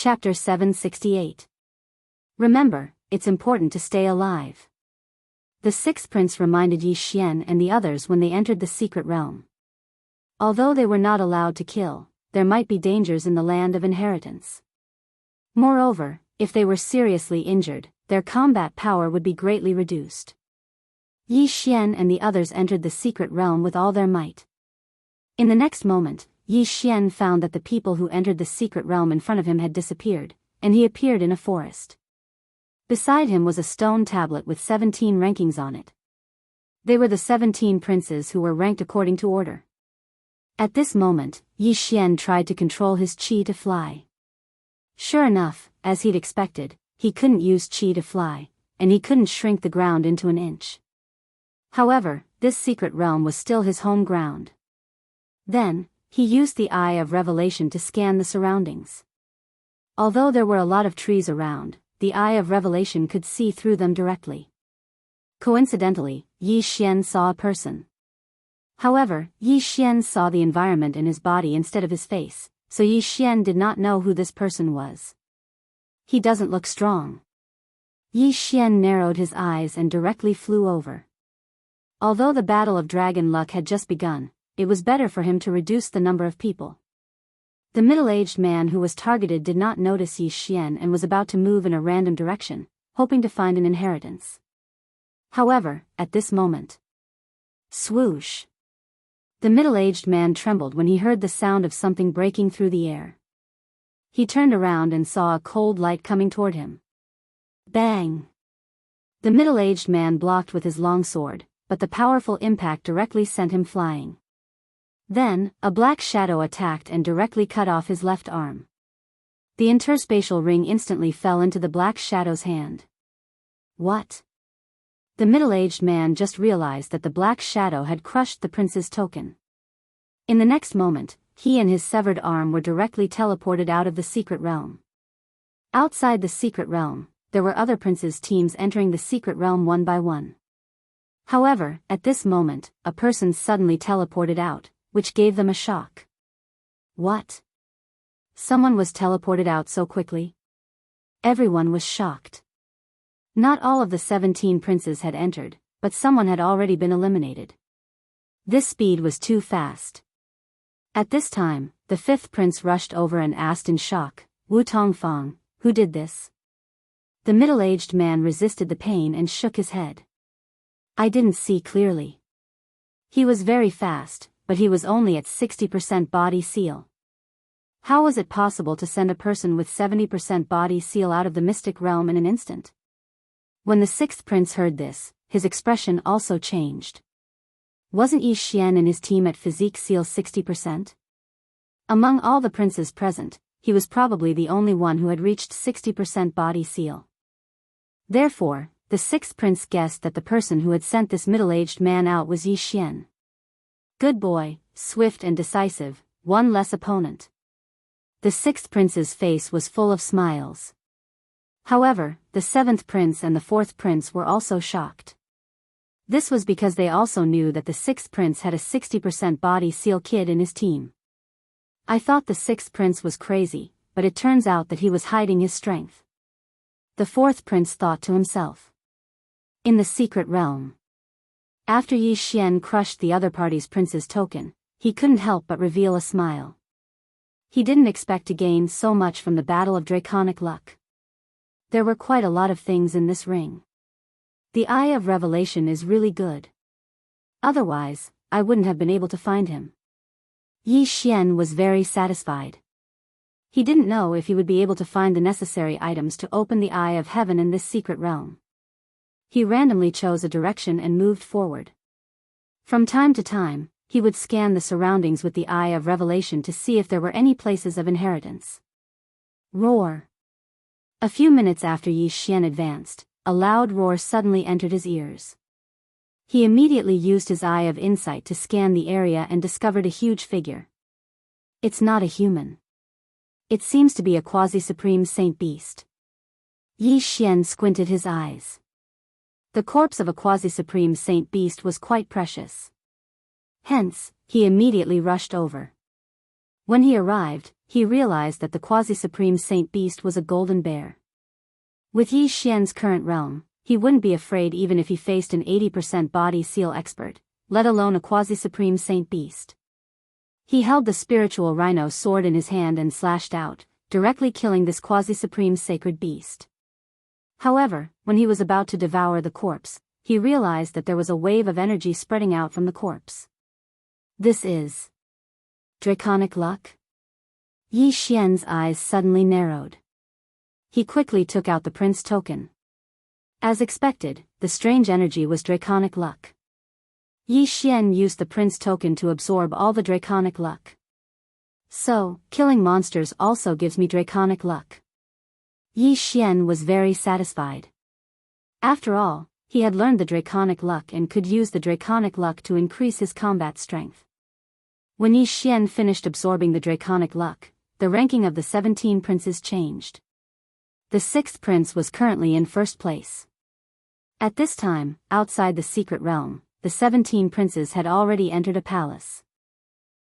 Chapter 768. Remember, it's important to stay alive. The sixth prince reminded Yi Xian and the others when they entered the secret realm. Although they were not allowed to kill, there might be dangers in the land of inheritance. Moreover, if they were seriously injured, their combat power would be greatly reduced. Yi Xian and the others entered the secret realm with all their might. In the next moment, Yi Xian found that the people who entered the secret realm in front of him had disappeared, and he appeared in a forest. Beside him was a stone tablet with 17 rankings on it. They were the 17 princes who were ranked according to order. At this moment, Yi Xian tried to control his qi to fly. Sure enough, as he'd expected, he couldn't use qi to fly, and he couldn't shrink the ground into an inch. However, this secret realm was still his home ground. Then, he used the Eye of Revelation to scan the surroundings. Although there were a lot of trees around, the Eye of Revelation could see through them directly. Coincidentally, Yi Xian saw a person. However, Yi Xian saw the environment in his body instead of his face, so Yi Xian did not know who this person was. He doesn't look strong. Yi Xian narrowed his eyes and directly flew over. Although the Battle of Dragon Luck had just begun, it was better for him to reduce the number of people. The middle-aged man who was targeted did not notice Yi Xian and was about to move in a random direction, hoping to find an inheritance. However, at this moment, swoosh! The middle-aged man trembled when he heard the sound of something breaking through the air. He turned around and saw a cold light coming toward him. Bang! The middle-aged man blocked with his long sword, but the powerful impact directly sent him flying. Then, a black shadow attacked and directly cut off his left arm. The interspatial ring instantly fell into the black shadow's hand. What? The middle-aged man just realized that the black shadow had crushed the prince's token. In the next moment, he and his severed arm were directly teleported out of the secret realm. Outside the secret realm, there were other princes' teams entering the secret realm one by one. However, at this moment, a person suddenly teleported out, which gave them a shock. What? Someone was teleported out so quickly? Everyone was shocked. Not all of the 17 princes had entered, but someone had already been eliminated. This speed was too fast. At this time, the fifth prince rushed over and asked in shock, Wu Tongfang, who did this? The middle-aged man resisted the pain and shook his head. I didn't see clearly. He was very fast, but he was only at 60% body seal. How was it possible to send a person with 70% body seal out of the mystic realm in an instant? When the sixth prince heard this, his expression also changed. Wasn't Yi Xian and his team at physique seal 60%? Among all the princes present, he was probably the only one who had reached 60% body seal. Therefore, the sixth prince guessed that the person who had sent this middle-aged man out was Yi Xian. Good boy, swift and decisive, one less opponent. The sixth prince's face was full of smiles. However, the seventh prince and the fourth prince were also shocked. This was because they also knew that the sixth prince had a 60% body seal kid in his team. I thought the sixth prince was crazy, but it turns out that he was hiding his strength. The fourth prince thought to himself. In the secret realm. After Yi Xian crushed the other party's prince's token, he couldn't help but reveal a smile. He didn't expect to gain so much from the Battle of Draconic Luck. There were quite a lot of things in this ring. The Eye of Revelation is really good. Otherwise, I wouldn't have been able to find him. Yi Xian was very satisfied. He didn't know if he would be able to find the necessary items to open the Eye of Heaven in this secret realm. He randomly chose a direction and moved forward. From time to time, he would scan the surroundings with the Eye of Revelation to see if there were any places of inheritance. Roar! A few minutes after Yi Xian advanced, a loud roar suddenly entered his ears. He immediately used his Eye of Insight to scan the area and discovered a huge figure. It's not a human. It seems to be a quasi-supreme saint beast. Yi Xian squinted his eyes. The corpse of a quasi-supreme saint beast was quite precious. Hence, he immediately rushed over. When he arrived, he realized that the quasi-supreme saint beast was a golden bear. With Yi Xian's current realm, he wouldn't be afraid even if he faced an 80% body seal expert, let alone a quasi-supreme saint beast. He held the spiritual rhino sword in his hand and slashed out, directly killing this quasi-supreme sacred beast. However, when he was about to devour the corpse, he realized that there was a wave of energy spreading out from the corpse. This is draconic luck? Yi Xian's eyes suddenly narrowed. He quickly took out the prince token. As expected, the strange energy was draconic luck. Yi Xian used the prince token to absorb all the draconic luck. So, killing monsters also gives me draconic luck. Yi Xian was very satisfied. After all, he had learned the draconic luck and could use the draconic luck to increase his combat strength. When Yi Xian finished absorbing the draconic luck, the ranking of the 17 princes changed. The 6th prince was currently in first place. At this time, outside the secret realm, the 17 princes had already entered a palace.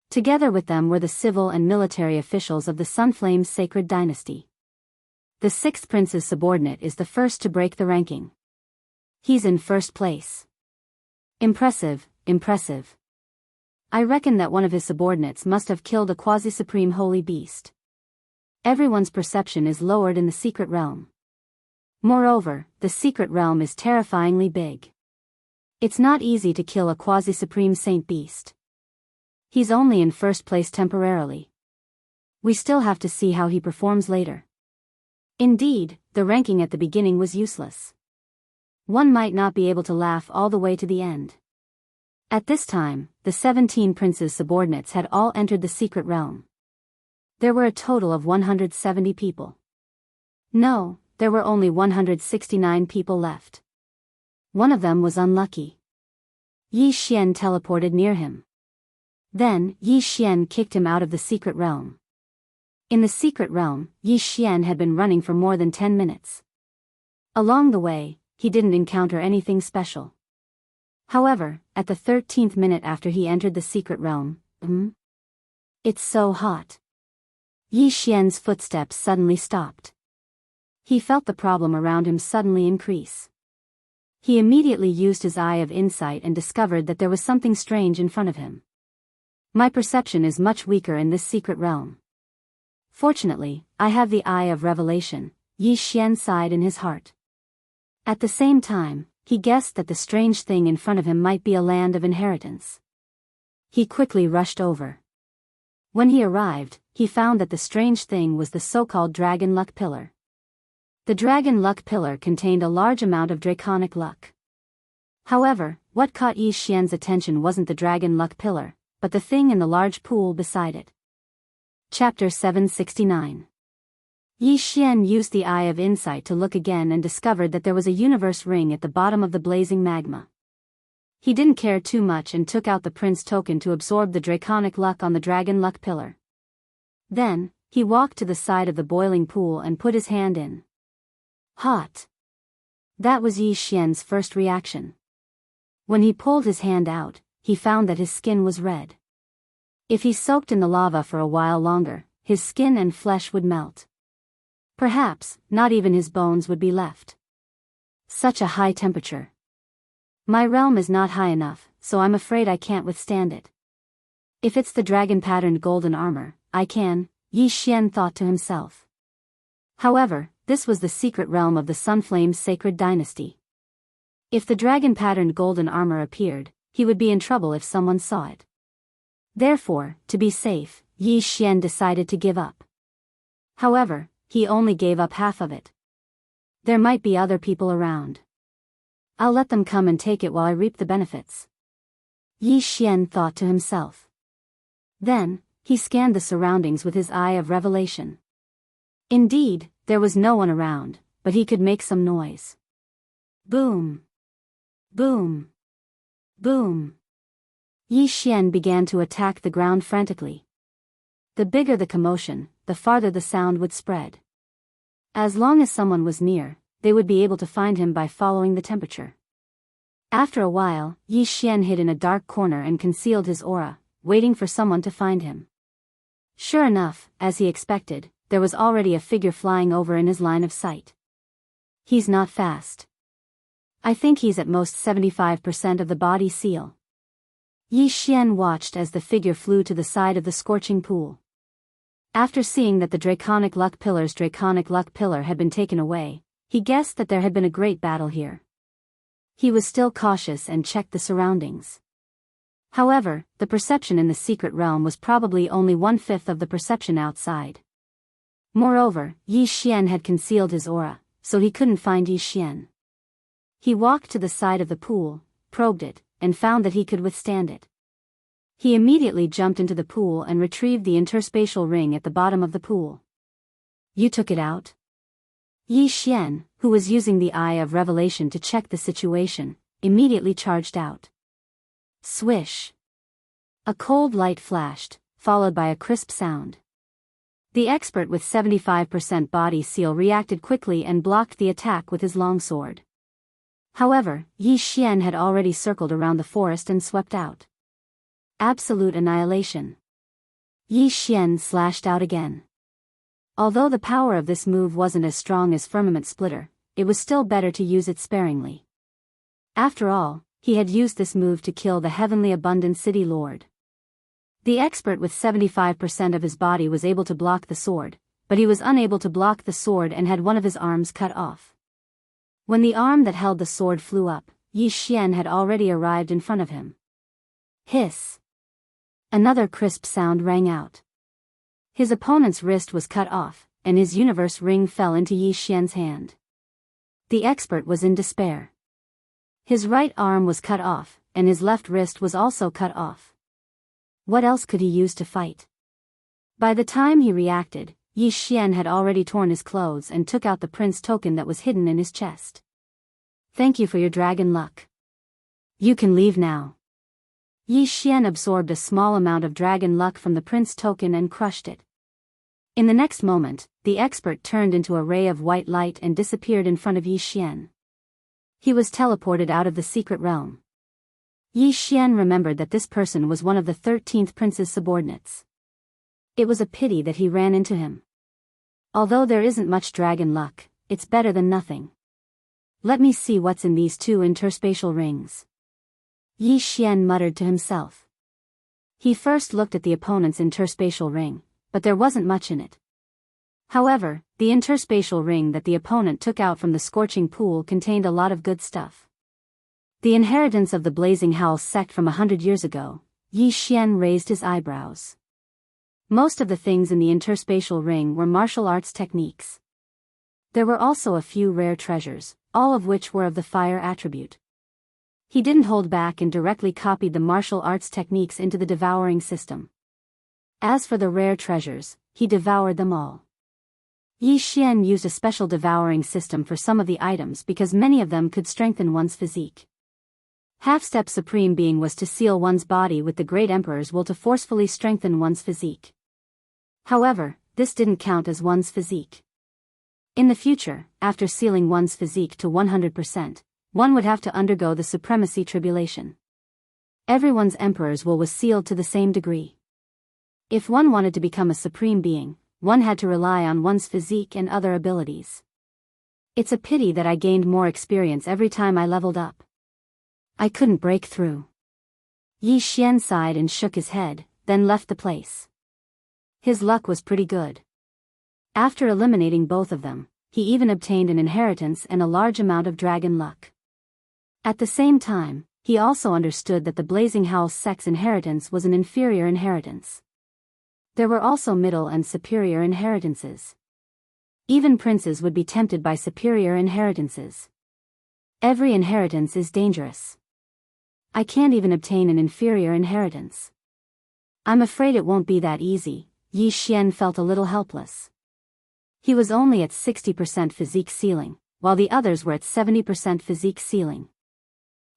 Together with them were the civil and military officials of the Sunflame's sacred dynasty. The 6th prince's subordinate is the first to break the ranking. He's in first place. Impressive, impressive. I reckon that one of his subordinates must have killed a quasi-supreme holy beast. Everyone's perception is lowered in the secret realm. Moreover, the secret realm is terrifyingly big. It's not easy to kill a quasi-supreme saint beast. He's only in first place temporarily. We still have to see how he performs later. Indeed, the ranking at the beginning was useless. One might not be able to laugh all the way to the end. At this time, the 17 princes' subordinates had all entered the secret realm. There were a total of 170 people. No, there were only 169 people left. One of them was unlucky. Yi Xian teleported near him. Then, Yi Xian kicked him out of the secret realm. In the secret realm, Yi Xian had been running for more than 10 minutes. Along the way, he didn't encounter anything special. However, at the 13th minute after he entered the secret realm, it's so hot. Yi Xian's footsteps suddenly stopped. He felt the problem around him suddenly increase. He immediately used his eye of insight and discovered that there was something strange in front of him. My perception is much weaker in this secret realm. Fortunately, I have the eye of revelation, Yi Xian sighed in his heart. At the same time, he guessed that the strange thing in front of him might be a land of inheritance. He quickly rushed over. When he arrived, he found that the strange thing was the so-called Dragon Luck Pillar. The Dragon Luck Pillar contained a large amount of draconic luck. However, what caught Yi Xian's attention wasn't the Dragon Luck Pillar, but the thing in the large pool beside it. Chapter 769. Yi Xian used the eye of insight to look again and discovered that there was a universe ring at the bottom of the blazing magma. He didn't care too much and took out the prince token to absorb the draconic luck on the Dragon Luck Pillar. Then, he walked to the side of the boiling pool and put his hand in. Hot. That was Yi Xian's first reaction. When he pulled his hand out, he found that his skin was red. If he soaked in the lava for a while longer, his skin and flesh would melt. Perhaps, not even his bones would be left. Such a high temperature. My realm is not high enough, so I'm afraid I can't withstand it. If it's the dragon-patterned golden armor, I can, Yi Xian thought to himself. However, this was the secret realm of the Sunflame's sacred dynasty. If the dragon-patterned golden armor appeared, he would be in trouble if someone saw it. Therefore, to be safe, Yi Xian decided to give up. However, he only gave up half of it. There might be other people around. I'll let them come and take it while I reap the benefits. Yi Xian thought to himself. Then, he scanned the surroundings with his eye of revelation. Indeed, there was no one around, but he could make some noise. Boom! Boom! Boom! Yi Xian began to attack the ground frantically. The bigger the commotion, the farther the sound would spread. As long as someone was near, they would be able to find him by following the temperature. After a while, Yi Xian hid in a dark corner and concealed his aura, waiting for someone to find him. Sure enough, as he expected, there was already a figure flying over in his line of sight. He's not fast. I think he's at most 75% of the body seal. Yi Xian watched as the figure flew to the side of the scorching pool. After seeing that the draconic luck pillar had been taken away, he guessed that there had been a great battle here. He was still cautious and checked the surroundings. However, the perception in the secret realm was probably only 1/5 of the perception outside. Moreover, Yi Xian had concealed his aura, so he couldn't find Yi Xian. He walked to the side of the pool, probed it, and found that he could withstand it. He immediately jumped into the pool and retrieved the interspatial ring at the bottom of the pool. You took it out? Yi Xian, who was using the Eye of Revelation to check the situation, immediately charged out. Swish! A cold light flashed, followed by a crisp sound. The expert with 75% body seal reacted quickly and blocked the attack with his longsword. However, Yi Xian had already circled around the forest and swept out. Absolute annihilation. Yi Xian slashed out again. Although the power of this move wasn't as strong as Firmament Splitter, it was still better to use it sparingly. After all, he had used this move to kill the Heavenly Abundant City Lord. The expert with 75% of his body was able to block the sword, but he was unable to block the sword and had one of his arms cut off. When the arm that held the sword flew up, Yi Xian had already arrived in front of him. Hiss! Another crisp sound rang out. His opponent's wrist was cut off, and his universe ring fell into Yi Xian's hand. The expert was in despair. His right arm was cut off, and his left wrist was also cut off. What else could he use to fight? By the time he reacted, Yi Xian had already torn his clothes and took out the prince token that was hidden in his chest. Thank you for your dragon luck. You can leave now. Yi Xian absorbed a small amount of dragon luck from the prince token and crushed it. In the next moment, the expert turned into a ray of white light and disappeared in front of Yi Xian. He was teleported out of the secret realm. Yi Xian remembered that this person was one of the 13th prince's subordinates. It was a pity that he ran into him. Although there isn't much dragon luck, it's better than nothing. Let me see what's in these 2 interspatial rings. Yi Xian muttered to himself. He first looked at the opponent's interspatial ring, but there wasn't much in it. However, the interspatial ring that the opponent took out from the scorching pool contained a lot of good stuff. The inheritance of the Blazing Howl sect from 100 years ago. Yi Xian raised his eyebrows. Most of the things in the interspatial ring were martial arts techniques. There were also a few rare treasures, all of which were of the fire attribute. He didn't hold back and directly copied the martial arts techniques into the devouring system. As for the rare treasures, he devoured them all. Yi Xian used a special devouring system for some of the items because many of them could strengthen one's physique. Half-step supreme being was to seal one's body with the great emperor's will to forcefully strengthen one's physique. However, this didn't count as one's physique. In the future, after sealing one's physique to 100%, one would have to undergo the supremacy tribulation. Everyone's emperor's will was sealed to the same degree. If one wanted to become a supreme being, one had to rely on one's physique and other abilities. It's a pity that I gained more experience every time I leveled up. I couldn't break through. Yi Xian sighed and shook his head, then left the place. His luck was pretty good. After eliminating both of them, he even obtained an inheritance and a large amount of dragon luck. At the same time, he also understood that the Blazing Howl sect's inheritance was an inferior inheritance. There were also middle and superior inheritances. Even princes would be tempted by superior inheritances. Every inheritance is dangerous. I can't even obtain an inferior inheritance. I'm afraid it won't be that easy. Yi Xian felt a little helpless. He was only at 60% physique ceiling, while the others were at 70% physique ceiling.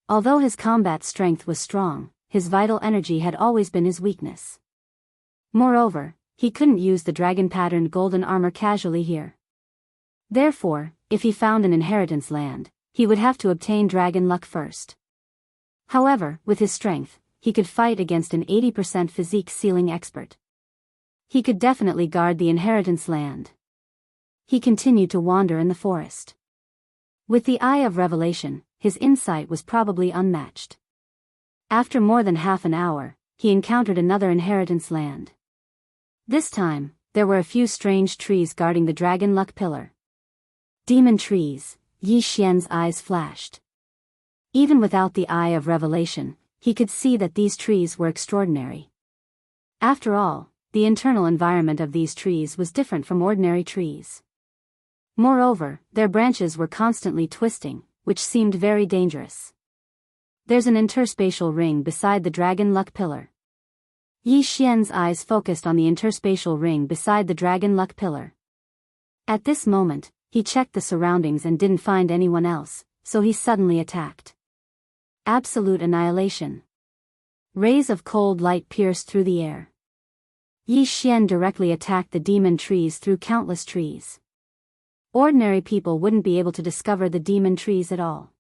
Although his combat strength was strong, his vital energy had always been his weakness. Moreover, he couldn't use the dragon-patterned golden armor casually here. Therefore, if he found an inheritance land, he would have to obtain dragon luck first. However, with his strength, he could fight against an 80% physique ceiling expert. He could definitely guard the inheritance land. He continued to wander in the forest. With the eye of revelation, his insight was probably unmatched. After more than half an hour, he encountered another inheritance land. This time, there were a few strange trees guarding the dragon luck pillar. Demon trees, Yi Xian's eyes flashed. Even without the eye of revelation, he could see that these trees were extraordinary. After all, the internal environment of these trees was different from ordinary trees. Moreover, their branches were constantly twisting, which seemed very dangerous. There's an interspatial ring beside the dragon luck pillar. Yi Xian's eyes focused on the interspatial ring beside the dragon luck pillar. At this moment, he checked the surroundings and didn't find anyone else, so he suddenly attacked. Absolute annihilation. Rays of cold light pierced through the air. Yi Xian directly attacked the demon trees through countless trees. Ordinary people wouldn't be able to discover the demon trees at all.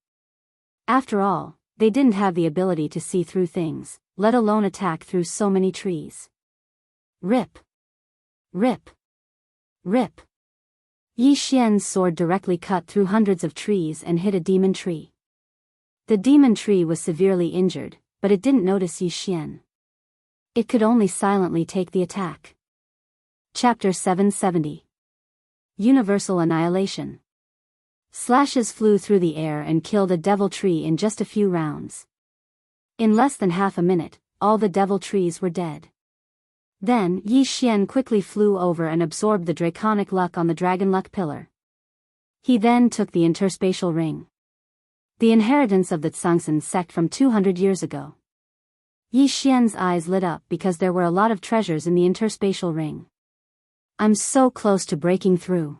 After all, they didn't have the ability to see through things, let alone attack through so many trees. Rip. Rip. Rip. Yi Xian's sword directly cut through hundreds of trees and hit a demon tree. The demon tree was severely injured, but it didn't notice Yi Xian. It could only silently take the attack. Chapter 770. Universal Annihilation. Slashes flew through the air and killed a devil tree in just a few rounds. In less than half a minute, all the devil trees were dead. Then, Yi Xian quickly flew over and absorbed the draconic luck on the dragon luck pillar. He then took the interspatial ring. The inheritance of the Tsangsan sect from 200 years ago. Yi Xian's eyes lit up because there were a lot of treasures in the interspatial ring. I'm so close to breaking through.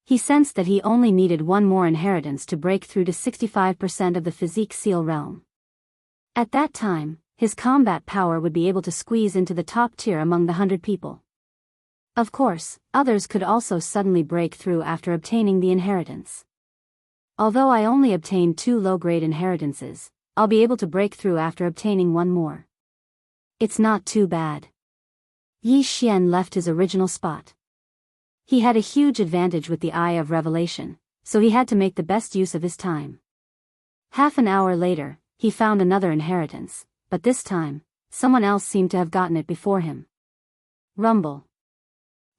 He sensed that he only needed one more inheritance to break through to 65% of the physique seal realm. At that time, his combat power would be able to squeeze into the top tier among the 100 people. Of course, others could also suddenly break through after obtaining the inheritance. Although I only obtained 2 low-grade inheritances, I'll be able to break through after obtaining one more. It's not too bad. Yi Xian left his original spot. He had a huge advantage with the Eye of Revelation, so he had to make the best use of his time. Half an hour later, he found another inheritance, but this time, someone else seemed to have gotten it before him. Rumble.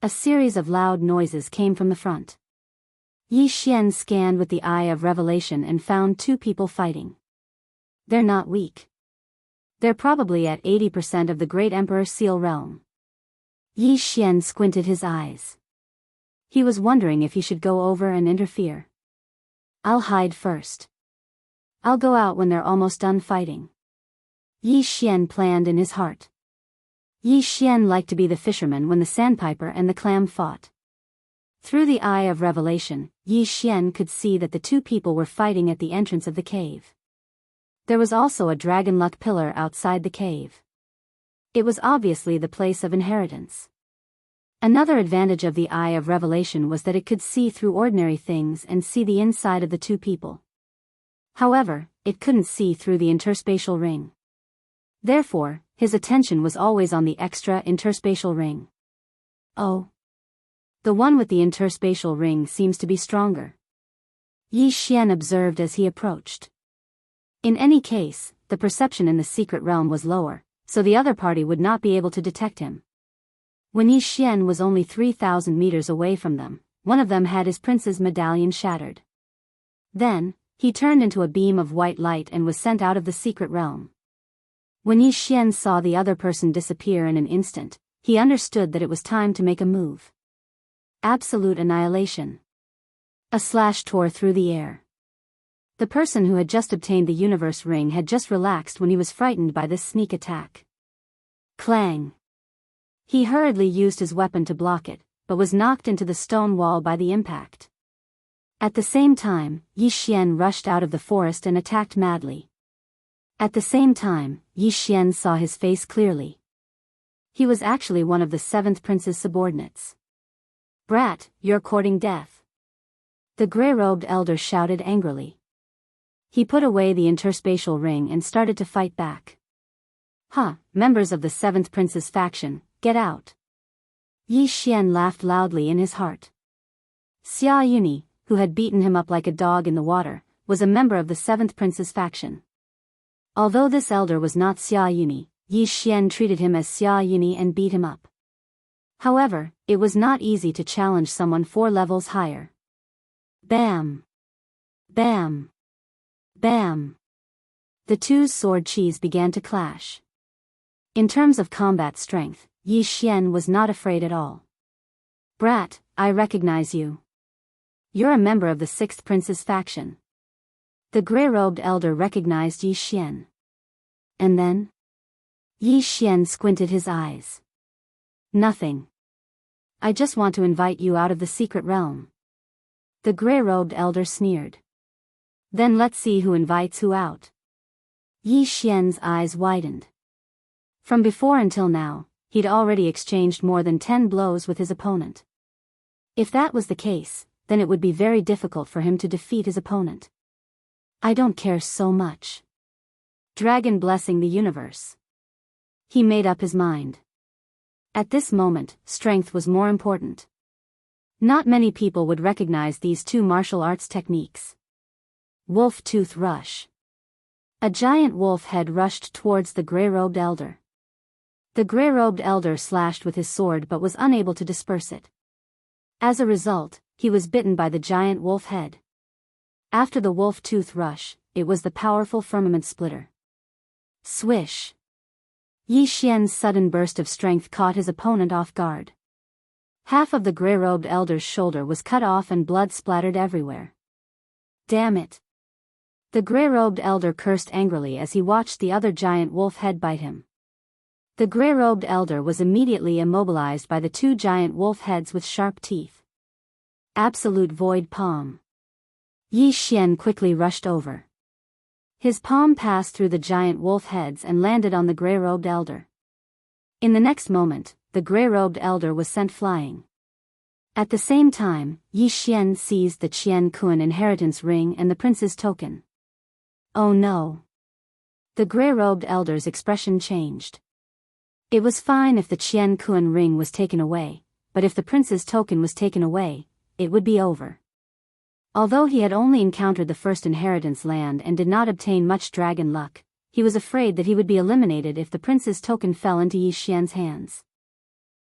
A series of loud noises came from the front. Yi Xian scanned with the Eye of Revelation and found 2 people fighting. They're not weak. They're probably at 80% of the Great Emperor Seal realm. Yi Xian squinted his eyes. He was wondering if he should go over and interfere. I'll hide first. I'll go out when they're almost done fighting. Yi Xian planned in his heart. Yi Xian liked to be the fisherman when the sandpiper and the clam fought. Through the Eye of Revelation, Yi Xian could see that the 2 people were fighting at the entrance of the cave. There was also a dragon luck pillar outside the cave. It was obviously the place of inheritance. Another advantage of the Eye of Revelation was that it could see through ordinary things and see the inside of the 2 people. However, it couldn't see through the interspatial ring. Therefore, his attention was always on the extra interspatial ring. Oh. The one with the interspatial ring seems to be stronger. Yi Xian observed as he approached. In any case, the perception in the secret realm was lower, so the other party would not be able to detect him. When Yi Xian was only 3,000 meters away from them, one of them had his prince's medallion shattered. Then, he turned into a beam of white light and was sent out of the secret realm. When Yi Xian saw the other person disappear in an instant, he understood that it was time to make a move. Absolute annihilation. A slash tore through the air. The person who had just obtained the universe ring had just relaxed when he was frightened by this sneak attack. Clang. He hurriedly used his weapon to block it, but was knocked into the stone wall by the impact. At the same time, Yi Xian rushed out of the forest and attacked madly. At the same time, Yi Xian saw his face clearly. He was actually one of the 7th prince's subordinates. Brat, you're courting death. The grey-robed elder shouted angrily. He put away the interspatial ring and started to fight back. Members of the 7th prince's faction, get out. Yi Xian laughed loudly in his heart. Xia Yuni, who had beaten him up like a dog in the water, was a member of the 7th Prince's faction. Although this elder was not Xia Yuni, Yi Xian treated him as Xia Yuni and beat him up. However, it was not easy to challenge someone 4 levels higher. Bam! Bam! Bam! The two's sword chis began to clash. In terms of combat strength, Yi Xian was not afraid at all. Brat, I recognize you. You're a member of the 6th Prince's faction. The gray-robed elder recognized Yi Xian. And then? Yi Xian squinted his eyes. Nothing. I just want to invite you out of the secret realm. The gray-robed elder sneered. Then let's see who invites who out. Yi Xian's eyes widened. From before until now, he'd already exchanged more than 10 blows with his opponent. If that was the case, then it would be very difficult for him to defeat his opponent. I don't care so much. Dragon blessing the universe. He made up his mind. At this moment, strength was more important. Not many people would recognize these 2 martial arts techniques. Wolf Tooth Rush. A giant wolf head rushed towards the gray-robed elder. The gray-robed elder slashed with his sword but was unable to disperse it. As a result, he was bitten by the giant wolf head. After the wolf tooth rush, it was the powerful firmament splitter. Swish! Yi Xian's sudden burst of strength caught his opponent off guard. Half of the gray-robed elder's shoulder was cut off and blood splattered everywhere. Damn it! The gray-robed elder cursed angrily as he watched the other giant wolf head bite him. The gray-robed elder was immediately immobilized by the 2 giant wolf heads with sharp teeth. Absolute void palm. Yi Xian quickly rushed over. His palm passed through the giant wolf heads and landed on the gray-robed elder. In the next moment, the gray-robed elder was sent flying. At the same time, Yi Xian seized the Qian Kun inheritance ring and the prince's token. Oh no! The gray-robed elder's expression changed. It was fine if the Qian Kun ring was taken away, but if the prince's token was taken away, it would be over. Although he had only encountered the first inheritance land and did not obtain much dragon luck, he was afraid that he would be eliminated if the prince's token fell into Yi Xian's hands.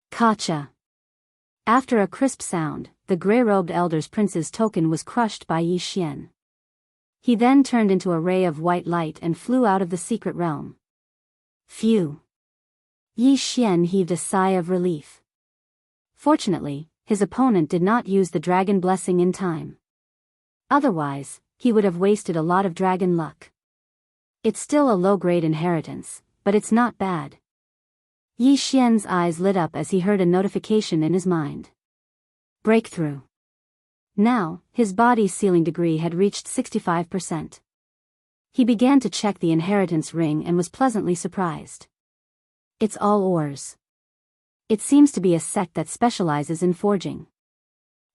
Kacha! After a crisp sound, the gray-robed elder's prince's token was crushed by Yi Xian. He then turned into a ray of white light and flew out of the secret realm. Phew! Yi Xian heaved a sigh of relief. Fortunately, his opponent did not use the dragon blessing in time. Otherwise, he would have wasted a lot of dragon luck. It's still a low-grade inheritance, but it's not bad. Yi Xian's eyes lit up as he heard a notification in his mind. Breakthrough. Now, his body's sealing degree had reached 65%. He began to check the inheritance ring and was pleasantly surprised. It's all ores. It seems to be a sect that specializes in forging.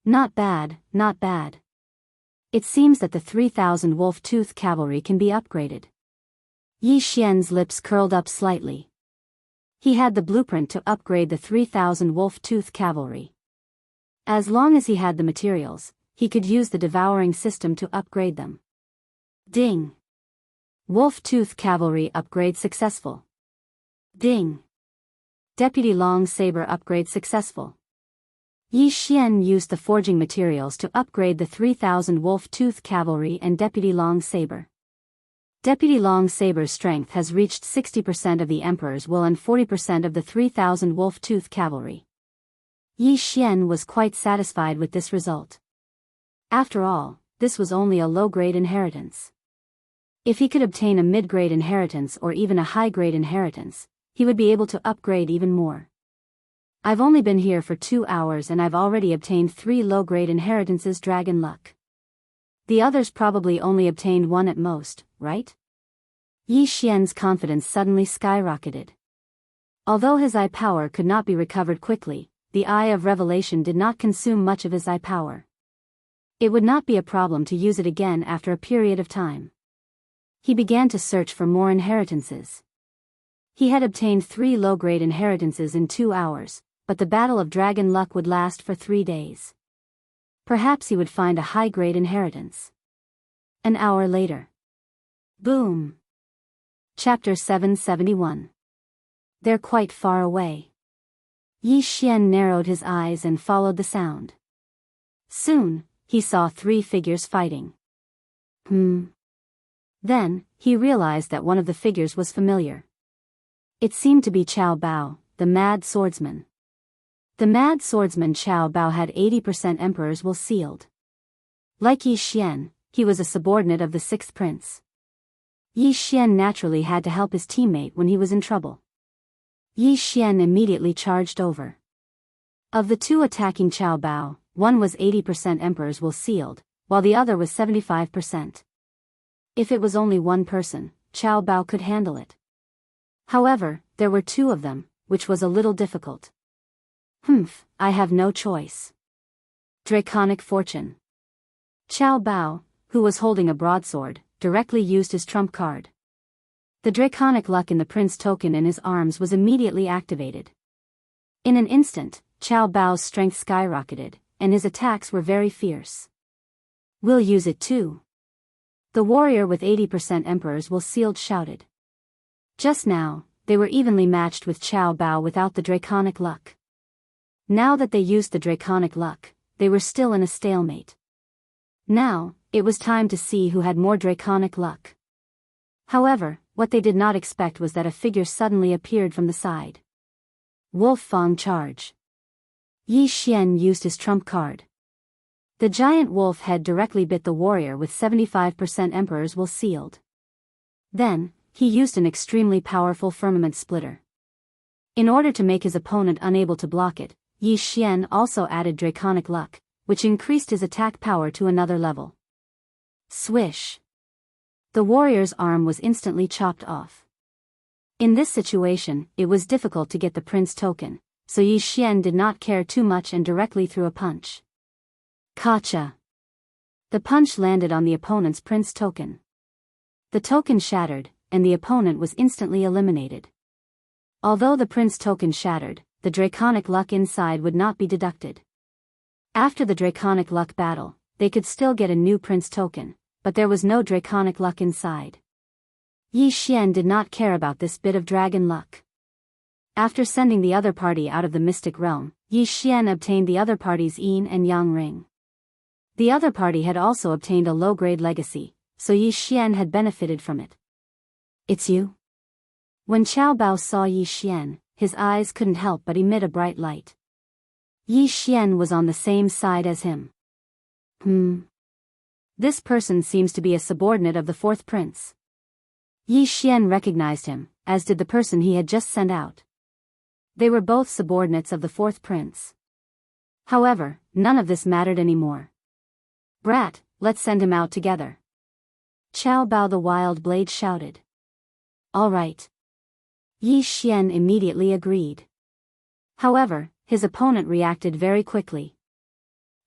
Not bad, not bad. It seems that the 3,000 wolf tooth cavalry can be upgraded. Yi Xian's lips curled up slightly. He had the blueprint to upgrade the 3,000 wolf tooth cavalry. As long as he had the materials, he could use the devouring system to upgrade them. Ding! Wolf tooth cavalry upgrade successful. Ding! Deputy long saber upgrade successful. Yi Xian used the forging materials to upgrade the 3,000 wolf tooth cavalry and deputy long saber. Deputy long saber's strength has reached 60% of the emperor's will and 40% of the 3,000 wolf tooth cavalry. Yi Xian was quite satisfied with this result. After all, this was only a low-grade inheritance. If he could obtain a mid-grade inheritance or even a high-grade inheritance, he would be able to upgrade even more. I've only been here for 2 hours and I've already obtained 3 low-grade inheritances dragon luck. The others probably only obtained 1 at most, right? Yi Xian's confidence suddenly skyrocketed. Although his eye power could not be recovered quickly, the Eye of Revelation did not consume much of his eye power. It would not be a problem to use it again after a period of time. He began to search for more inheritances. He had obtained 3 low-grade inheritances in 2 hours, but the battle of dragon luck would last for 3 days. Perhaps he would find a high-grade inheritance. An hour later. Boom. Chapter 771. They're quite far away. Yi Xian narrowed his eyes and followed the sound. Soon, he saw 3 figures fighting. Then, he realized that one of the figures was familiar. It seemed to be Qiao Bao, the mad swordsman. The mad swordsman Qiao Bao had 80% Emperor's will sealed. Like Yi Xian, he was a subordinate of the 6th prince. Yi Xian naturally had to help his teammate when he was in trouble. Yi Xian immediately charged over. Of the 2 attacking Qiao Bao, one was 80% Emperor's will sealed, while the other was 75%. If it was only one person, Qiao Bao could handle it. However, there were 2 of them, which was a little difficult. I have no choice. Draconic Fortune. Qiao Bao, who was holding a broadsword, directly used his trump card. The draconic luck in the prince token in his arms was immediately activated. In an instant, Qiao Bao's strength skyrocketed, and his attacks were very fierce. We'll use it too. The warrior with 80% Emperor's will sealed shouted. Just now, they were evenly matched with Qiao Bao without the draconic luck. Now that they used the draconic luck, they were still in a stalemate. Now, it was time to see who had more draconic luck. However, what they did not expect was that a figure suddenly appeared from the side. Wolf Fang charge. Yi Xian used his trump card. The giant wolf head directly bit the warrior with 75% Emperor's will sealed. Then, he used an extremely powerful firmament splitter. In order to make his opponent unable to block it, Yi Xian also added draconic luck, which increased his attack power to another level. Swish. The warrior's arm was instantly chopped off. In this situation, it was difficult to get the prince token, so Yi Xian did not care too much and directly threw a punch. Kacha. The punch landed on the opponent's prince token. The token shattered, and the opponent was instantly eliminated. Although the prince token shattered, the draconic luck inside would not be deducted. After the draconic luck battle, they could still get a new prince token, but there was no draconic luck inside. Yi Xian did not care about this bit of dragon luck. After sending the other party out of the mystic realm, Yi Xian obtained the other party's yin and yang ring. The other party had also obtained a low-grade legacy, so Yi Xian had benefited from it. It's you? When Qiao Bao saw Yi Xian, his eyes couldn't help but emit a bright light. Yi Xian was on the same side as him. This person seems to be a subordinate of the 4th prince. Yi Xian recognized him, as did the person he had just sent out. They were both subordinates of the 4th prince. However, none of this mattered anymore. Brat, let's send him out together. Qiao Bao the Wild Blade shouted. All right. Yi Xian immediately agreed. However, his opponent reacted very quickly.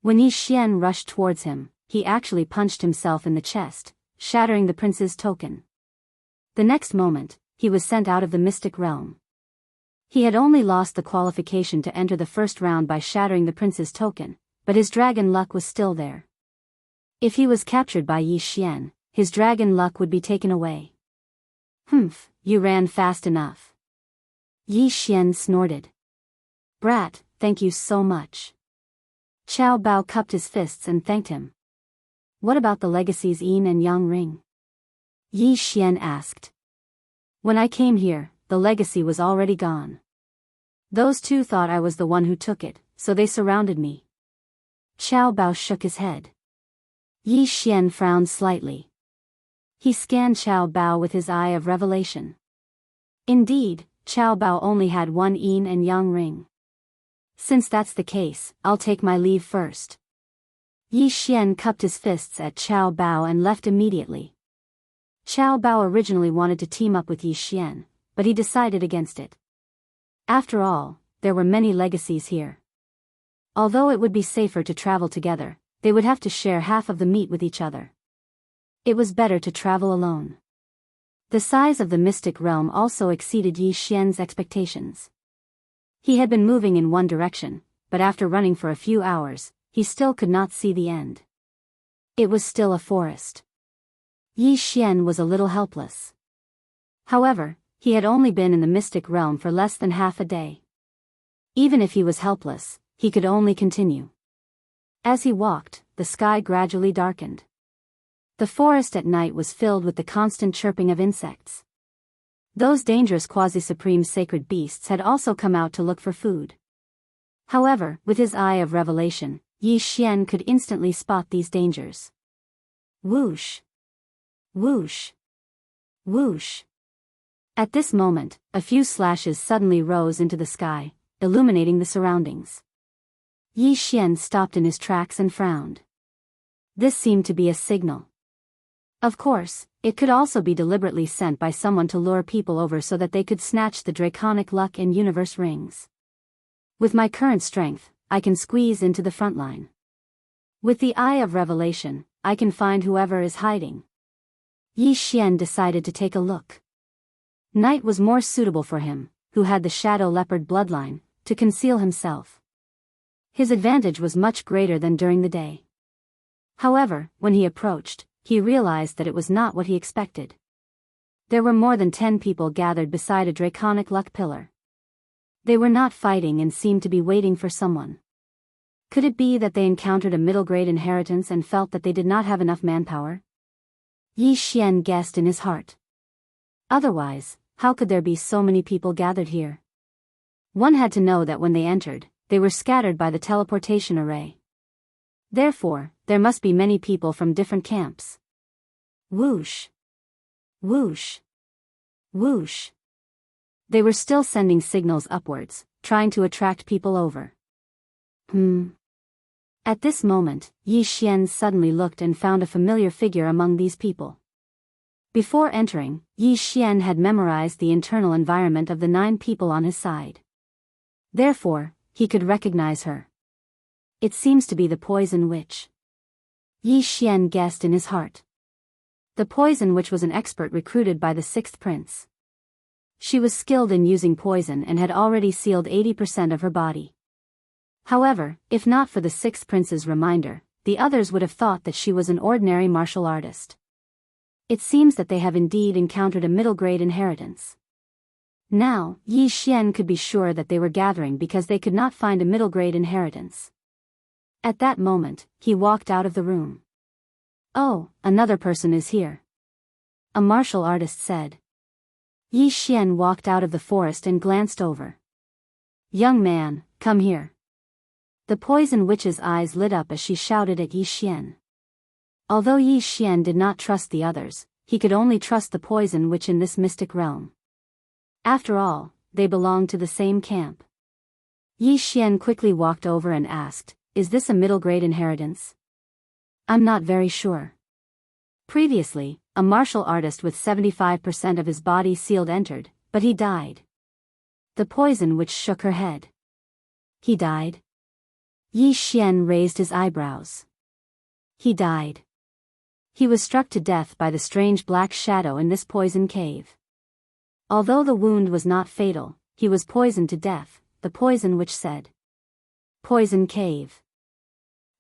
When Yi Xian rushed towards him, he actually punched himself in the chest, shattering the prince's token. The next moment, he was sent out of the mystic realm. He had only lost the qualification to enter the first round by shattering the prince's token, but his dragon luck was still there. If he was captured by Yi Xian, his dragon luck would be taken away. You ran fast enough. Yi Xian snorted. Brat, thank you so much. Qiao Bao cupped his fists and thanked him. What about the legacy's yin and yang ring? Yi Xian asked. When I came here, the legacy was already gone. Those 2 thought I was the one who took it, so they surrounded me. Qiao Bao shook his head. Yi Xian frowned slightly. He scanned Qiao Bao with his eye of revelation. Indeed, Qiao Bao only had 1 yin and yang ring. Since that's the case, I'll take my leave first. Yi Xian cupped his fists at Qiao Bao and left immediately. Qiao Bao originally wanted to team up with Yi Xian, but he decided against it. After all, there were many legacies here. Although it would be safer to travel together, they would have to share half of the meat with each other. It was better to travel alone. The size of the mystic realm also exceeded Yi Xian's expectations. He had been moving in one direction, but after running for a few hours, he still could not see the end. It was still a forest. Yi Xian was a little helpless. However, he had only been in the mystic realm for less than half a day. Even if he was helpless, he could only continue. As he walked, the sky gradually darkened. The forest at night was filled with the constant chirping of insects. Those dangerous quasi-supreme sacred beasts had also come out to look for food. However, with his eye of revelation, Yi Xian could instantly spot these dangers. Whoosh! Whoosh! Whoosh! At this moment, a few slashes suddenly rose into the sky, illuminating the surroundings. Yi Xian stopped in his tracks and frowned. This seemed to be a signal. Of course, it could also be deliberately sent by someone to lure people over so that they could snatch the draconic luck and universe rings. With my current strength, I can squeeze into the front line. With the eye of revelation, I can find whoever is hiding. Yi Xian decided to take a look. Night was more suitable for him, who had the shadow leopard bloodline, to conceal himself. His advantage was much greater than during the day. However, when he approached, he realized that it was not what he expected. There were more than 10 people gathered beside a draconic luck pillar. They were not fighting and seemed to be waiting for someone. Could it be that they encountered a middle-grade inheritance and felt that they did not have enough manpower? Yi Xian guessed in his heart. Otherwise, how could there be so many people gathered here? One had to know that when they entered, they were scattered by the teleportation array. Therefore, there must be many people from different camps. Whoosh! Whoosh! Whoosh! They were still sending signals upwards, trying to attract people over. At this moment, Yi Xian suddenly looked and found a familiar figure among these people. Before entering, Yi Xian had memorized the internal environment of the 9 people on his side. Therefore, he could recognize her. It seems to be the Poison Witch. Yi Xian guessed in his heart. The Poison Witch was an expert recruited by the 6th prince. She was skilled in using poison and had already sealed 80% of her body. However, if not for the 6th prince's reminder, the others would have thought that she was an ordinary martial artist. It seems that they have indeed encountered a middle-grade inheritance. Now, Yi Xian could be sure that they were gathering because they could not find a middle-grade inheritance. At that moment, he walked out of the room. Oh, another person is here. A martial artist said. Yi Xian walked out of the forest and glanced over. Young man, come here. The Poison Witch's eyes lit up as she shouted at Yi Xian. Although Yi Xian did not trust the others, he could only trust the Poison Witch in this mystic realm. After all, they belonged to the same camp. Yi Xian quickly walked over and asked, "Is this a middle-grade inheritance?" "I'm not very sure." Previously, a martial artist with 75% of his body sealed entered, but he died. The Poison Witch shook her head. He died? Yi Xian raised his eyebrows. He died. He was struck to death by the strange black shadow in this poison cave. Although the wound was not fatal, he was poisoned to death, the Poison Witch said. Poison Cave.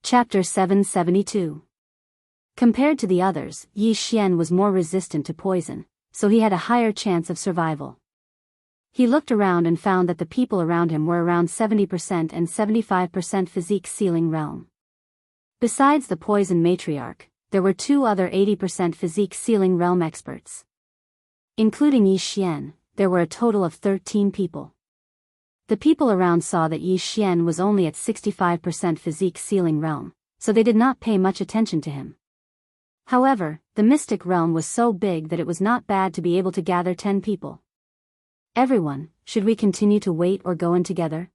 Chapter 772. Compared to the others, Yi Xian was more resistant to poison, so he had a higher chance of survival. He looked around and found that the people around him were around 70% and 75% physique sealing realm. Besides the poison matriarch, there were 2 other 80% physique sealing realm experts. Including Yi Xian, there were a total of 13 people. The people around saw that Yi Xian was only at 65% physique sealing realm, so they did not pay much attention to him. However, the mystic realm was so big that it was not bad to be able to gather 10 people. Everyone, should we continue to wait or go in together?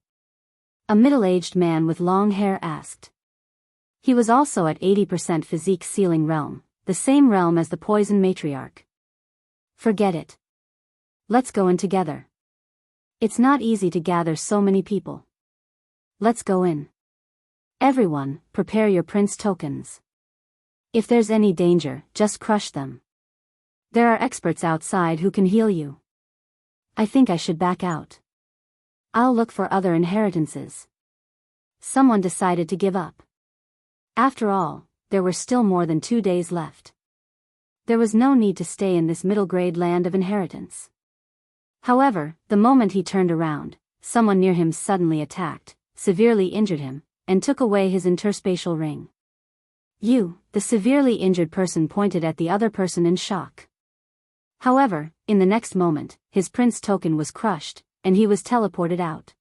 A middle-aged man with long hair asked. He was also at 80% physique sealing realm, the same realm as the poison matriarch. Forget it. Let's go in together. It's not easy to gather so many people. Let's go in. Everyone, prepare your prince tokens. If there's any danger, just crush them. There are experts outside who can heal you. I think I should back out. I'll look for other inheritances. Someone decided to give up. After all, there were still more than 2 days left. There was no need to stay in this middle-grade land of inheritance. However, the moment he turned around, someone near him suddenly attacked, severely injured him, and took away his interspatial ring. The severely injured person pointed at the other person in shock. However, in the next moment, his prince token was crushed, and he was teleported out.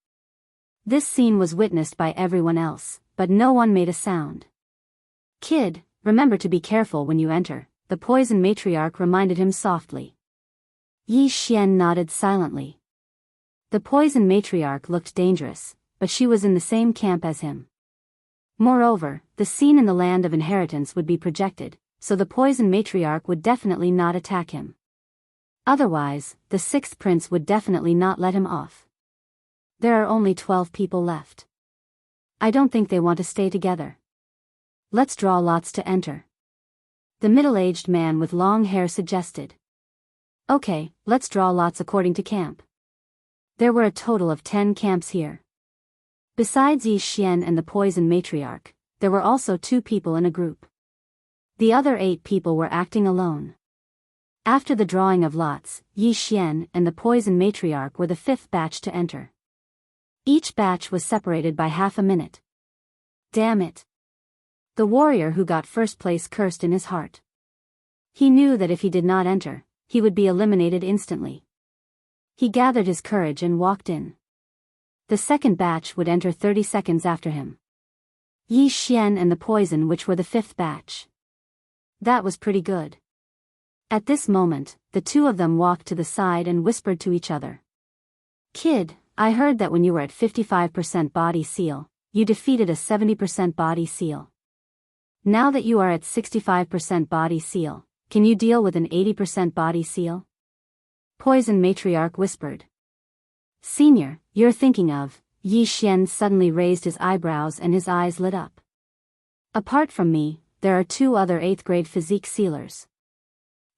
This scene was witnessed by everyone else, but no one made a sound. Kid, remember to be careful when you enter, the poison matriarch reminded him softly. Yi Xian nodded silently. The poison matriarch looked dangerous, but she was in the same camp as him. Moreover, the scene in the land of inheritance would be projected, so the poison matriarch would definitely not attack him. Otherwise, the sixth prince would definitely not let him off. There are only 12 people left. I don't think they want to stay together. Let's draw lots to enter. The middle-aged man with long hair suggested. Okay, let's draw lots according to camp. There were a total of 10 camps here. Besides Yi Xian and the poison matriarch, there were also 2 people in a group. The other 8 people were acting alone. After the drawing of lots, Yi Xian and the poison matriarch were the 5th batch to enter. Each batch was separated by half a minute. Damn it. The warrior who got first place cursed in his heart. He knew that if he did not enter, he would be eliminated instantly. He gathered his courage and walked in. The second batch would enter 30 seconds after him. Yi Xian and the poison which were the 5th batch. That was pretty good. At this moment, the 2 of them walked to the side and whispered to each other. Kid, I heard that when you were at 55% body seal, you defeated a 70% body seal. Now that you are at 65% body seal, can you deal with an 80% body seal? Poison matriarch whispered. Senior, you're thinking of, Yi Xian suddenly raised his eyebrows and his eyes lit up. Apart from me, there are 2 other 8th grade physique sealers.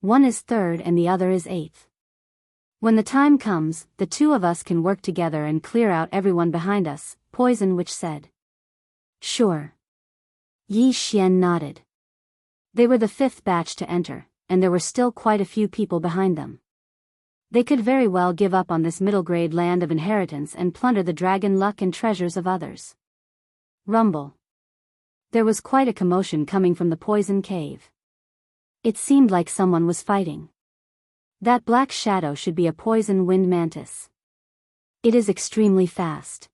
One is 3rd and the other is 8th. When the time comes, the 2 of us can work together and clear out everyone behind us, Poison Witch said. Sure. Yi Xian nodded. They were the 5th batch to enter, and there were still quite a few people behind them. They could very well give up on this middle-grade land of inheritance and plunder the dragon luck and treasures of others. Rumble. There was quite a commotion coming from the poison cave. It seemed like someone was fighting. That black shadow should be a poison wind mantis. It is extremely fast.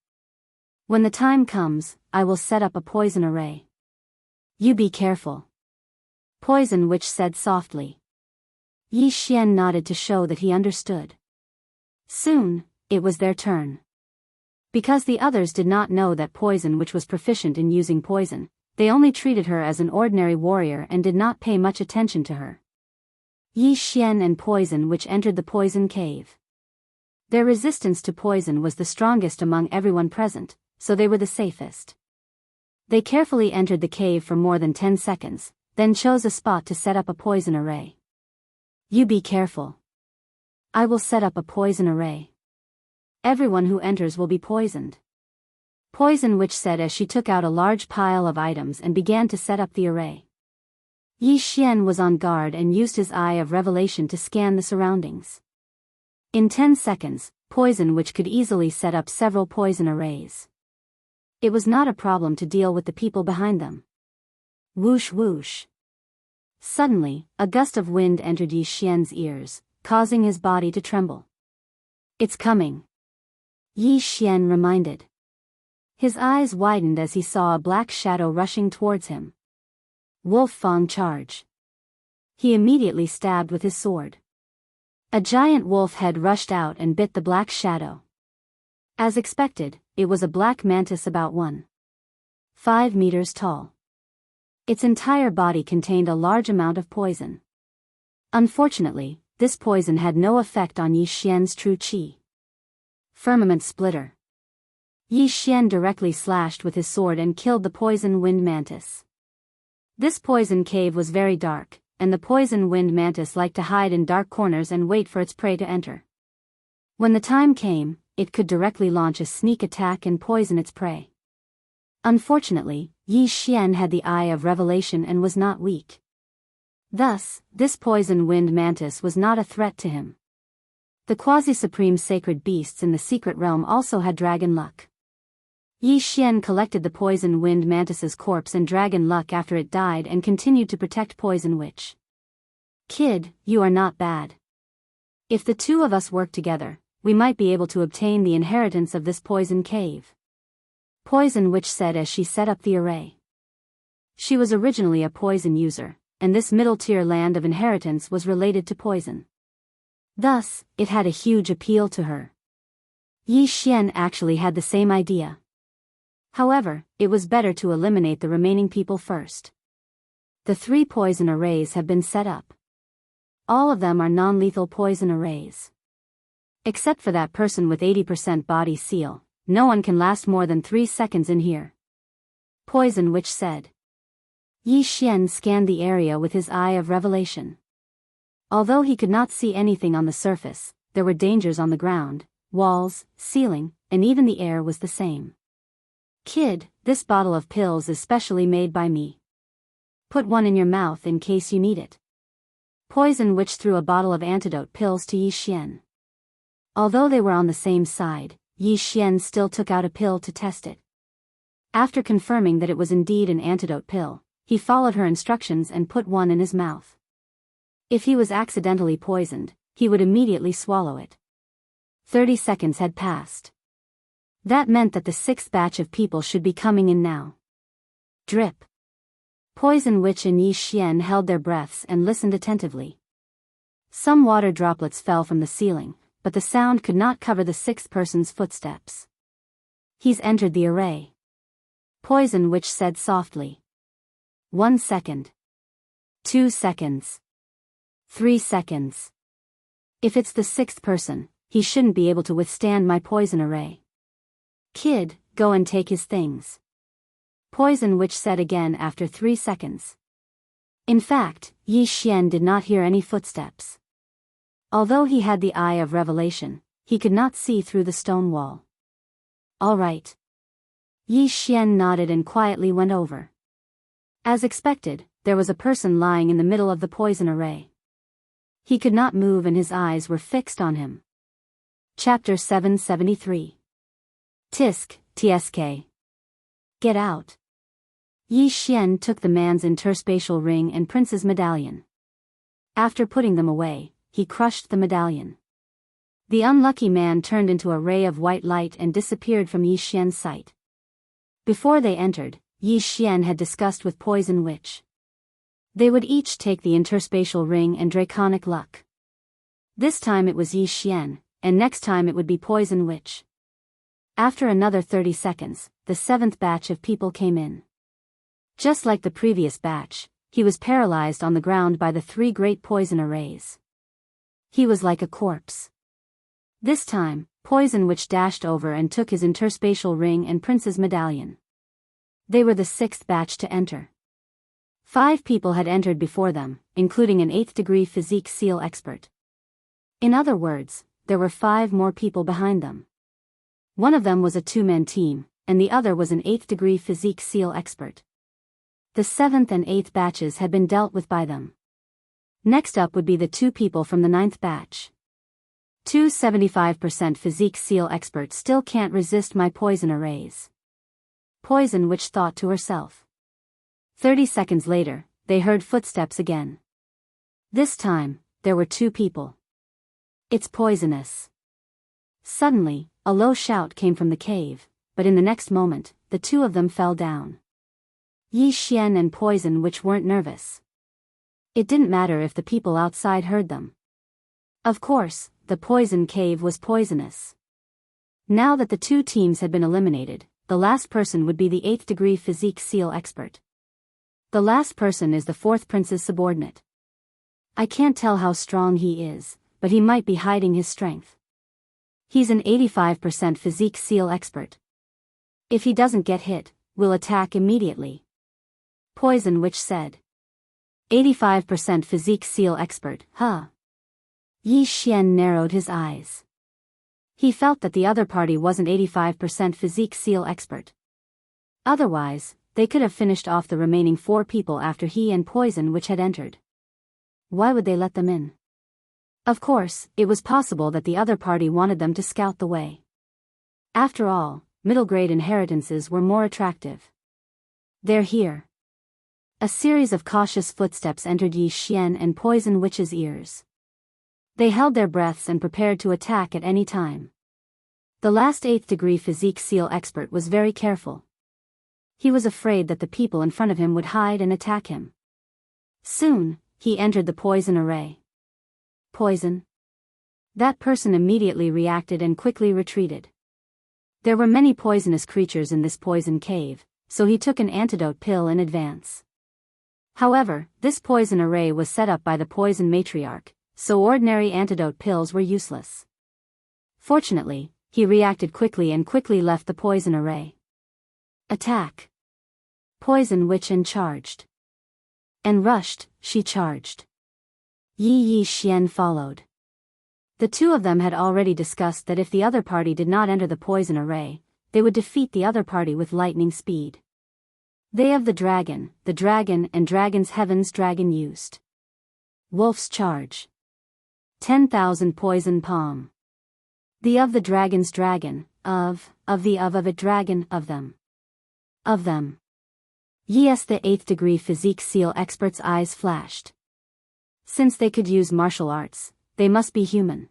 When the time comes, I will set up a poison array. You be careful. Poison Witch said softly. Yi Xian nodded to show that he understood. Soon, it was their turn. Because the others did not know that Poison Witch was proficient in using poison, they only treated her as an ordinary warrior and did not pay much attention to her. Yi Xian and Poison Witch entered the poison cave. Their resistance to poison was the strongest among everyone present, so they were the safest. They carefully entered the cave for more than 10 seconds, then chose a spot to set up a poison array. You be careful. I will set up a poison array. Everyone who enters will be poisoned. Poison Witch said as she took out a large pile of items and began to set up the array. Yi Xian was on guard and used his eye of revelation to scan the surroundings. In 10 seconds, Poison Witch could easily set up several poison arrays. It was not a problem to deal with the people behind them. Whoosh whoosh. Suddenly, a gust of wind entered Yi Xian's ears, causing his body to tremble. It's coming. Yi Xian reminded. His eyes widened as he saw a black shadow rushing towards him. Wolf Fang charge. He immediately stabbed with his sword. A giant wolf head rushed out and bit the black shadow. As expected, it was a black mantis about 1.5 meters tall. Its entire body contained a large amount of poison. Unfortunately, this poison had no effect on Yi Xian's true qi. Firmament splitter. Yi Xian directly slashed with his sword and killed the poison wind mantis. This poison cave was very dark, and the poison wind mantis liked to hide in dark corners and wait for its prey to enter. When the time came, it could directly launch a sneak attack and poison its prey. Unfortunately, Yi Xian had the eye of revelation and was not weak. Thus, this poison-wind mantis was not a threat to him. The quasi-supreme sacred beasts in the secret realm also had dragon luck. Yi Xian collected the poison-wind mantis's corpse and dragon luck after it died and continued to protect Poison Witch. "Kid, you are not bad. If the two of us work together, we might be able to obtain the inheritance of this poison cave," Poison Witch said as she set up the array. She was originally a poison user, and this middle-tier land of inheritance was related to poison. Thus, it had a huge appeal to her. Yi Xian actually had the same idea. However, it was better to eliminate the remaining people first. The 3 poison arrays have been set up. All of them are non-lethal poison arrays. Except for that person with 80% body seal, no one can last more than 3 seconds in here, Poison Witch said. Yi Xian scanned the area with his eye of revelation. Although he could not see anything on the surface, there were dangers on the ground, walls, ceiling, and even the air was the same. "Kid, this bottle of pills is specially made by me. Put one in your mouth in case you need it." Poison Witch threw a bottle of antidote pills to Yi Xian. Although they were on the same side, Yi Xian still took out a pill to test it. After confirming that it was indeed an antidote pill, he followed her instructions and put one in his mouth. If he was accidentally poisoned, he would immediately swallow it. 30 seconds had passed. That meant that the 6th batch of people should be coming in now. Drip. Poison Witch and Yi Xian held their breaths and listened attentively. Some water droplets fell from the ceiling, but the sound could not cover the 6th person's footsteps. "He's entered the array," Poison Witch said softly. 1 second. 2 seconds. 3 seconds. If it's the 6th person, he shouldn't be able to withstand my poison array. "Kid, go and take his things," Poison Witch said again after 3 seconds. In fact, Yi Xian did not hear any footsteps. Although he had the eye of revelation, he could not see through the stone wall. "All right." Yi Xian nodded and quietly went over. As expected, there was a person lying in the middle of the poison array. He could not move and his eyes were fixed on him. Chapter 773. Tisk, Tsk. Get out. Yi Xian took the man's interspatial ring and prince's medallion. After putting them away, he crushed the medallion. The unlucky man turned into a ray of white light and disappeared from Yi Xian's sight. Before they entered, Yi Xian had discussed with Poison Witch. They would each take the interspatial ring and draconic luck. This time it was Yi Xian, and next time it would be Poison Witch. After another 30 seconds, the 7th batch of people came in. Just like the previous batch, he was paralyzed on the ground by the 3 great poison arrays. He was like a corpse. This time, Poison Witch dashed over and took his interspatial ring and prince's medallion. They were the 6th batch to enter. 5 people had entered before them, including an 8th degree physique seal expert. In other words, there were 5 more people behind them. One of them was a 2-man team, and the other was an 8th degree physique seal expert. The 7th and 8th batches had been dealt with by them. Next up would be the 2 people from the 9th batch. 275% physique seal experts still can't resist my poison arrays, Poison Witch thought to herself. 30 seconds later, they heard footsteps again. This time, there were 2 people. "It's poisonous." Suddenly, a low shout came from the cave, but in the next moment, the 2 of them fell down. Yi Xian and Poison Witch weren't nervous. It didn't matter if the people outside heard them. Of course, the poison cave was poisonous. Now that the 2 teams had been eliminated, the last person would be the 8th degree physique seal expert. The last person is the 4th prince's subordinate. I can't tell how strong he is, but he might be hiding his strength. He's an 85% physique seal expert. If he doesn't get hit, we'll attack immediately, Poison Witch said. 85% physique seal expert, huh? Yi Xian narrowed his eyes. He felt that the other party wasn't 85% physique seal expert. Otherwise, they could have finished off the remaining 4 people after he and Poison Witch had entered. Why would they let them in? Of course, it was possible that the other party wanted them to scout the way. After all, middle-grade inheritances were more attractive. They're here. A series of cautious footsteps entered Yi Xian and Poison Witch's ears. They held their breaths and prepared to attack at any time. The last 8th degree physique seal expert was very careful. He was afraid that the people in front of him would hide and attack him. Soon, he entered the poison array. Poison? That person immediately reacted and quickly retreated. There were many poisonous creatures in this poison cave, so he took an antidote pill in advance. However, this poison array was set up by the poison matriarch, so ordinary antidote pills were useless. Fortunately, he reacted quickly and quickly left the poison array. Attack! Poison Witch and charged. And rushed, she charged. Yi Xian followed. The two of them had already discussed that if the other party did not enter the poison array, they would defeat the other party with lightning speed. They of the dragon and dragon's heavens dragon used. Wolf's charge. 10,000 poison palm. The of the dragon's dragon, of it dragon, of them. Of them. Yes, the 8th degree physique seal expert's eyes flashed. Since they could use martial arts, they must be human.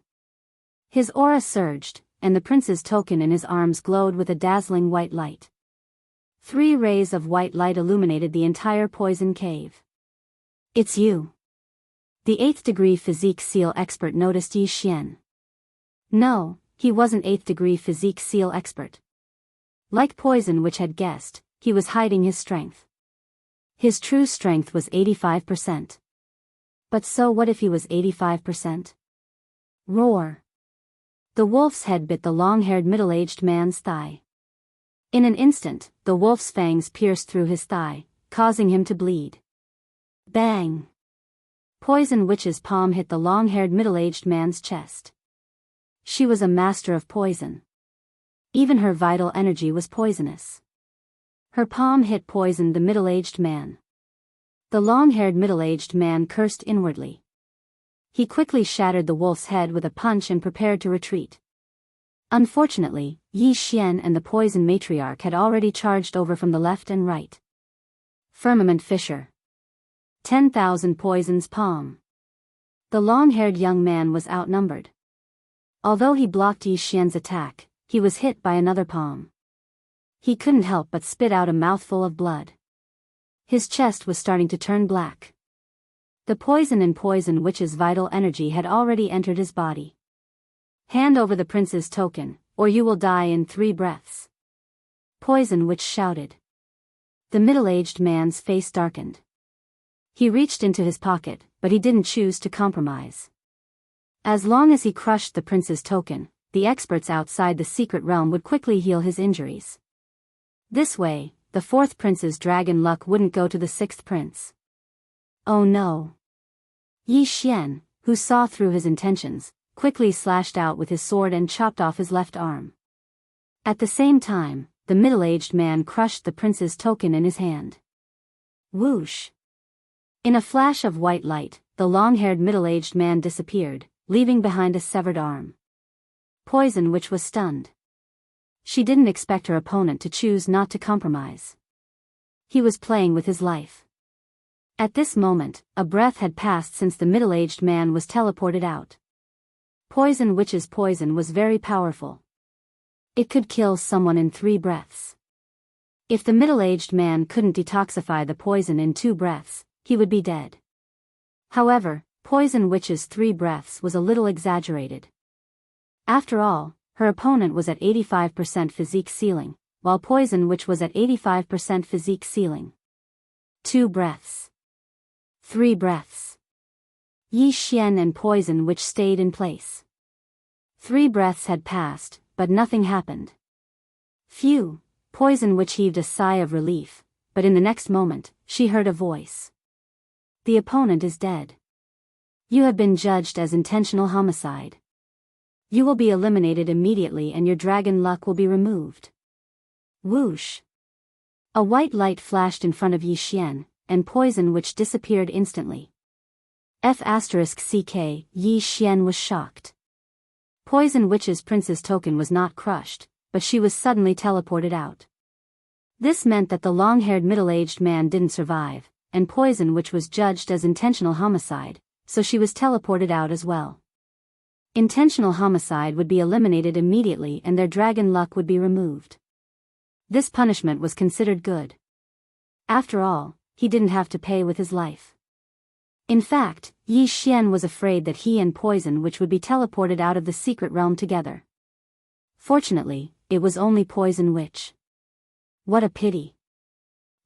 His aura surged, and the prince's token in his arms glowed with a dazzling white light. 3 rays of white light illuminated the entire poison cave. It's you. The 8th degree physique seal expert noticed Yi Xian. No, he wasn't 8th degree physique seal expert. Like Poison Witch had guessed, he was hiding his strength. His true strength was 85%. But so what if he was 85%? Roar. The wolf's head bit the long-haired middle-aged man's thigh. In an instant, the wolf's fangs pierced through his thigh, causing him to bleed. Bang! Poison Witch's palm hit the long-haired middle-aged man's chest. She was a master of poison. Even her vital energy was poisonous. Her palm hit poisoned the middle-aged man. The long-haired middle-aged man cursed inwardly. He quickly shattered the wolf's head with a punch and prepared to retreat. Unfortunately, Yi Xian and the poison matriarch had already charged over from the left and right. Firmament fissure. 10,000 poisons palm. The long-haired young man was outnumbered. Although he blocked Yi Xian's attack, he was hit by another palm. He couldn't help but spit out a mouthful of blood. His chest was starting to turn black. The poison in Poison Witch's vital energy had already entered his body. Hand over the prince's token, or you will die in 3 breaths. Poison Witch shouted. The middle-aged man's face darkened. He reached into his pocket, but he didn't choose to compromise. As long as he crushed the prince's token, the experts outside the secret realm would quickly heal his injuries. This way, the 4th prince's dragon luck wouldn't go to the 6th prince. Oh no. Yi Xian, who saw through his intentions, quickly slashed out with his sword and chopped off his left arm. At the same time, the middle-aged man crushed the prince's token in his hand. Whoosh! In a flash of white light, the long-haired middle-aged man disappeared, leaving behind a severed arm. Poison Witch was stunned. She didn't expect her opponent to choose not to compromise. He was playing with his life. At this moment, a breath had passed since the middle-aged man was teleported out. Poison Witch's poison was very powerful. It could kill someone in 3 breaths. If the middle-aged man couldn't detoxify the poison in 2 breaths, he would be dead. However, Poison Witch's 3 breaths was a little exaggerated. After all, her opponent was at 85% physique ceiling, while Poison Witch was at 85% physique ceiling. 2 breaths. 3 breaths. Yi Xian and Poison Witch stayed in place. 3 breaths had passed, but nothing happened. Phew, Poison Witch heaved a sigh of relief, but in the next moment, she heard a voice. The opponent is dead. You have been judged as intentional homicide. You will be eliminated immediately and your dragon luck will be removed. Whoosh! A white light flashed in front of Yi Xian, and poison which disappeared instantly. F***ck, Yi Xian was shocked. Poison Witch's Prince's token was not crushed, but she was suddenly teleported out. This meant that the long-haired middle-aged man didn't survive, and Poison Witch was judged as intentional homicide, so she was teleported out as well. Intentional homicide would be eliminated immediately and their dragon luck would be removed. This punishment was considered good. After all, he didn't have to pay with his life. In fact, Yi Xian was afraid that he and Poison Witch would be teleported out of the secret realm together. Fortunately, it was only Poison Witch. What a pity.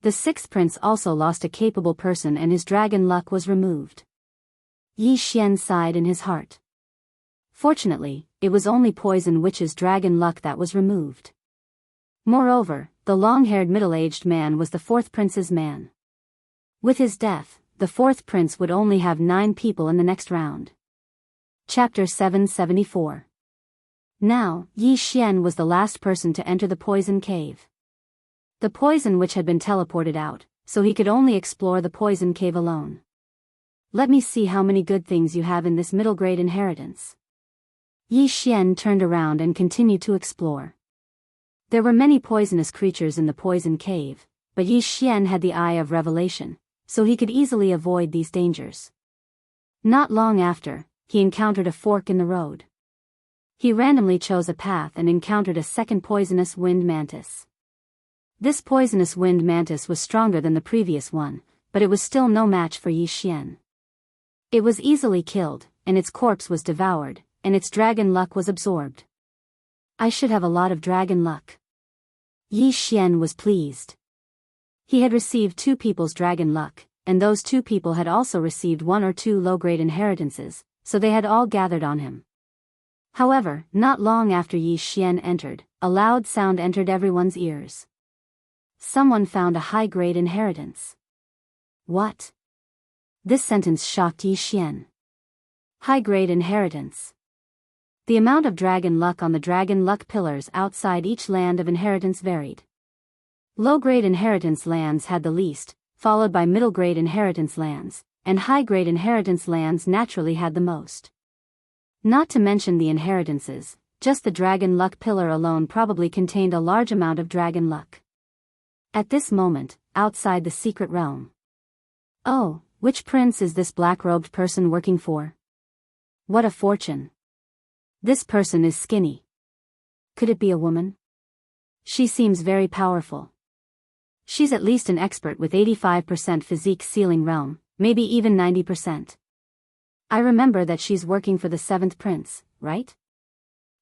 The sixth prince also lost a capable person and his dragon luck was removed. Yi Xian sighed in his heart. Fortunately, it was only Poison Witch's dragon luck that was removed. Moreover, the long-haired middle-aged man was the fourth prince's man. With his death, the fourth prince would only have 9 people in the next round. Chapter 774. Now, Yi Xian was the last person to enter the poison cave. The Poison Witch had been teleported out, so he could only explore the poison cave alone. Let me see how many good things you have in this middle-grade inheritance. Yi Xian turned around and continued to explore. There were many poisonous creatures in the poison cave, but Yi Xian had the eye of revelation, so he could easily avoid these dangers. Not long after, he encountered a fork in the road. He randomly chose a path and encountered a second poisonous wind mantis. This poisonous wind mantis was stronger than the previous one, but it was still no match for Yi Xian. It was easily killed, and its corpse was devoured, and its dragon luck was absorbed. I should have a lot of dragon luck. Yi Xian was pleased. He had received 2 people's dragon luck, and those 2 people had also received 1 or 2 low-grade inheritances, so they had all gathered on him. However, not long after Yi Xian entered, a loud sound entered everyone's ears. Someone found a high-grade inheritance. What? This sentence shocked Yi Xian. High-grade inheritance. The amount of dragon luck on the dragon luck pillars outside each land of inheritance varied. Low-grade inheritance lands had the least, followed by middle-grade inheritance lands, and high-grade inheritance lands naturally had the most. Not to mention the inheritances, just the dragon luck pillar alone probably contained a large amount of dragon luck. At this moment, outside the secret realm. Oh, which prince is this black-robed person working for? What a fortune. This person is skinny. Could it be a woman? She seems very powerful. She's at least an expert with 85% physique sealing realm, maybe even 90%. I remember that she's working for the 7th prince, right?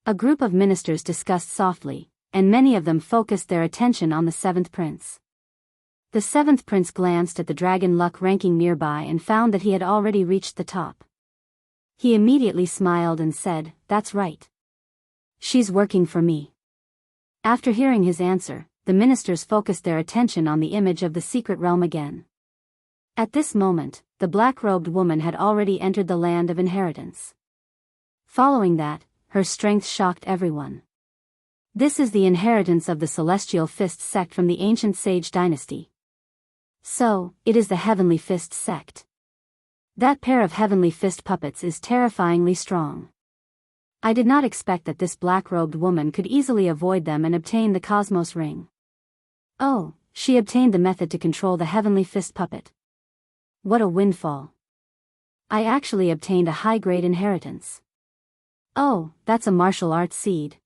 A group of ministers discussed softly, and many of them focused their attention on the 7th prince. The 7th prince glanced at the dragon luck ranking nearby and found that he had already reached the top. He immediately smiled and said, "That's right. She's working for me." After hearing his answer, the ministers focused their attention on the image of the secret realm again. At this moment, the black-robed woman had already entered the land of inheritance. Following that, her strength shocked everyone. This is the inheritance of the Celestial Fist sect from the ancient Sage dynasty. So, it is the Heavenly Fist sect. That pair of Heavenly Fist puppets is terrifyingly strong. I did not expect that this black-robed woman could easily avoid them and obtain the Cosmos Ring. Oh, she obtained the method to control the Heavenly Fist puppet. What a windfall. I actually obtained a high-grade inheritance. Oh, that's a martial arts seed.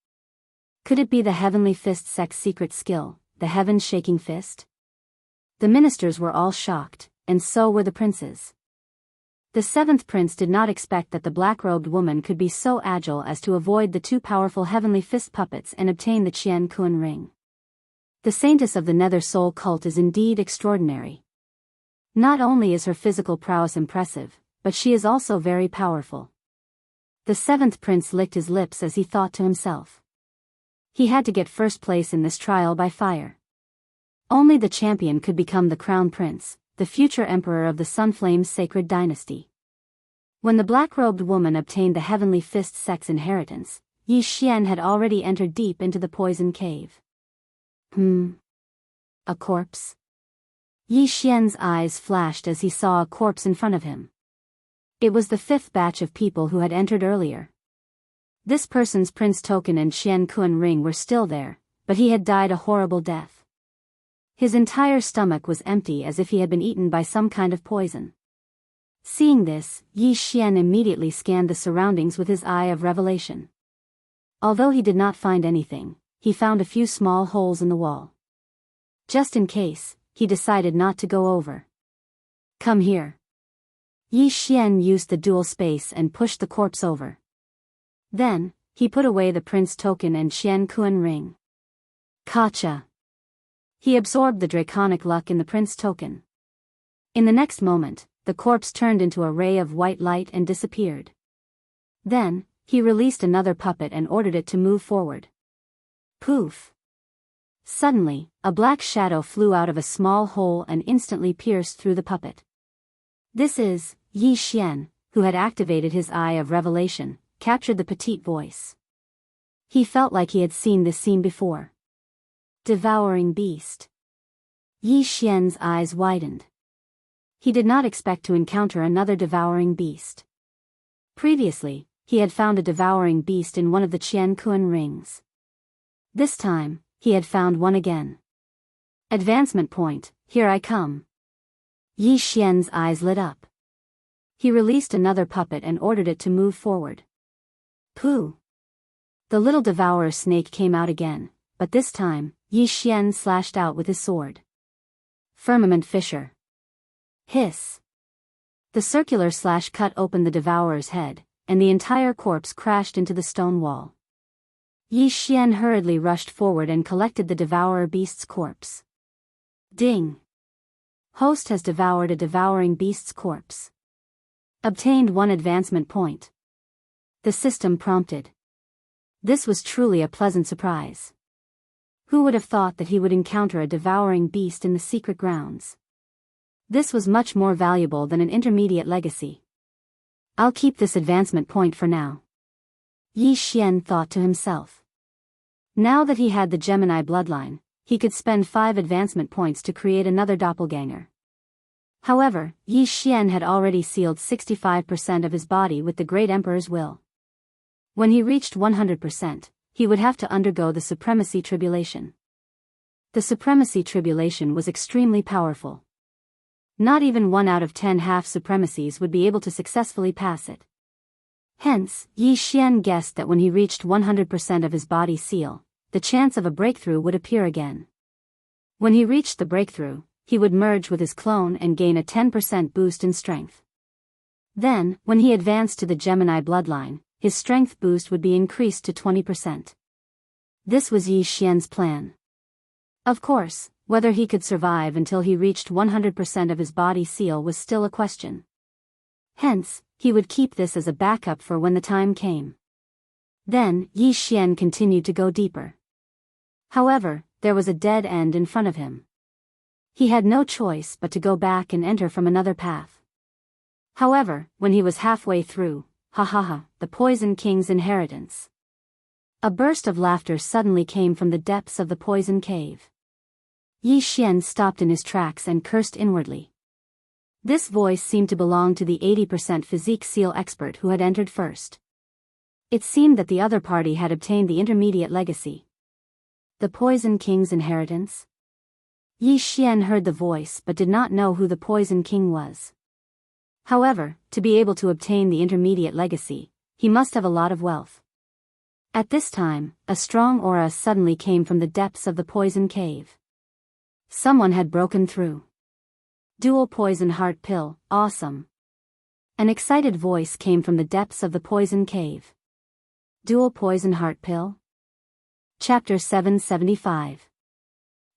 Could it be the Heavenly Fist sect's secret skill, the Heaven-Shaking Fist? The ministers were all shocked, and so were the princes. The 7th prince did not expect that the black-robed woman could be so agile as to avoid the 2 powerful Heavenly Fist puppets and obtain the Qian Kun ring. The saintess of the Nether Soul cult is indeed extraordinary. Not only is her physical prowess impressive, but she is also very powerful. The 7th prince licked his lips as he thought to himself. He had to get first place in this trial by fire. Only the champion could become the crown prince, the future emperor of the Sunflame's sacred dynasty. When the black-robed woman obtained the Heavenly Fist sect's inheritance, Yi Xian had already entered deep into the poison cave. A corpse? Yi Xian's eyes flashed as he saw a corpse in front of him. It was the 5th batch of people who had entered earlier. This person's prince token and Qian Kun ring were still there, but he had died a horrible death. His entire stomach was empty as if he had been eaten by some kind of poison. Seeing this, Yi Xian immediately scanned the surroundings with his eye of revelation. Although he did not find anything, he found a few small holes in the wall. Just in case, he decided not to go over. Come here. Yi Xian used the dual space and pushed the corpse over. Then, he put away the prince token and Qian Kun ring. Gotcha. He absorbed the draconic luck in the prince token. In the next moment, the corpse turned into a ray of white light and disappeared. Then, he released another puppet and ordered it to move forward. Poof! Suddenly, a black shadow flew out of a small hole and instantly pierced through the puppet. This is, Yi Xian, who had activated his eye of revelation, captured the petite voice. He felt like he had seen this scene before. Devouring beast. Yi Xian's eyes widened. He did not expect to encounter another devouring beast. Previously, he had found a devouring beast in one of the Qian Kun rings. This time, he had found one again. Advancement point, here I come. Yi Xian's eyes lit up. He released another puppet and ordered it to move forward. Pooh! The little devourer snake came out again, but this time, Yi Xian slashed out with his sword. Firmament fissure. Hiss! The circular slash cut open the devourer's head, and the entire corpse crashed into the stone wall. Yi Xian hurriedly rushed forward and collected the devourer beast's corpse. Ding! Host has devoured a devouring beast's corpse. Obtained 1 advancement point. The system prompted. This was truly a pleasant surprise. Who would have thought that he would encounter a devouring beast in the secret grounds? This was much more valuable than an intermediate legacy. I'll keep this advancement point for now. Yi Xian thought to himself. Now that he had the Gemini bloodline, he could spend 5 advancement points to create another doppelganger. However, Yi Xian had already sealed 65% of his body with the Great Emperor's will. When he reached 100%, he would have to undergo the Supremacy Tribulation. The Supremacy Tribulation was extremely powerful. Not even 1 out of 10 half-supremacies would be able to successfully pass it. Hence, Yi Xian guessed that when he reached 100% of his body seal, the chance of a breakthrough would appear again. When he reached the breakthrough, he would merge with his clone and gain a 10% boost in strength. Then, when he advanced to the Gemini bloodline, his strength boost would be increased to 20%. This was Yi Xian's plan. Of course, whether he could survive until he reached 100% of his body seal was still a question. Hence, he would keep this as a backup for when the time came. Then, Yi Xian continued to go deeper. However, there was a dead end in front of him. He had no choice but to go back and enter from another path. However, when he was halfway through, the Poison King's inheritance. A burst of laughter suddenly came from the depths of the poison cave. Yi Xian stopped in his tracks and cursed inwardly. This voice seemed to belong to the 80% physique seal expert who had entered first. It seemed that the other party had obtained the intermediate legacy. The Poison King's inheritance? Yi Xian heard the voice but did not know who the Poison King was. However, to be able to obtain the intermediate legacy, he must have a lot of wealth. At this time, a strong aura suddenly came from the depths of the poison cave. Someone had broken through. Dual poison heart pill, awesome. An excited voice came from the depths of the poison cave. Dual poison heart pill? Chapter 775.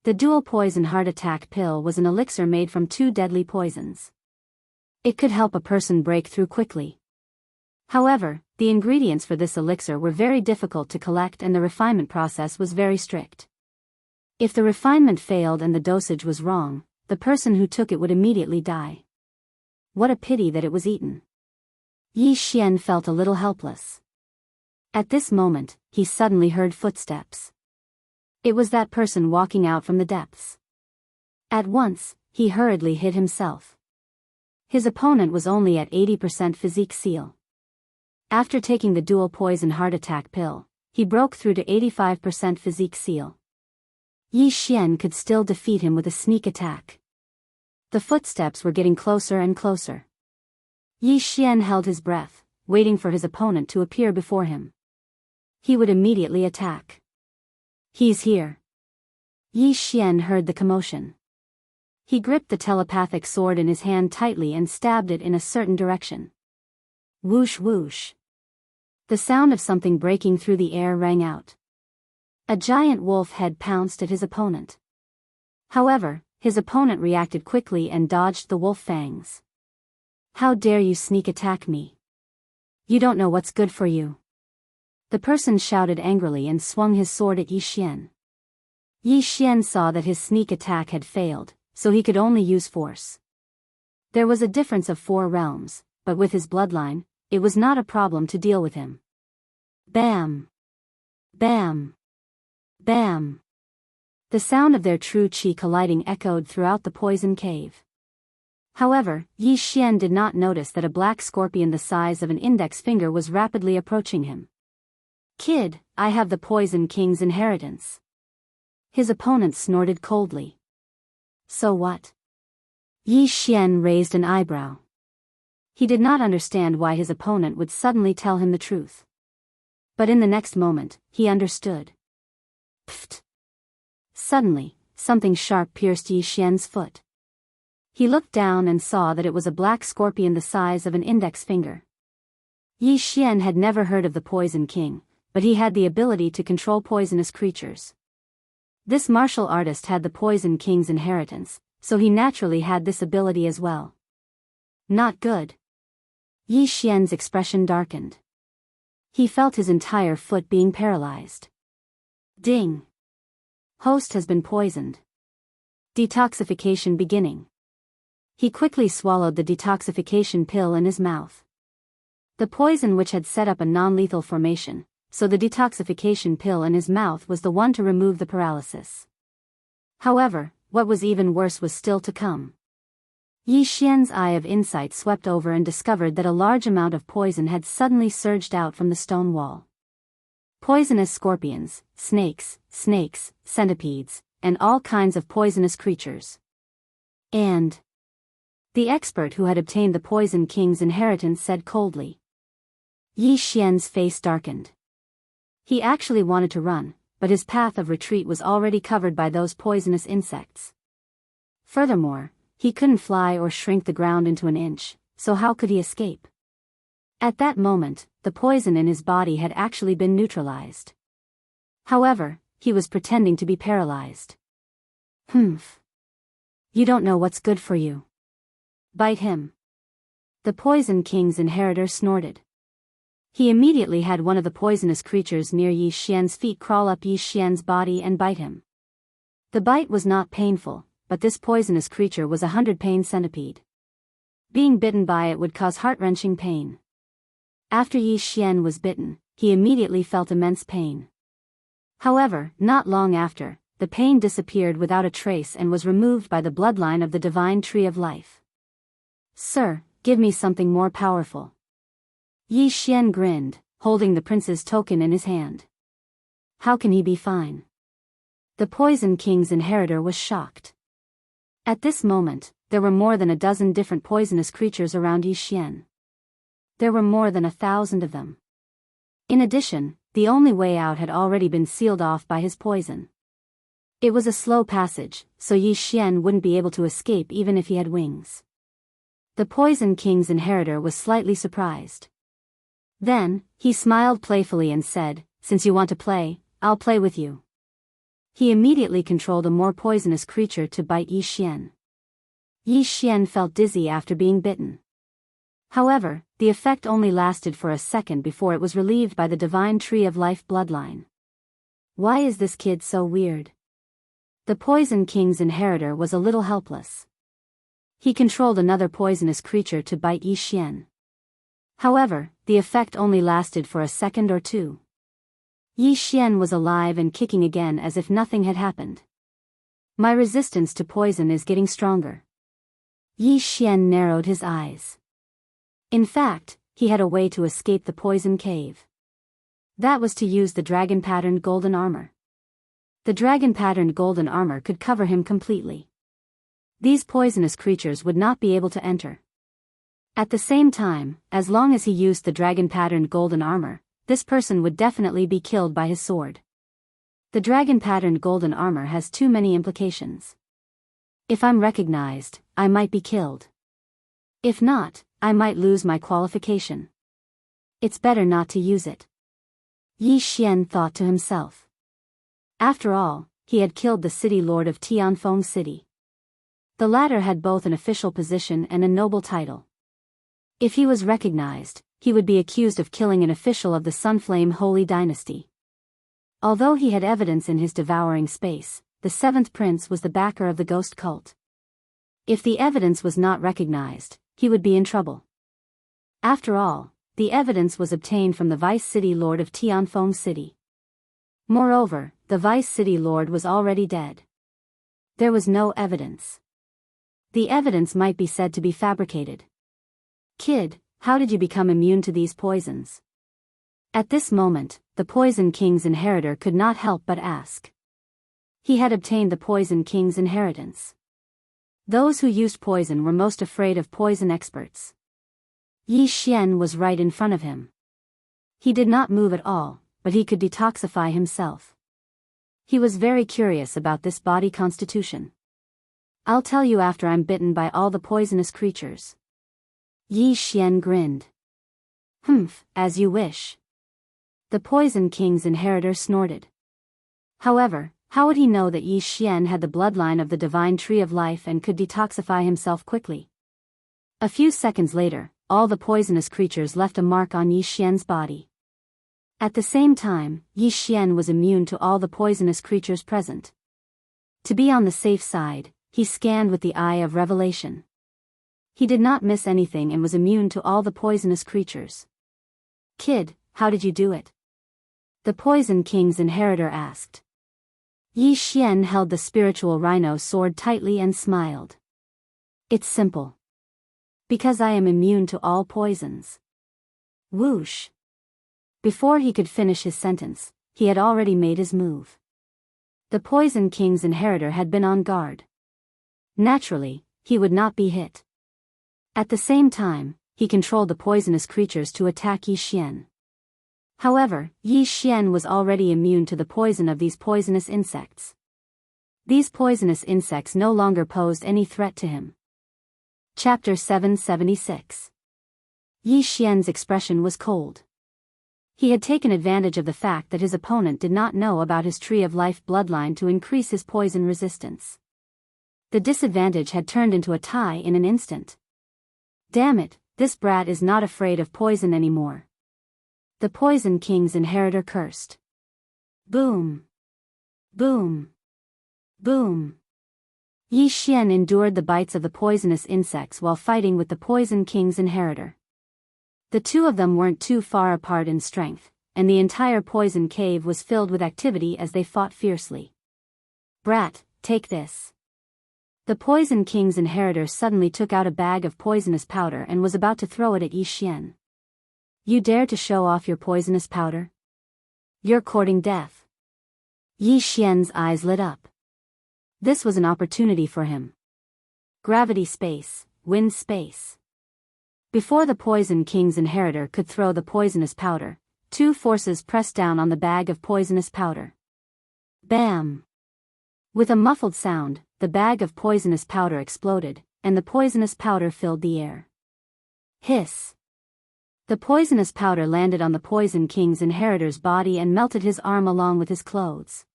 The dual poison heart attack pill was an elixir made from 2 deadly poisons. It could help a person break through quickly. However, the ingredients for this elixir were very difficult to collect and the refinement process was very strict. If the refinement failed and the dosage was wrong, the person who took it would immediately die. What a pity that it was eaten. Yi Xian felt a little helpless. At this moment, he suddenly heard footsteps. It was that person walking out from the depths. At once, he hurriedly hid himself. His opponent was only at 80% physique seal. After taking the dual poison heart attack pill, he broke through to 85% physique seal. Yi Xian could still defeat him with a sneak attack. The footsteps were getting closer and closer. Yi Xian held his breath, waiting for his opponent to appear before him. He would immediately attack. He's here. Yi Xian heard the commotion. He gripped the telepathic sword in his hand tightly and stabbed it in a certain direction. Whoosh whoosh. The sound of something breaking through the air rang out. A giant wolf head pounced at his opponent. However, his opponent reacted quickly and dodged the wolf fangs. How dare you sneak attack me? You don't know what's good for you. The person shouted angrily and swung his sword at Yi Xian. Yi Xian saw that his sneak attack had failed, so he could only use force. There was a difference of 4 realms, but with his bloodline, it was not a problem to deal with him. Bam! Bam! Bam! The sound of their true qi colliding echoed throughout the poison cave. However, Yi Xian did not notice that a black scorpion the size of an index finger was rapidly approaching him. Kid, I have the Poison King's inheritance. His opponent snorted coldly. So what? Yi Xian raised an eyebrow. He did not understand why his opponent would suddenly tell him the truth. But in the next moment, he understood. Pfft! Suddenly, something sharp pierced Yi Xian's foot. He looked down and saw that it was a black scorpion the size of an index finger. Yi Xian had never heard of the Poison King, but he had the ability to control poisonous creatures. This martial artist had the Poison King's inheritance, so he naturally had this ability as well. Not good. Yi Xian's expression darkened. He felt his entire foot being paralyzed. Ding! Host has been poisoned. Detoxification beginning. He quickly swallowed the detoxification pill in his mouth. The poison which had set up a non-lethal formation, so the detoxification pill in his mouth was the one to remove the paralysis. However, what was even worse was still to come. Yi Xian's eye of insight swept over and discovered that a large amount of poison had suddenly surged out from the stone wall. Poisonous scorpions, snakes, centipedes, and all kinds of poisonous creatures. And the expert who had obtained the Poison King's inheritance said coldly. Yi Xian's face darkened. He actually wanted to run, but his path of retreat was already covered by those poisonous insects. Furthermore, he couldn't fly or shrink the ground into an inch, so how could he escape? At that moment, the poison in his body had actually been neutralized. However, he was pretending to be paralyzed. Humph. You don't know what's good for you. Bite him. The Poison King's inheritor snorted. He immediately had one of the poisonous creatures near Yi Xian's feet crawl up Yi Xian's body and bite him. The bite was not painful, but this poisonous creature was 100-pain centipede. Being bitten by it would cause heart-wrenching pain. After Yi Xian was bitten, he immediately felt immense pain. However, not long after, the pain disappeared without a trace and was removed by the bloodline of the divine tree of life. Sir, give me something more powerful. Yi Xian grinned, holding the prince's token in his hand. How can he be fine? The Poison King's inheritor was shocked. At this moment, there were more than a dozen different poisonous creatures around Yi Xian. There were more than 1,000 of them. In addition, the only way out had already been sealed off by his poison. It was a slow passage, so Yi Xian wouldn't be able to escape even if he had wings. The Poison King's inheritor was slightly surprised. Then, he smiled playfully and said, "Since you want to play, I'll play with you." He immediately controlled a more poisonous creature to bite Yi Xian. Yi Xian felt dizzy after being bitten. However, the effect only lasted for a second before it was relieved by the divine tree of life bloodline. Why is this kid so weird? The Poison King's inheritor was a little helpless. He controlled another poisonous creature to bite Yi Xian. However, the effect only lasted for a second or two. Yi Xian was alive and kicking again as if nothing had happened. My resistance to poison is getting stronger. Yi Xian narrowed his eyes. In fact, he had a way to escape the poison cave. That was to use the dragon-patterned golden armor. The dragon-patterned golden armor could cover him completely. These poisonous creatures would not be able to enter. At the same time, as long as he used the dragon-patterned golden armor, this person would definitely be killed by his sword. The dragon-patterned golden armor has too many implications. If I'm recognized, I might be killed. If not, I might lose my qualification. It's better not to use it. Yi Xian thought to himself. After all, he had killed the city lord of Tianfeng City. The latter had both an official position and a noble title. If he was recognized, he would be accused of killing an official of the Sunflame Holy Dynasty. Although he had evidence in his devouring space, the seventh prince was the backer of the ghost cult. If the evidence was not recognized, he would be in trouble. After all, the evidence was obtained from the vice city lord of Tianfeng City. Moreover, the vice city lord was already dead. There was no evidence. The evidence might be said to be fabricated. Kid, how did you become immune to these poisons? At this moment, the Poison King's inheritor could not help but ask. He had obtained the Poison King's inheritance. Those who used poison were most afraid of poison experts. Yi Xian was right in front of him. He did not move at all, but he could detoxify himself. He was very curious about this body constitution. I'll tell you after I'm bitten by all the poisonous creatures. Yi Xian grinned. Humph, as you wish. The Poison King's inheritor snorted. However, how would he know that Yi Xian had the bloodline of the divine tree of life and could detoxify himself quickly? A few seconds later, all the poisonous creatures left a mark on Yi Xian's body. At the same time, Yi Xian was immune to all the poisonous creatures present. To be on the safe side, he scanned with the eye of revelation. He did not miss anything and was immune to all the poisonous creatures. Kid, how did you do it? The Poison King's inheritor asked. Yi Xian held the spiritual rhino sword tightly and smiled. It's simple. Because I am immune to all poisons. Whoosh. Before he could finish his sentence, he had already made his move. The Poison King's inheritor had been on guard. Naturally, he would not be hit. At the same time, he controlled the poisonous creatures to attack Yi Xian. However, Yi Xian was already immune to the poison of these poisonous insects. These poisonous insects no longer posed any threat to him. Chapter 776. Yi Xian's expression was cold. He had taken advantage of the fact that his opponent did not know about his Tree of Life bloodline to increase his poison resistance. The disadvantage had turned into a tie in an instant. Damn it, this brat is not afraid of poison anymore. The Poison King's inheritor cursed. Boom. Boom. Boom. Yi Xian endured the bites of the poisonous insects while fighting with the Poison King's inheritor. The two of them weren't too far apart in strength, and the entire poison cave was filled with activity as they fought fiercely. Brat, take this. The Poison King's inheritor suddenly took out a bag of poisonous powder and was about to throw it at Yi Xian. You dare to show off your poisonous powder? You're courting death. Yi Xian's eyes lit up. This was an opportunity for him. Gravity space, wind space. Before the Poison King's inheritor could throw the poisonous powder, two forces pressed down on the bag of poisonous powder. Bam! With a muffled sound, the bag of poisonous powder exploded, and the poisonous powder filled the air. Hiss! The poisonous powder landed on the Poison King's inheritor's body and melted his arm along with his clothes.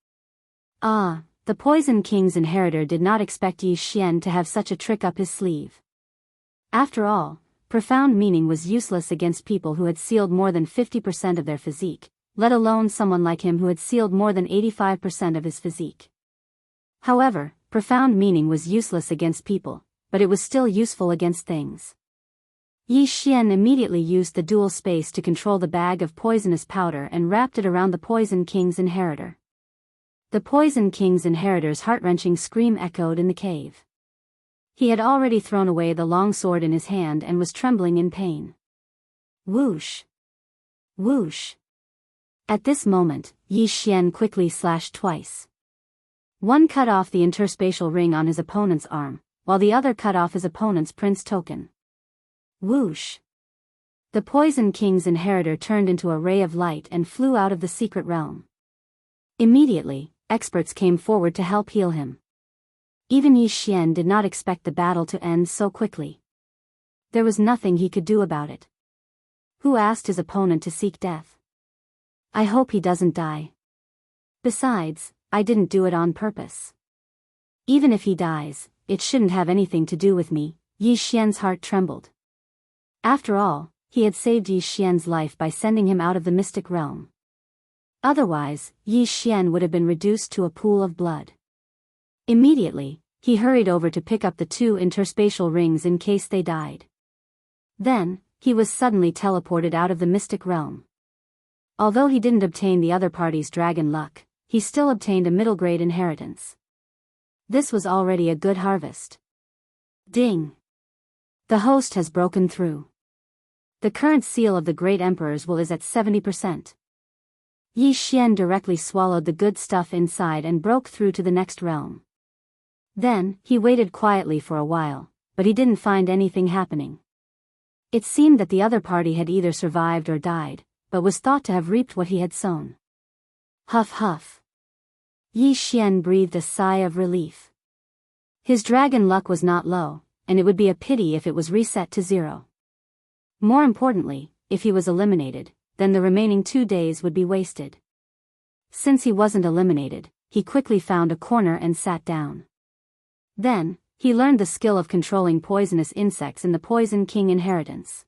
Ah, the Poison King's inheritor did not expect Yi Xian to have such a trick up his sleeve. After all, profound meaning was useless against people who had sealed more than 50% of their physique, let alone someone like him who had sealed more than 85% of his physique. However, profound meaning was useless against people, but it was still useful against things. Yi Xian immediately used the dual space to control the bag of poisonous powder and wrapped it around the Poison King's inheritor. The Poison King's inheritor's heart-wrenching scream echoed in the cave. He had already thrown away the long sword in his hand and was trembling in pain. Whoosh! Whoosh! At this moment, Yi Xian quickly slashed twice. One cut off the interspatial ring on his opponent's arm, while the other cut off his opponent's prince token. Whoosh! The Poison King's inheritor turned into a ray of light and flew out of the secret realm. Immediately, experts came forward to help heal him. Even Yi Xian did not expect the battle to end so quickly. There was nothing he could do about it. Who asked his opponent to seek death? I hope he doesn't die. Besides, I didn't do it on purpose. Even if he dies, it shouldn't have anything to do with me. Yi Xian's heart trembled. After all, he had saved Yi Xian's life by sending him out of the mystic realm. Otherwise, Yi Xian would have been reduced to a pool of blood. Immediately, he hurried over to pick up the 2 interspatial rings in case they died. Then, he was suddenly teleported out of the mystic realm. Although he didn't obtain the other party's dragon luck, he still obtained a middle-grade inheritance. This was already a good harvest. Ding! The host has broken through. The current seal of the Great Emperor's will is at 70%. Yi Xian directly swallowed the good stuff inside and broke through to the next realm. Then, he waited quietly for a while, but he didn't find anything happening. It seemed that the other party had either survived or died, but was thought to have reaped what he had sown. Huff huff. Yi Xian breathed a sigh of relief. His dragon luck was not low, and it would be a pity if it was reset to 0. More importantly, if he was eliminated, then the remaining 2 days would be wasted. Since he wasn't eliminated, he quickly found a corner and sat down. Then, he learned the skill of controlling poisonous insects in the Poison King inheritance.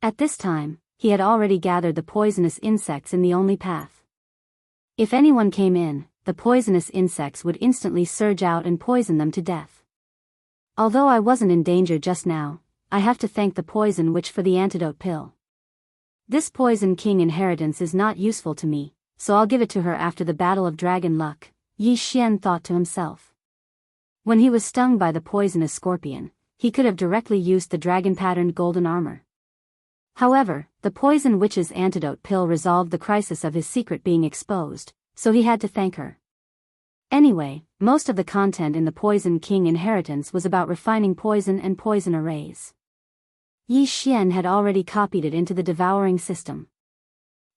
At this time, he had already gathered the poisonous insects in the only path. If anyone came in, the poisonous insects would instantly surge out and poison them to death. Although I wasn't in danger just now, I have to thank the poison witch for the antidote pill. This Poison King inheritance is not useful to me, so I'll give it to her after the Battle of Dragon Luck, Yi Xian thought to himself. When he was stung by the poisonous scorpion, he could have directly used the dragon-patterned golden armor. However, the poison witch's antidote pill resolved the crisis of his secret being exposed, so he had to thank her. Anyway, most of the content in the Poison King inheritance was about refining poison and poison arrays. Yi Xian had already copied it into the devouring system.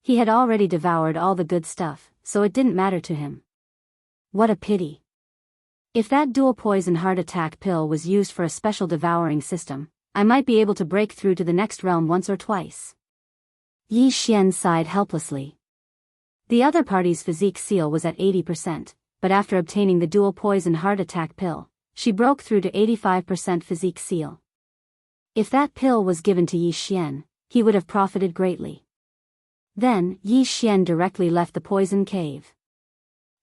He had already devoured all the good stuff, so it didn't matter to him. What a pity. If that dual poison heart attack pill was used for a special devouring system, I might be able to break through to the next realm once or twice. Yi Xian sighed helplessly. The other party's physique seal was at 80%, but after obtaining the dual poison heart attack pill, she broke through to 85% physique seal. If that pill was given to Yi Xian, he would have profited greatly. Then, Yi Xian directly left the poison cave.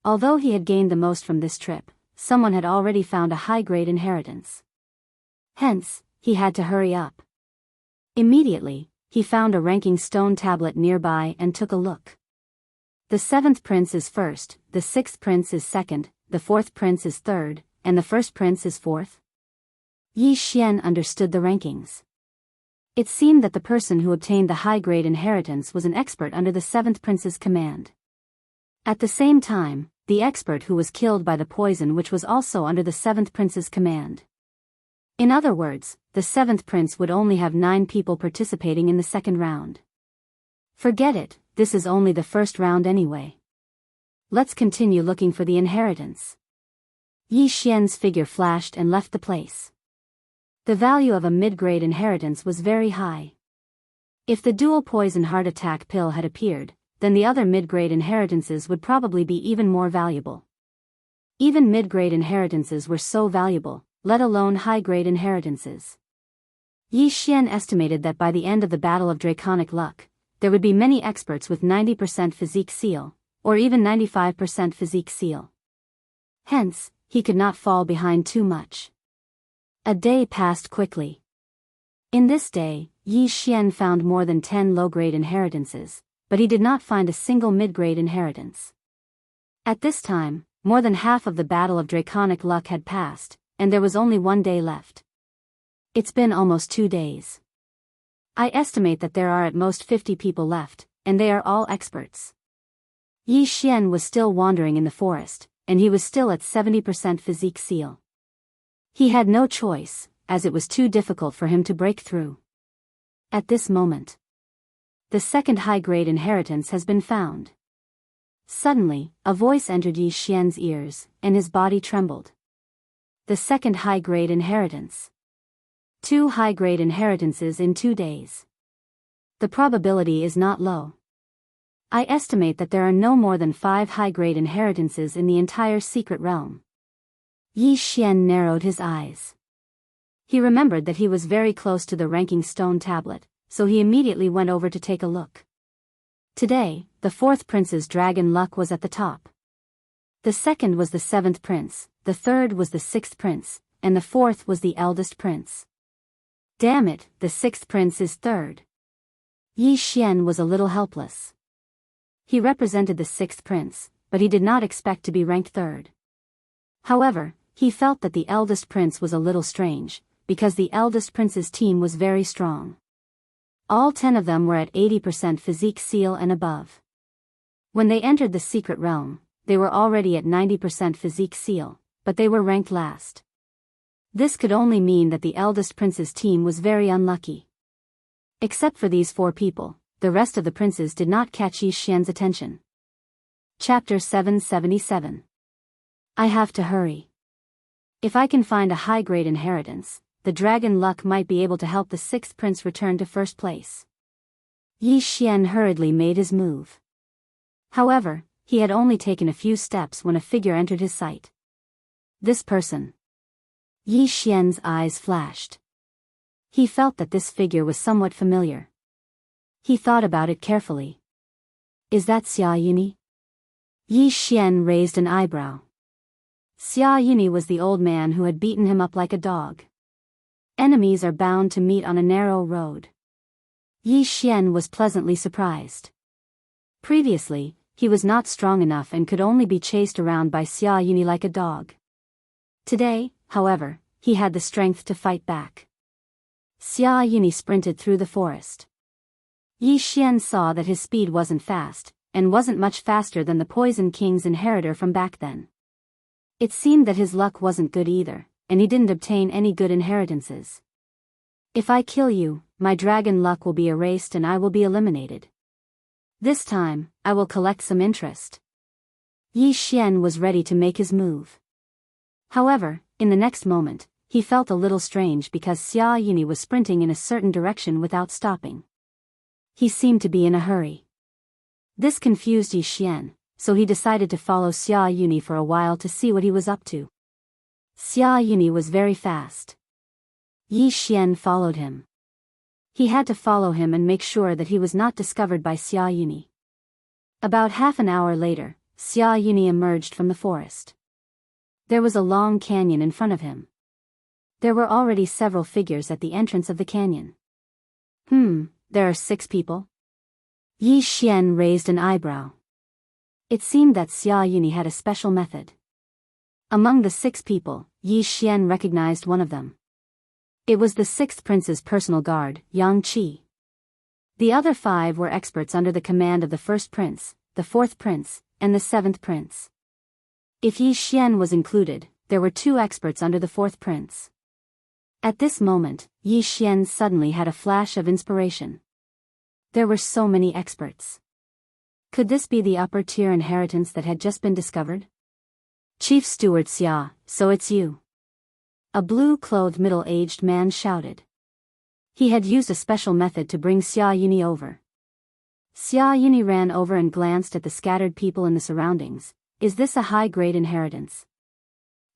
Although he had gained the most from this trip, someone had already found a high-grade inheritance. Hence, he had to hurry up. Immediately, he found a ranking stone tablet nearby and took a look. The 7th prince is first, the 6th prince is second, the 4th prince is third, and the 1st prince is 4th. Yi Xian understood the rankings. It seemed that the person who obtained the high-grade inheritance was an expert under the 7th prince's command. At the same time, the expert who was killed by the poison which was also under the 7th prince's command. In other words, the 7th prince would only have 9 people participating in the second round. Forget it, this is only the first round anyway. Let's continue looking for the inheritance. Yi Xian's figure flashed and left the place. The value of a mid-grade inheritance was very high. If the dual poison heart attack pill had appeared, then the other mid-grade inheritances would probably be even more valuable. Even mid-grade inheritances were so valuable, let alone high-grade inheritances. Yi Xian estimated that by the end of the Battle of Draconic Luck, there would be many experts with 90% physique seal, or even 95% physique seal. Hence, he could not fall behind too much. A day passed quickly. In this day, Yi Xian found more than 10 low-grade inheritances, but he did not find a single mid-grade inheritance. At this time, more than half of the Battle of Draconic Luck had passed, and there was only 1 day left. It's been almost 2 days. I estimate that there are at most 50 people left, and they are all experts. Yi Xian was still wandering in the forest, and he was still at 70% physique seal. He had no choice, as it was too difficult for him to break through. At this moment, the second high-grade inheritance has been found. Suddenly, a voice entered Yi Xian's ears, and his body trembled. The second high-grade inheritance. 2 high-grade inheritances in 2 days. The probability is not low. I estimate that there are no more than 5 high-grade inheritances in the entire secret realm. Yi Xian narrowed his eyes. He remembered that he was very close to the ranking stone tablet, so he immediately went over to take a look. Today, the 4th prince's dragon luck was at the top. The 2nd was the 7th prince, the 3rd was the 6th prince, and the 4th was the eldest prince. Damn it, the 6th prince is 3rd. Yi Xian was a little helpless. He represented the 6th prince, but he did not expect to be ranked 3rd. However, he felt that the eldest prince was a little strange, because the eldest prince's team was very strong. All 10 of them were at 80% physique seal and above. When they entered the secret realm, they were already at 90% physique seal, but they were ranked last. This could only mean that the eldest prince's team was very unlucky. Except for these 4 people, the rest of the princes did not catch Yi Xian's attention. Chapter 777. I have to hurry. If I can find a high-grade inheritance, the dragon luck might be able to help the 6th prince return to first place. Yi Xian hurriedly made his move. However, he had only taken a few steps when a figure entered his sight. This person. Yi Xian's eyes flashed. He felt that this figure was somewhat familiar. He thought about it carefully. Is that Xia Yuni? Yi Xian raised an eyebrow. Xia Yuni was the old man who had beaten him up like a dog. Enemies are bound to meet on a narrow road. Yi Xian was pleasantly surprised. Previously, he was not strong enough and could only be chased around by Xia Yuni like a dog. Today, however, he had the strength to fight back. Xia Yuni sprinted through the forest. Yi Xian saw that his speed wasn't fast, and wasn't much faster than the Poison King's inheritor from back then. It seemed that his luck wasn't good either, and he didn't obtain any good inheritances. If I kill you, my dragon luck will be erased and I will be eliminated. This time, I will collect some interest. Yi Xian was ready to make his move. However, in the next moment, he felt a little strange because Xia Yuni was sprinting in a certain direction without stopping. He seemed to be in a hurry. This confused Yi Xian, so he decided to follow Xia Yuni for a while to see what he was up to. Xia Yuni was very fast. Yi Xian followed him. He had to follow him and make sure that he was not discovered by Xia Yuni. About half an hour later, Xia Yuni emerged from the forest. There was a long canyon in front of him. There were already several figures at the entrance of the canyon. There are 6 people? Yi Xian raised an eyebrow. It seemed that Xia Yuni had a special method. Among the 6 people, Yi Xian recognized one of them. It was the 6th prince's personal guard, Yang Qi. The other 5 were experts under the command of the 1st prince, the 4th prince, and the 7th prince. If Yi Xian was included, there were 2 experts under the 4th prince. At this moment, Yi Xian suddenly had a flash of inspiration. There were so many experts. Could this be the upper-tier inheritance that had just been discovered? Chief Steward Xia, so it's you. A blue-clothed middle-aged man shouted. He had used a special method to bring Xia Yuni over. Xia Yuni ran over and glanced at the scattered people in the surroundings. Is this a high-grade inheritance?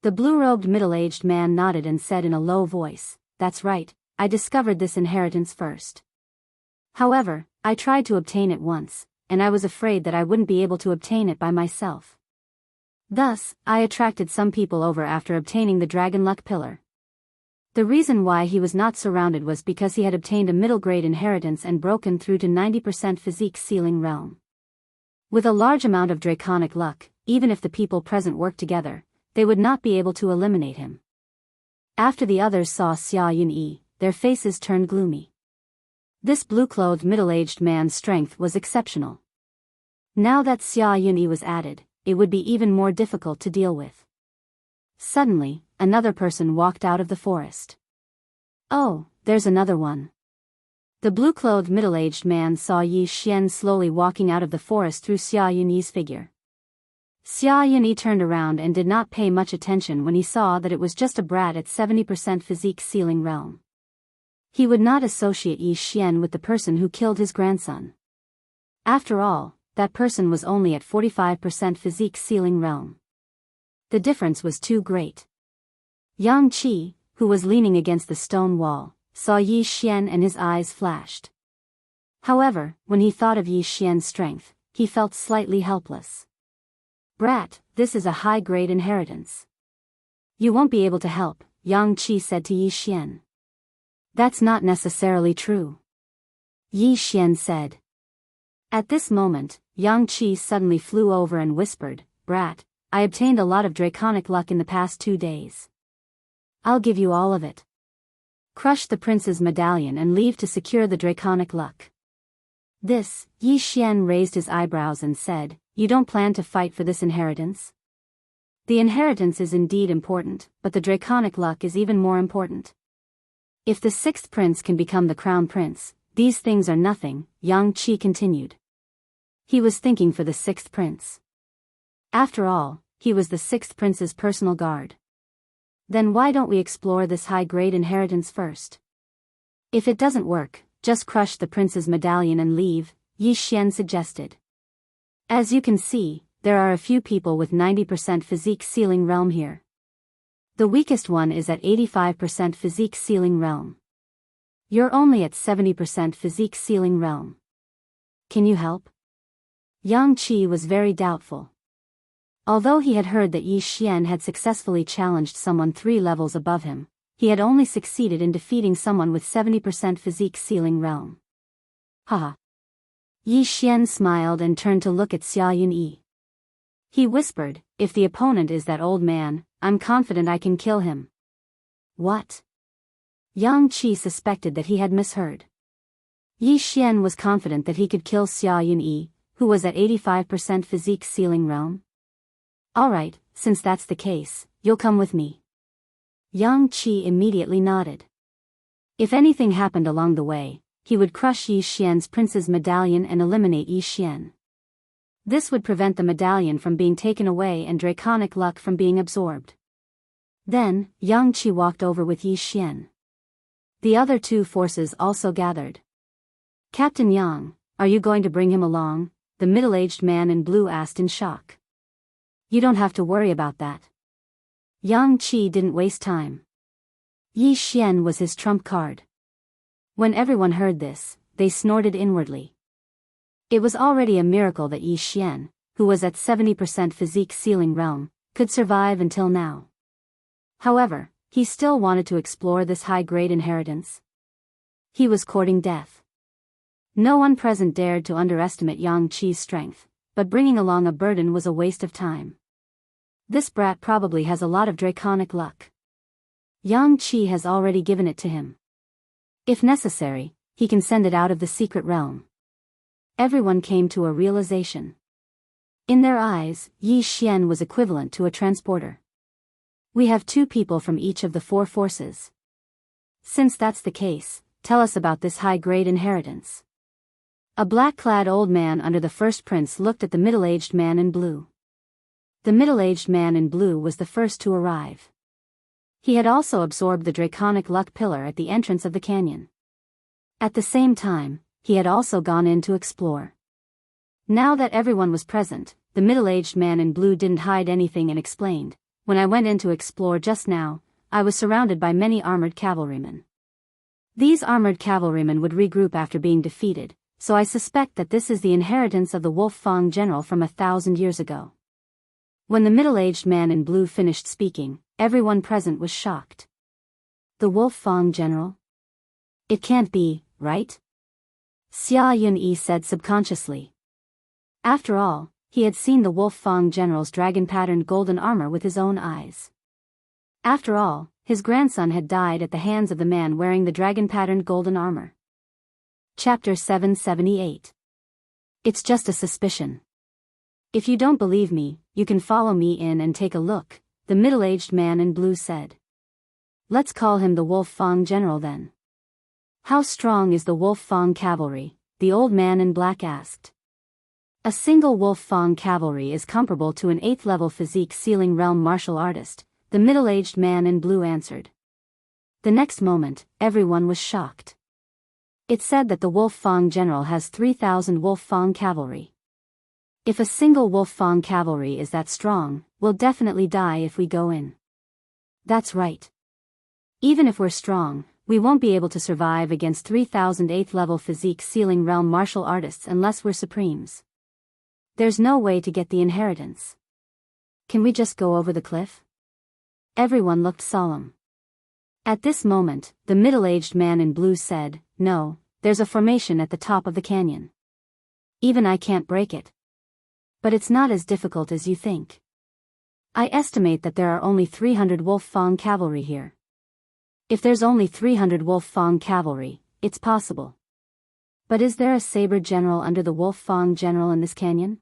The blue-robed middle-aged man nodded and said in a low voice, That's right, I discovered this inheritance first. However, I tried to obtain it once, and I was afraid that I wouldn't be able to obtain it by myself. Thus, I attracted some people over after obtaining the Dragon Luck Pillar. The reason why he was not surrounded was because he had obtained a middle-grade inheritance and broken through to 90% physique ceiling realm. With a large amount of draconic luck, even if the people present worked together, they would not be able to eliminate him. After the others saw Xia Yunyi, their faces turned gloomy. This blue-clothed middle-aged man's strength was exceptional. Now that Xia Yunyi was added, it would be even more difficult to deal with. Suddenly, another person walked out of the forest. Oh, there's another one. The blue-clothed middle-aged man saw Yi Xian slowly walking out of the forest through Xia Yunyi's figure. Xia Yunyi turned around and did not pay much attention when he saw that it was just a brat at 70% physique ceiling realm. He would not associate Yi Xian with the person who killed his grandson. After all, that person was only at 45% physique ceiling realm. The difference was too great. Yang Qi, who was leaning against the stone wall, saw Yi Xian and his eyes flashed. However, when he thought of Yi Xian's strength, he felt slightly helpless. Brat, this is a high-grade inheritance. You won't be able to help, Yang Qi said to Yi Xian. That's not necessarily true. Yi Xian said. At this moment, Yang Qi suddenly flew over and whispered, Brat, I obtained a lot of draconic luck in the past 2 days. I'll give you all of it. Crush the prince's medallion and leave to secure the draconic luck. This, Yi Xian raised his eyebrows and said, You don't plan to fight for this inheritance? The inheritance is indeed important, but the draconic luck is even more important. If the 6th prince can become the crown prince, these things are nothing, Yang Qi continued. He was thinking for the 6th prince. After all, he was the 6th prince's personal guard. Then why don't we explore this high-grade inheritance first? If it doesn't work, just crush the prince's medallion and leave, Yi Xian suggested. As you can see, there are a few people with 90% physique ceiling realm here. The weakest one is at 85% physique ceiling realm. You're only at 70% physique ceiling realm. Can you help? Yang Qi was very doubtful. Although he had heard that Yi Xian had successfully challenged someone 3 levels above him, he had only succeeded in defeating someone with 70% physique ceiling realm. Haha. Yi Xian smiled and turned to look at Xia Yunyi. He whispered, If the opponent is that old man, I'm confident I can kill him. What? Yang Qi suspected that he had misheard. Yi Xian was confident that he could kill Xia Yunyi, who was at 85% physique ceiling realm. Alright, since that's the case, you'll come with me. Yang Qi immediately nodded. If anything happened along the way, he would crush Yi Xian's prince's medallion and eliminate Yi Xian. This would prevent the medallion from being taken away and draconic luck from being absorbed. Then, Yang Qi walked over with Yi Xian. The other 2 forces also gathered. Captain Yang, are you going to bring him along? The middle-aged man in blue asked in shock. You don't have to worry about that. Yang Qi didn't waste time. Yi Xian was his trump card. When everyone heard this, they snorted inwardly. It was already a miracle that Yi Xian, who was at 70% physique ceiling realm, could survive until now. However, he still wanted to explore this high-grade inheritance. He was courting death. No one present dared to underestimate Yang Qi's strength, but bringing along a burden was a waste of time. This brat probably has a lot of draconic luck. Yang Qi has already given it to him. If necessary, he can send it out of the secret realm. Everyone came to a realization. In their eyes, Yi Xian was equivalent to a transporter. We have 2 people from each of the 4 forces. Since that's the case, tell us about this high-grade inheritance. A black-clad old man under the 1st prince looked at the middle-aged man in blue. The middle-aged man in blue was the first to arrive. He had also absorbed the draconic luck pillar at the entrance of the canyon. At the same time, he had also gone in to explore. Now that everyone was present, the middle-aged man in blue didn't hide anything and explained, When I went in to explore just now, I was surrounded by many armored cavalrymen. These armored cavalrymen would regroup after being defeated, so I suspect that this is the inheritance of the Wolf Fang general from 1,000 years ago. When the middle-aged man in blue finished speaking, everyone present was shocked. The Wolf Fang General? It can't be, right? Xia Yunyi said subconsciously. After all, he had seen the Wolf Fang General's dragon-patterned golden armor with his own eyes. After all, his grandson had died at the hands of the man wearing the dragon-patterned golden armor. Chapter 778. It's just a suspicion. If you don't believe me, you can follow me in and take a look, the middle-aged man in blue said. Let's call him the Wolf Fang General then. How strong is the Wolf Fang cavalry? The old man in black asked. A single Wolf Fang cavalry is comparable to an 8th-level physique sealing realm martial artist, the middle-aged man in blue answered. The next moment, everyone was shocked. It said that the Wolf Fang General has 3,000 Wolf Fang cavalry. If a single Wolf Fang cavalry is that strong, we'll definitely die if we go in. That's right. Even if we're strong, we won't be able to survive against 3,000 8th-level physique sealing realm martial artists unless we're supremes. There's no way to get the inheritance. Can we just go over the cliff? Everyone looked solemn. At this moment, the middle-aged man in blue said, No, there's a formation at the top of the canyon. Even I can't break it. But it's not as difficult as you think. I estimate that there are only 300 Wolf Fang cavalry here. If there's only 300 Wolf Fang cavalry, it's possible. But is there a saber general under the Wolf Fang General in this canyon?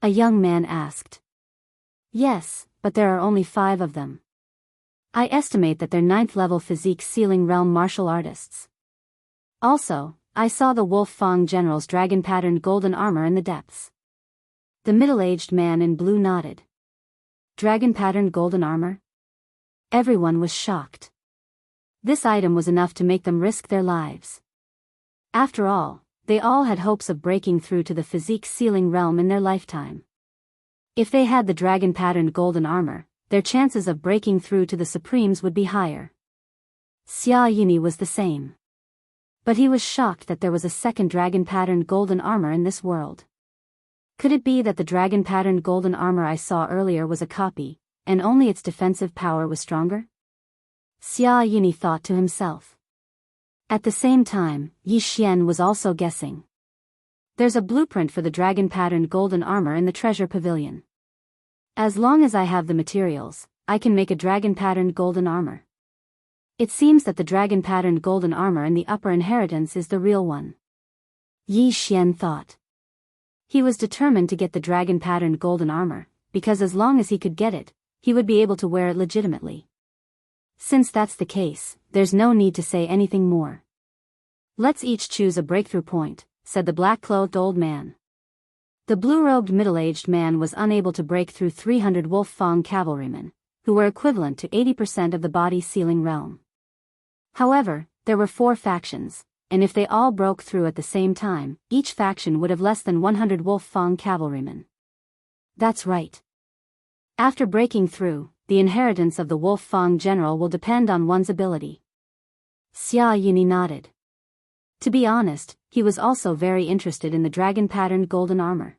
A young man asked. Yes, but there are only 5 of them. I estimate that they're 9th-level physique sealing realm martial artists. Also, I saw the Wolf Fang General's dragon-patterned golden armor in the depths. The middle-aged man in blue nodded. Dragon-patterned golden armor? Everyone was shocked. This item was enough to make them risk their lives. After all, they all had hopes of breaking through to the physique sealing realm in their lifetime. If they had the dragon-patterned golden armor, their chances of breaking through to the Supremes would be higher. Xia Yunyi was the same. But he was shocked that there was a second dragon-patterned golden armor in this world. Could it be that the dragon-patterned golden armor I saw earlier was a copy, and only its defensive power was stronger? Xia Yunyi thought to himself. At the same time, Yi Xian was also guessing. There's a blueprint for the dragon-patterned golden armor in the treasure pavilion. As long as I have the materials, I can make a dragon-patterned golden armor. It seems that the dragon-patterned golden armor in the upper inheritance is the real one. Yi Xian thought. He was determined to get the dragon-patterned golden armor, because as long as he could get it, he would be able to wear it legitimately. Since that's the case, there's no need to say anything more. Let's each choose a breakthrough point, said the black-clothed old man. The blue-robed middle-aged man was unable to break through 300 Wolf Fang cavalrymen, who were equivalent to 80% of the body-sealing realm. However, there were 4 factions, and if they all broke through at the same time, each faction would have less than 100 Wolf Fang cavalrymen. That's right. After breaking through, the inheritance of the Wolf Fang General will depend on one's ability. Xia Yunyi nodded. To be honest, he was also very interested in the dragon-patterned golden armor.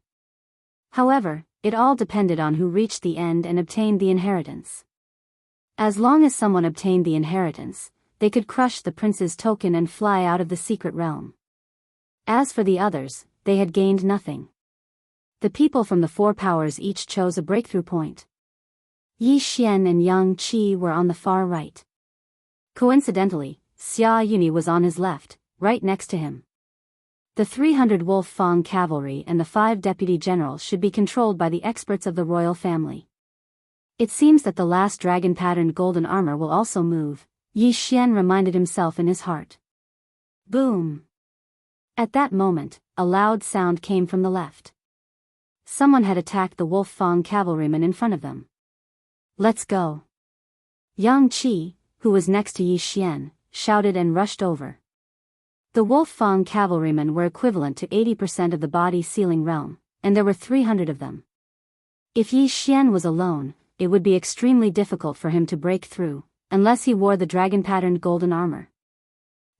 However, it all depended on who reached the end and obtained the inheritance. As long as someone obtained the inheritance, they could crush the prince's token and fly out of the secret realm. As for the others, they had gained nothing. The people from the 4 powers each chose a breakthrough point. Yi Xian and Yang Qi were on the far right. Coincidentally, Xia Yunyi was on his left, right next to him. The 300 Wolf Fang cavalry and the 5 deputy generals should be controlled by the experts of the royal family. It seems that the last dragon-patterned golden armor will also move, Yi Xian reminded himself in his heart. Boom! At that moment, a loud sound came from the left. Someone had attacked the Wolf Fang cavalrymen in front of them. Let's go! Yang Qi, who was next to Yi Xian, shouted and rushed over. The Wolf Fang cavalrymen were equivalent to 80% of the body-sealing realm, and there were 300 of them. If Yi Xian was alone, it would be extremely difficult for him to break through, unless he wore the dragon-patterned golden armor.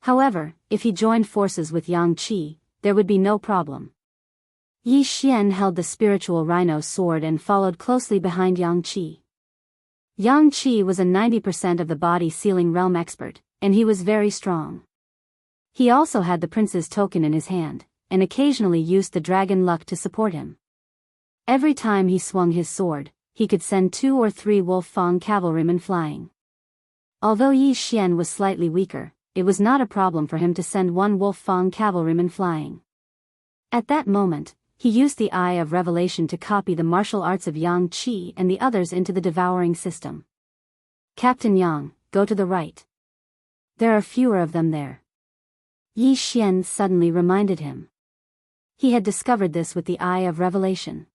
However, if he joined forces with Yang Qi, there would be no problem. Yi Xian held the spiritual rhino sword and followed closely behind Yang Qi. Yang Qi was a 90% of the body sealing realm expert, and he was very strong. He also had the prince's token in his hand, and occasionally used the dragon luck to support him. Every time he swung his sword, he could send 2 or 3 wolf fang cavalrymen flying. Although Yi Xian was slightly weaker, it was not a problem for him to send 1 wolf fang cavalryman flying. At that moment, he used the Eye of Revelation to copy the martial arts of Yang Qi and the others into the devouring system. Captain Yang, go to the right. There are fewer of them there. Yi Xian suddenly reminded him. He had discovered this with the Eye of Revelation.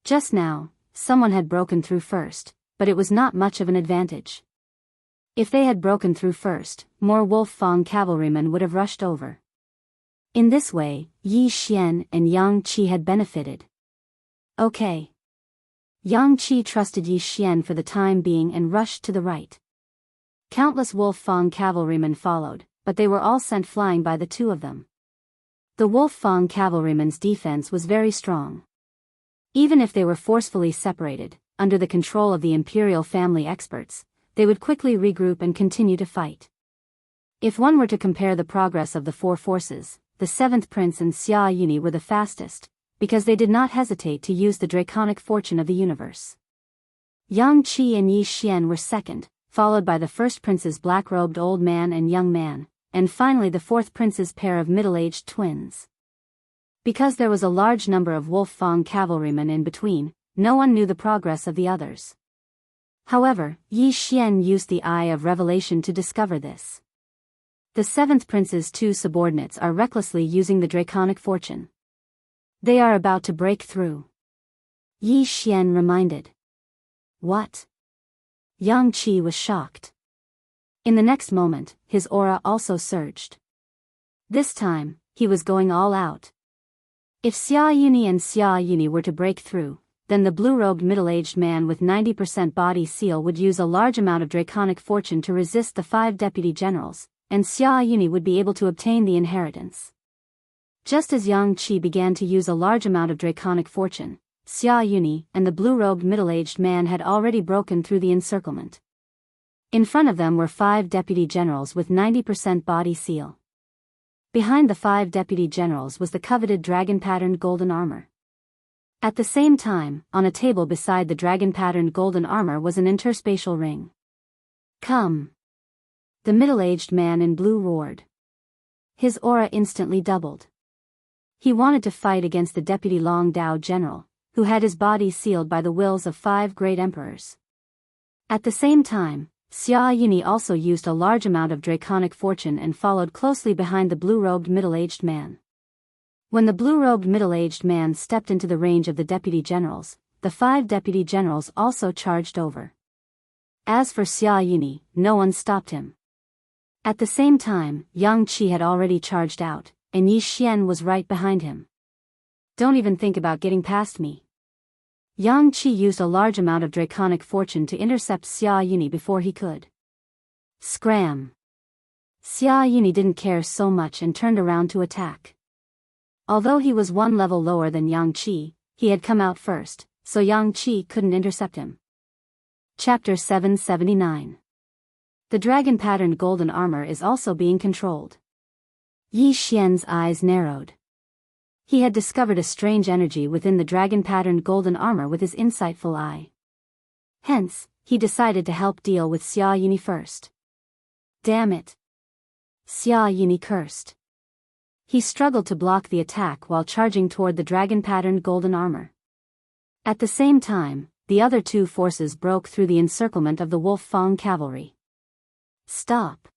Just now, someone had broken through first, but it was not much of an advantage. If they had broken through first, more wolf fang cavalrymen would have rushed over. In this way, Yi Xian and Yang Qi had benefited. Okay. Yang Qi trusted Yi Xian for the time being and rushed to the right. Countless wolf fang cavalrymen followed, but they were all sent flying by the 2 of them. The wolf fang cavalrymen's defense was very strong. Even if they were forcefully separated, under the control of the imperial family experts, they would quickly regroup and continue to fight. If one were to compare the progress of the 4 forces, the 7th prince and Xia Yuni were the fastest, because they did not hesitate to use the draconic fortune of the universe. Yang Qi and Yi Xian were second, followed by the 1st prince's black-robed old man and young man, and finally the 4th prince's pair of middle-aged twins. Because there was a large number of wolf fang cavalrymen in between, no one knew the progress of the others. However, Yi Xian used the Eye of Revelation to discover this. The 7th prince's 2 subordinates are recklessly using the draconic fortune. They are about to break through. Yi Xian reminded. What? Yang Qi was shocked. In the next moment, his aura also surged. This time, he was going all out. If Xia Yuni and Xia Yuni were to break through, then the blue-robed middle-aged man with 90% body seal would use a large amount of draconic fortune to resist the 5 deputy generals, and Xia Yuni would be able to obtain the inheritance. Just as Yang Qi began to use a large amount of draconic fortune, Xia Yuni and the blue-robed middle-aged man had already broken through the encirclement. In front of them were 5 deputy generals with 90% body seal. Behind the 5 deputy generals was the coveted dragon-patterned golden armor. At the same time, on a table beside the dragon-patterned golden armor was an interspatial ring. Come! The middle-aged man in blue roared. His aura instantly doubled. He wanted to fight against the deputy Long Dao general, who had his body sealed by the wills of 5 great emperors. At the same time, Xia Yuni also used a large amount of draconic fortune and followed closely behind the blue-robed middle-aged man. When the blue-robed middle-aged man stepped into the range of the deputy generals, the 5 deputy generals also charged over. As for Xia Yuni, no one stopped him. At the same time, Yang Qi had already charged out, and Yi Xian was right behind him. Don't even think about getting past me. Yang Qi used a large amount of draconic fortune to intercept Xia Yuni before he could. Scram! Xia Yuni didn't care so much and turned around to attack. Although he was 1 level lower than Yang Qi, he had come out first, so Yang Qi couldn't intercept him. Chapter 779. The dragon-patterned golden armor is also being controlled. Yi Xian's eyes narrowed. He had discovered a strange energy within the dragon-patterned golden armor with his insightful eye. Hence, he decided to help deal with Xia Yuni first. Damn it! Xia Yuni cursed. He struggled to block the attack while charging toward the dragon-patterned golden armor. At the same time, the other 2 forces broke through the encirclement of the wolf fang cavalry. Stop!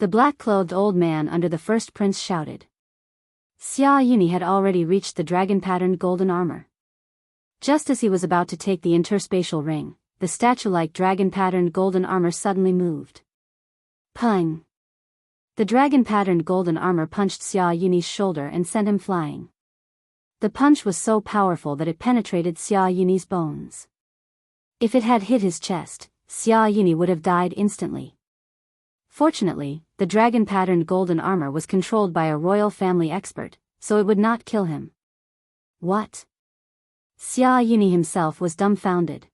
The black-clothed old man under the 1st prince shouted. Xia Yuni had already reached the dragon-patterned golden armor. Just as he was about to take the interspatial ring, the statue-like dragon-patterned golden armor suddenly moved. Pung! The dragon-patterned golden armor punched Xia Yuni's shoulder and sent him flying. The punch was so powerful that it penetrated Xia Yuni's bones. If it had hit his chest, Xia Yuni would have died instantly. Fortunately, the dragon-patterned golden armor was controlled by a royal family expert, so it would not kill him. What? Xia Yuni himself was dumbfounded.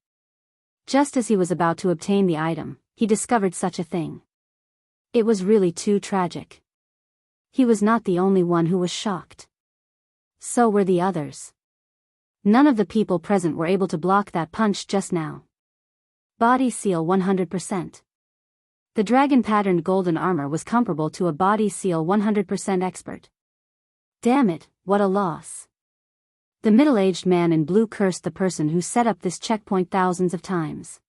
Just as he was about to obtain the item, he discovered such a thing. It was really too tragic. He was not the only one who was shocked. So were the others. None of the people present were able to block that punch just now. Body seal 100%. The dragon-patterned golden armor was comparable to a body seal 100% expert. Damn it, what a loss. The middle-aged man in blue cursed the person who set up this checkpoint thousands of times.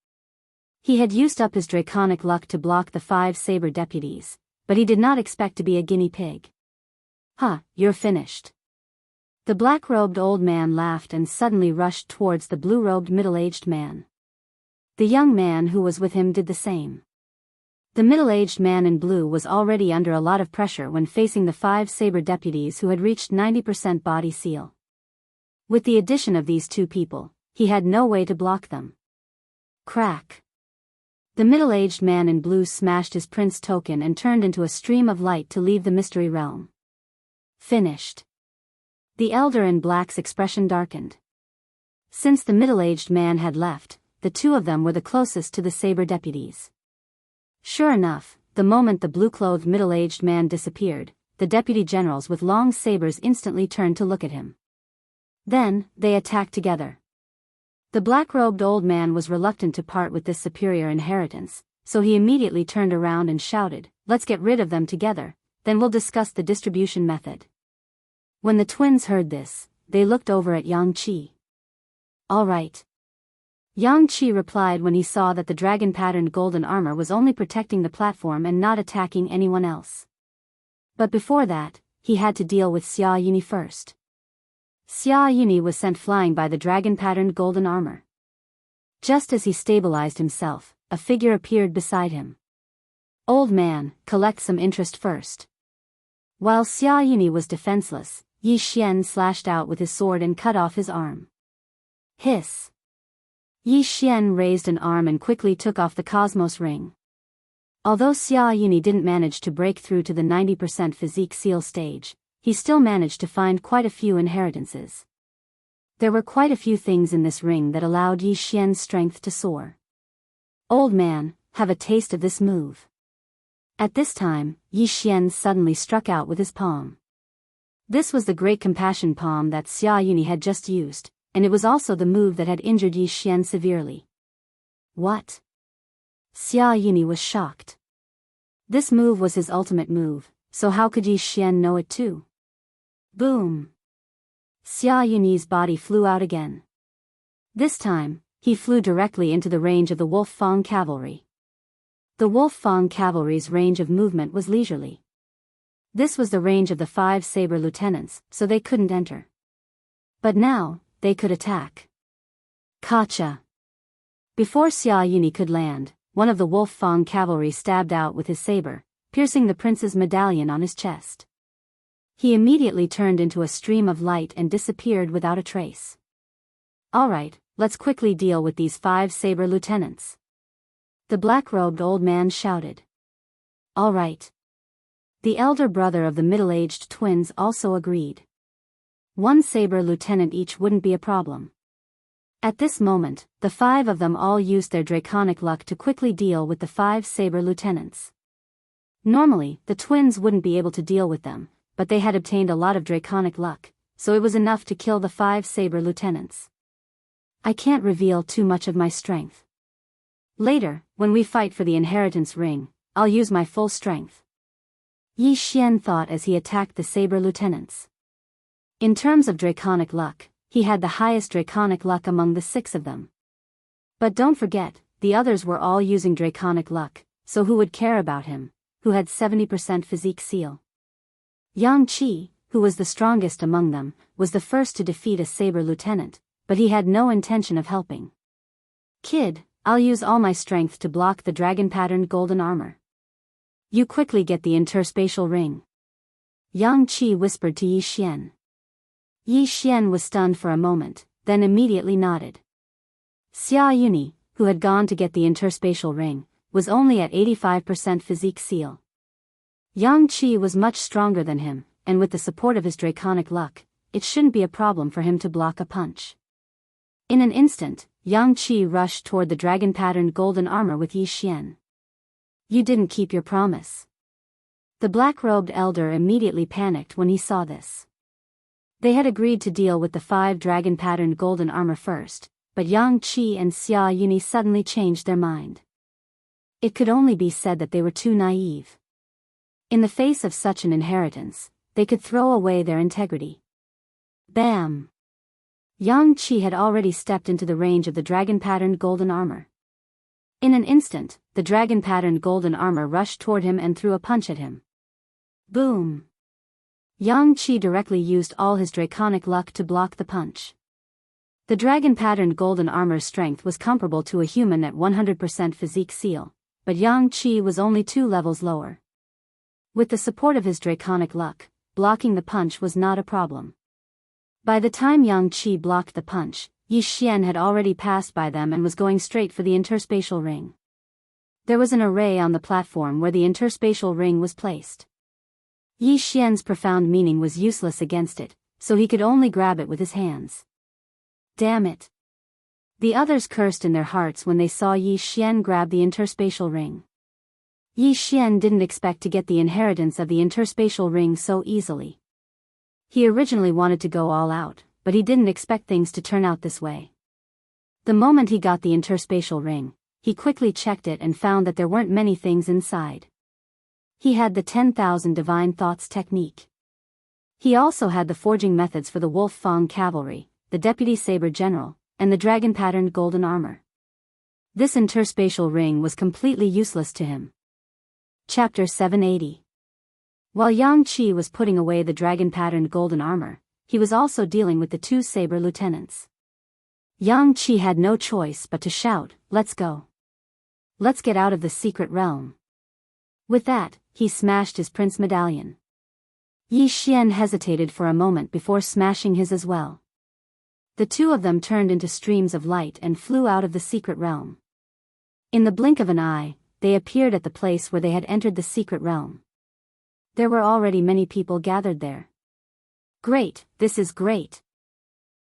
He had used up his draconic luck to block the 5 saber deputies, but he did not expect to be a guinea pig. Huh, you're finished. The black-robed old man laughed and suddenly rushed towards the blue-robed middle-aged man. The young man who was with him did the same. The middle-aged man in blue was already under a lot of pressure when facing the 5 saber deputies who had reached 90% body seal. With the addition of these 2 people, he had no way to block them. Crack. The middle-aged man in blue smashed his prince token and turned into a stream of light to leave the mystery realm. Finished. The elder in black's expression darkened. Since the middle-aged man had left, the 2 of them were the closest to the saber deputies. Sure enough, the moment the blue-clothed middle-aged man disappeared, the deputy generals with long sabers instantly turned to look at him. Then, they attacked together. The black-robed old man was reluctant to part with this superior inheritance, so he immediately turned around and shouted, "Let's get rid of them together, then we'll discuss the distribution method." When the twins heard this, they looked over at Yang Qi. "All right." Yang Qi replied when he saw that the dragon-patterned golden armor was only protecting the platform and not attacking anyone else. But before that, he had to deal with Xia Yuni first. Xia Yuni was sent flying by the dragon-patterned golden armor. Just as he stabilized himself, a figure appeared beside him. "Old man, collect some interest first." While Xia Yuni was defenseless, Yi Xian slashed out with his sword and cut off his arm. Hiss. Yi Xian raised an arm and quickly took off the Cosmos ring. Although Xia Yuni didn't manage to break through to the 90% physique seal stage, he still managed to find quite a few inheritances. There were quite a few things in this ring that allowed Yi Xian's strength to soar. "Old man, have a taste of this move." At this time, Yi Xian suddenly struck out with his palm. This was the Great Compassion palm that Xia Yuni had just used, and it was also the move that had injured Yi Xian severely. What? Xia Yuni was shocked. This move was his ultimate move, so how could Yi Xian know it too? Boom! Xia Yuni's body flew out again. This time, he flew directly into the range of the Wolf Fang cavalry. The Wolf Fang cavalry's range of movement was leisurely. This was the range of the 5 saber lieutenants, so they couldn't enter. But now, they could attack. Kacha! Before Xia Yuni could land, one of the Wolf Fang cavalry stabbed out with his saber, piercing the prince's medallion on his chest. He immediately turned into a stream of light and disappeared without a trace. "Alright, let's quickly deal with these 5 saber lieutenants." The black-robed old man shouted. "All right." The elder brother of the middle-aged twins also agreed. 1 saber lieutenant each wouldn't be a problem. At this moment, the 5 of them all used their draconic luck to quickly deal with the 5 saber lieutenants. Normally, the twins wouldn't be able to deal with them, but they had obtained a lot of draconic luck, so it was enough to kill the 5 saber lieutenants. "I can't reveal too much of my strength. Later, when we fight for the inheritance ring, I'll use my full strength." Yi Xian thought as he attacked the saber lieutenants. In terms of draconic luck, he had the highest draconic luck among the 6 of them. But don't forget, the others were all using draconic luck, so who would care about him, who had 70% physique seal? Yang Qi, who was the strongest among them, was the first to defeat a saber lieutenant, but he had no intention of helping. "Kid, I'll use all my strength to block the dragon-patterned golden armor. You quickly get the interspatial ring." Yang Qi whispered to Yi Xian. Yi Xian was stunned for a moment, then immediately nodded. Xia Yuni, who had gone to get the interspatial ring, was only at 85% physique seal. Yang Qi was much stronger than him, and with the support of his draconic luck, it shouldn't be a problem for him to block a punch. In an instant, Yang Qi rushed toward the dragon-patterned golden armor with Yi Xian. You didn't keep your promise. The black-robed elder immediately panicked when he saw this. They had agreed to deal with the 5 dragon-patterned golden armor first, but Yang Qi and Xia Yuni suddenly changed their mind. It could only be said that they were too naive. In the face of such an inheritance, they could throw away their integrity. Bam! Yang Qi had already stepped into the range of the dragon-patterned golden armor. In an instant, the dragon-patterned golden armor rushed toward him and threw a punch at him. Boom! Yang Qi directly used all his draconic luck to block the punch. The dragon-patterned golden armor's strength was comparable to a human at 100% physique seal, but Yang Qi was only 2 levels lower. With the support of his draconic luck, blocking the punch was not a problem. By the time Yang Qi blocked the punch, Yi Xian had already passed by them and was going straight for the interspatial ring. There was an array on the platform where the interspatial ring was placed. Yi Xian's profound meaning was useless against it, so he could only grab it with his hands. Damn it! The others cursed in their hearts when they saw Yi Xian grab the interspatial ring. Yi Xian didn't expect to get the inheritance of the interspatial ring so easily. He originally wanted to go all out, but he didn't expect things to turn out this way. The moment he got the interspatial ring, he quickly checked it and found that there weren't many things inside. He had the 10,000 divine thoughts technique. He also had the forging methods for the Wolf Fang cavalry, the deputy saber general, and the dragon-patterned golden armor. This interspatial ring was completely useless to him. Chapter 780. While Yang Qi was putting away the dragon-patterned golden armor, he was also dealing with the 2 saber lieutenants. Yang Qi had no choice but to shout, "Let's go. Let's get out of the secret realm." With that, he smashed his prince medallion. Yi Xian hesitated for a moment before smashing his as well. The 2 of them turned into streams of light and flew out of the secret realm. In the blink of an eye, they appeared at the place where they had entered the secret realm. There were already many people gathered there. Great, this is great.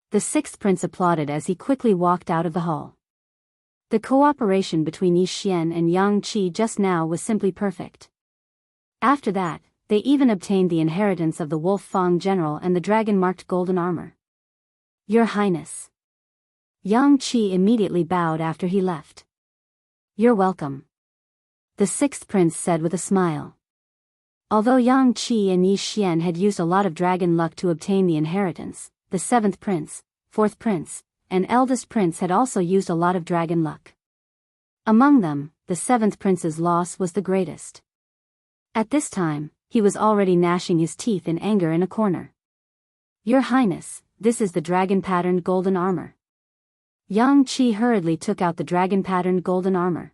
The 6th prince applauded as he quickly walked out of the hall. The cooperation between Yi Xian and Yang Qi just now was simply perfect. After that, they even obtained the inheritance of the Wolf Fang general and the dragon-marked golden armor. Your Highness. Yang Qi immediately bowed after he left. You're welcome. The 6th prince said with a smile. Although Yang Qi and Yi Xian had used a lot of dragon luck to obtain the inheritance, the 7th prince, 4th prince, and eldest prince had also used a lot of dragon luck. Among them, the 7th prince's loss was the greatest. At this time, he was already gnashing his teeth in anger in a corner. Your Highness, this is the dragon-patterned golden armor. Yang Qi hurriedly took out the dragon-patterned golden armor.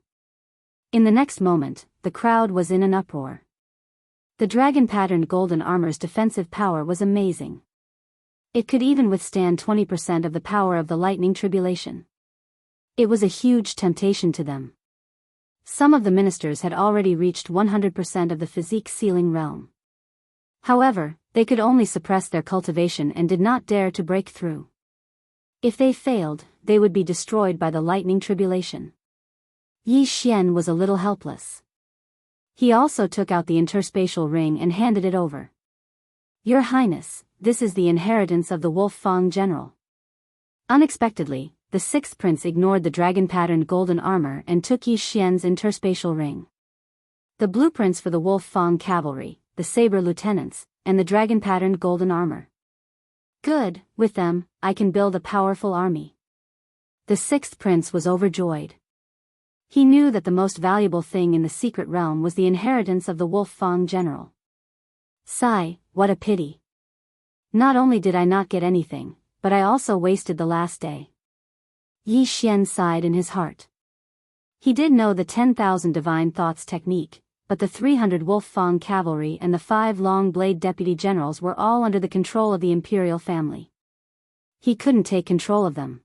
In the next moment, the crowd was in an uproar. The dragon-patterned golden armor's defensive power was amazing. It could even withstand 20% of the power of the lightning tribulation. It was a huge temptation to them. Some of the ministers had already reached 100% of the physique ceiling realm. However, they could only suppress their cultivation and did not dare to break through. If they failed, they would be destroyed by the lightning tribulation. Yi Xian was a little helpless. He also took out the interspatial ring and handed it over. Your Highness, this is the inheritance of the Wolf Fang general. Unexpectedly, the 6th prince ignored the dragon-patterned golden armor and took Yi Xian's interspatial ring. The blueprints for the Wolf Fang cavalry, the saber lieutenants, and the dragon-patterned golden armor. Good, with them, I can build a powerful army. The 6th prince was overjoyed. He knew that the most valuable thing in the secret realm was the inheritance of the Wolf Fang general. Sigh, what a pity. Not only did I not get anything, but I also wasted the last day. Yi Xian sighed in his heart. He did know the 10,000 divine thoughts technique, but the 300 Wolf Fang cavalry and the 5 long blade deputy generals were all under the control of the imperial family. He couldn't take control of them.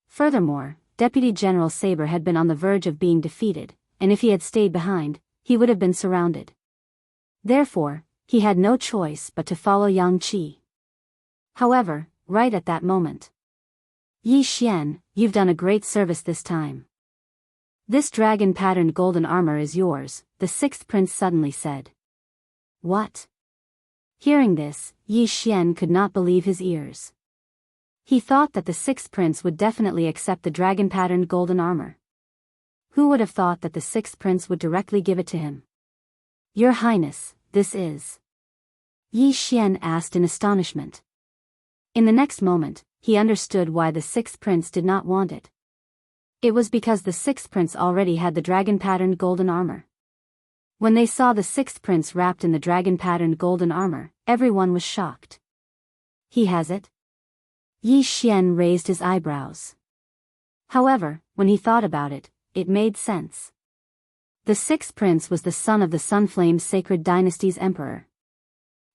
Furthermore, Deputy General Saber had been on the verge of being defeated, and if he had stayed behind, he would have been surrounded. Therefore, he had no choice but to follow Yang Qi. However, right at that moment, Yi Xian, you've done a great service this time. This dragon-patterned golden armor is yours, the sixth prince suddenly said. What? Hearing this, Yi Xian could not believe his ears. He thought that the sixth prince would definitely accept the dragon-patterned golden armor. Who would have thought that the sixth prince would directly give it to him? Your Highness, this is... Yi Xian asked in astonishment. In the next moment, he understood why the sixth prince did not want it. It was because the sixth prince already had the dragon-patterned golden armor. When they saw the sixth prince wrapped in the dragon-patterned golden armor, everyone was shocked. He has it? Yi Xian raised his eyebrows. However, when he thought about it, it made sense. The sixth prince was the son of the Sunflame Sacred Dynasty's emperor.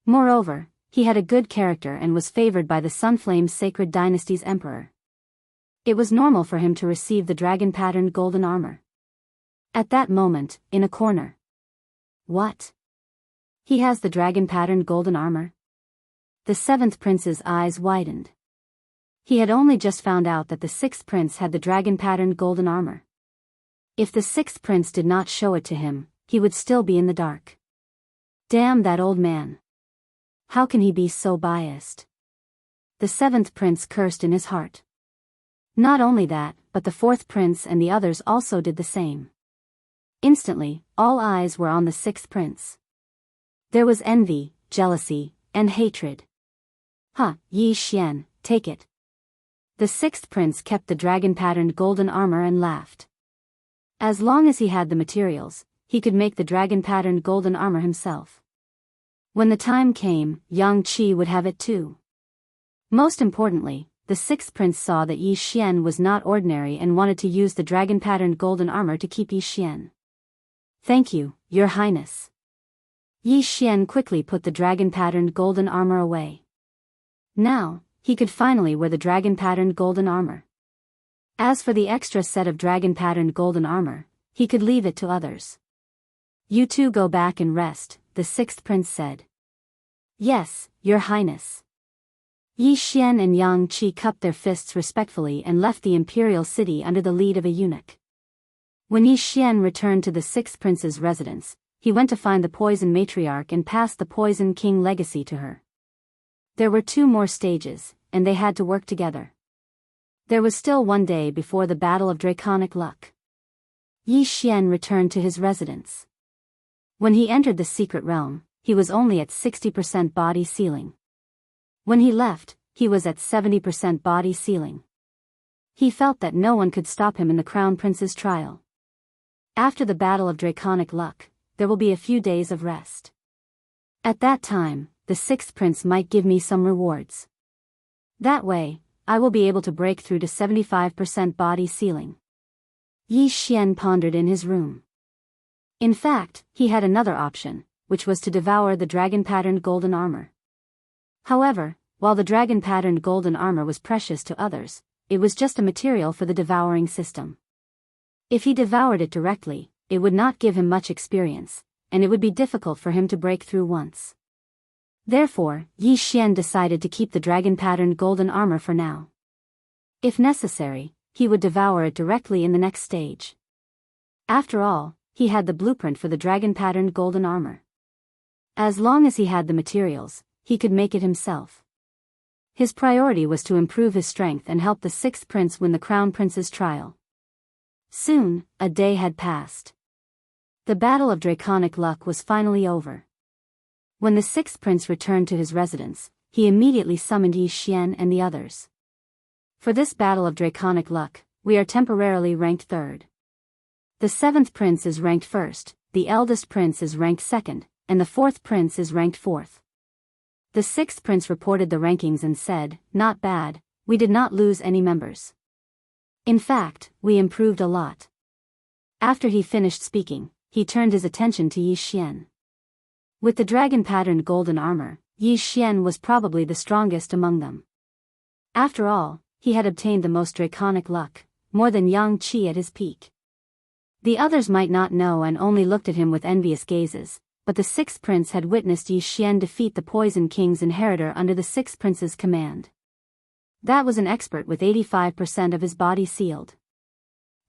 Moreover, he had a good character and was favored by the Sunflame Sacred Dynasty's emperor. It was normal for him to receive the dragon-patterned golden armor. At that moment, in a corner. What? He has the dragon-patterned golden armor? The seventh prince's eyes widened. He had only just found out that the sixth prince had the dragon-patterned golden armor. If the sixth prince did not show it to him, he would still be in the dark. Damn that old man. How can he be so biased? The seventh prince cursed in his heart. Not only that, but the fourth prince and the others also did the same. Instantly, all eyes were on the sixth prince. There was envy, jealousy, and hatred. Yi Xian, take it. The sixth prince kept the dragon-patterned golden armor and laughed. As long as he had the materials, he could make the dragon-patterned golden armor himself. When the time came, Yang Qi would have it too. Most importantly, the sixth prince saw that Yi Xian was not ordinary and wanted to use the dragon-patterned golden armor to keep Yi Xian. Thank you, Your Highness. Yi Xian quickly put the dragon-patterned golden armor away. Now, he could finally wear the dragon-patterned golden armor. As for the extra set of dragon-patterned golden armor, he could leave it to others. You two go back and rest, the sixth prince said. Yes, Your Highness. Yi Xian and Yang Qi cupped their fists respectfully and left the imperial city under the lead of a eunuch. When Yi Xian returned to the sixth prince's residence, he went to find the poison matriarch and passed the poison king legacy to her. There were 2 more stages, and they had to work together. There was still 1 day before the Battle of Draconic Luck. Yi Xian returned to his residence. When he entered the secret realm, he was only at 60% body sealing. When he left, he was at 70% body sealing. He felt that no one could stop him in the Crown Prince's trial. After the Battle of Draconic Luck, there will be a few days of rest. At that time, the sixth prince might give me some rewards. That way, I will be able to break through to 75% body sealing. Yi Xian pondered in his room. In fact, he had another option, which was to devour the dragon-patterned golden armor. However, while the dragon-patterned golden armor was precious to others, it was just a material for the devouring system. If he devoured it directly, it would not give him much experience, and it would be difficult for him to break through once. Therefore, Yi Xian decided to keep the dragon-patterned golden armor for now. If necessary, he would devour it directly in the next stage. After all, he had the blueprint for the dragon-patterned golden armor. As long as he had the materials, he could make it himself. His priority was to improve his strength and help the sixth prince win the Crown Prince's trial. Soon, a day had passed. The Battle of Draconic Luck was finally over. When the sixth prince returned to his residence, he immediately summoned Yi Xian and the others. For this Battle of Draconic Luck, we are temporarily ranked 3rd. The 7th prince is ranked 1st, the eldest prince is ranked 2nd, and the 4th prince is ranked 4th. The 6th prince reported the rankings and said, "Not bad, we did not lose any members. In fact, we improved a lot." After he finished speaking, he turned his attention to Yi Xian. With the dragon-patterned golden armor, Yi Xian was probably the strongest among them. After all, he had obtained the most draconic luck, more than Yang Qi at his peak. The others might not know and only looked at him with envious gazes, but the 6th prince had witnessed Yi Xian defeat the Poison King's inheritor under the 6th prince's command. That was an expert with 85% of his body sealed.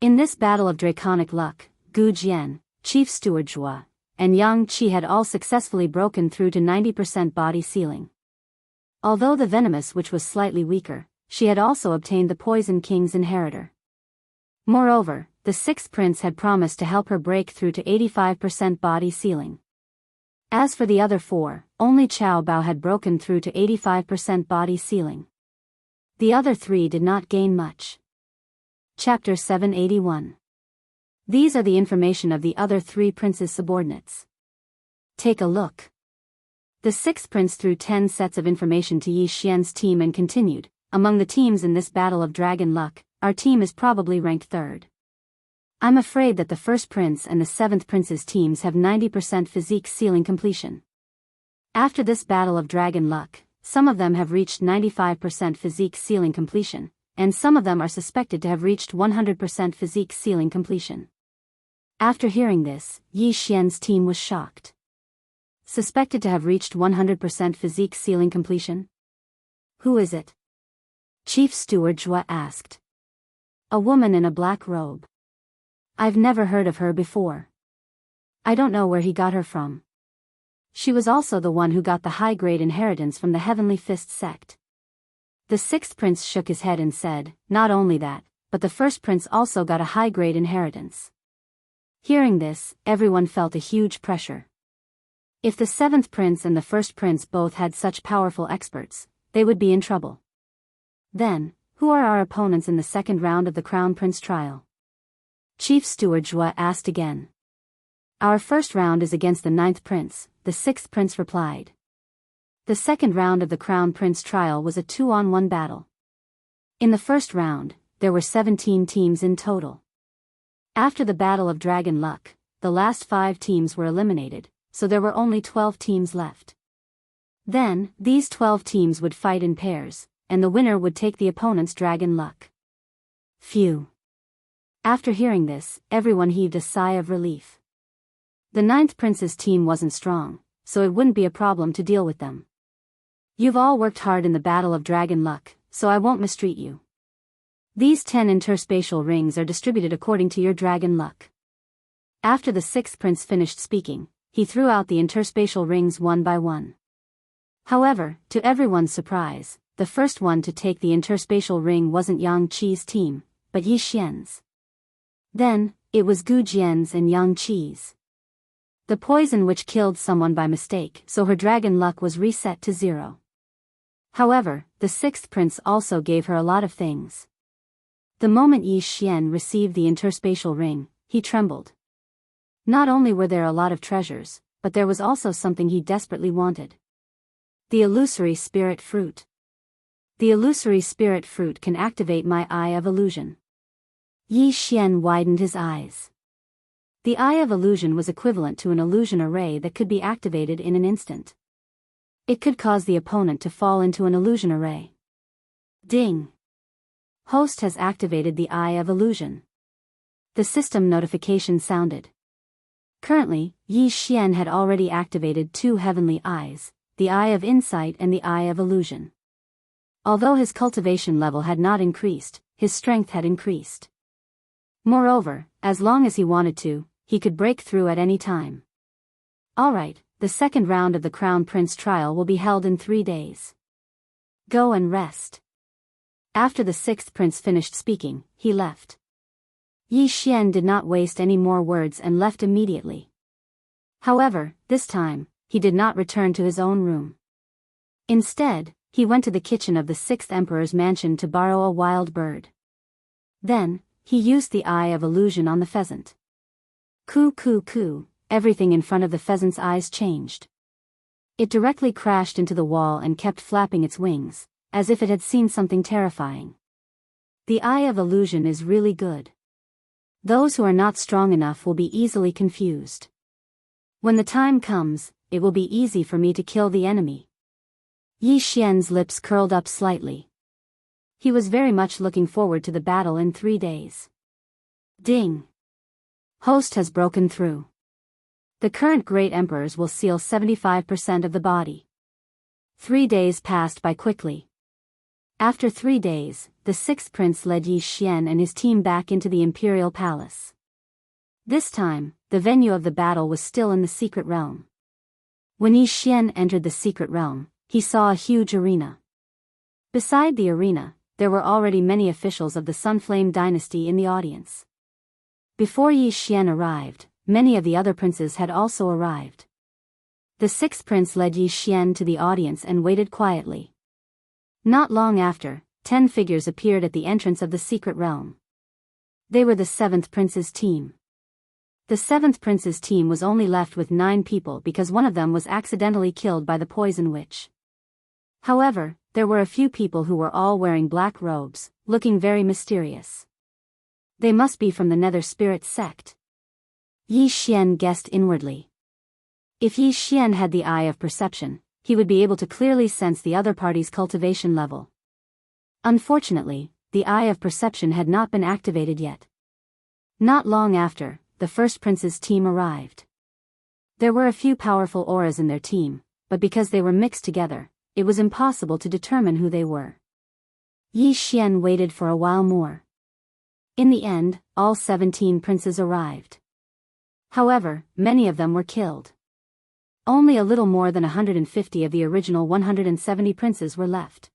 In this battle of draconic luck, Gu Jian, Chief Steward Zhua, and Yang Qi had all successfully broken through to 90% body sealing. Although the venomous witch was slightly weaker, she had also obtained the Poison King's inheritor. Moreover, the sixth prince had promised to help her break through to 85% body sealing. As for the other four, only Chao Bao had broken through to 85% body sealing. The other three did not gain much. Chapter 781. These are the information of the other three princes' subordinates. Take a look. The sixth prince threw 10 sets of information to Yi Xian's team and continued, among the teams in this battle of dragon luck, our team is probably ranked third. I'm afraid that the first prince and the seventh prince's teams have 90% physique sealing completion. After this battle of dragon luck, some of them have reached 95% physique sealing completion, and some of them are suspected to have reached 100% physique sealing completion. After hearing this, Yi Xian's team was shocked. Suspected to have reached 100% physique sealing completion? Who is it? Chief Steward Zhua asked. A woman in a black robe. I've never heard of her before. I don't know where he got her from. She was also the one who got the high-grade inheritance from the Heavenly Fist sect. The sixth prince shook his head and said, not only that, but the first prince also got a high-grade inheritance. Hearing this, everyone felt a huge pressure. If the seventh prince and the first prince both had such powerful experts, they would be in trouble. Then, who are our opponents in the second round of the Crown Prince trial? Chief Steward Zhua asked again. Our first round is against the ninth prince, the sixth prince replied. The second round of the Crown Prince trial was a 2-on-1 battle. In the first round, there were 17 teams in total. After the battle of dragon luck, the last 5 teams were eliminated, so there were only 12 teams left. Then, these 12 teams would fight in pairs, and the winner would take the opponent's dragon luck. Phew. After hearing this, everyone heaved a sigh of relief. The ninth prince's team wasn't strong, so it wouldn't be a problem to deal with them. You've all worked hard in the battle of dragon luck, so I won't mistreat you. These 10 interspatial rings are distributed according to your dragon luck. After the sixth prince finished speaking, he threw out the interspatial rings one by one. However, to everyone's surprise, the first one to take the interspatial ring wasn't Yang Qi's team, but Yi Xian's. Then, it was Gu Jian's and Yang Qi's. The poison witch killed someone by mistake, so her dragon luck was reset to 0. However, the sixth prince also gave her a lot of things. The moment Yi Xian received the interspatial ring, he trembled. Not only were there a lot of treasures, but there was also something he desperately wanted. The illusory spirit fruit. The illusory spirit fruit can activate my eye of illusion. Yi Xian widened his eyes. The eye of illusion was equivalent to an illusion array that could be activated in an instant. It could cause the opponent to fall into an illusion array. Ding! Host has activated the eye of illusion. The system notification sounded. Currently, Yi Xian had already activated 2 heavenly eyes, the eye of insight and the eye of illusion. Although his cultivation level had not increased, his strength had increased. Moreover, as long as he wanted to, he could break through at any time. Alright, the second round of the Crown Prince trial will be held in 3 days. Go and rest. After the sixth prince finished speaking, he left. Yi Xian did not waste any more words and left immediately. However, this time, he did not return to his own room. Instead, he went to the kitchen of the sixth emperor's mansion to borrow a wild bird. Then, he used the eye of illusion on the pheasant. Coo coo coo, everything in front of the pheasant's eyes changed. It directly crashed into the wall and kept flapping its wings, as if it had seen something terrifying. The eye of illusion is really good. Those who are not strong enough will be easily confused. When the time comes, it will be easy for me to kill the enemy. Yi Xian's lips curled up slightly. He was very much looking forward to the battle in 3 days. Ding! Host has broken through. The current great emperors will seal 75% of the body. 3 days passed by quickly. After 3 days, the sixth prince led Yi Xian and his team back into the imperial palace. This time, the venue of the battle was still in the secret realm. When Yi Xian entered the secret realm, he saw a huge arena. Beside the arena, there were already many officials of the Sunflame dynasty in the audience. Before Yi Xian arrived, many of the other princes had also arrived. The sixth prince led Yi Xian to the audience and waited quietly. Not long after, 10 figures appeared at the entrance of the secret realm. They were the seventh prince's team. The seventh prince's team was only left with 9 people because one of them was accidentally killed by the poison witch. However, there were a few people who were all wearing black robes, looking very mysterious. They must be from the Nether Spirit sect. Yi Xian guessed inwardly. If Yi Xian had the eye of perception, he would be able to clearly sense the other party's cultivation level. Unfortunately, the eye of perception had not been activated yet. Not long after, the first prince's team arrived. There were a few powerful auras in their team, but because they were mixed together, it was impossible to determine who they were. Yi Xian waited for a while more. In the end, all 17 princes arrived. However, many of them were killed. Only a little more than 150 of the original 170 princes were left.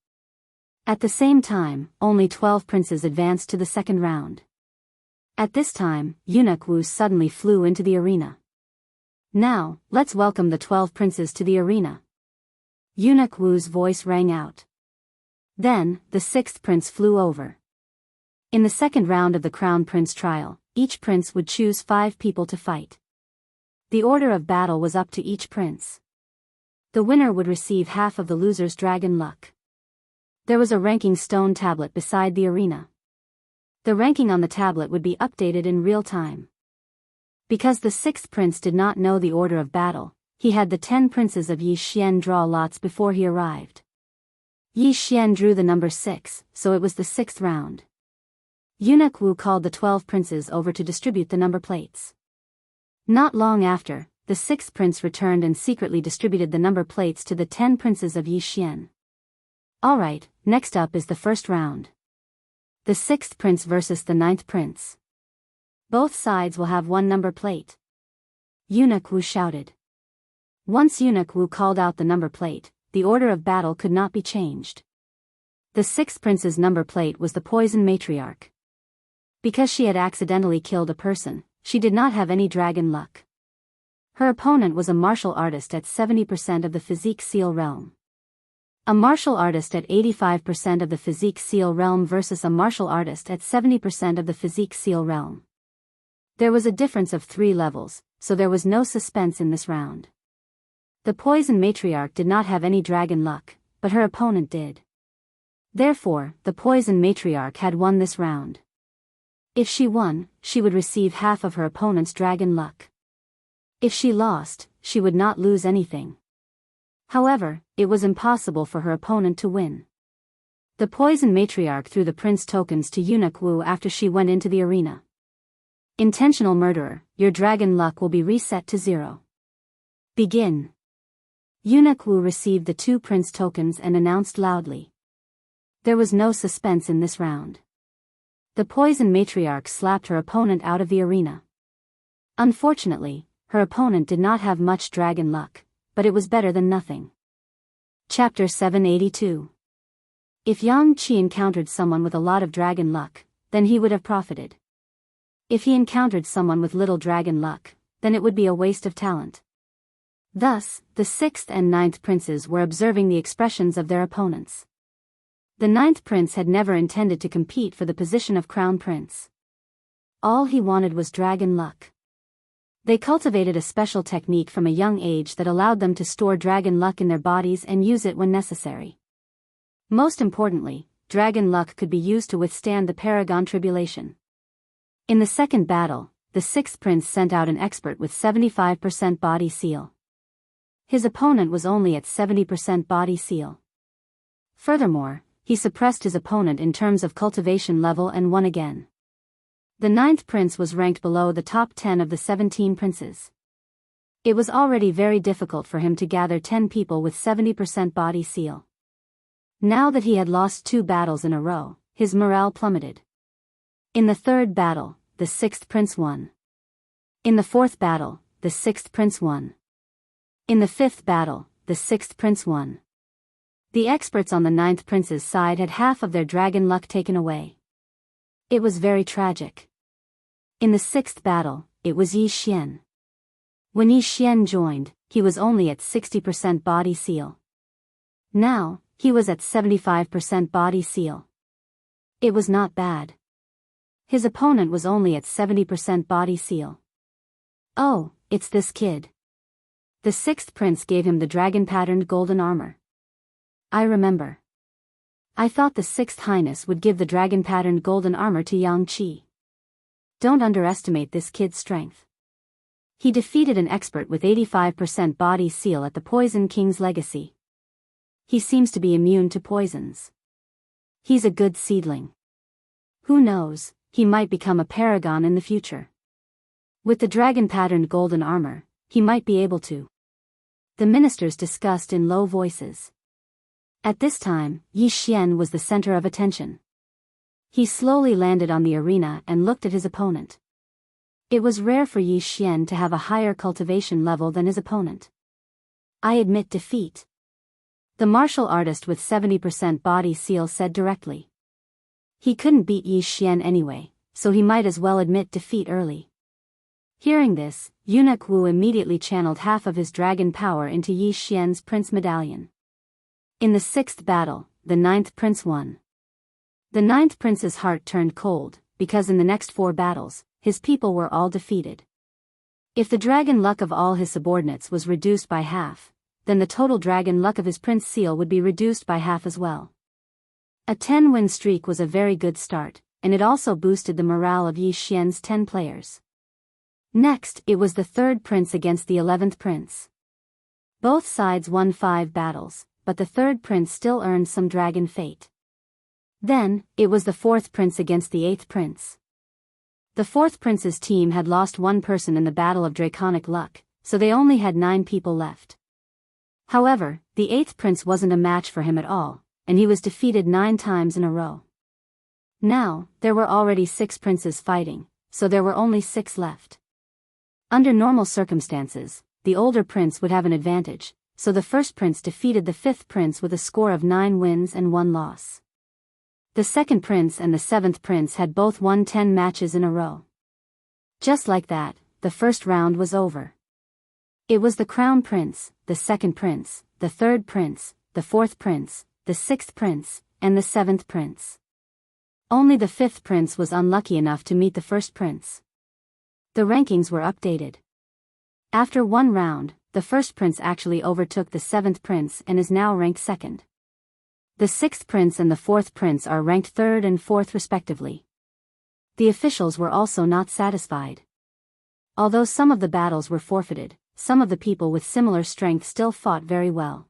At the same time, only 12 princes advanced to the second round. At this time, Eunuch Wu suddenly flew into the arena. Now, let's welcome the 12 princes to the arena. Eunuch Wu's voice rang out. Then, the sixth prince flew over. In the second round of the Crown Prince trial, each prince would choose 5 people to fight. The order of battle was up to each prince. The winner would receive half of the loser's dragon luck. There was a ranking stone tablet beside the arena. The ranking on the tablet would be updated in real time. Because the sixth prince did not know the order of battle, he had the 10 princes of Yi Xian draw lots before he arrived. Yi Xian drew the number 6, so it was the 6th round. Eunuch Wu called the 12 princes over to distribute the number plates. Not long after, the sixth prince returned and secretly distributed the number plates to the 10 princes of Yi Xian. Alright, next up is the first round. The sixth prince versus the 9th prince. Both sides will have 1 number plate. Eunuch Wu shouted. Once Eunuch Wu called out the number plate, the order of battle could not be changed. The sixth prince's number plate was the Poison Matriarch. Because she had accidentally killed a person, she did not have any dragon luck. Her opponent was a martial artist at 70% of the physique seal realm. A martial artist at 85% of the physique seal realm versus a martial artist at 70% of the physique seal realm. There was a difference of 3 levels, so there was no suspense in this round. The Poison Matriarch did not have any dragon luck, but her opponent did. Therefore, the Poison Matriarch had won this round. If she won, she would receive half of her opponent's dragon luck. If she lost, she would not lose anything. However, it was impossible for her opponent to win. The Poison Matriarch threw the prince tokens to Eunuch Wu after she went into the arena. Intentional murderer, your dragon luck will be reset to 0. Begin. Eunuch Wu received the 2 prince tokens and announced loudly. There was no suspense in this round. The Poison Matriarch slapped her opponent out of the arena. Unfortunately, her opponent did not have much dragon luck, but it was better than nothing. Chapter 782. If Yang Qi encountered someone with a lot of dragon luck, then he would have profited. If he encountered someone with little dragon luck, then it would be a waste of talent. Thus, the 6th and 9th princes were observing the expressions of their opponents. The 9th prince had never intended to compete for the position of crown prince. All he wanted was dragon luck. They cultivated a special technique from a young age that allowed them to store dragon luck in their bodies and use it when necessary. Most importantly, dragon luck could be used to withstand the Paragon Tribulation. In the second battle, the 6th prince sent out an expert with 75% body seal. His opponent was only at 70% body seal. Furthermore, he suppressed his opponent in terms of cultivation level and won again. The 9th prince was ranked below the top 10 of the 17 princes. It was already very difficult for him to gather 10 people with 70% body seal. Now that he had lost 2 battles in a row, his morale plummeted. In the 3rd battle, the 6th prince won. In the 4th battle, the 6th prince won. In the 5th battle, the 6th prince won. The experts on the 9th prince's side had half of their dragon luck taken away. It was very tragic. In the 6th battle, it was Yi Xian. When Yi Xian joined, he was only at 60% body seal. Now, he was at 75% body seal. It was not bad. His opponent was only at 70% body seal. Oh, it's this kid. The 6th prince gave him the dragon-patterned golden armor. I remember. I thought the 6th Highness would give the dragon-patterned golden armor to Yang Qi. Don't underestimate this kid's strength. He defeated an expert with 85% body seal at the Poison King's Legacy. He seems to be immune to poisons. He's a good seedling. Who knows, he might become a paragon in the future. With the dragon-patterned golden armor, he might be able to. The ministers discussed in low voices. At this time, Yi Xian was the center of attention. He slowly landed on the arena and looked at his opponent. It was rare for Yi Xian to have a higher cultivation level than his opponent. I admit defeat. The martial artist with 70% body seal said directly. He couldn't beat Yi Xian anyway, so he might as well admit defeat early. Hearing this, Eunuch Wu immediately channeled half of his dragon power into Yi Xian's prince medallion. In the 6th battle, the 9th prince won. The 9th prince's heart turned cold, because in the next 4 battles, his people were all defeated. If the dragon luck of all his subordinates was reduced by half, then the total dragon luck of his prince seal would be reduced by half as well. A 10-win streak was a very good start, and it also boosted the morale of Yi Xian's 10 players. Next, it was the 3rd prince against the 11th prince. Both sides won 5 battles, but the 3rd prince still earned some dragon fate. Then, it was the 4th prince against the 8th prince. The 4th prince's team had lost 1 person in the Battle of Draconic Luck, so they only had 9 people left. However, the 8th prince wasn't a match for him at all, and he was defeated 9 times in a row. Now, there were already 6 princes fighting, so there were only 6 left. Under normal circumstances, the older prince would have an advantage, so the 1st prince defeated the 5th prince with a score of 9 wins and 1 loss. The 2nd prince and the 7th prince had both won 10 matches in a row. Just like that, the 1st round was over. It was the crown prince, the 2nd prince, the 3rd prince, the 4th prince, the 6th prince, and the 7th prince. Only the 5th prince was unlucky enough to meet the 1st prince. The rankings were updated. After 1 round, the 1st prince actually overtook the 7th prince and is now ranked 2nd. The 6th prince and the 4th prince are ranked 3rd and 4th respectively. The officials were also not satisfied. Although some of the battles were forfeited, some of the people with similar strength still fought very well.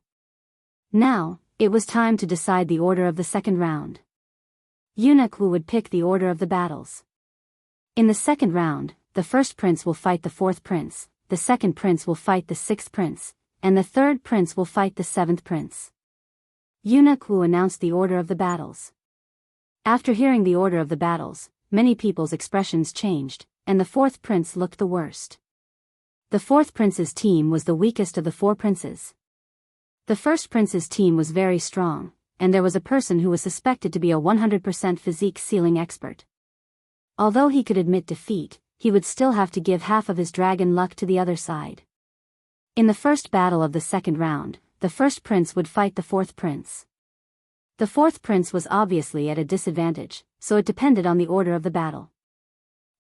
Now, it was time to decide the order of the 2nd round. Eunuch Wu would pick the order of the battles. In the 2nd round, the 1st prince will fight the 4th prince, the 2nd prince will fight the 6th prince, and the 3rd prince will fight the 7th prince. Eunuch Wu announced the order of the battles. After hearing the order of the battles, many people's expressions changed, and the 4th prince looked the worst. The 4th prince's team was the weakest of the 4 princes. The 1st prince's team was very strong, and there was a person who was suspected to be a 100% physique sealing expert. Although he could admit defeat, he would still have to give half of his dragon luck to the other side. In the 1st battle of the 2nd round, the 1st prince would fight the 4th prince. The 4th prince was obviously at a disadvantage, so it depended on the order of the battle.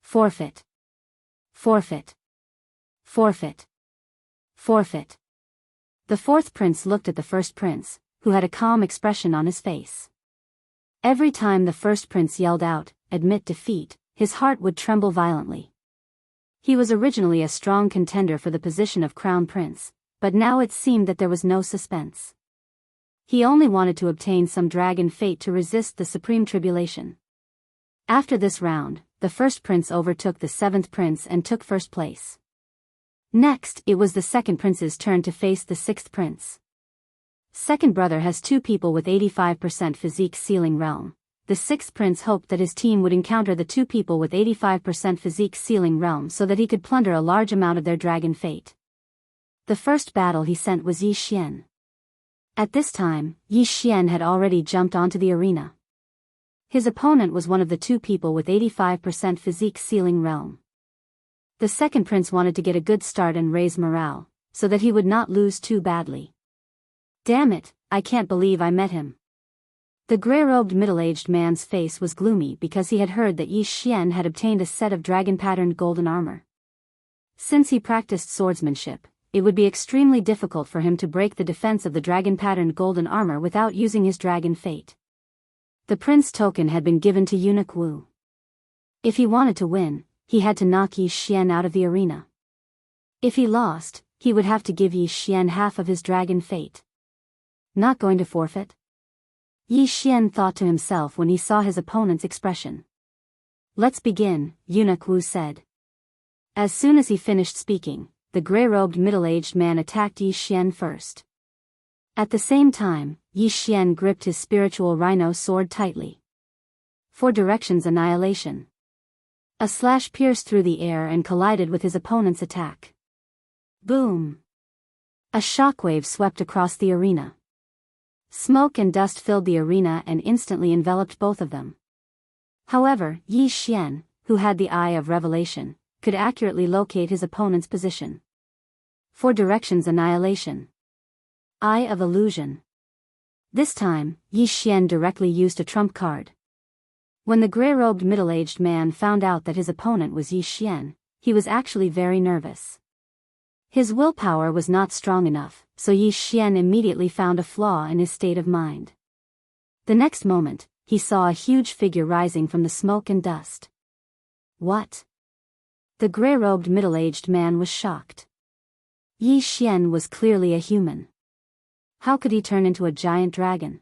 Forfeit. Forfeit. Forfeit. Forfeit. The 4th prince looked at the 1st prince, who had a calm expression on his face. Every time the 1st prince yelled out, "Admit defeat," his heart would tremble violently. He was originally a strong contender for the position of crown prince, but now it seemed that there was no suspense. He only wanted to obtain some dragon fate to resist the supreme tribulation. After this round, the 1st prince overtook the 7th prince and took 1st place. Next, it was the 2nd prince's turn to face the 6th prince. Second brother has two people with 85% physique ceiling realm. The sixth prince hoped that his team would encounter the two people with 85% physique ceiling realm so that he could plunder a large amount of their dragon fate. The first battle he sent was Yi Xian. At this time, Yi Xian had already jumped onto the arena. His opponent was one of the two people with 85% physique ceiling realm. The second prince wanted to get a good start and raise morale, so that he would not lose too badly. Damn it, I can't believe I met him. The grey-robed middle-aged man's face was gloomy because he had heard that Yi Xian had obtained a set of dragon-patterned golden armor. Since he practiced swordsmanship, it would be extremely difficult for him to break the defense of the dragon-patterned golden armor without using his dragon fate. The prince token had been given to eunuch Wu. If he wanted to win, he had to knock Yi Xian out of the arena. If he lost, he would have to give Yi Xian half of his dragon fate. Not going to forfeit? Yi Xian thought to himself when he saw his opponent's expression. Let's begin, eunuch Wu said. As soon as he finished speaking, the grey-robed middle-aged man attacked Yi Xian first. At the same time, Yi Xian gripped his spiritual rhino sword tightly. 4 directions annihilation. A slash pierced through the air and collided with his opponent's attack. Boom! A shockwave swept across the arena. Smoke and dust filled the arena and instantly enveloped both of them. However, Yi Xian, who had the Eye of Revelation, could accurately locate his opponent's position. 4 directions annihilation. Eye of Illusion. This time, Yi Xian directly used a trump card. When the grey-robed middle-aged man found out that his opponent was Yi Xian, he was actually very nervous. His willpower was not strong enough, so Yi Xian immediately found a flaw in his state of mind. The next moment, he saw a huge figure rising from the smoke and dust. What? The grey-robed middle-aged man was shocked. Yi Xian was clearly a human. How could he turn into a giant dragon?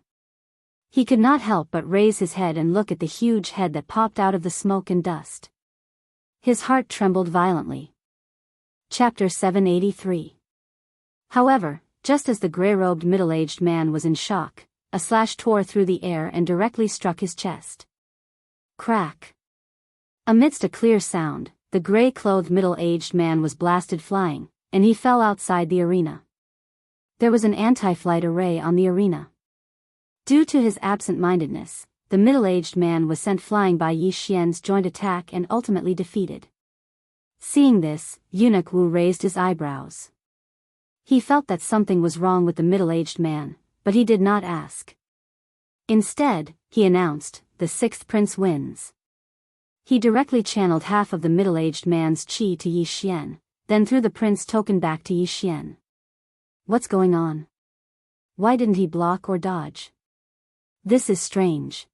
He could not help but raise his head and look at the huge head that popped out of the smoke and dust. His heart trembled violently. Chapter 783. However, just as the grey-robed middle-aged man was in shock, a slash tore through the air and directly struck his chest. Crack! Amidst a clear sound, the grey-clothed middle-aged man was blasted flying, and he fell outside the arena. There was an anti-flight array on the arena. Due to his absent-mindedness, the middle-aged man was sent flying by Yi Xian's joint attack and ultimately defeated. Seeing this, eunuch Wu raised his eyebrows. He felt that something was wrong with the middle-aged man, but he did not ask. Instead, he announced, the sixth prince wins. He directly channeled half of the middle-aged man's qi to Yi Xian, then threw the prince token back to Yi Xian. What's going on? Why didn't he block or dodge? This is strange.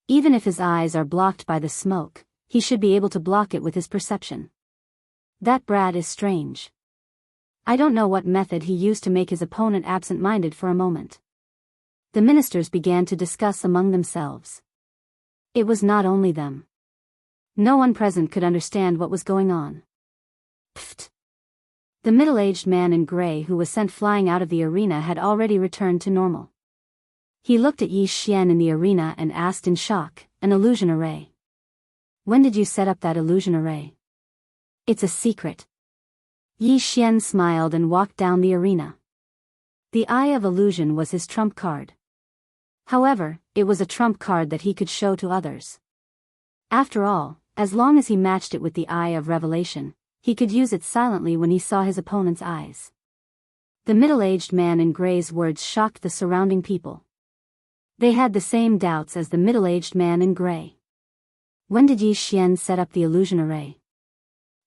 Even if his eyes are blocked by the smoke, he should be able to block it with his perception. That brat is strange. I don't know what method he used to make his opponent absent-minded for a moment. The ministers began to discuss among themselves. It was not only them. No one present could understand what was going on. Pfft! The middle-aged man in grey who was sent flying out of the arena had already returned to normal. He looked at Yi Xian in the arena and asked in shock, an illusion array. When did you set up that illusion array? It's a secret. Yi Xian smiled and walked down the arena. The Eye of Illusion was his trump card. However, it was a trump card that he could show to others. After all, as long as he matched it with the Eye of Revelation, he could use it silently when he saw his opponent's eyes. The middle-aged man in grey's words shocked the surrounding people. They had the same doubts as the middle-aged man in grey. When did Yi Xian set up the illusion array?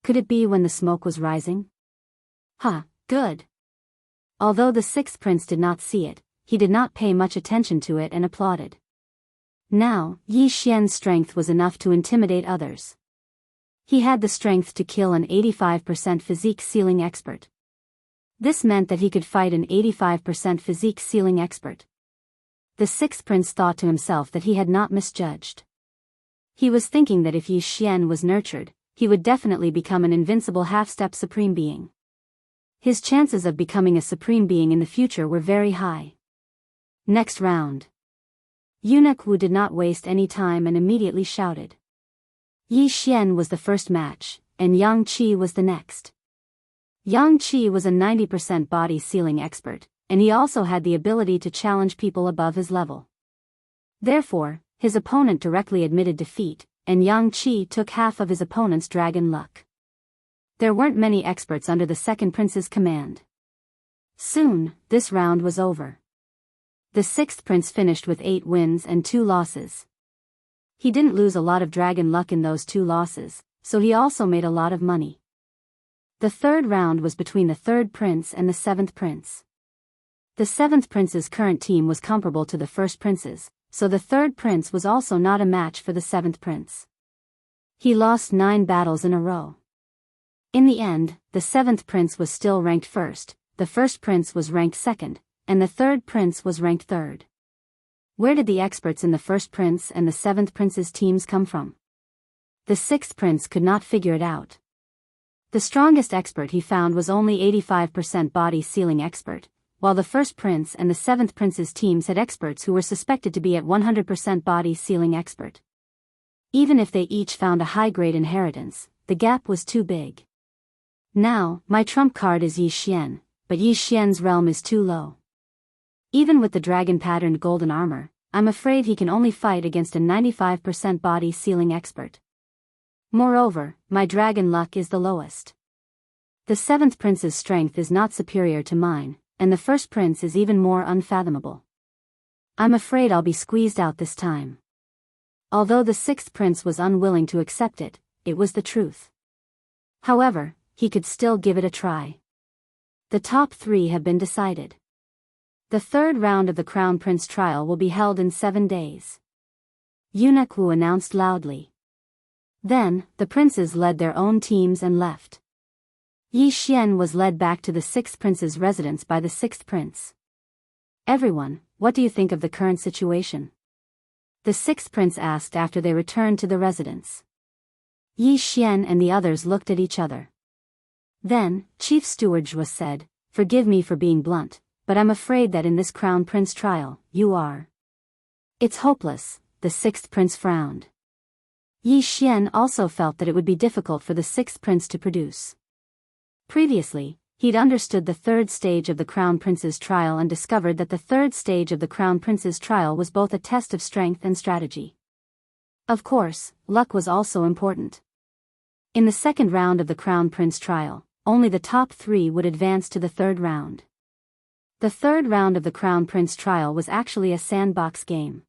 Could it be when the smoke was rising? Good. Although the sixth prince did not see it, he did not pay much attention to it and applauded. Now, Yi Xian's strength was enough to intimidate others. He had the strength to kill an 85% physique ceiling expert. This meant that he could fight an 85% physique ceiling expert. The sixth prince thought to himself that he had not misjudged. He was thinking that if Yi Xian was nurtured, he would definitely become an invincible half-step supreme being. His chances of becoming a supreme being in the future were very high. Next round. Eunuch Wu did not waste any time and immediately shouted. Yi Xian was the first match, and Yang Qi was the next. Yang Qi was a 90% body sealing expert, and he also had the ability to challenge people above his level. Therefore, his opponent directly admitted defeat, and Yang Qi took half of his opponent's dragon luck. There weren't many experts under the second prince's command. Soon, this round was over. The sixth prince finished with 8 wins and 2 losses. He didn't lose a lot of dragon luck in those 2 losses, so he also made a lot of money. The third round was between the third prince and the seventh prince. The seventh prince's current team was comparable to the first prince's, so the third prince was also not a match for the seventh prince. He lost 9 battles in a row. In the end, the seventh prince was still ranked first, the first prince was ranked second, and the third prince was ranked third. Where did the experts in the first prince and the seventh prince's teams come from? The sixth prince could not figure it out. The strongest expert he found was only 85% body sealing expert, while the first prince and the seventh prince's teams had experts who were suspected to be at 100% body sealing expert. Even if they each found a high-grade inheritance, the gap was too big. Now, my trump card is Yi Xian, but Yi Xian's realm is too low. Even with the dragon-patterned golden armor, I'm afraid he can only fight against a 95% body sealing expert. Moreover, my dragon luck is the lowest. The seventh prince's strength is not superior to mine, and the first prince is even more unfathomable. I'm afraid I'll be squeezed out this time. Although the sixth prince was unwilling to accept it, it was the truth. However, he could still give it a try. The top 3 have been decided. The third round of the Crown Prince trial will be held in 7 days. Eunuch Wu announced loudly. Then, the princes led their own teams and left. Yi Xian was led back to the sixth prince's residence by the sixth prince. Everyone, what do you think of the current situation? The sixth prince asked after they returned to the residence. Yi Xian and the others looked at each other. Then, Chief Steward Zhuo said, "Forgive me for being blunt, but I'm afraid that in this Crown Prince trial, you are." "It's hopeless," the sixth prince frowned. Yi Xian also felt that it would be difficult for the sixth prince to produce. Previously, he'd understood the third stage of the Crown Prince's trial and discovered that the third stage of the Crown Prince's trial was both a test of strength and strategy. Of course, luck was also important. In the second round of the Crown Prince trial, only the top 3 would advance to the third round. The third round of the Crown Prince trial was actually a sandbox game.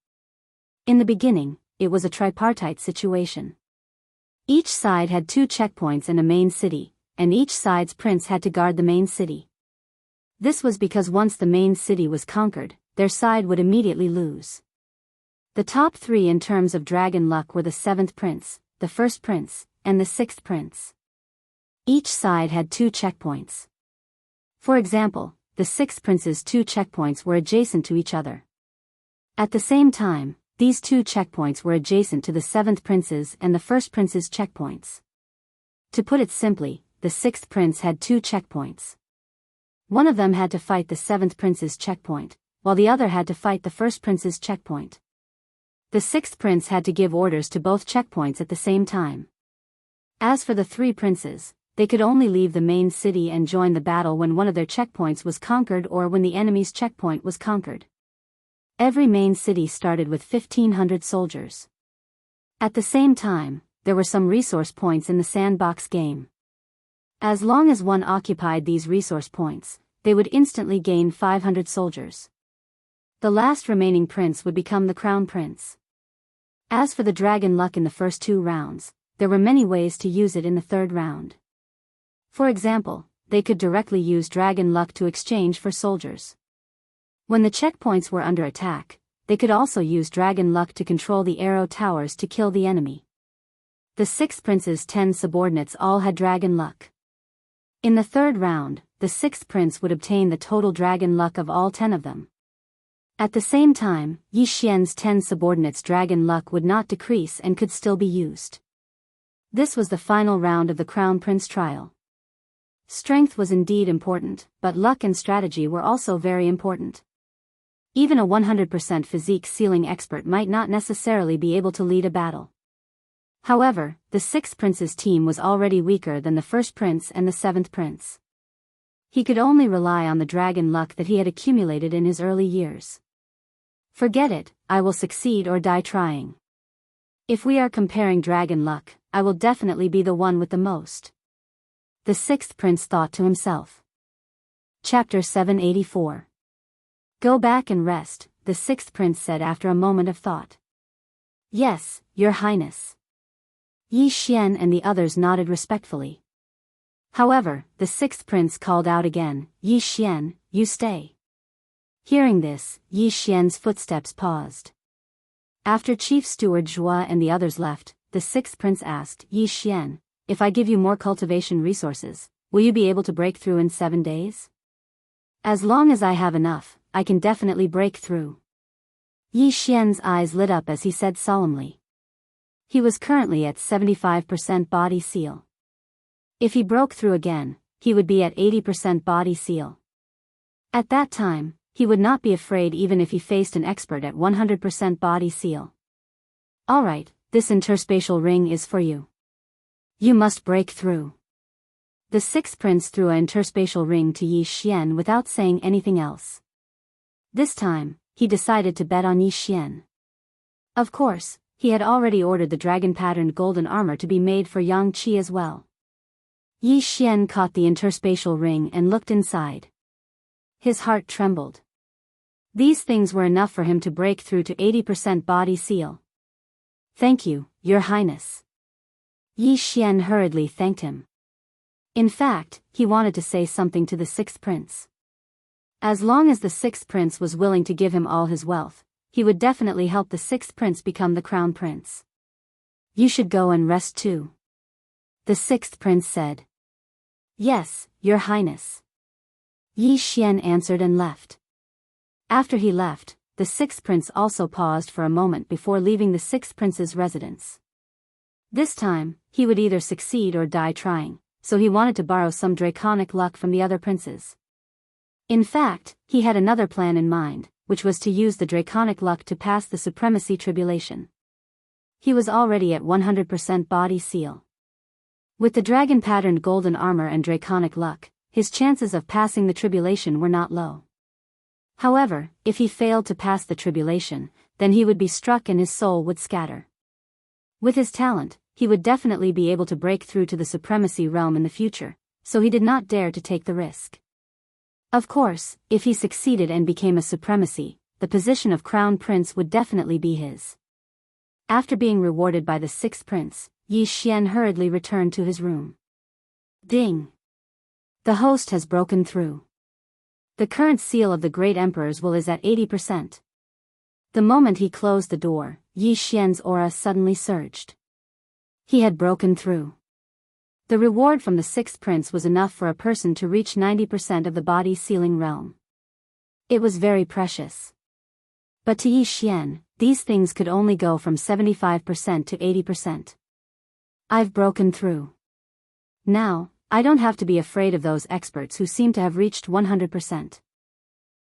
In the beginning, it was a tripartite situation. Each side had 2 checkpoints and a main city, and each side's prince had to guard the main city. This was because once the main city was conquered, their side would immediately lose. The top 3 in terms of dragon luck were the seventh prince, the first prince, and the sixth prince. Each side had 2 checkpoints. For example, the sixth prince's 2 checkpoints were adjacent to each other. At the same time, these 2 checkpoints were adjacent to the seventh prince's and the first prince's checkpoints. To put it simply, the sixth prince had 2 checkpoints. One of them had to fight the seventh prince's checkpoint, while the other had to fight the first prince's checkpoint. The sixth prince had to give orders to both checkpoints at the same time. As for the 3 princes, they could only leave the main city and join the battle when one of their checkpoints was conquered or when the enemy's checkpoint was conquered. Every main city started with 1,500 soldiers. At the same time, there were some resource points in the sandbox game. As long as one occupied these resource points, they would instantly gain 500 soldiers. The last remaining prince would become the crown prince. As for the dragon luck in the first 2 rounds, there were many ways to use it in the third round. For example, they could directly use dragon luck to exchange for soldiers. When the checkpoints were under attack, they could also use dragon luck to control the arrow towers to kill the enemy. The 6 prince's 10 subordinates all had dragon luck. In the third round, the 6th prince would obtain the total dragon luck of all 10 of them. At the same time, Yi Xian's 10 subordinates' dragon luck would not decrease and could still be used. This was the final round of the Crown Prince trial. Strength was indeed important, but luck and strategy were also very important. Even a 100% physique sealing expert might not necessarily be able to lead a battle. However, the sixth prince's team was already weaker than the first prince and the seventh prince. He could only rely on the dragon luck that he had accumulated in his early years. Forget it, I will succeed or die trying. If we are comparing dragon luck, I will definitely be the one with the most. The sixth prince thought to himself. Chapter 784. Go back and rest, the sixth prince said after a moment of thought. Yes, your highness. Yi Xian and the others nodded respectfully. However, the sixth prince called out again, Yi Xian, you stay. Hearing this, Yi Xian's footsteps paused. After Chief Steward Zhua and the others left, the sixth prince asked, Yi Xian, if I give you more cultivation resources, will you be able to break through in 7 days? As long as I have enough, I can definitely break through. Yi Xian's eyes lit up as he said solemnly. He was currently at 75% body seal. If he broke through again, he would be at 80% body seal. At that time, he would not be afraid even if he faced an expert at 100% body seal. Alright, this interspatial ring is for you. You must break through. The sixth prince threw an interspatial ring to Yi Xian without saying anything else. This time, he decided to bet on Yi Xian. Of course, he had already ordered the dragon-patterned golden armor to be made for Yang Qi as well. Yi Xian caught the interspatial ring and looked inside. His heart trembled. These things were enough for him to break through to 80% body seal. Thank you, your highness. Yi Xian hurriedly thanked him. In fact, he wanted to say something to the sixth prince. As long as the sixth prince was willing to give him all his wealth, he would definitely help the sixth prince become the crown prince. You should go and rest too. The sixth prince said. Yes, your highness. Yi Xian answered and left. After he left, the sixth prince also paused for a moment before leaving the sixth prince's residence. This time, he would either succeed or die trying, so he wanted to borrow some draconic luck from the other princes. In fact, he had another plan in mind, which was to use the draconic luck to pass the supremacy tribulation. He was already at 100% body seal. With the dragon-patterned golden armor and draconic luck, his chances of passing the tribulation were not low. However, if he failed to pass the tribulation, then he would be struck and his soul would scatter. With his talent, he would definitely be able to break through to the supremacy realm in the future, so he did not dare to take the risk. Of course, if he succeeded and became a supremacy, the position of crown prince would definitely be his. After being rewarded by the sixth prince, Yi Xian hurriedly returned to his room. Ding! The host has broken through. The current seal of the Great Emperor's will is at 80%. The moment he closed the door, Yi Xian's aura suddenly surged. He had broken through. The reward from the sixth prince was enough for a person to reach 90% of the body sealing realm. It was very precious. But to Yi Xian, these things could only go from 75% to 80%. I've broken through. Now, I don't have to be afraid of those experts who seem to have reached 100%.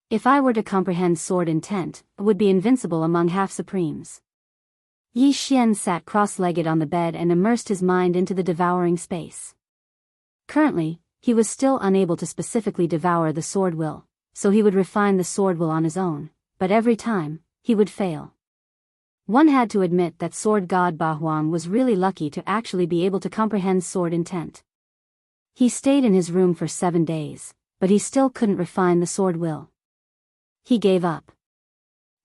If I were to comprehend sword intent, I would be invincible among half-supremes. Yi Xian sat cross-legged on the bed and immersed his mind into the devouring space. Currently, he was still unable to specifically devour the sword will, so he would refine the sword will on his own, but every time, he would fail. One had to admit that sword god Ba Huang was really lucky to actually be able to comprehend sword intent. He stayed in his room for 7 days, but he still couldn't refine the sword will. He gave up.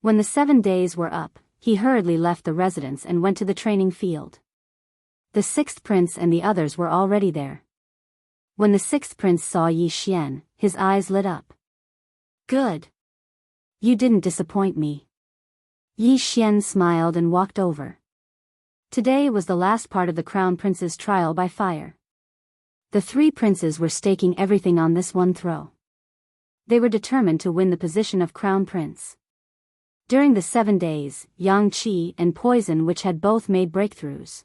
When the 7 days were up, he hurriedly left the residence and went to the training field. The sixth prince and the others were already there. When the sixth prince saw Yi Xian, his eyes lit up. Good. You didn't disappoint me. Yi Xian smiled and walked over. Today was the last part of the crown prince's trial by fire. The 3 princes were staking everything on this one throw. They were determined to win the position of crown prince. During the 7 days, Yang Qi and Poison which had both made breakthroughs.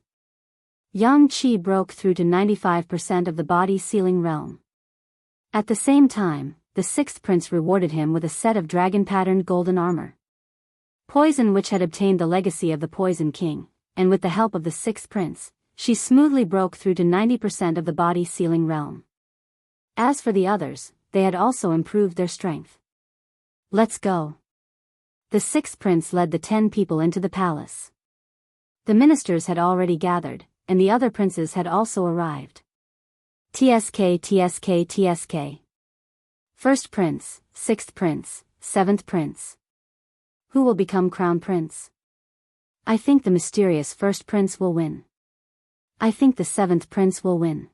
Yang Qi broke through to 95% of the body sealing realm. At the same time, the sixth prince rewarded him with a set of dragon-patterned golden armor. Poison, which had obtained the legacy of the Poison King, and with the help of the sixth prince, she smoothly broke through to 90% of the body-sealing realm. As for the others, they had also improved their strength. Let's go. The sixth prince led the 10 people into the palace. The ministers had already gathered, and the other princes had also arrived. TSK, TSK, TSK. First prince, sixth prince, seventh prince. Who will become crown prince? I think the mysterious first prince will win. I think the seventh prince will win.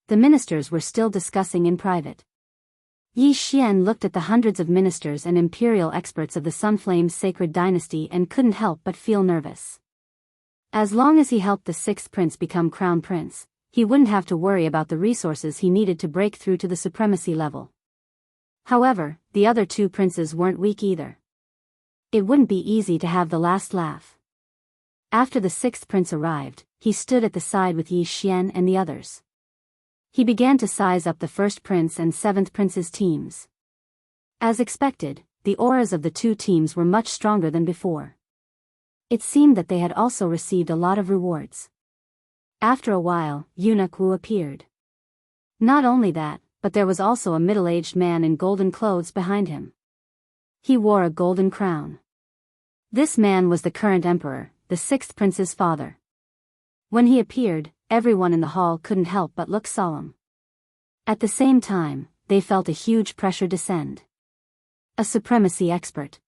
The ministers were still discussing in private. Yi Xian looked at the hundreds of ministers and imperial experts of the Sunflame's sacred dynasty and couldn't help but feel nervous. As long as he helped the sixth prince become crown prince, he wouldn't have to worry about the resources he needed to break through to the supremacy level. However, the other 2 princes weren't weak either. It wouldn't be easy to have the last laugh. After the sixth prince arrived, he stood at the side with Yi Xian and the others. He began to size up the first prince and seventh prince's teams. As expected, the auras of the 2 teams were much stronger than before. It seemed that they had also received a lot of rewards. After a while, Eunuch Wu appeared. Not only that, but there was also a middle-aged man in golden clothes behind him. He wore a golden crown. This man was the current emperor, the sixth prince's father. When he appeared, everyone in the hall couldn't help but look solemn. At the same time, they felt a huge pressure descend. A supremacy expert.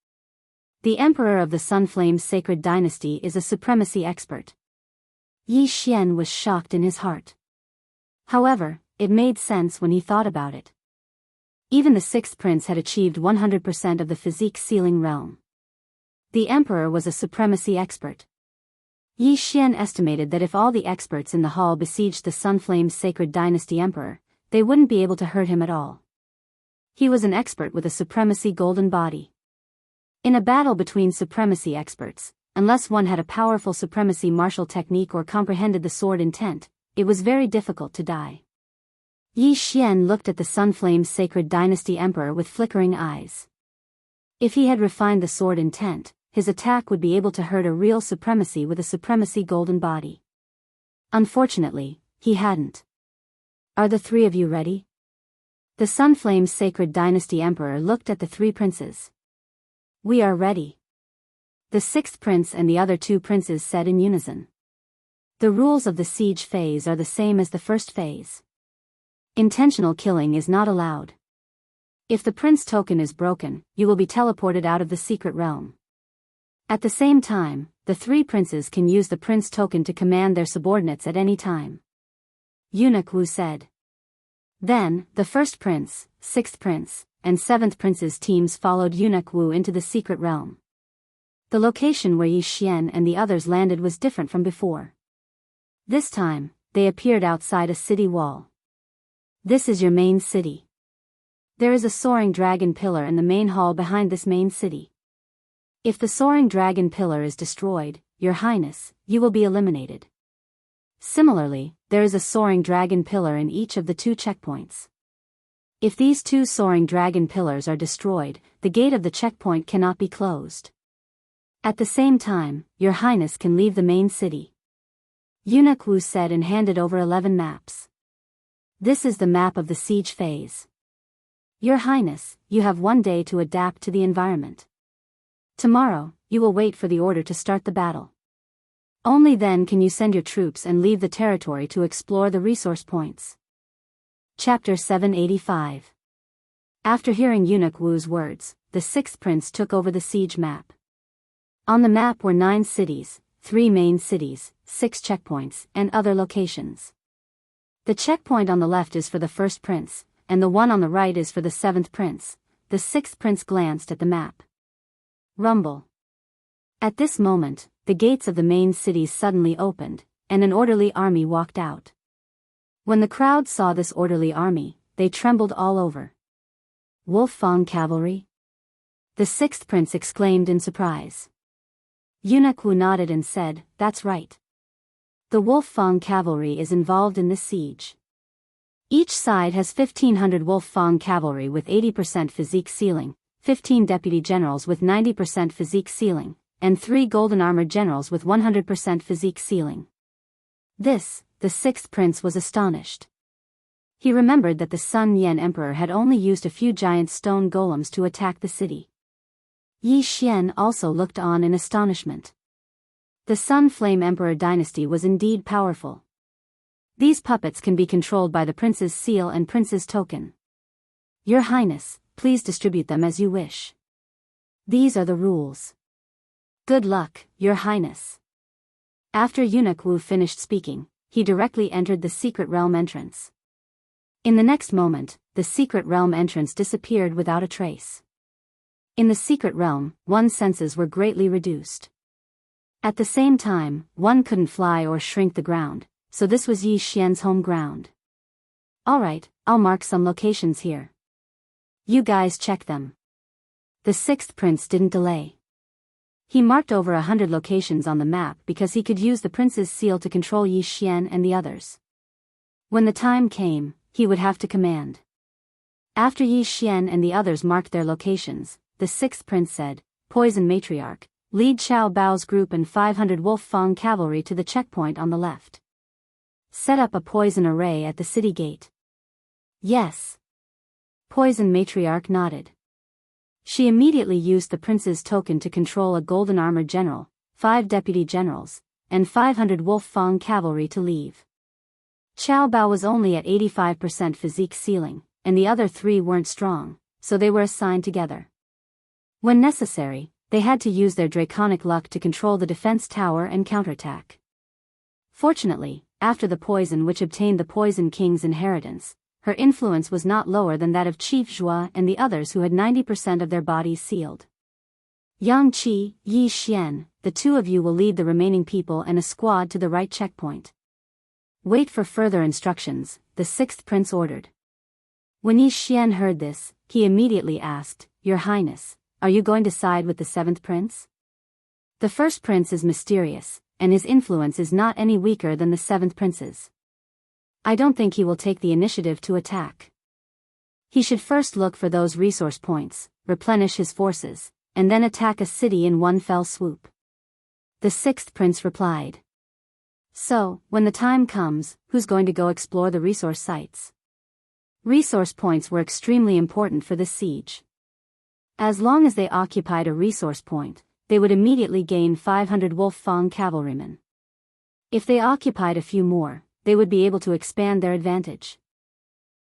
The emperor of the Sunflame's sacred dynasty is a supremacy expert. Yi Xian was shocked in his heart. However, it made sense when he thought about it. Even the sixth prince had achieved 100% of the physique sealing realm. The emperor was a supremacy expert. Yi Xian estimated that if all the experts in the hall besieged the Sunflame's sacred dynasty emperor, they wouldn't be able to hurt him at all. He was an expert with a supremacy golden body. In a battle between supremacy experts, unless one had a powerful supremacy martial technique or comprehended the sword intent, it was very difficult to die. Yi Xian looked at the Sunflame's sacred dynasty emperor with flickering eyes. If he had refined the sword intent, his attack would be able to hurt a real supremacy with a supremacy golden body. Unfortunately, he hadn't. Are the 3 of you ready? The Sunflame's sacred dynasty emperor looked at the 3 princes. We are ready. The sixth prince and the other 2 princes said in unison. The rules of the siege phase are the same as the first phase. Intentional killing is not allowed. If the prince token is broken, you will be teleported out of the secret realm. At the same time, the 3 princes can use the prince token to command their subordinates at any time. Eunuch Wu said. Then, the first prince, sixth prince, and seventh prince's teams followed Eunuch Wu into the secret realm. The location where Yi Xian and the others landed was different from before. This time, they appeared outside a city wall. This is your main city. There is a soaring dragon pillar in the main hall behind this main city. If the soaring dragon pillar is destroyed, Your Highness, you will be eliminated. Similarly, there is a soaring dragon pillar in each of the 2 checkpoints. If these 2 soaring dragon pillars are destroyed, the gate of the checkpoint cannot be closed. At the same time, Your Highness can leave the main city. Eunuch Wu said and handed over 11 maps. This is the map of the siege phase. Your Highness, you have 1 day to adapt to the environment. Tomorrow, you will wait for the order to start the battle. Only then can you send your troops and leave the territory to explore the resource points. Chapter 785. After hearing Eunuch Wu's words, the sixth prince took over the siege map. On the map were 9 cities, 3 main cities, 6 checkpoints, and other locations. The checkpoint on the left is for the first prince, and the one on the right is for the 7th prince. The 6th prince glanced at the map. Rumble. At this moment, the gates of the main cities suddenly opened, and an orderly army walked out. When the crowd saw this orderly army, they trembled all over. Wolf-Fang cavalry? The 6th prince exclaimed in surprise. Eunuch Wu nodded and said, "That's right. The Wolf-Fang cavalry is involved in this siege." Each side has 1,500 Wolf Fang cavalry with 80% physique ceiling, 15 deputy generals with 90% physique ceiling, and 3 golden armored generals with 100% physique ceiling. This, the sixth prince was astonished. He remembered that the Sun Yan Emperor had only used a few giant stone golems to attack the city. Yi Xian also looked on in astonishment. The Sun Flame Emperor dynasty was indeed powerful. These puppets can be controlled by the prince's seal and prince's token. Your Highness, please distribute them as you wish. These are the rules. Good luck, Your Highness. After Eunuch Wu finished speaking, he directly entered the secret realm entrance. In the next moment, the secret realm entrance disappeared without a trace. In the secret realm, one's senses were greatly reduced. At the same time, one couldn't fly or shrink the ground, so this was Yi Xian's home ground. Alright, I'll mark some locations here. You guys check them. The sixth prince didn't delay. He marked over 100 locations on the map because he could use the prince's seal to control Yi Xian and the others. When the time came, he would have to command. After Yi Xian and the others marked their locations, the sixth prince said, Poison Matriarch, lead Xiao Bao's group and 500 Wolf Fang cavalry to the checkpoint on the left. Set up a poison array at the city gate. Yes. Poison Matriarch nodded. She immediately used the prince's token to control a golden armored general, 5 deputy generals, and 500 Wolf Fang cavalry to leave. Xiao Bao was only at 85% physique ceiling, and the other 3 weren't strong, so they were assigned together. When necessary, they had to use their draconic luck to control the defense tower and counterattack. Fortunately, after the poison which obtained the Poison King's inheritance, her influence was not lower than that of Chief Zhua and the others who had 90% of their bodies sealed. Yang Qi, Yi Xian, the 2 of you will lead the remaining people and a squad to the right checkpoint. Wait for further instructions, the sixth prince ordered. When Yi Xian heard this, he immediately asked, Your Highness, are you going to side with the seventh prince? The first prince is mysterious, and his influence is not any weaker than the seventh prince's. I don't think he will take the initiative to attack. He should first look for those resource points, replenish his forces, and then attack a city in one fell swoop. The sixth prince replied. So, when the time comes, who's going to go explore the resource sites? Resource points were extremely important for this siege. As long as they occupied a resource point, they would immediately gain 500 Wolf Fang cavalrymen. If they occupied a few more, they would be able to expand their advantage.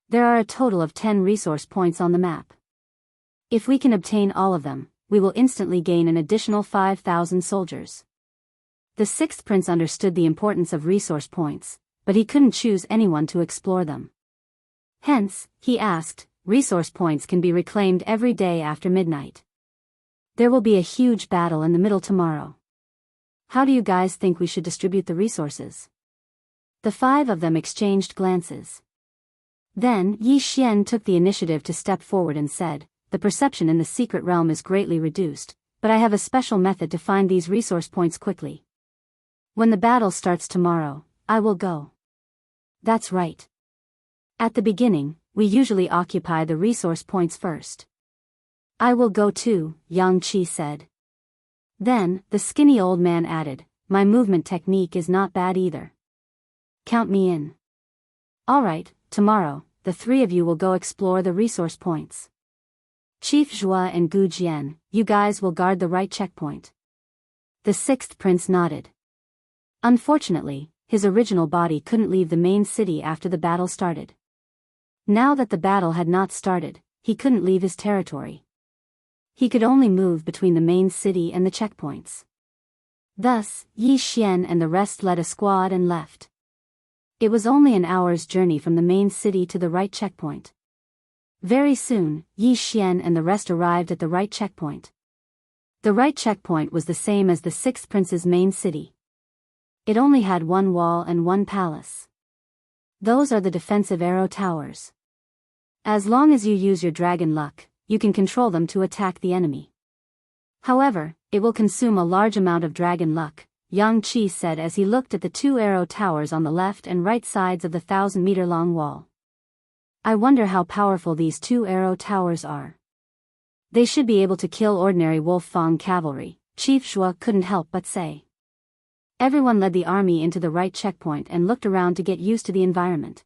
There are a total of 10 resource points on the map. If we can obtain all of them, we will instantly gain an additional 5,000 soldiers. The sixth prince understood the importance of resource points, but he couldn't choose anyone to explore them. Hence, he asked, resource points can be reclaimed every day after midnight. There will be a huge battle in the middle tomorrow. How do you guys think we should distribute the resources? The 5 of them exchanged glances. Then Yi Xian took the initiative to step forward and said, The perception in the secret realm is greatly reduced, but I have a special method to find these resource points quickly. When the battle starts tomorrow, I will go. That's right. At the beginning, we usually occupy the resource points first. I will go too, Yang Qi said. Then, the skinny old man added, My movement technique is not bad either. Count me in. Alright, tomorrow, the 3 of you will go explore the resource points. Chief Zhua and Gu Jian, you guys will guard the right checkpoint. The sixth prince nodded. Unfortunately, his original body couldn't leave the main city after the battle started. Now that the battle had not started, he couldn't leave his territory. He could only move between the main city and the checkpoints. Thus, Yi Xian and the rest led a squad and left. It was only an hour's journey from the main city to the right checkpoint. Very soon, Yi Xian and the rest arrived at the right checkpoint. The right checkpoint was the same as the sixth prince's main city. It only had 1 wall and 1 palace. Those are the defensive arrow towers. As long as you use your dragon luck, you can control them to attack the enemy. However, it will consume a large amount of dragon luck, Yang Qi said as he looked at the 2 arrow towers on the left and right sides of the 1,000-meter-long wall. I wonder how powerful these two arrow towers are. They should be able to kill ordinary Wolf-Fang cavalry, Chief Zhuo couldn't help but say. Everyone led the army into the right checkpoint and looked around to get used to the environment.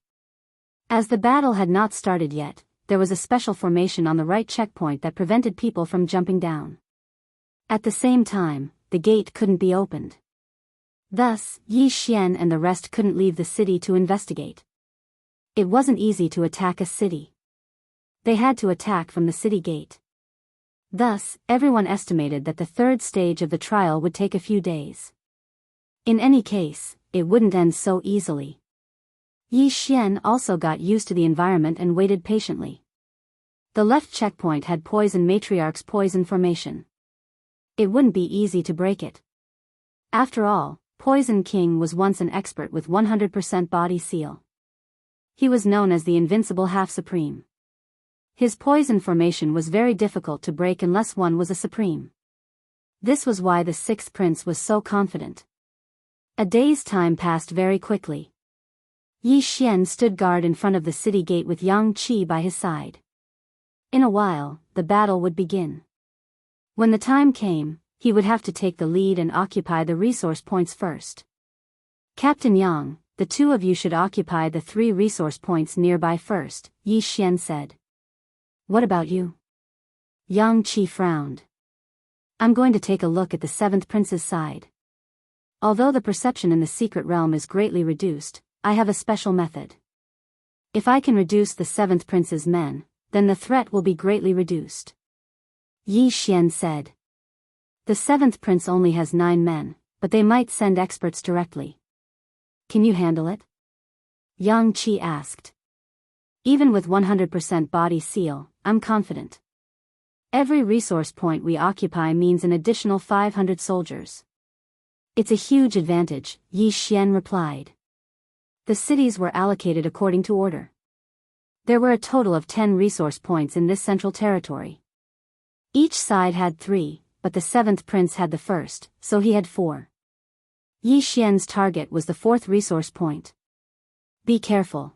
As the battle had not started yet, there was a special formation on the right checkpoint that prevented people from jumping down. At the same time, the gate couldn't be opened. Thus, Yi Xian and the rest couldn't leave the city to investigate. It wasn't easy to attack a city. They had to attack from the city gate. Thus, everyone estimated that the third stage of the trial would take a few days. In any case, it wouldn't end so easily. Yi Xian also got used to the environment and waited patiently. The left checkpoint had Poison Matriarch's poison formation. It wouldn't be easy to break it. After all, Poison King was once an expert with 100% body seal. He was known as the Invincible Half-Supreme. His poison formation was very difficult to break unless one was a supreme. This was why the sixth prince was so confident. A day's time passed very quickly. Yi Xian stood guard in front of the city gate with Yang Qi by his side. In a while, the battle would begin. When the time came, he would have to take the lead and occupy the resource points first. Captain Yang, the two of you should occupy the 3 resource points nearby first, Yi Xian said. What about you? Yang Qi frowned. I'm going to take a look at the 7th prince's side. Although the perception in the secret realm is greatly reduced, I have a special method. If I can reduce the 7th prince's men, then the threat will be greatly reduced. Yi Xian said. The 7th prince only has 9 men, but they might send experts directly. Can you handle it? Yang Qi asked. Even with 100% body seal, I'm confident. Every resource point we occupy means an additional 500 soldiers. It's a huge advantage, Yi Xian replied. The cities were allocated according to order. There were a total of 10 resource points in this central territory. Each side had 3, but the 7th prince had the first, so he had 4. Yi Xian's target was the 4th resource point. Be careful.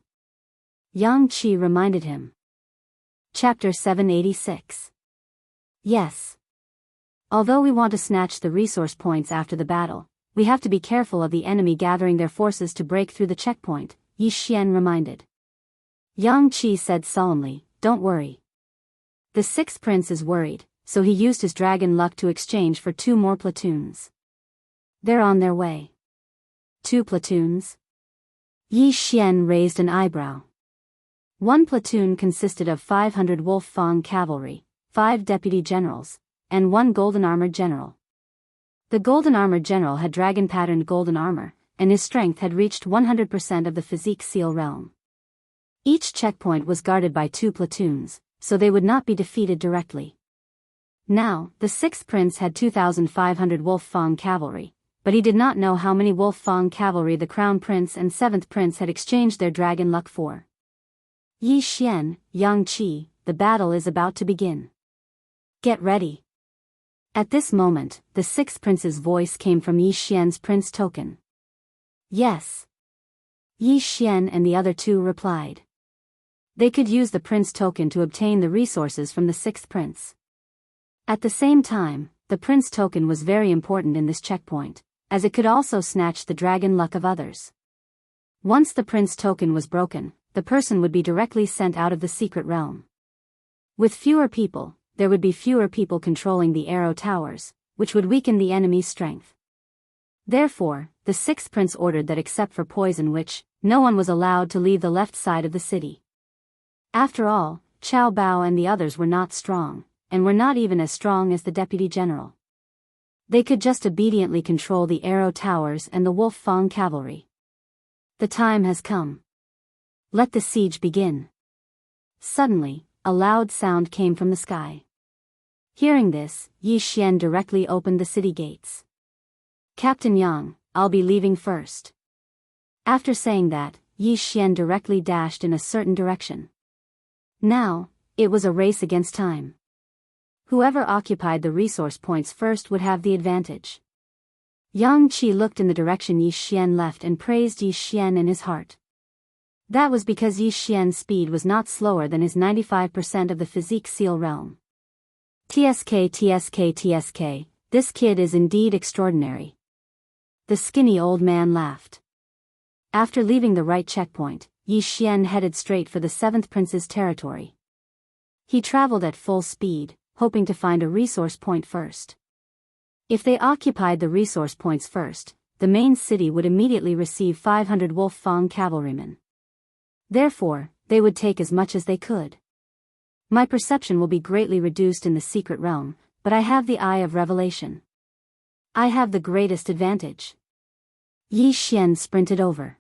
Yang Qi reminded him. Chapter 786. Yes. Although we want to snatch the resource points after the battle, we have to be careful of the enemy gathering their forces to break through the checkpoint, Yi Xian reminded. Yang Qi said solemnly, Don't worry. The 6th prince is worried, so he used his dragon luck to exchange for 2 more platoons. They're on their way. 2 platoons? Yi Xian raised an eyebrow. 1 platoon consisted of 500 Wolf-Fang cavalry, 5 deputy generals, and 1 golden-armored general. The golden-armored general had dragon-patterned golden armor, and his strength had reached 100% of the physique seal realm. Each checkpoint was guarded by 2 platoons, so they would not be defeated directly. Now, the 6th prince had 2,500 Wolf-Fang cavalry, but he did not know how many Wolf-Fang cavalry the crown prince and 7th prince had exchanged their dragon luck for. Yi Xian, Yang Qi, the battle is about to begin. Get ready. At this moment, the 6th prince's voice came from Yi Xian's prince token. Yes. Yi Xian and the other 2 replied. They could use the prince token to obtain the resources from the 6th prince. At the same time, the prince token was very important in this checkpoint, as it could also snatch the dragon luck of others. Once the prince token was broken, the person would be directly sent out of the secret realm. With fewer people, there would be fewer people controlling the arrow towers, which would weaken the enemy's strength. Therefore, the 6th prince ordered that except for Poison Witch, no one was allowed to leave the left side of the city. After all, Qiao Bao and the others were not strong, and were not even as strong as the deputy general. They could just obediently control the arrow towers and the Wolf-Fang cavalry. The time has come. Let the siege begin. Suddenly, a loud sound came from the sky. Hearing this, Yi Xian directly opened the city gates. Captain Yang, I'll be leaving first. After saying that, Yi Xian directly dashed in a certain direction. Now, it was a race against time. Whoever occupied the resource points first would have the advantage. Yang Qi looked in the direction Yi Xian left and praised Yi Xian in his heart. That was because Yi Xian's speed was not slower than his 95% of the physique seal realm. TSK, this kid is indeed extraordinary. The skinny old man laughed. After leaving the right checkpoint, Yi Xian headed straight for the 7th prince's territory. He traveled at full speed, hoping to find a resource point first. If they occupied the resource points first, the main city would immediately receive 500 Wolf Fang cavalrymen. Therefore, they would take as much as they could. My perception will be greatly reduced in the secret realm, but I have the Eye of Revelation. I have the greatest advantage. Yi Xian sprinted over.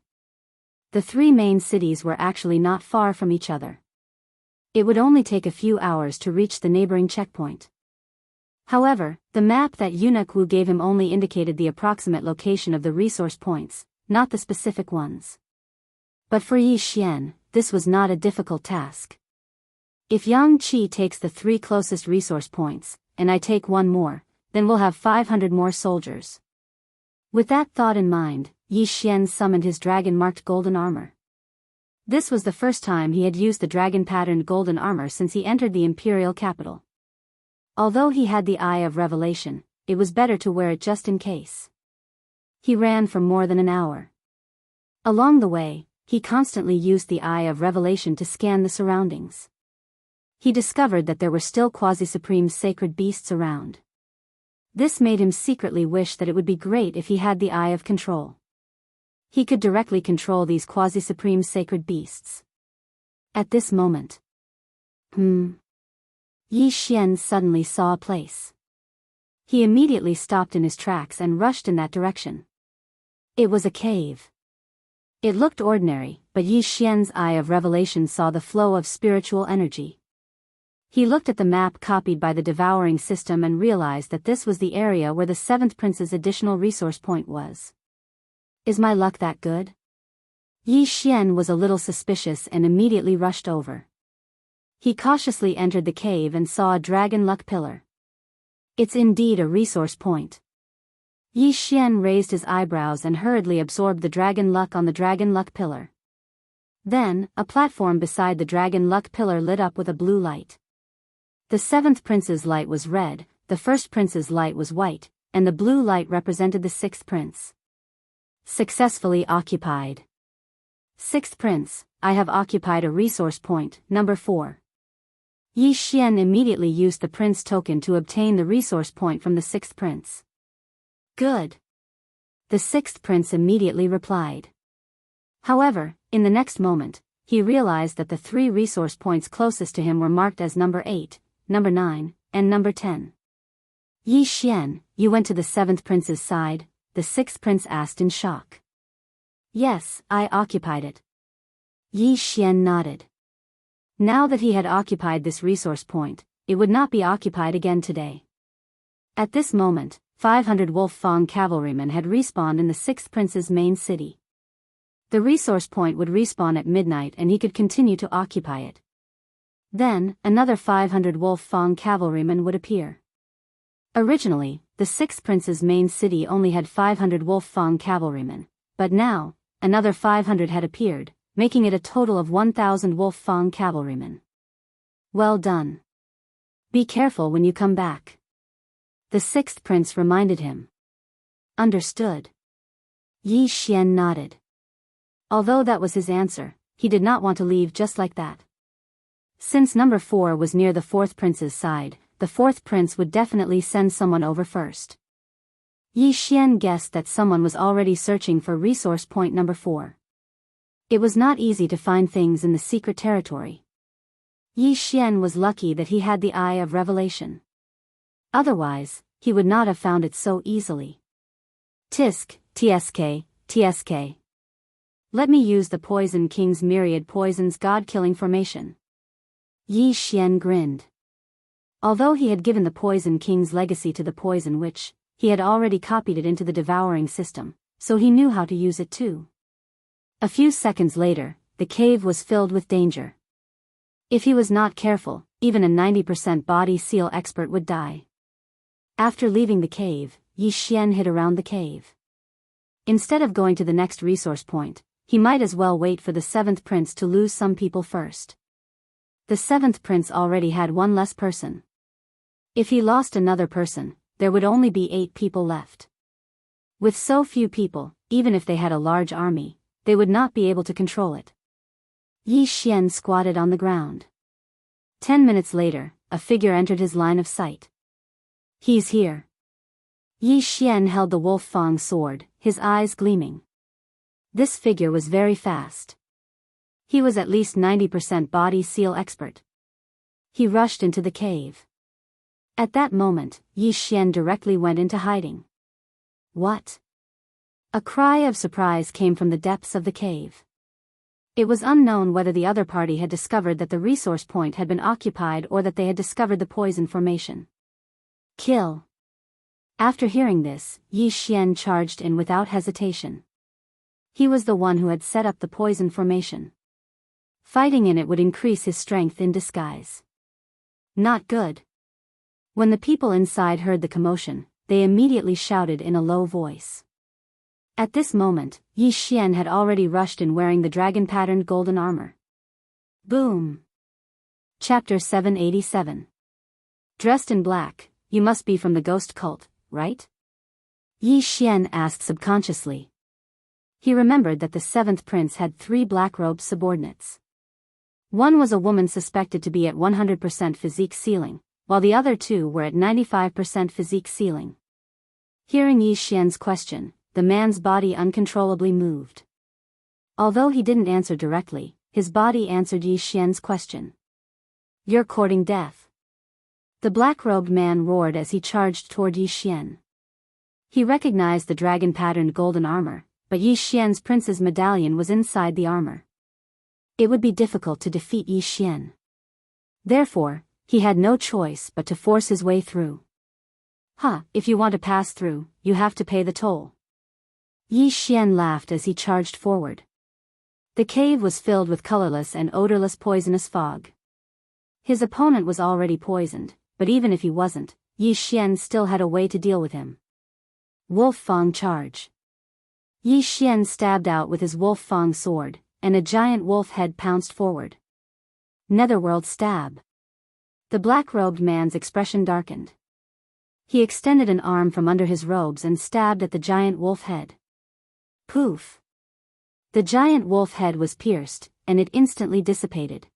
The 3 main cities were actually not far from each other. It would only take a few hours to reach the neighboring checkpoint. However, the map that Eunuch Wu gave him only indicated the approximate location of the resource points, not the specific ones. But for Yi Xian, this was not a difficult task. If Yang Qi takes the 3 closest resource points, and I take 1 more, then we'll have 500 more soldiers. With that thought in mind, Yi Xian summoned his dragon-marked golden armor. This was the first time he had used the dragon-patterned golden armor since he entered the imperial capital. Although he had the Eye of Revelation, it was better to wear it just in case. He ran for more than an hour. Along the way, he constantly used the Eye of Revelation to scan the surroundings. He discovered that there were still quasi-supreme sacred beasts around. This made him secretly wish that it would be great if he had the Eye of Control. He could directly control these quasi-supreme sacred beasts. At this moment, Yi Xian suddenly saw a place. He immediately stopped in his tracks and rushed in that direction. It was a cave. It looked ordinary, but Yi Xian's Eye of Revelation saw the flow of spiritual energy. He looked at the map copied by the devouring system and realized that this was the area where the 7th prince's additional resource point was. Is my luck that good? Yi Xian was a little suspicious and immediately rushed over. He cautiously entered the cave and saw a dragon luck pillar. It's indeed a resource point. Yi Xian raised his eyebrows and hurriedly absorbed the dragon luck on the dragon luck pillar. Then, a platform beside the dragon luck pillar lit up with a blue light. The 7th prince's light was red, the 1st prince's light was white, and the blue light represented the 6th prince. Successfully occupied. 6th prince, I have occupied a resource point, number 4. Yi Xian immediately used the prince token to obtain the resource point from the 6th prince. Good. The 6th prince immediately replied. However, in the next moment, he realized that the 3 resource points closest to him were marked as number 8, number 9, and number 10. Yi Xian, you went to the 7th prince's side? The 6th prince asked in shock. Yes, I occupied it. Yi Xian nodded. Now that he had occupied this resource point, it would not be occupied again today. At this moment, 500 Wolf Fang cavalrymen had respawned in the 6th prince's main city. The resource point would respawn at midnight and he could continue to occupy it. Then, another 500 Wolf Fang cavalrymen would appear. Originally, the 6th prince's main city only had 500 Wolf Fang cavalrymen, but now, another 500 had appeared, making it a total of 1,000 Wolf Fang cavalrymen. Well done. Be careful when you come back. The 6th prince reminded him. Understood. Yi Xian nodded. Although that was his answer, he did not want to leave just like that. Since number 4 was near the 4th prince's side, the 4th prince would definitely send someone over first. Yi Xian guessed that someone was already searching for resource point number 4. It was not easy to find things in the secret territory. Yi Xian was lucky that he had the Eye of Revelation. Otherwise, he would not have found it so easily. TSK. Let me use the Poison King's myriad poisons god-killing formation. Yi Xian grinned. Although he had given the Poison King's legacy to the Poison Witch, he had already copied it into the devouring system, so he knew how to use it too. A few seconds later, the cave was filled with danger. If he was not careful, even a 90% body seal expert would die. After leaving the cave, Yi Xian hid around the cave. Instead of going to the next resource point, he might as well wait for the seventh prince to lose some people first. The seventh prince already had one less person. If he lost another person, there would only be 8 people left. With so few people, even if they had a large army, they would not be able to control it. Yi Xian squatted on the ground. 10 minutes later, a figure entered his line of sight. He's here. Yi Xian held the wolf fang sword, his eyes gleaming. This figure was very fast. He was at least 90% body seal expert. He rushed into the cave. At that moment, Yi Xian directly went into hiding. What? A cry of surprise came from the depths of the cave. It was unknown whether the other party had discovered that the resource point had been occupied or that they had discovered the poison formation. Kill. After hearing this, Yi Xian charged in without hesitation. He was the one who had set up the poison formation. Fighting in it would increase his strength in disguise. Not good. When the people inside heard the commotion, they immediately shouted in a low voice. At this moment, Yi Xian had already rushed in wearing the dragon-patterned golden armor. Boom! Chapter 787. Dressed in black, you must be from the ghost cult, right? Yi Xian asked subconsciously. He remembered that the seventh prince had 3 black-robed subordinates. One was a woman suspected to be at 100% physique ceiling, while the other 2 were at 95% physique ceiling. Hearing Yi Xian's question, the man's body uncontrollably moved. Although he didn't answer directly, his body answered Yi Xian's question. You're courting death. The black-robed man roared as he charged toward Yi Xian. He recognized the dragon-patterned golden armor, but Yi Xian's prince's medallion was inside the armor. It would be difficult to defeat Yi Xian. Therefore, he had no choice but to force his way through. If you want to pass through, you have to pay the toll. Yi Xian laughed as he charged forward. The cave was filled with colorless and odorless poisonous fog. His opponent was already poisoned, but even if he wasn't, Yi Xian still had a way to deal with him. Wolf Fang charge. Yi Xian stabbed out with his wolf fang sword, and a giant wolf head pounced forward. Netherworld stab. The black-robed man's expression darkened. He extended an arm from under his robes and stabbed at the giant wolf head. Poof! The giant wolf head was pierced, and it instantly dissipated.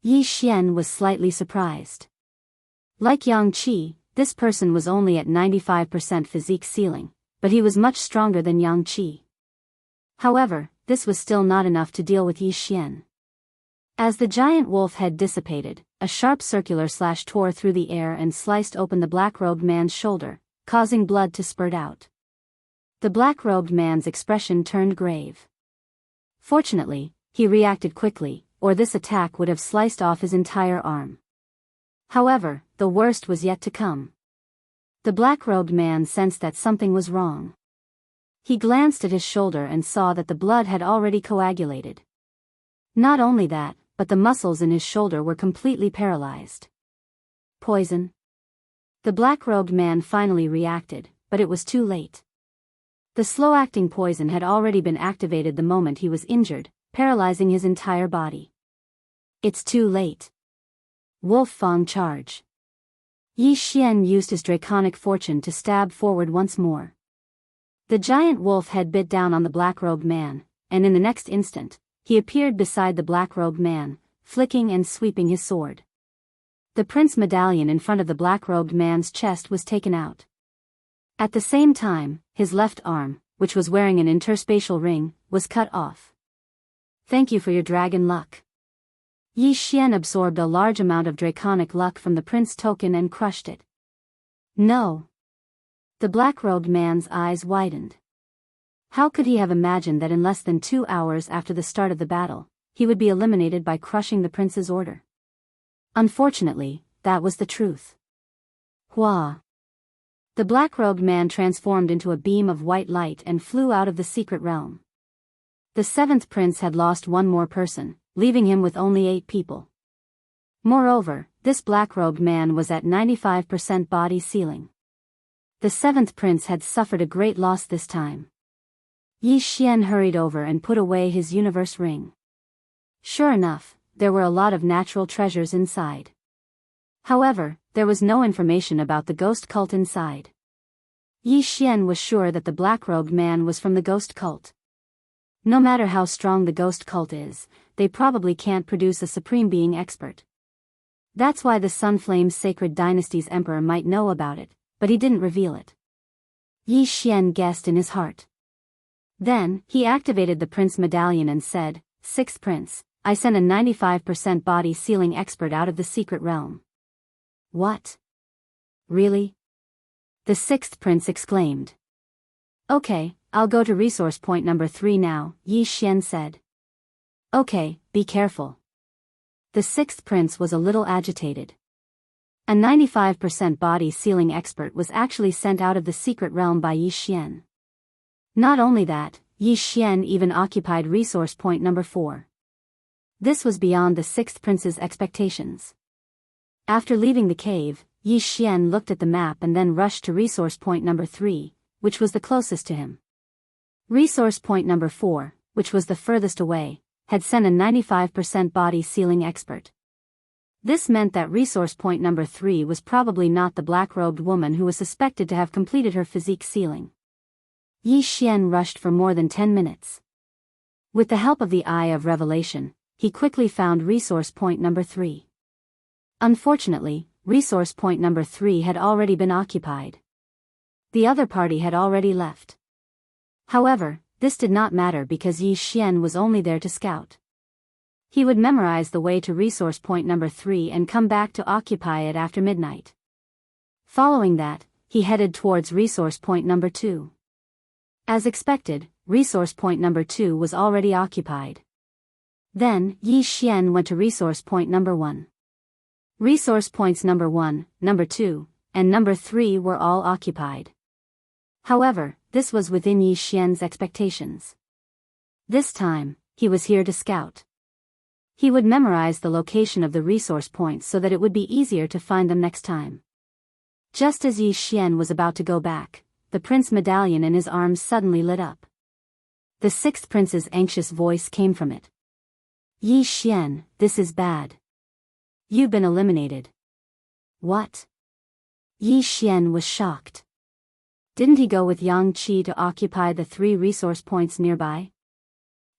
Yi Xian was slightly surprised. Like Yang Qi, this person was only at 95% physique ceiling, but he was much stronger than Yang Qi. However, this was still not enough to deal with Yi Xian. As the giant wolf head dissipated, a sharp circular slash tore through the air and sliced open the black-robed man's shoulder, causing blood to spurt out. The black-robed man's expression turned grave. Fortunately, he reacted quickly, or this attack would have sliced off his entire arm. However, the worst was yet to come. The black-robed man sensed that something was wrong. He glanced at his shoulder and saw that the blood had already coagulated. Not only that, but the muscles in his shoulder were completely paralyzed. Poison. The black-robed man finally reacted, but it was too late. The slow-acting poison had already been activated the moment he was injured, paralyzing his entire body. It's too late. Wolf Fang charge. Yi Xian used his draconic fortune to stab forward once more. The giant wolf head bit down on the black-robed man, and in the next instant, he appeared beside the black-robed man, flicking and sweeping his sword. The prince medallion in front of the black-robed man's chest was taken out. At the same time, his left arm, which was wearing an interspatial ring, was cut off. Thank you for your dragon luck. Yi Xian absorbed a large amount of draconic luck from the prince token and crushed it. No. The black-robed man's eyes widened. How could he have imagined that in less than 2 hours after the start of the battle, he would be eliminated by crushing the prince's order? Unfortunately, that was the truth. Hua! The black-robed man transformed into a beam of white light and flew out of the secret realm. The seventh prince had lost one more person, leaving him with only 8 people. Moreover, this black-robed man was at 95% body ceiling. The seventh prince had suffered a great loss this time. Yi Xian hurried over and put away his universe ring. Sure enough, there were a lot of natural treasures inside. However, there was no information about the ghost cult inside. Yi Xian was sure that the black-robed man was from the ghost cult. No matter how strong the ghost cult is, they probably can't produce a supreme being expert. That's why the Sunflame's Sacred Dynasty's emperor might know about it, but he didn't reveal it. Yi Xian guessed in his heart. Then, he activated the Prince Medallion and said, "Sixth Prince, I sent a 95% body sealing expert out of the secret realm." What? Really? The sixth prince exclaimed. Okay, I'll go to resource point number 3 now, Yi Xian said. Okay, be careful. The sixth prince was a little agitated. A 95% body sealing expert was actually sent out of the secret realm by Yi Xian. Not only that, Yi Xian even occupied resource point number 4. This was beyond the sixth prince's expectations. After leaving the cave, Yi Xian looked at the map and then rushed to resource point number 3, which was the closest to him. Resource point number 4, which was the furthest away, had sent a 95% body sealing expert. This meant that resource point number 3 was probably not the black-robed woman who was suspected to have completed her physique sealing. Yi Xian rushed for more than 10 minutes. With the help of the Eye of Revelation, he quickly found resource point number 3. Unfortunately, resource point number 3 had already been occupied. The other party had already left. However, this did not matter because Yi Xian was only there to scout. He would memorize the way to resource point number 3 and come back to occupy it after midnight. Following that, he headed towards resource point number 2. As expected, resource point number 2 was already occupied. Then, Yi Xian went to resource point number 1. Resource points number 1, number 2, and number 3 were all occupied. However, this was within Yi Xian's expectations. This time, he was here to scout. He would memorize the location of the resource points so that it would be easier to find them next time. Just as Yi Xian was about to go back, the Prince Medallion in his arms suddenly lit up. The sixth prince's anxious voice came from it. Yi Xian, this is bad. You've been eliminated. What? Yi Xian was shocked. Didn't he go with Yang Qi to occupy the 3 resource points nearby?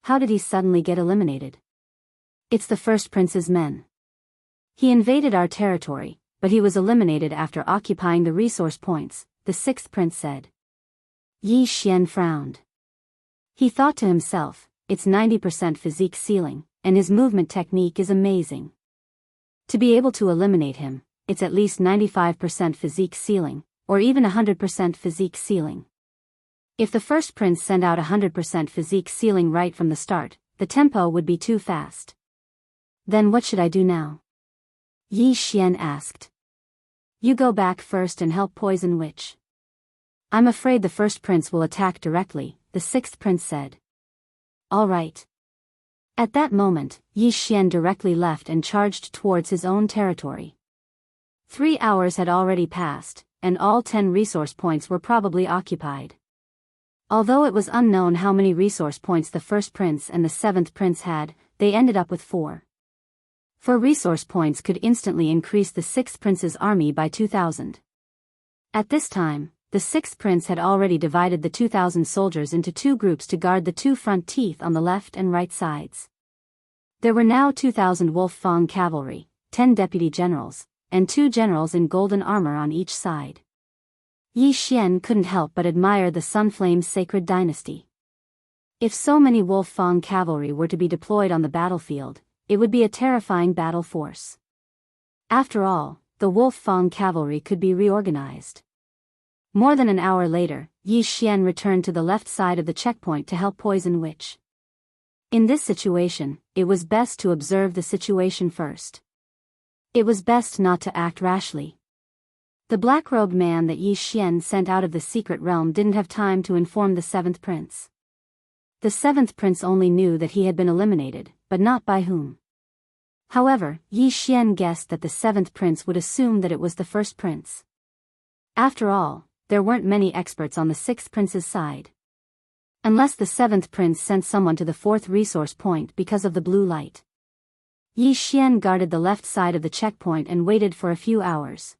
How did he suddenly get eliminated? It's the first prince's men. He invaded our territory, but he was eliminated after occupying the resource points, the sixth prince said. Yi Xian frowned. He thought to himself, it's 90% physique sealing, and his movement technique is amazing. To be able to eliminate him, it's at least 95% physique sealing, or even 100% physique sealing. If the first prince sent out 100% physique sealing right from the start, the tempo would be too fast. Then what should I do now? Yi Xian asked. You go back first and help Poison Witch. I'm afraid the first prince will attack directly, the sixth prince said. All right. At that moment, Yi Xian directly left and charged towards his own territory. 3 hours had already passed, and all 10 resource points were probably occupied. Although it was unknown how many resource points the first prince and the seventh prince had, they ended up with 4. 4 resource points could instantly increase the sixth prince's army by 2,000. At this time, the sixth prince had already divided the 2,000 soldiers into 2 groups to guard the 2 front teeth on the left and right sides. There were now 2,000 Wolf Fang cavalry, 10 deputy generals, and 2 generals in golden armor on each side. Yi Xian couldn't help but admire the Sunflame's Sacred Dynasty. If so many Wolf Fang cavalry were to be deployed on the battlefield, it would be a terrifying battle force. After all, the Wolf Fang cavalry could be reorganized. More than an hour later, Yi Xian returned to the left side of the checkpoint to help Poison Witch. In this situation, it was best to observe the situation first. It was best not to act rashly. The black-robed man that Yi Xian sent out of the secret realm didn't have time to inform the seventh prince. The seventh prince only knew that he had been eliminated, but not by whom. However, Yi Xian guessed that the seventh prince would assume that it was the first prince. After all, there weren't many experts on the sixth prince's side. Unless the seventh prince sent someone to the fourth resource point because of the blue light. Yi Xian guarded the left side of the checkpoint and waited for a few hours.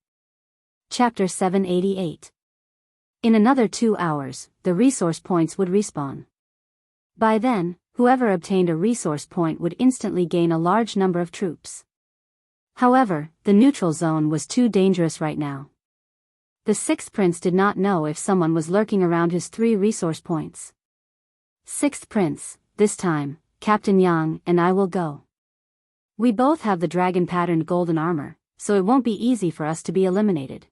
Chapter 788. In another 2 hours, the resource points would respawn. By then, whoever obtained a resource point would instantly gain a large number of troops. However, the neutral zone was too dangerous right now. The sixth prince did not know if someone was lurking around his 3 resource points. Sixth prince, this time, Captain Yang and I will go. We both have the dragon-patterned golden armor, so it won't be easy for us to be eliminated.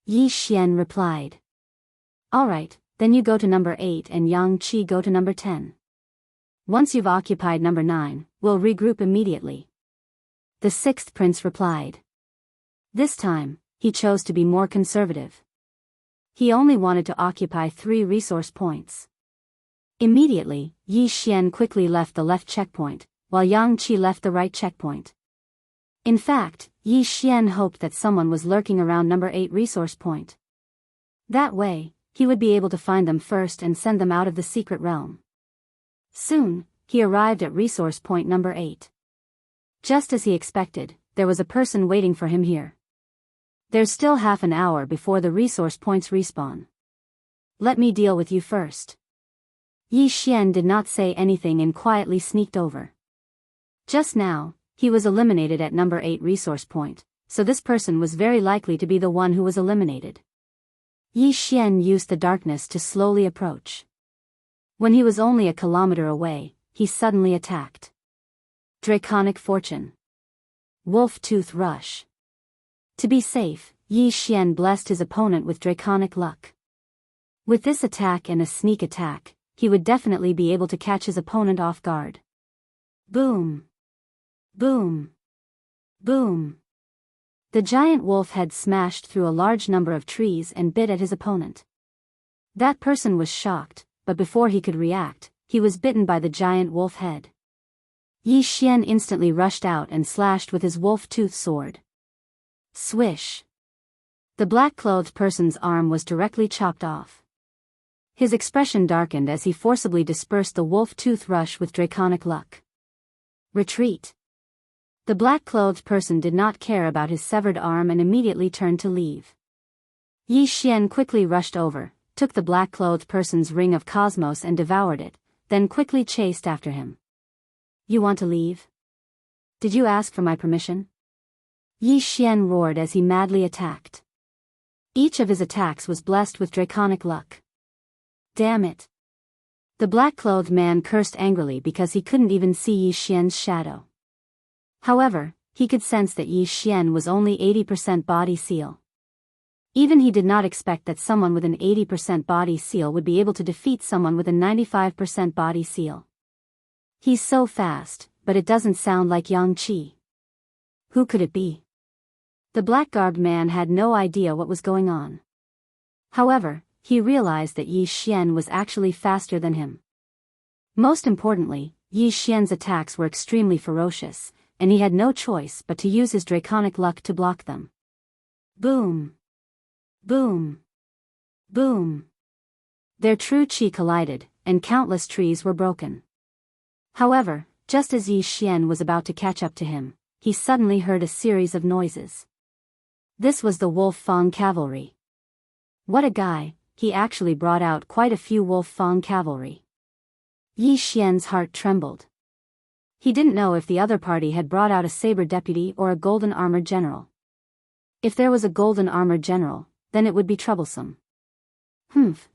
Yi Xian replied. Alright, then you go to number 8 and Yang Qi go to number 10. Once you've occupied number 9, we'll regroup immediately. The sixth prince replied. This time, he chose to be more conservative. He only wanted to occupy 3 resource points. Immediately, Yi Xian quickly left the left checkpoint, while Yang Qi left the right checkpoint. In fact, Yi Xian hoped that someone was lurking around number 8 resource point. That way, he would be able to find them first and send them out of the secret realm. Soon, he arrived at resource point number 8. Just as he expected, there was a person waiting for him here. There's still half an hour before the resource points respawn. Let me deal with you first. Yi Xian did not say anything and quietly sneaked over. Just now, he was eliminated at number 8 resource point, so this person was very likely to be the one who was eliminated. Yi Xian used the darkness to slowly approach. When he was only a kilometer away, he suddenly attacked. Draconic Fortune. Wolf Tooth Rush. To be safe, Yi Xian blessed his opponent with Draconic Luck. With this attack and a sneak attack, he would definitely be able to catch his opponent off guard. Boom! Boom! Boom! The giant wolf head smashed through a large number of trees and bit at his opponent. That person was shocked, but before he could react, he was bitten by the giant wolf head. Yi Xian instantly rushed out and slashed with his wolf tooth sword. Swish! The black-clothed person's arm was directly chopped off. His expression darkened as he forcibly dispersed the wolf tooth rush with Draconic Luck. Retreat! The black-clothed person did not care about his severed arm and immediately turned to leave. Yi Xian quickly rushed over, took the black-clothed person's ring of cosmos and devoured it, then quickly chased after him. You want to leave? Did you ask for my permission? Yi Xian roared as he madly attacked. Each of his attacks was blessed with Draconic Luck. Damn it! The black-clothed man cursed angrily because he couldn't even see Yi Xian's shadow. However, he could sense that Yi Xian was only 80% body seal. Even he did not expect that someone with an 80% body seal would be able to defeat someone with a 95% body seal. He's so fast, but it doesn't sound like Yang Qi. Who could it be? The black-garbed man had no idea what was going on. However, he realized that Yi Xian was actually faster than him. Most importantly, Yi Xian's attacks were extremely ferocious, and he had no choice but to use his Draconic Luck to block them. Boom! Boom! Boom! Their true chi collided, and countless trees were broken. However, just as Yi Xian was about to catch up to him, he suddenly heard a series of noises. This was the Wolf Fang cavalry. What a guy, he actually brought out quite a few Wolf Fang cavalry. Yi Xian's heart trembled. He didn't know if the other party had brought out a saber deputy or a golden armored general. If there was a golden armored general, then it would be troublesome.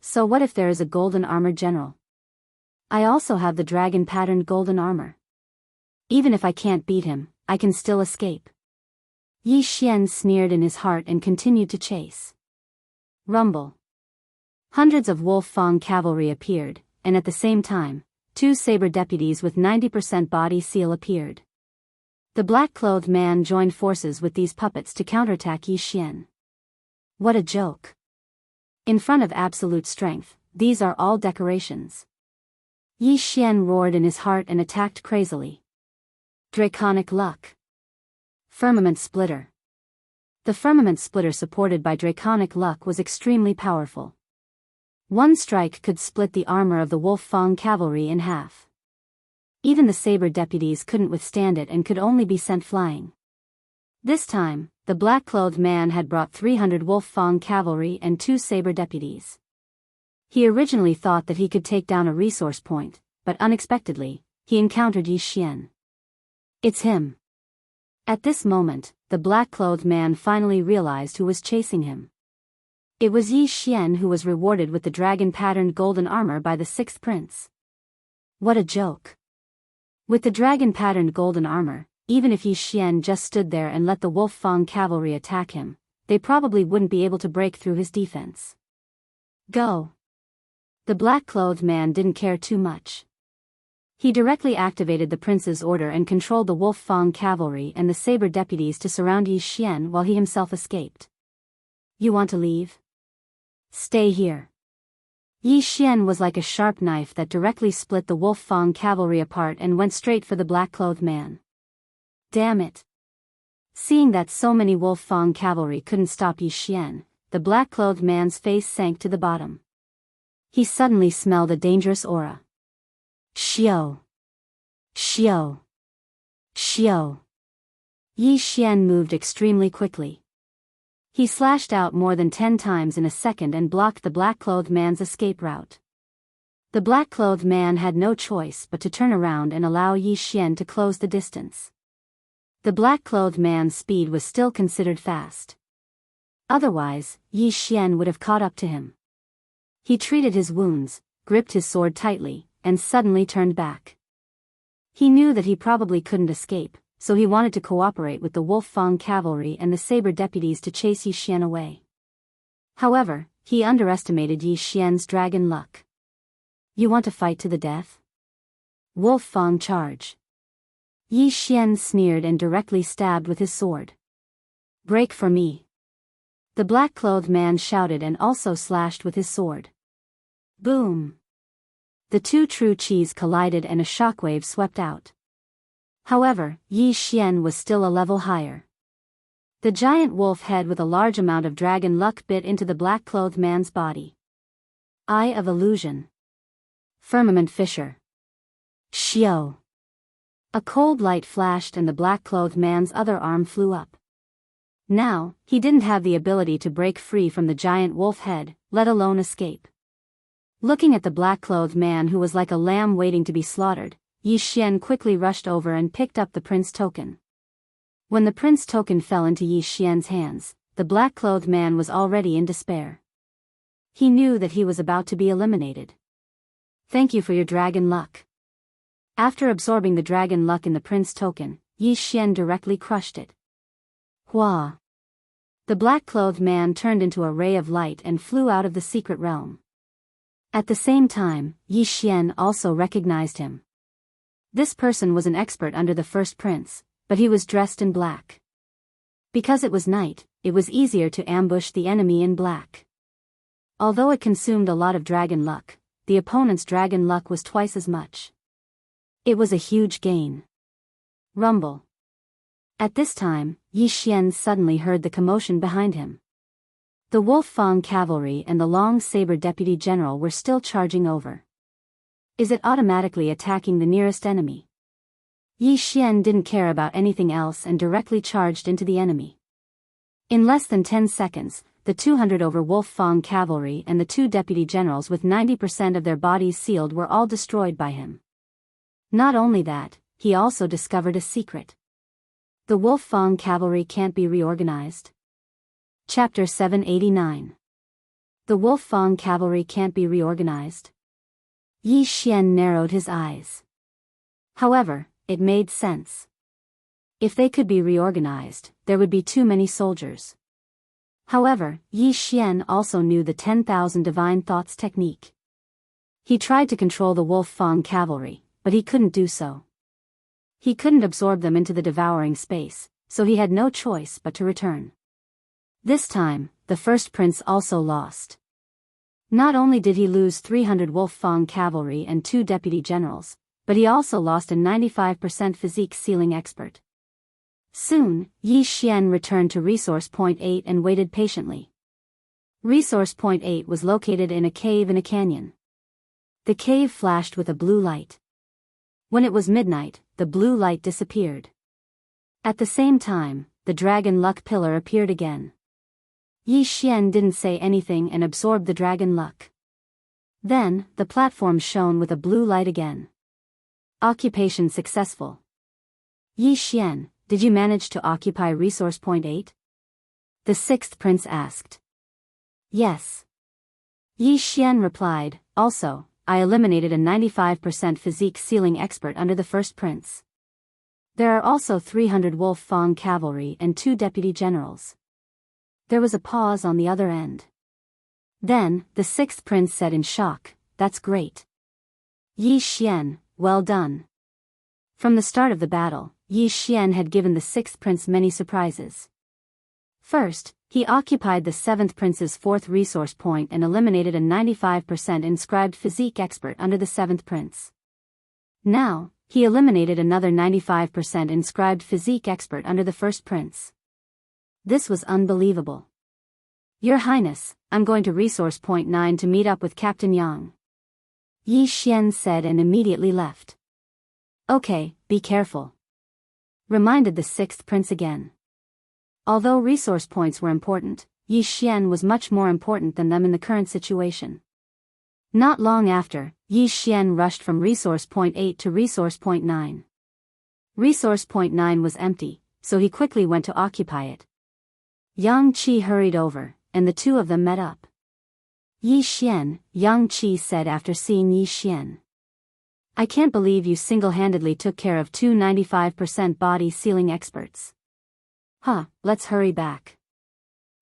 So what if there is a golden armored general? I also have the dragon-patterned golden armor. Even if I can't beat him, I can still escape. Yi Xian sneered in his heart and continued to chase. Rumble. Hundreds of Wolf Fang cavalry appeared, and at the same time, 2 saber deputies with 90% body seal appeared. The black-clothed man joined forces with these puppets to counterattack Yi Xian. What a joke. In front of absolute strength, these are all decorations. Yi Xian roared in his heart and attacked crazily. Draconic Luck. Firmament Splitter. The Firmament Splitter supported by Draconic Luck was extremely powerful. One strike could split the armor of the Wolf Fang cavalry in half. Even the saber deputies couldn't withstand it and could only be sent flying. This time, the black-clothed man had brought 300 Wolf Fang cavalry and 2 saber deputies. He originally thought that he could take down a resource point, but unexpectedly, he encountered Yi Xian. It's him. At this moment, the black-clothed man finally realized who was chasing him. It was Yi Xian who was rewarded with the dragon-patterned golden armor by the 6th prince. What a joke. With the dragon-patterned golden armor, even if Yi Xian just stood there and let the Wolf Fang cavalry attack him, they probably wouldn't be able to break through his defense. Go. The black-clothed man didn't care too much. He directly activated the prince's order and controlled the Wolf Fang cavalry and the saber deputies to surround Yi Xian while he himself escaped. You want to leave? Stay here. Yi Xian was like a sharp knife that directly split the Wolf Fang cavalry apart and went straight for the black-clothed man. Damn it. Seeing that so many Wolf Fang cavalry couldn't stop Yi Xian, the black-clothed man's face sank to the bottom. He suddenly smelled a dangerous aura. Xiao. Xiao. Xiao. Yi Xian moved extremely quickly. He slashed out more than 10 times in a second and blocked the black-clothed man's escape route. The black-clothed man had no choice but to turn around and allow Yi Xian to close the distance. The black-clothed man's speed was still considered fast. Otherwise, Yi Xian would have caught up to him. He treated his wounds, gripped his sword tightly, and suddenly turned back. He knew that he probably couldn't escape, so he wanted to cooperate with the Wolf Fang cavalry and the saber deputies to chase Yi Xian away. However, he underestimated Yi Xian's dragon luck. You want to fight to the death? Wolf Fang charge. Yi Xian sneered and directly stabbed with his sword. Break for me. The black-clothed man shouted and also slashed with his sword. Boom. The 2 true chis collided and a shockwave swept out. However, Yi Xian was still a level higher. The giant wolf head with a large amount of dragon luck bit into the black-clothed man's body. Eye of Illusion. Firmament Fissure. Xiao. A cold light flashed and the black-clothed man's other arm flew up. Now, he didn't have the ability to break free from the giant wolf head, let alone escape. Looking at the black-clothed man who was like a lamb waiting to be slaughtered, Yi Xian quickly rushed over and picked up the prince token. When the prince token fell into Yi Xian's hands, the black-clothed man was already in despair. He knew that he was about to be eliminated. Thank you for your dragon luck. After absorbing the dragon luck in the prince token, Yi Xian directly crushed it. Hua! The black-clothed man turned into a ray of light and flew out of the secret realm. At the same time, Yi Xian also recognized him. This person was an expert under the first prince, but he was dressed in black. Because it was night, it was easier to ambush the enemy in black. Although it consumed a lot of dragon luck, the opponent's dragon luck was twice as much. It was a huge gain. Rumble. At this time, Yi Xian suddenly heard the commotion behind him. The Wolf Fang cavalry and the long saber deputy general were still charging over. Is it automatically attacking the nearest enemy? Yi Xian didn't care about anything else and directly charged into the enemy. In less than 10 seconds, the 200 over Wolf Fang cavalry and the 2 deputy generals with 90% of their bodies sealed were all destroyed by him. Not only that, he also discovered a secret. The Wolf Fang cavalry can't be reorganized. Chapter 789. The Wolf Fang cavalry can't be reorganized. Yi Xian narrowed his eyes. However, it made sense. If they could be reorganized, there would be too many soldiers. However, Yi Xian also knew the 10,000 divine thoughts technique. He tried to control the Wolf Fang cavalry, but he couldn't do so. He couldn't absorb them into the devouring space, so he had no choice but to return. This time, the first prince also lost. Not only did he lose 300 Wolf Fang cavalry and 2 deputy generals, but he also lost a 95% physique sealing expert. Soon, Yi Xian returned to resource point 8 and waited patiently. Resource Point 8 was located in a cave in a canyon. The cave flashed with a blue light. When it was midnight, the blue light disappeared. At the same time, the dragon luck pillar appeared again. Yi Xian didn't say anything and absorbed the dragon luck. Then, the platform shone with a blue light again. Occupation successful. Yi Xian, did you manage to occupy Resource Point 8? The sixth prince asked. Yes. Yi Xian replied, also, I eliminated a 95% physique sealing expert under the first prince. There are also 300 Wolf Fang cavalry and 2 deputy generals. There was a pause on the other end. Then, the sixth prince said in shock, that's great. Yi Xian, well done. From the start of the battle, Yi Xian had given the sixth prince many surprises. First, he occupied the seventh prince's fourth resource point and eliminated a 95% inscribed physique expert under the seventh prince. Now, he eliminated another 95% inscribed physique expert under the first prince. This was unbelievable. Your Highness, I'm going to Resource Point 9 to meet up with Captain Yang. Yi Xian said and immediately left. Okay, be careful. Reminded the sixth prince again. Although resource points were important, Yi Xian was much more important than them in the current situation. Not long after, Yi Xian rushed from Resource Point 8 to Resource Point 9. Resource Point 9 was empty, so he quickly went to occupy it. Yang Qi hurried over, and the two of them met up. Yi Xian, Yang Qi said after seeing Yi Xian. I can't believe you single-handedly took care of 2 95% body sealing experts. Huh, let's hurry back.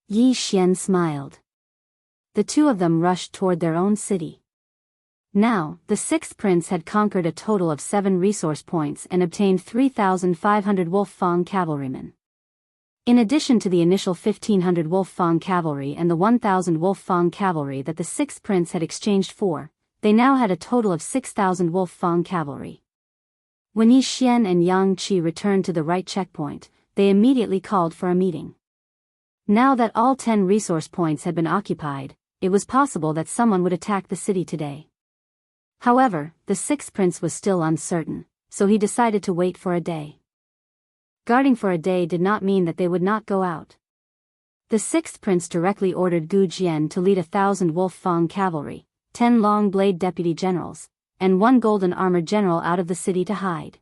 Yi Xian smiled. The two of them rushed toward their own city. Now, the sixth prince had conquered a total of 7 resource points and obtained 3,500 Wolf Fang cavalrymen. In addition to the initial 1,500 Wolf Fang cavalry and the 1,000 Wolf Fang cavalry that the sixth prince had exchanged for, they now had a total of 6,000 Wolf Fang cavalry. When Yi Xian and Yang Qi returned to the right checkpoint, they immediately called for a meeting. Now that all 10 resource points had been occupied, it was possible that someone would attack the city today. However, the sixth prince was still uncertain, so he decided to wait for a day. Guarding for a day did not mean that they would not go out. The sixth prince directly ordered Gu Jian to lead 1,000 Wolf Fang cavalry, 10 long blade deputy generals, and 1 golden armored general out of the city to hide.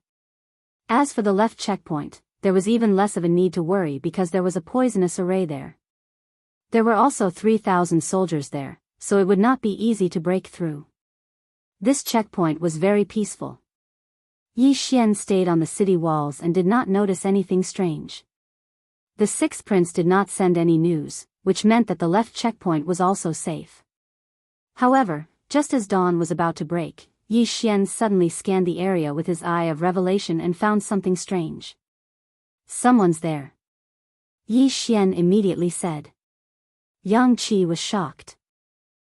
As for the left checkpoint, there was even less of a need to worry because there was a poisonous array there. There were also 3,000 soldiers there, so it would not be easy to break through. This checkpoint was very peaceful. Yi Xian stayed on the city walls and did not notice anything strange. The sixth prince did not send any news, which meant that the left checkpoint was also safe. However, just as dawn was about to break, Yi Xian suddenly scanned the area with his eye of revelation and found something strange. Someone's there. Yi Xian immediately said. Yang Qi was shocked.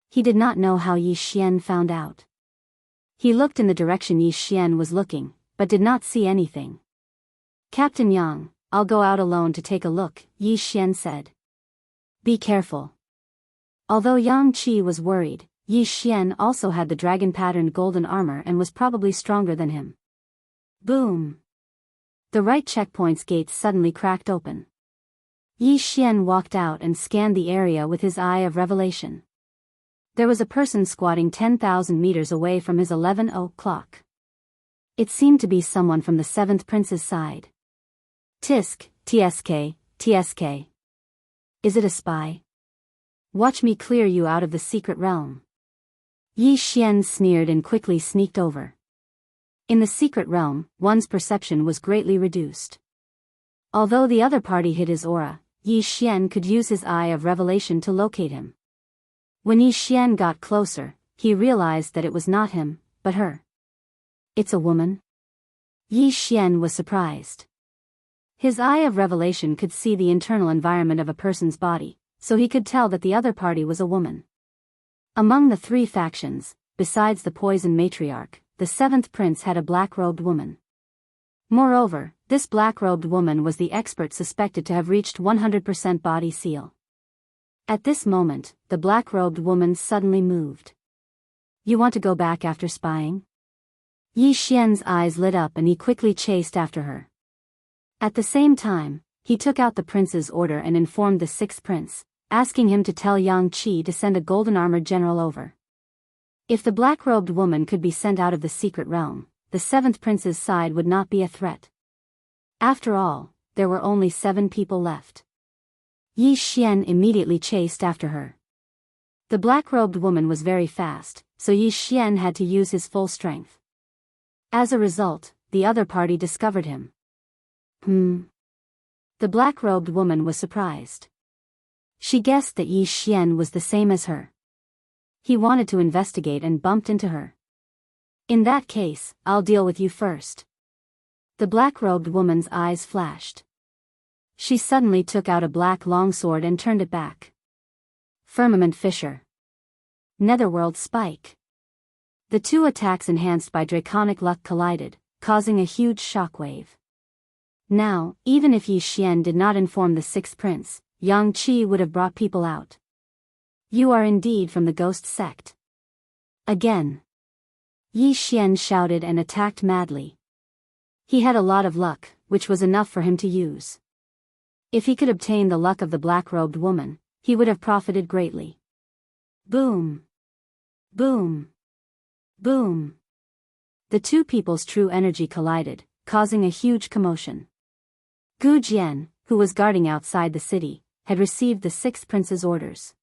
He did not know how Yi Xian found out. He looked in the direction Yi Xian was looking, but did not see anything. Captain Yang, I'll go out alone to take a look, Yi Xian said. Be careful. Although Yang Qi was worried, Yi Xian also had the dragon-patterned golden armor and was probably stronger than him. Boom! The right checkpoint's gates suddenly cracked open. Yi Xian walked out and scanned the area with his eye of revelation. There was a person squatting 10,000 meters away from his 11:00 clock. It seemed to be someone from the seventh prince's side. Tisk, tsk, tsk. Is it a spy? Watch me clear you out of the secret realm. Yi Xian sneered and quickly sneaked over. In the secret realm, one's perception was greatly reduced. Although the other party hid his aura, Yi Xian could use his eye of revelation to locate him. When Yi Xian got closer, he realized that it was not him, but her. It's a woman? Yi Xian was surprised. His eye of revelation could see the internal environment of a person's body, so he could tell that the other party was a woman. Among the 3 factions, besides the poison matriarch, the seventh prince had a black-robed woman. Moreover, this black-robed woman was the expert suspected to have reached 100% body seal. At this moment, the black-robed woman suddenly moved. You want to go back after spying? Yi Xian's eyes lit up and he quickly chased after her. At the same time, he took out the prince's order and informed the sixth prince, asking him to tell Yang Qi to send a golden-armored general over. If the black-robed woman could be sent out of the secret realm, the seventh prince's side would not be a threat. After all, there were only 7 people left. Yi Xian immediately chased after her. The black-robed woman was very fast, so Yi Xian had to use his full strength. As a result, the other party discovered him. The black-robed woman was surprised. She guessed that Yi Xian was the same as her. He wanted to investigate and bumped into her. In that case, I'll deal with you first. The black-robed woman's eyes flashed. She suddenly took out a black longsword and turned it back. Firmament Fissure. Netherworld Spike. The two attacks enhanced by draconic luck collided, causing a huge shockwave. Now, even if Yi Xian did not inform the sixth prince, Yang Qi would have brought people out. You are indeed from the ghost sect. Again. Yi Xian shouted and attacked madly. He had a lot of luck, which was enough for him to use. If he could obtain the luck of the black-robed woman, he would have profited greatly. Boom! Boom! Boom! The two people's true energy collided, causing a huge commotion. Gu Jian, who was guarding outside the city, had received the sixth prince's orders.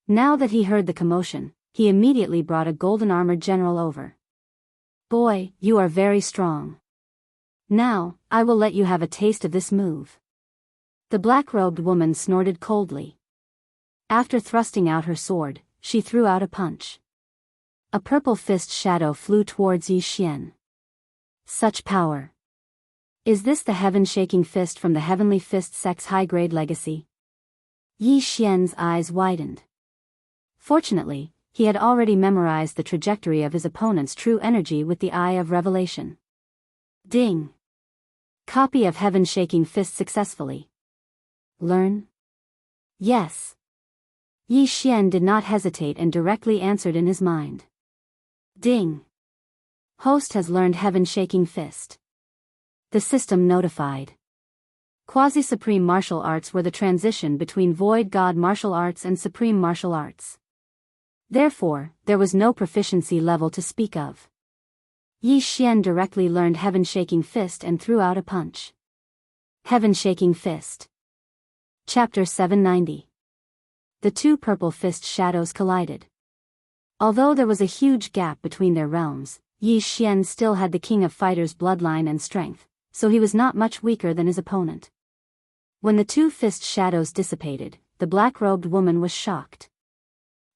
Now that he heard the commotion, he immediately brought a golden-armored general over. Boy, you are very strong. Now, I will let you have a taste of this move. The black-robed woman snorted coldly. After thrusting out her sword, she threw out a punch. A purple fist shadow flew towards Yi Xian. Such power. Is this the heaven-shaking fist from the Heavenly Fist sect's high-grade legacy? Yi Xian's eyes widened. Fortunately, he had already memorized the trajectory of his opponent's true energy with the Eye of Revelation. Ding! Copy of heaven-shaking fist successfully. Learn? Yes. Yi Xian did not hesitate and directly answered in his mind. Ding! Host has learned heaven-shaking fist. The system notified. Quasi-supreme martial arts were the transition between void god martial arts and supreme martial arts. Therefore, there was no proficiency level to speak of. Yi Xian directly learned heaven-shaking fist and threw out a punch. Heaven-shaking fist. Chapter 790. The two purple fist shadows collided. Although there was a huge gap between their realms, Yi Xian still had the King of Fighters' bloodline and strength, so he was not much weaker than his opponent. When the two fist shadows dissipated, the black-robed woman was shocked.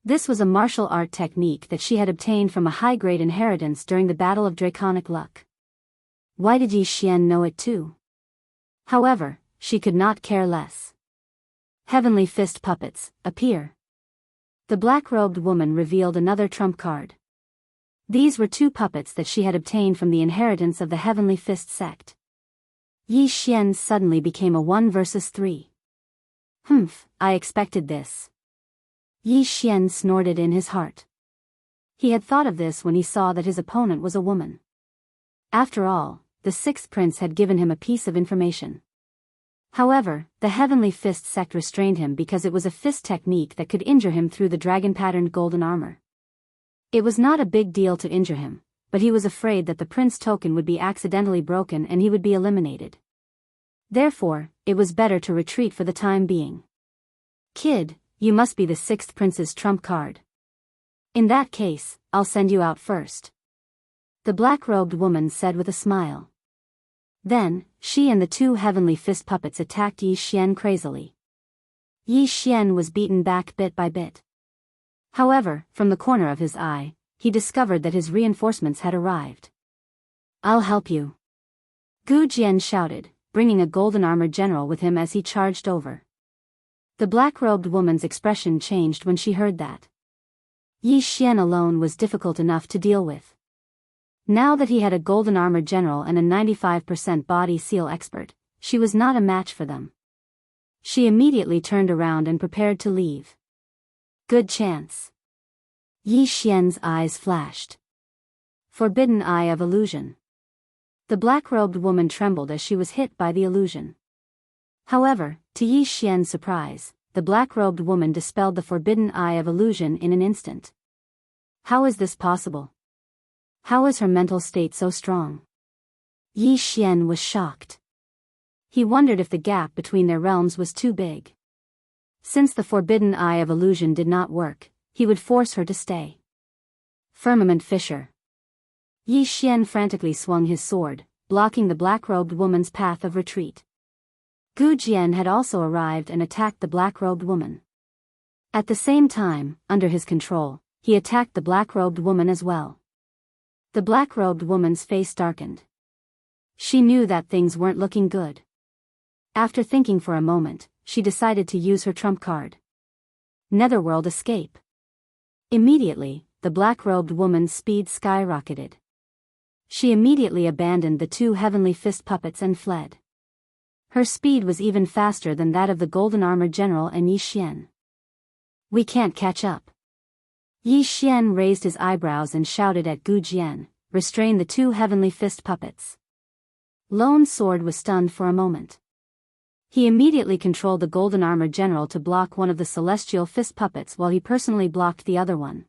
This was a martial art technique that she had obtained from a high-grade inheritance during the Battle of Draconic Luck. Why did Yi Xian know it too? However, she could not care less. Heavenly Fist puppets, appear. The black-robed woman revealed another trump card. These were 2 puppets that she had obtained from the inheritance of the Heavenly Fist sect. Yi Xian suddenly became a 1 versus 3. I expected this. Yi Xian snorted in his heart. He had thought of this when he saw that his opponent was a woman. After all, the sixth prince had given him a piece of information. However, the Heavenly Fist sect restrained him because it was a fist technique that could injure him through the dragon-patterned golden armor. It was not a big deal to injure him, but he was afraid that the prince token would be accidentally broken and he would be eliminated. Therefore, it was better to retreat for the time being. Kid, you must be the sixth prince's trump card. In that case, I'll send you out first. The black-robed woman said with a smile. Then, she and the 2 Heavenly Fist puppets attacked Yi Xian crazily. Yi Xian was beaten back bit by bit. However, from the corner of his eye, he discovered that his reinforcements had arrived. I'll help you. Gu Jian shouted, bringing a golden-armored general with him as he charged over. The black-robed woman's expression changed when she heard that. Yi Xian alone was difficult enough to deal with. Now that he had a golden-armored general and a 95% body seal expert, she was not a match for them. She immediately turned around and prepared to leave. Good chance. Yi Xian's eyes flashed. Forbidden eye of illusion. The black-robed woman trembled as she was hit by the illusion. However, to Yi Xian's surprise, the black-robed woman dispelled the forbidden eye of illusion in an instant. How is this possible? How is her mental state so strong? Yi Xian was shocked. He wondered if the gap between their realms was too big. Since the forbidden eye of illusion did not work, he would force her to stay. Firmament fissure. Yi Xian frantically swung his sword, blocking the black-robed woman's path of retreat. Gu Jian had also arrived and attacked the black-robed woman. At the same time, under his control, he attacked the black-robed woman as well. The black-robed woman's face darkened. She knew that things weren't looking good. After thinking for a moment, she decided to use her trump card. Netherworld escape. Immediately, the black-robed woman's speed skyrocketed. She immediately abandoned the two heavenly fist puppets and fled. Her speed was even faster than that of the golden armored general and Yi Xian. We can't catch up. Yi Xian raised his eyebrows and shouted at Gu Jian, restrain the two heavenly fist puppets. Lone Sword was stunned for a moment. He immediately controlled the golden armored general to block one of the celestial fist puppets while he personally blocked the other one.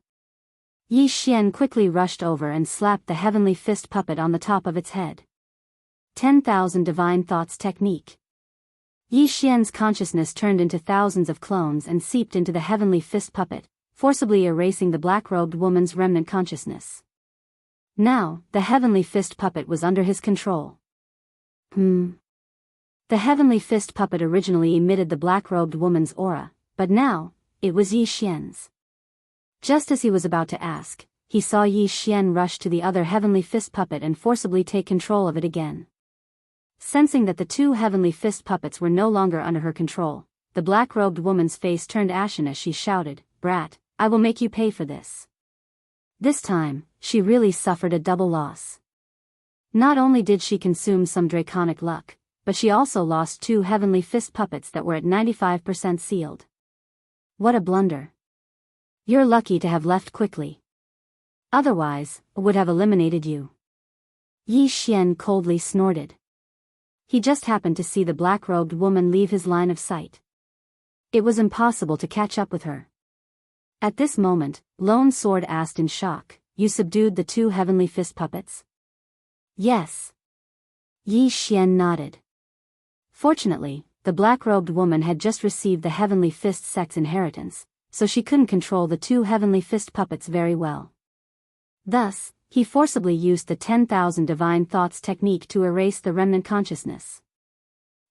Yi Xian quickly rushed over and slapped the heavenly fist puppet on the top of its head. 10,000 Divine Thoughts Technique. Yi Xian's consciousness turned into thousands of clones and seeped into the heavenly fist puppet, forcibly erasing the black-robed woman's remnant consciousness. Now, the heavenly fist puppet was under his control. The heavenly fist puppet originally emitted the black-robed woman's aura, but now, it was Yi Xian's. Just as he was about to ask, he saw Yi Xian rush to the other heavenly fist puppet and forcibly take control of it again. Sensing that the two heavenly fist puppets were no longer under her control, the black-robed woman's face turned ashen as she shouted, "Brat, I will make you pay for this." This time, she really suffered a double loss. Not only did she consume some draconic luck, but she also lost two heavenly fist puppets that were at 95% sealed. What a blunder. You're lucky to have left quickly. Otherwise, I would have eliminated you. Yi Xian coldly snorted. He just happened to see the black-robed woman leave his line of sight. It was impossible to catch up with her. At this moment, Lone Sword asked in shock, "You subdued the two heavenly fist puppets?" "Yes." Yi Xian nodded. Fortunately, the black-robed woman had just received the heavenly fist sect's inheritance, so she couldn't control the two heavenly fist puppets very well. Thus, he forcibly used the 10,000 Divine Thoughts technique to erase the remnant consciousness.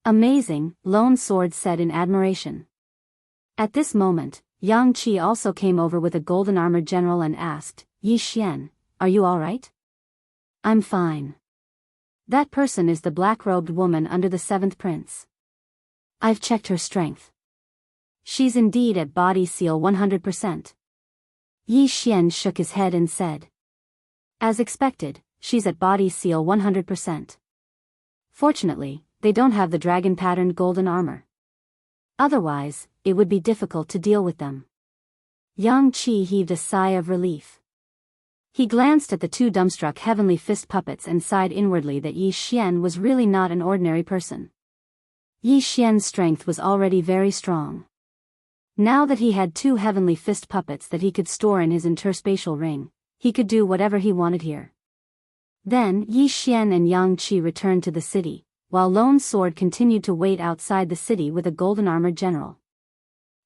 Amazing, Lone Sword said in admiration. At this moment, Yang Qi also came over with a golden armored general and asked, "Yi Xian, are you all right?" "I'm fine." "That person is the black-robed woman under the seventh prince. I've checked her strength. She's indeed at body seal 100%. Yi Xian shook his head and said, "As expected, she's at body seal 100%. Fortunately, they don't have the dragon-patterned golden armor. Otherwise, it would be difficult to deal with them." Yang Qi heaved a sigh of relief. He glanced at the two dumbstruck heavenly fist puppets and sighed inwardly that Yi Xian was really not an ordinary person. Yi Xian's strength was already very strong. Now that he had two heavenly fist puppets that he could store in his interspatial ring, he could do whatever he wanted here. Then Yi Xian and Yang Qi returned to the city, while Lone Sword continued to wait outside the city with a golden armored general.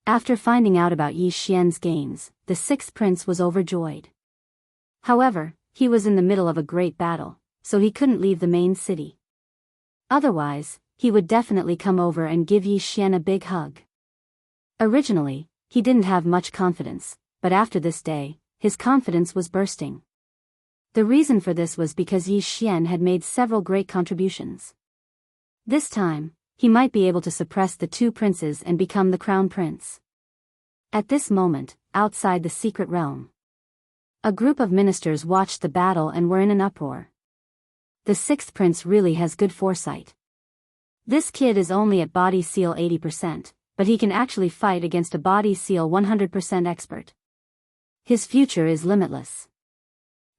After finding out about Yi Xian's gains, the sixth prince was overjoyed. However, he was in the middle of a great battle, so he couldn't leave the main city. Otherwise, he would definitely come over and give Yi Xian a big hug. Originally, he didn't have much confidence, but after this day, his confidence was bursting. The reason for this was because Yi Xian had made several great contributions. This time, he might be able to suppress the two princes and become the crown prince. At this moment, outside the secret realm, a group of ministers watched the battle and were in an uproar. The sixth prince really has good foresight. This kid is only at body seal 80%, but he can actually fight against a body seal 100% expert. His future is limitless.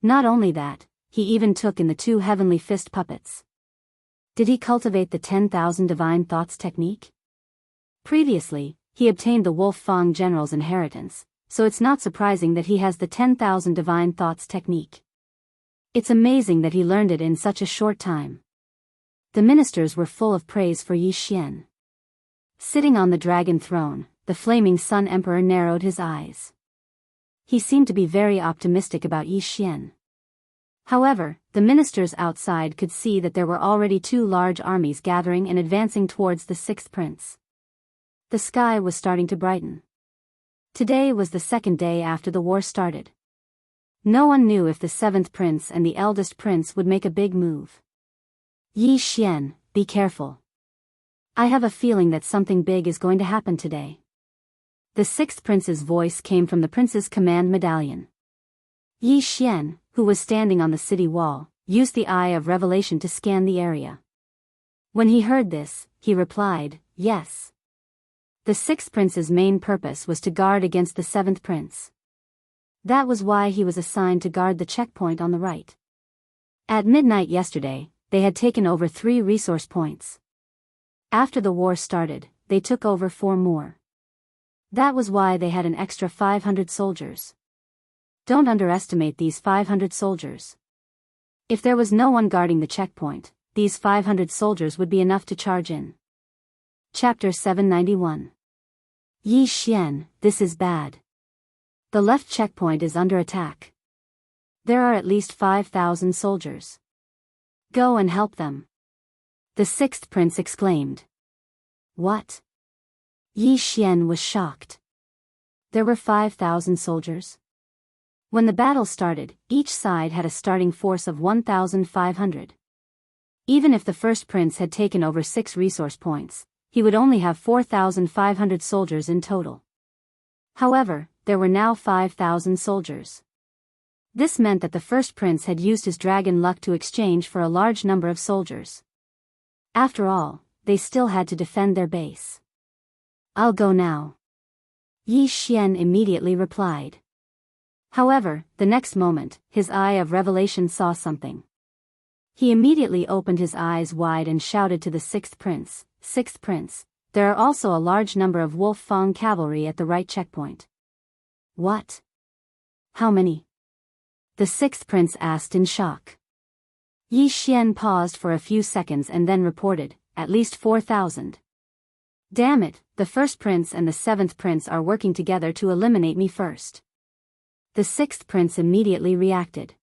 Not only that, he even took in the 2 heavenly fist puppets. Did he cultivate the 10,000 divine thoughts technique? Previously, he obtained the Wolf Fang general's inheritance, so it's not surprising that he has the 10,000 divine thoughts technique. It's amazing that he learned it in such a short time. The ministers were full of praise for Yi Xian. Sitting on the dragon throne, the flaming Sun Emperor narrowed his eyes. He seemed to be very optimistic about Yi Xian. However, the ministers outside could see that there were already 2 large armies gathering and advancing towards the 6th prince. The sky was starting to brighten. Today was the 2nd day after the war started. No one knew if the 7th prince and the eldest prince would make a big move. Yi Xian, be careful. I have a feeling that something big is going to happen today. The 6th prince's voice came from the prince's command medallion. Yi Xian, who was standing on the city wall, used the eye of revelation to scan the area. When he heard this, he replied, yes. The 6th prince's main purpose was to guard against the 7th prince. That was why he was assigned to guard the checkpoint on the right. At midnight yesterday, they had taken over 3 resource points. After the war started, they took over 4 more. That was why they had an extra 500 soldiers. Don't underestimate these 500 soldiers. If there was no one guarding the checkpoint, these 500 soldiers would be enough to charge in. Chapter 791. Yi Xian, this is bad. The left checkpoint is under attack. There are at least 5,000 soldiers. Go and help them. The 6th prince exclaimed. What? Yi Xian was shocked. There were 5,000 soldiers? When the battle started, each side had a starting force of 1,500. Even if the first prince had taken over 6 resource points, he would only have 4,500 soldiers in total. However, there were now 5,000 soldiers. This meant that the first prince had used his dragon luck to exchange for a large number of soldiers. After all, they still had to defend their base. I'll go now. Yi Xian immediately replied. However, the next moment, his eye of revelation saw something. He immediately opened his eyes wide and shouted to the 6th prince, 6th prince, there are also a large number of Wolf Fang cavalry at the right checkpoint. What? How many? The 6th prince asked in shock. Yi Xian paused for a few seconds and then reported, at least 4,000. Damn it, the first prince and the 7th prince are working together to eliminate me first. The 6th prince immediately reacted.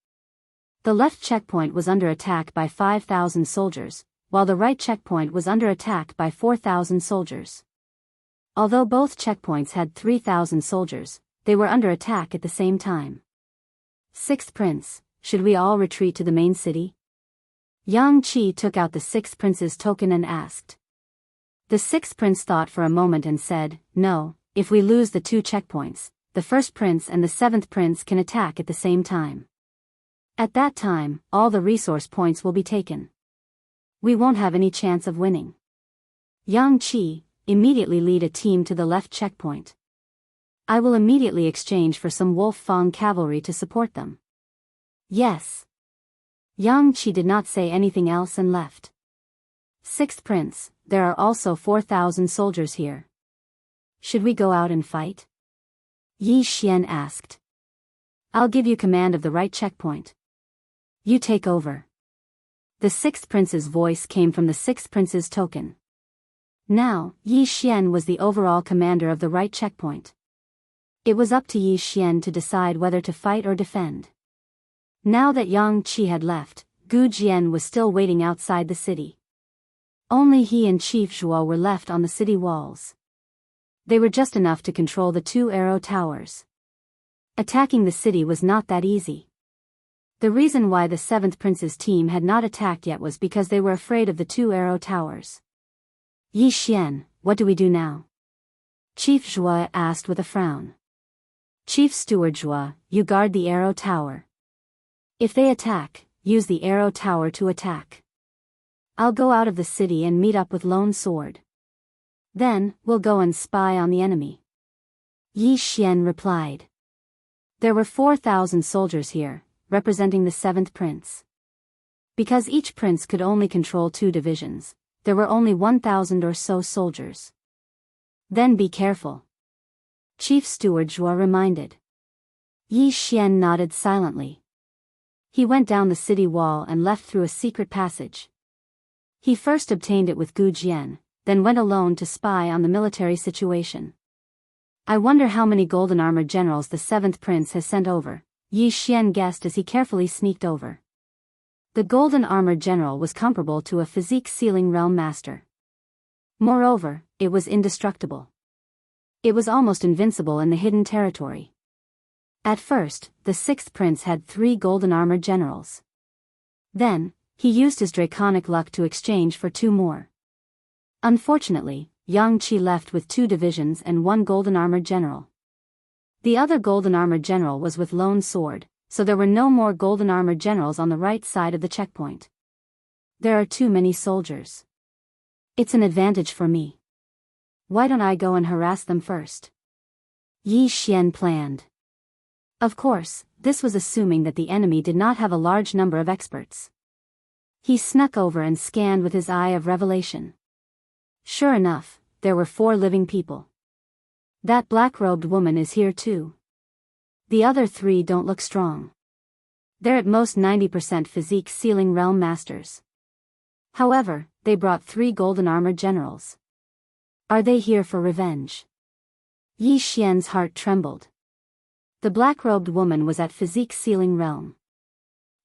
The left checkpoint was under attack by 5,000 soldiers, while the right checkpoint was under attack by 4,000 soldiers. Although both checkpoints had 3,000 soldiers, they were under attack at the same time. 6th prince, should we all retreat to the main city? Yang Qi took out the 6th prince's token and asked. The 6th prince thought for a moment and said, no, if we lose the 2 checkpoints, the first prince and the 7th prince can attack at the same time. At that time, all the resource points will be taken. We won't have any chance of winning. Yang Qi, immediately lead a team to the left checkpoint. I will immediately exchange for some Wolf Fang cavalry to support them. Yes. Yang Qi did not say anything else and left. 6th prince, there are also 4,000 soldiers here. Should we go out and fight? Yi Xian asked. I'll give you command of the right checkpoint. You take over. The 6th prince's voice came from the 6th prince's token. Now, Yi Xian was the overall commander of the right checkpoint. It was up to Yi Xian to decide whether to fight or defend. Now that Yang Qi had left, Gu Jian was still waiting outside the city. Only he and Chief Zhuo were left on the city walls. They were just enough to control the 2 arrow towers. Attacking the city was not that easy. The reason why the 7th prince's team had not attacked yet was because they were afraid of the 2 arrow towers. Yi Xian, what do we do now? Chief Zhuo asked with a frown. Chief Steward Zhuo, you guard the arrow tower. If they attack, use the arrow tower to attack. I'll go out of the city and meet up with Lone Sword. Then, we'll go and spy on the enemy. Yi Xian replied. There were 4,000 soldiers here, representing the 7th prince. Because each prince could only control 2 divisions, there were only 1,000 or so soldiers. Then be careful. Chief Steward Zhuo reminded. Yi Xian nodded silently. He went down the city wall and left through a secret passage. He first obtained it with Gu Jian, then went alone to spy on the military situation. I wonder how many golden armored generals the 7th prince has sent over, Yi Xian guessed as he carefully sneaked over. The golden armored general was comparable to a physique sealing realm master. Moreover, it was indestructible. It was almost invincible in the hidden territory. At first, the 6th prince had 3 golden armored generals. Then, he used his draconic luck to exchange for 2 more. Unfortunately, Yang Qi left with 2 divisions and 1 golden armored general. The other golden armored general was with Lone Sword, so there were no more golden armored generals on the right side of the checkpoint. There are too many soldiers. It's an advantage for me. Why don't I go and harass them first? Yi Xian planned. Of course, this was assuming that the enemy did not have a large number of experts. He snuck over and scanned with his eye of revelation. Sure enough, there were 4 living people. That black-robed woman is here too. The other 3 don't look strong. They're at most 90% physique sealing realm masters. However, they brought 3 golden armored generals. Are they here for revenge? Yi Xian's heart trembled. The black-robed woman was at physique sealing realm.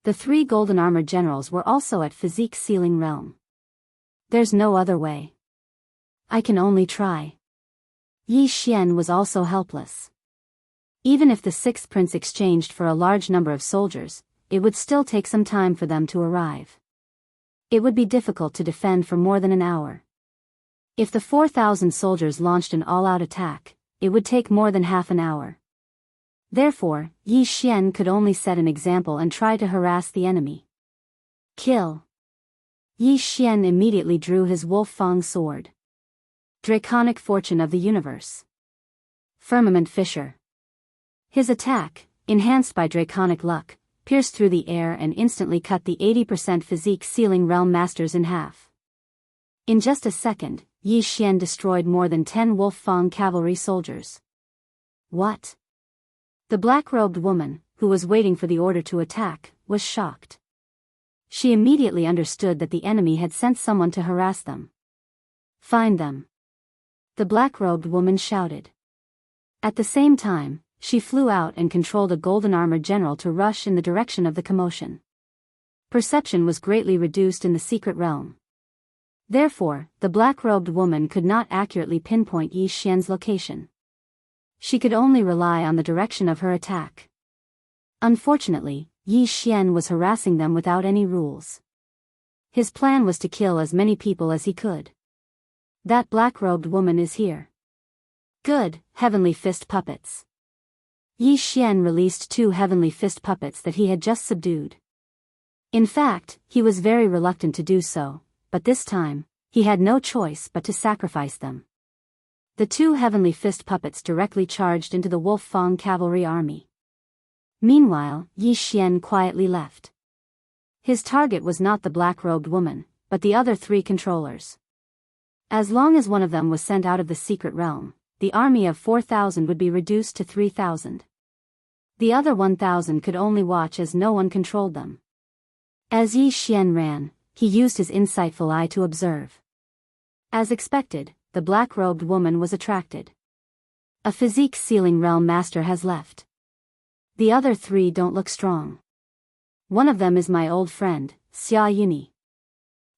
The 3 golden armored generals were also at physique sealing realm. There's no other way. I can only try. Yi Xian was also helpless. Even if the 6th prince exchanged for a large number of soldiers, it would still take some time for them to arrive. It would be difficult to defend for more than an hour. If the 4,000 soldiers launched an all-out attack, it would take more than half an hour. Therefore, Yi Xian could only set an example and try to harass the enemy. Kill. Yi Xian immediately drew his Wolf Fang sword. Draconic Fortune of the Universe. Firmament Fissure. His attack, enhanced by draconic luck, pierced through the air and instantly cut the 80% physique sealing realm masters in half. In just a second, Yi Xian destroyed more than 10 Wolf Fang cavalry soldiers. What? The black-robed woman, who was waiting for the order to attack, was shocked. She immediately understood that the enemy had sent someone to harass them. Find them. The black-robed woman shouted. At the same time, she flew out and controlled a golden armored general to rush in the direction of the commotion. Perception was greatly reduced in the secret realm. Therefore, the black-robed woman could not accurately pinpoint Yi Xian's location. She could only rely on the direction of her attack. Unfortunately, Yi Xian was harassing them without any rules. His plan was to kill as many people as he could. That black-robed woman is here. Good, heavenly fist puppets. Yi Xian released 2 heavenly fist puppets that he had just subdued. In fact, he was very reluctant to do so, but this time, he had no choice but to sacrifice them. The 2 heavenly fist puppets directly charged into the Wolf Fang cavalry army. Meanwhile, Yi Xian quietly left. His target was not the black-robed woman, but the other 3 controllers. As long as one of them was sent out of the secret realm, the army of 4,000 would be reduced to 3,000. The other 1,000 could only watch as no one controlled them. As Yi Xian ran, he used his insightful eye to observe. As expected, the black-robed woman was attracted. A physique sealing realm master has left. The other 3 don't look strong. One of them is my old friend, Xia Yuni.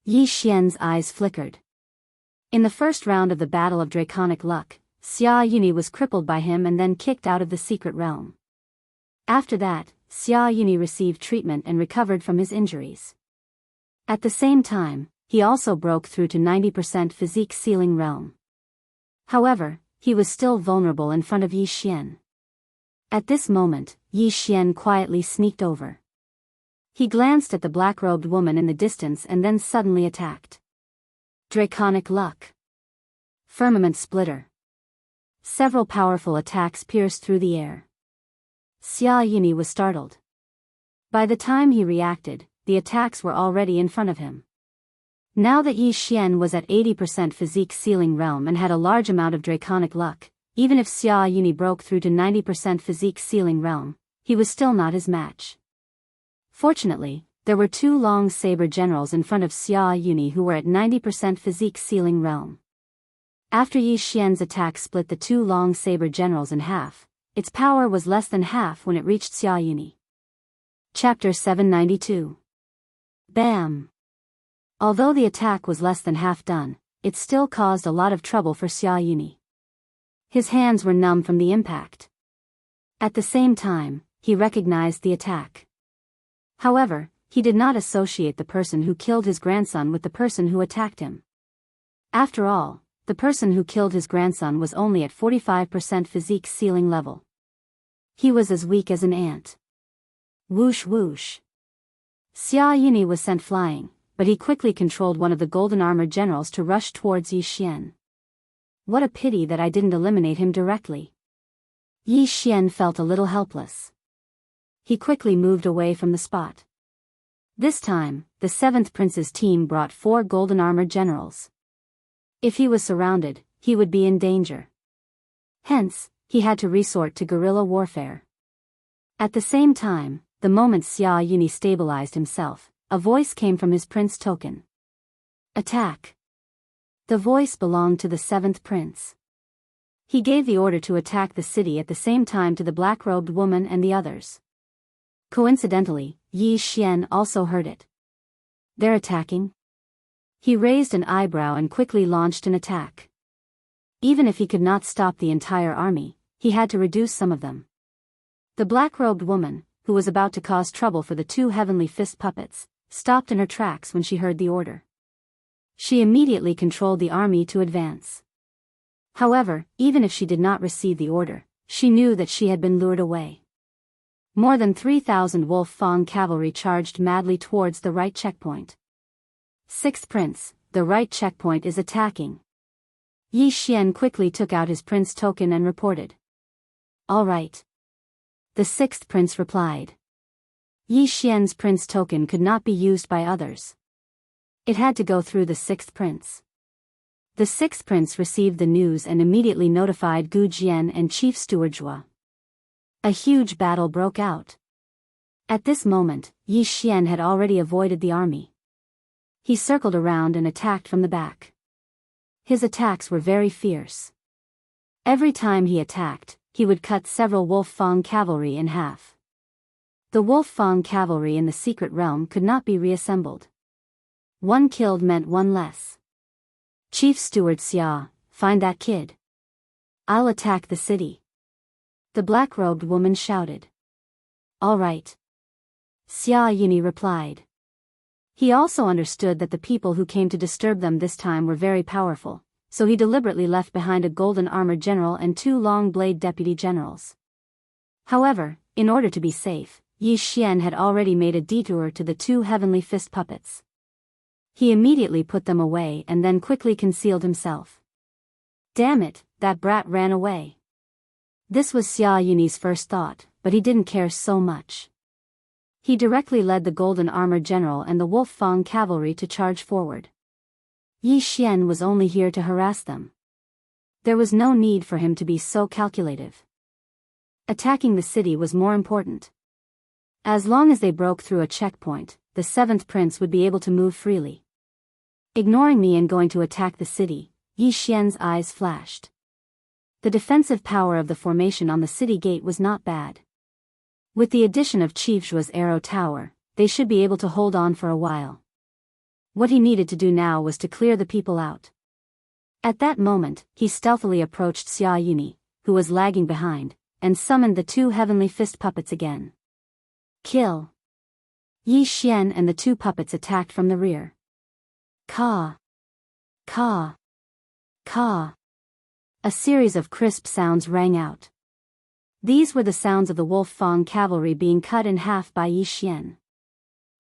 Yi Xian's eyes flickered. In the first round of the Battle of Draconic Luck, Xia Yuni was crippled by him and then kicked out of the secret realm. After that, Xia Yuni received treatment and recovered from his injuries. At the same time, he also broke through to 90% physique sealing realm. However, he was still vulnerable in front of Yi Xian. At this moment, Yi Xian quietly sneaked over. He glanced at the black-robed woman in the distance and then suddenly attacked. Draconic Luck. Firmament Splitter. Several powerful attacks pierced through the air. Xia Yuni was startled. By the time he reacted, the attacks were already in front of him. Now that Yi Xian was at 80% physique ceiling realm and had a large amount of draconic luck, even if Xia Yuni broke through to 90% physique ceiling realm, he was still not his match. Fortunately, there were two long saber generals in front of Xia Yuni who were at 90% physique ceiling realm. After Yi Xian's attack split the two long saber generals in half, its power was less than half when it reached Xia Yuni. Chapter 792. Bam! Although the attack was less than half done, it still caused a lot of trouble for Xia Yuni. His hands were numb from the impact. At the same time, he recognized the attack. However, he did not associate the person who killed his grandson with the person who attacked him. After all, the person who killed his grandson was only at 45% physique ceiling level. He was as weak as an ant. Whoosh whoosh. Xia Yuni was sent flying, but he quickly controlled one of the golden armored generals to rush towards Yi Xian. What a pity that I didn't eliminate him directly. Yi Xian felt a little helpless. He quickly moved away from the spot. This time, the 7th Prince's team brought 4 golden armored generals. If he was surrounded, he would be in danger. Hence, he had to resort to guerrilla warfare. At the same time, the moment Xia Yuni stabilized himself, a voice came from his prince token. Attack! The voice belonged to the 7th Prince. He gave the order to attack the city at the same time to the black-robed woman and the others. Coincidentally, Yi Xian also heard it. They're attacking? He raised an eyebrow and quickly launched an attack. Even if he could not stop the entire army, he had to reduce some of them. The black-robed woman, who was about to cause trouble for the 2 heavenly fist puppets, stopped in her tracks when she heard the order. She immediately controlled the army to advance. However, even if she did not receive the order, she knew that she had been lured away. More than 3,000 Wolf Fang cavalry charged madly towards the right checkpoint. 6th Prince, the right checkpoint is attacking. Yi Xian quickly took out his prince token and reported. All right. The 6th Prince replied. Yi Xian's prince token could not be used by others. It had to go through the 6th Prince. The 6th Prince received the news and immediately notified Gu Jian and Chief Steward Zhua. A huge battle broke out. At this moment, Yi Xian had already avoided the army. He circled around and attacked from the back. His attacks were very fierce. Every time he attacked, he would cut several Wolf Fang cavalry in half. The Wolf Fang cavalry in the secret realm could not be reassembled. 1 killed meant 1 less. Chief Steward Xia, find that kid. I'll attack the city. The black-robed woman shouted. All right. Xia Yuni replied. He also understood that the people who came to disturb them this time were very powerful, so he deliberately left behind a golden armored general and 2 long-blade deputy generals. However, in order to be safe, Yi Xian had already made a detour to the 2 heavenly fist puppets. He immediately put them away and then quickly concealed himself. Damn it, that brat ran away. This was Xia Yuni's first thought, but he didn't care so much. He directly led the golden armored general and the Wolf Fang cavalry to charge forward. Yi Xian was only here to harass them. There was no need for him to be so calculative. Attacking the city was more important. As long as they broke through a checkpoint, the 7th Prince would be able to move freely. Ignoring me and going to attack the city, Yi Xian's eyes flashed. The defensive power of the formation on the city gate was not bad. With the addition of Chief Zhua's arrow tower, they should be able to hold on for a while. What he needed to do now was to clear the people out. At that moment, he stealthily approached Xia Yuni, who was lagging behind, and summoned the 2 heavenly fist puppets again. Kill! Yi Xian and the 2 puppets attacked from the rear. Caw! Caw! Caw! A series of crisp sounds rang out. These were the sounds of the Wolf Fang cavalry being cut in half by Yi Xian.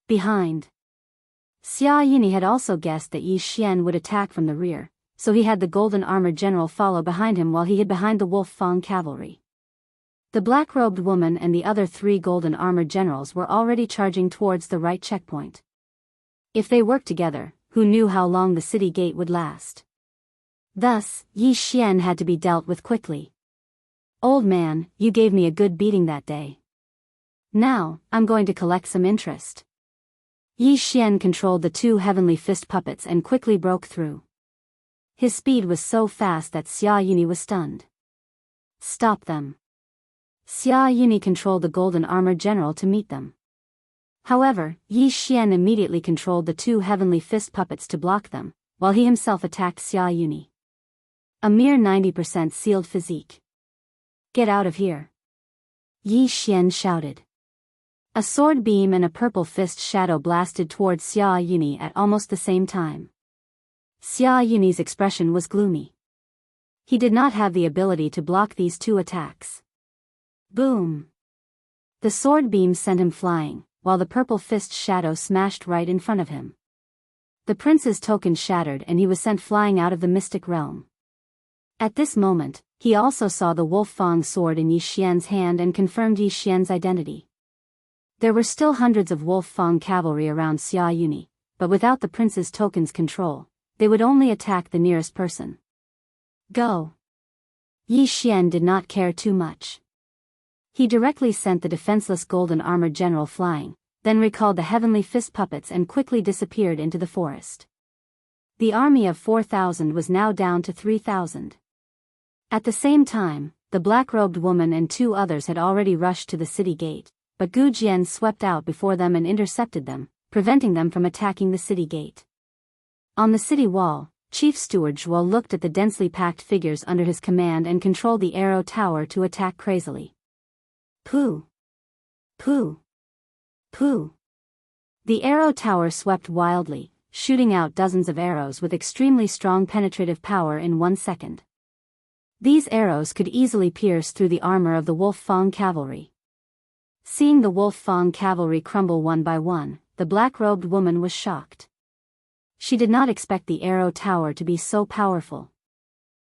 Behind. Xia Yuni had also guessed that Yi Xian would attack from the rear, so he had the golden armored general follow behind him while he hid behind the Wolf Fang cavalry. The black-robed woman and the other 3 golden armored generals were already charging towards the right checkpoint. If they worked together, who knew how long the city gate would last? Thus, Yi Xian had to be dealt with quickly. Old man, you gave me a good beating that day. Now, I'm going to collect some interest. Yi Xian controlled the 2 heavenly fist puppets and quickly broke through. His speed was so fast that Xia Yuni was stunned. Stop them. Xia Yuni controlled the golden armored general to meet them. However, Yi Xian immediately controlled the 2 heavenly fist puppets to block them, while he himself attacked Xia Yuni. A mere 90% sealed physique. Get out of here. Yi Xian shouted. A sword beam and a purple fist shadow blasted towards Xia Yuni at almost the same time. Xia Yuni's expression was gloomy. He did not have the ability to block these 2 attacks. Boom! The sword beam sent him flying, while the purple fist shadow smashed right in front of him. The prince's token shattered and he was sent flying out of the mystic realm. At this moment, he also saw the Wolf Fang sword in Yi Xian's hand and confirmed Yi Xian's identity. There were still hundreds of Wolf Fang cavalry around Xia Yuni, but without the prince's token's control, they would only attack the nearest person. Go! Yi Xian did not care too much. He directly sent the defenseless golden armored general flying, then recalled the heavenly fist puppets and quickly disappeared into the forest. The army of 4,000 was now down to 3,000. At the same time, the black-robed woman and 2 others had already rushed to the city gate, but Gu Jian swept out before them and intercepted them, preventing them from attacking the city gate. On the city wall, Chief Steward Zhuo looked at the densely packed figures under his command and controlled the arrow tower to attack crazily. Pooh! Pooh! Pooh! The arrow tower swept wildly, shooting out dozens of arrows with extremely strong penetrative power in 1 second. These arrows could easily pierce through the armor of the Wolf Fang cavalry. Seeing the Wolf Fang cavalry crumble one by one, the black-robed woman was shocked. She did not expect the arrow tower to be so powerful.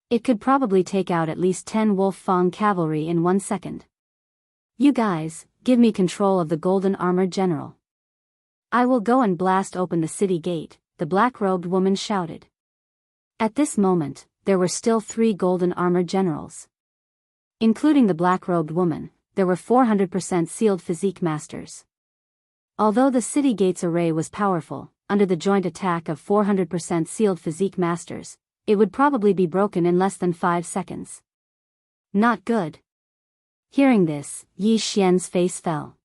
It could probably take out at least 10 Wolf Fang cavalry in 1 second. You guys, give me control of the golden armored general. I will go and blast open the city gate, the black-robed woman shouted. At this moment, there were still 3 golden armored generals. Including the black-robed woman, there were 400% sealed physique masters. Although the city gate's array was powerful, under the joint attack of 400% sealed physique masters, it would probably be broken in less than 5 seconds. Not good. Hearing this, Yi Xian's face fell.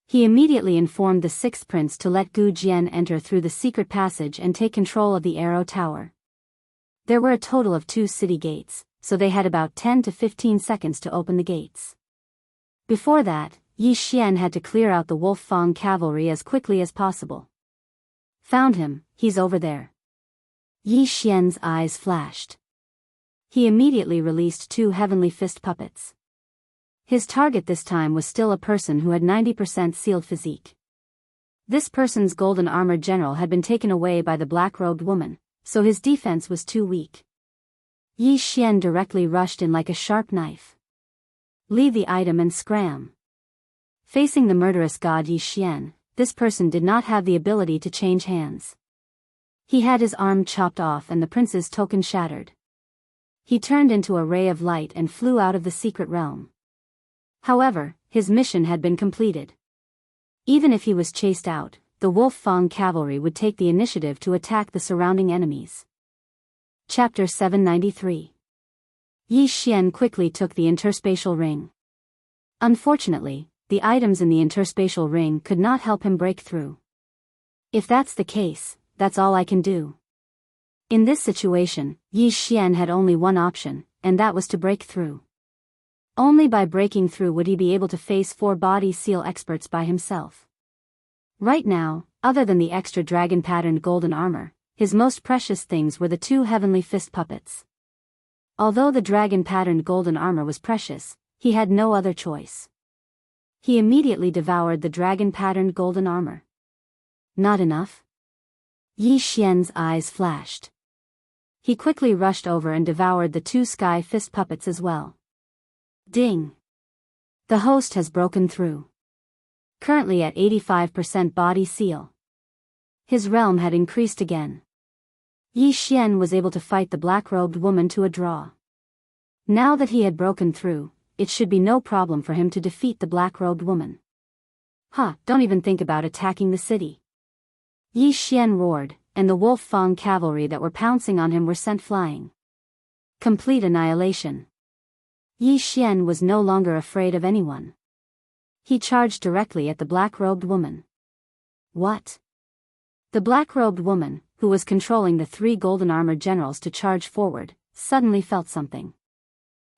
He immediately informed the 6th prince to let Gu Jian enter through the secret passage and take control of the arrow tower. There were a total of 2 city gates, so they had about 10 to 15 seconds to open the gates. Before that, Yi Xian had to clear out the Wolf Fang cavalry as quickly as possible. Found him, he's over there. Yi Xian's eyes flashed. He immediately released 2 heavenly fist puppets. His target this time was still a person who had 90% sealed physique. This person's golden armored general had been taken away by the black-robed woman, so his defense was too weak. Yi Xian directly rushed in like a sharp knife. Leave the item and scram. Facing the murderous god Yi Xian, this person did not have the ability to change hands. He had his arm chopped off and the prince's token shattered. He turned into a ray of light and flew out of the secret realm. However, his mission had been completed. Even if he was chased out, the Wolf Fang cavalry would take the initiative to attack the surrounding enemies. Chapter 793. Yi Xian quickly took the interspatial ring. Unfortunately, the items in the interspatial ring could not help him break through. If that's the case, that's all I can do. In this situation, Yi Xian had only one option, and that was to break through. Only by breaking through would he be able to face 4 body seal experts by himself. Right now, other than the extra dragon-patterned golden armor, his most precious things were the 2 heavenly fist puppets. Although the dragon-patterned golden armor was precious, he had no other choice. He immediately devoured the dragon-patterned golden armor. Not enough? Yi Xian's eyes flashed. He quickly rushed over and devoured the 2 sky fist puppets as well. Ding! The host has broken through. Currently at 85% body seal. His realm had increased again. Yi Xian was able to fight the black-robed woman to a draw. Now that he had broken through, it should be no problem for him to defeat the black-robed woman. Don't even think about attacking the city. Yi Xian roared, and the Wolf Fang cavalry that were pouncing on him were sent flying. Complete annihilation. Yi Xian was no longer afraid of anyone. He charged directly at the black-robed woman. What? The black-robed woman, who was controlling the 3 golden-armored generals to charge forward, suddenly felt something.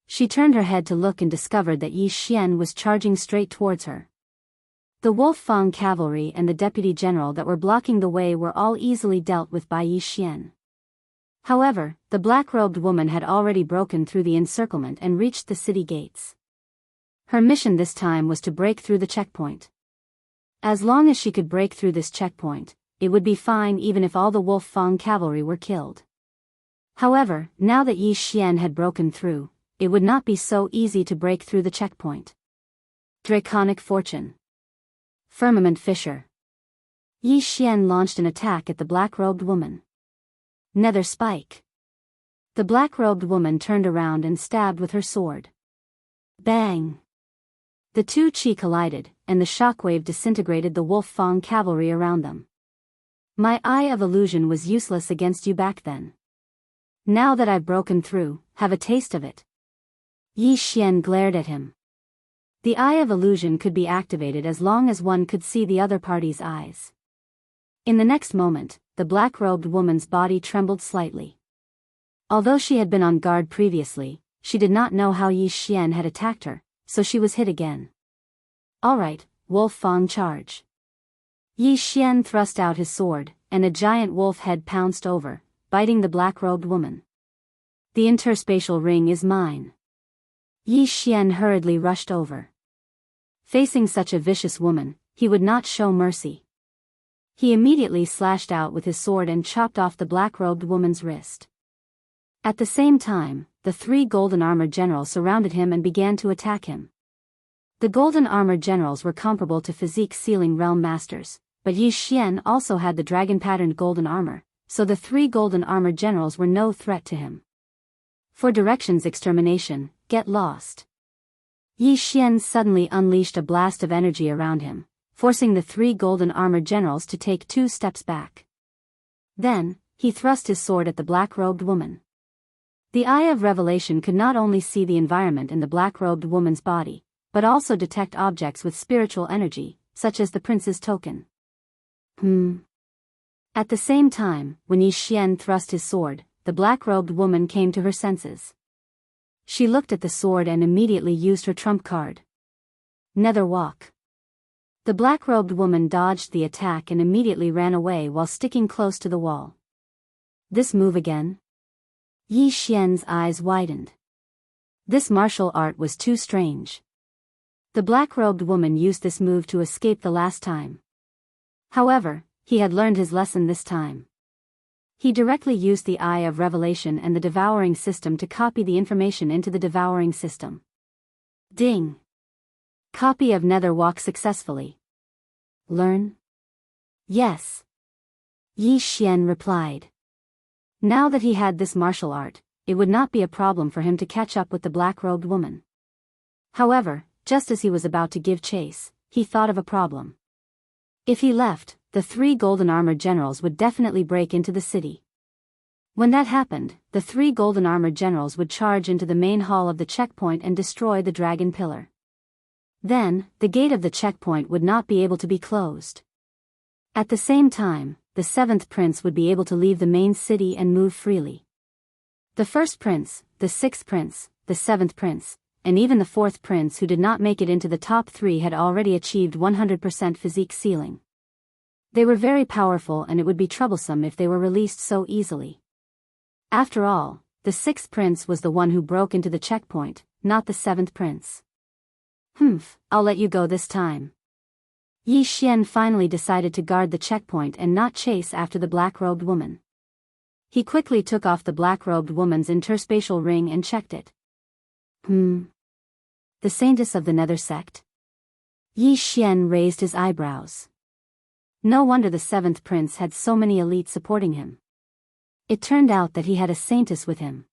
She turned her head to look and discovered that Yi Xian was charging straight towards her. The Wolf Fang cavalry and the deputy general that were blocking the way were all easily dealt with by Yi Xian. However, the black-robed woman had already broken through the encirclement and reached the city gates. Her mission this time was to break through the checkpoint. As long as she could break through this checkpoint, it would be fine even if all the Wolf Fang cavalry were killed. However, now that Yi Xian had broken through, it would not be so easy to break through the checkpoint. Draconic Fortune. Firmament Fissure. Yi Xian launched an attack at the black-robed woman. Nether Spike. The black-robed woman turned around and stabbed with her sword. Bang! The 2 chi collided, and the shockwave disintegrated the Wolf Fang cavalry around them. My Eye of Illusion was useless against you back then. Now that I've broken through, have a taste of it. Yi Xian glared at him. The Eye of Illusion could be activated as long as one could see the other party's eyes. In the next moment, the black-robed woman's body trembled slightly. Although she had been on guard previously, she did not know how Yi Xian had attacked her, so she was hit again. Alright, Wolf Fang charge. Yi Xian thrust out his sword, and a giant wolf head pounced over, biting the black-robed woman. The interspatial ring is mine. Yi Xian hurriedly rushed over. Facing such a vicious woman, he would not show mercy. He immediately slashed out with his sword and chopped off the black-robed woman's wrist. At the same time, the 3 golden-armored generals surrounded him and began to attack him. The golden-armored generals were comparable to physique-sealing realm masters, but Yi Xian also had the dragon-patterned golden armor, so the 3 golden-armored generals were no threat to him. For directions extermination, get lost. Yi Xian suddenly unleashed a blast of energy around him, forcing the 3 golden-armored generals to take 2 steps back. Then, he thrust his sword at the black-robed woman. The Eye of Revelation could not only see the environment in the black-robed woman's body, but also detect objects with spiritual energy, such as the prince's token. At the same time, when Yi Xian thrust his sword, the black-robed woman came to her senses. She looked at the sword and immediately used her trump card. Nether Walk. The black-robed woman dodged the attack and immediately ran away while sticking close to the wall. This move again? Yi Xian's eyes widened. This martial art was too strange. The black-robed woman used this move to escape the last time. However, he had learned his lesson this time. He directly used the Eye of Revelation and the Devouring system to copy the information into the Devouring system. Ding! Copy of Nether Walk successfully. Learn? Yes. Yi Xian replied. Now that he had this martial art, it would not be a problem for him to catch up with the black-robed woman. However, just as he was about to give chase, he thought of a problem. If he left, the 3 golden-armored generals would definitely break into the city. When that happened, the 3 golden-armored generals would charge into the main hall of the checkpoint and destroy the dragon pillar. Then, the gate of the checkpoint would not be able to be closed. At the same time, the 7th prince would be able to leave the main city and move freely. The 1st prince, the 6th prince, the 7th prince, and even the 4th prince who did not make it into the top 3 had already achieved 100% physique sealing. They were very powerful and it would be troublesome if they were released so easily. After all, the 6th prince was the one who broke into the checkpoint, not the 7th prince. I'll let you go this time. Yi Xian finally decided to guard the checkpoint and not chase after the black-robed woman. He quickly took off the black-robed woman's interspatial ring and checked it. The saintess of the Nether sect? Yi Xian raised his eyebrows. No wonder the seventh prince had so many elites supporting him. It turned out that he had a saintess with him.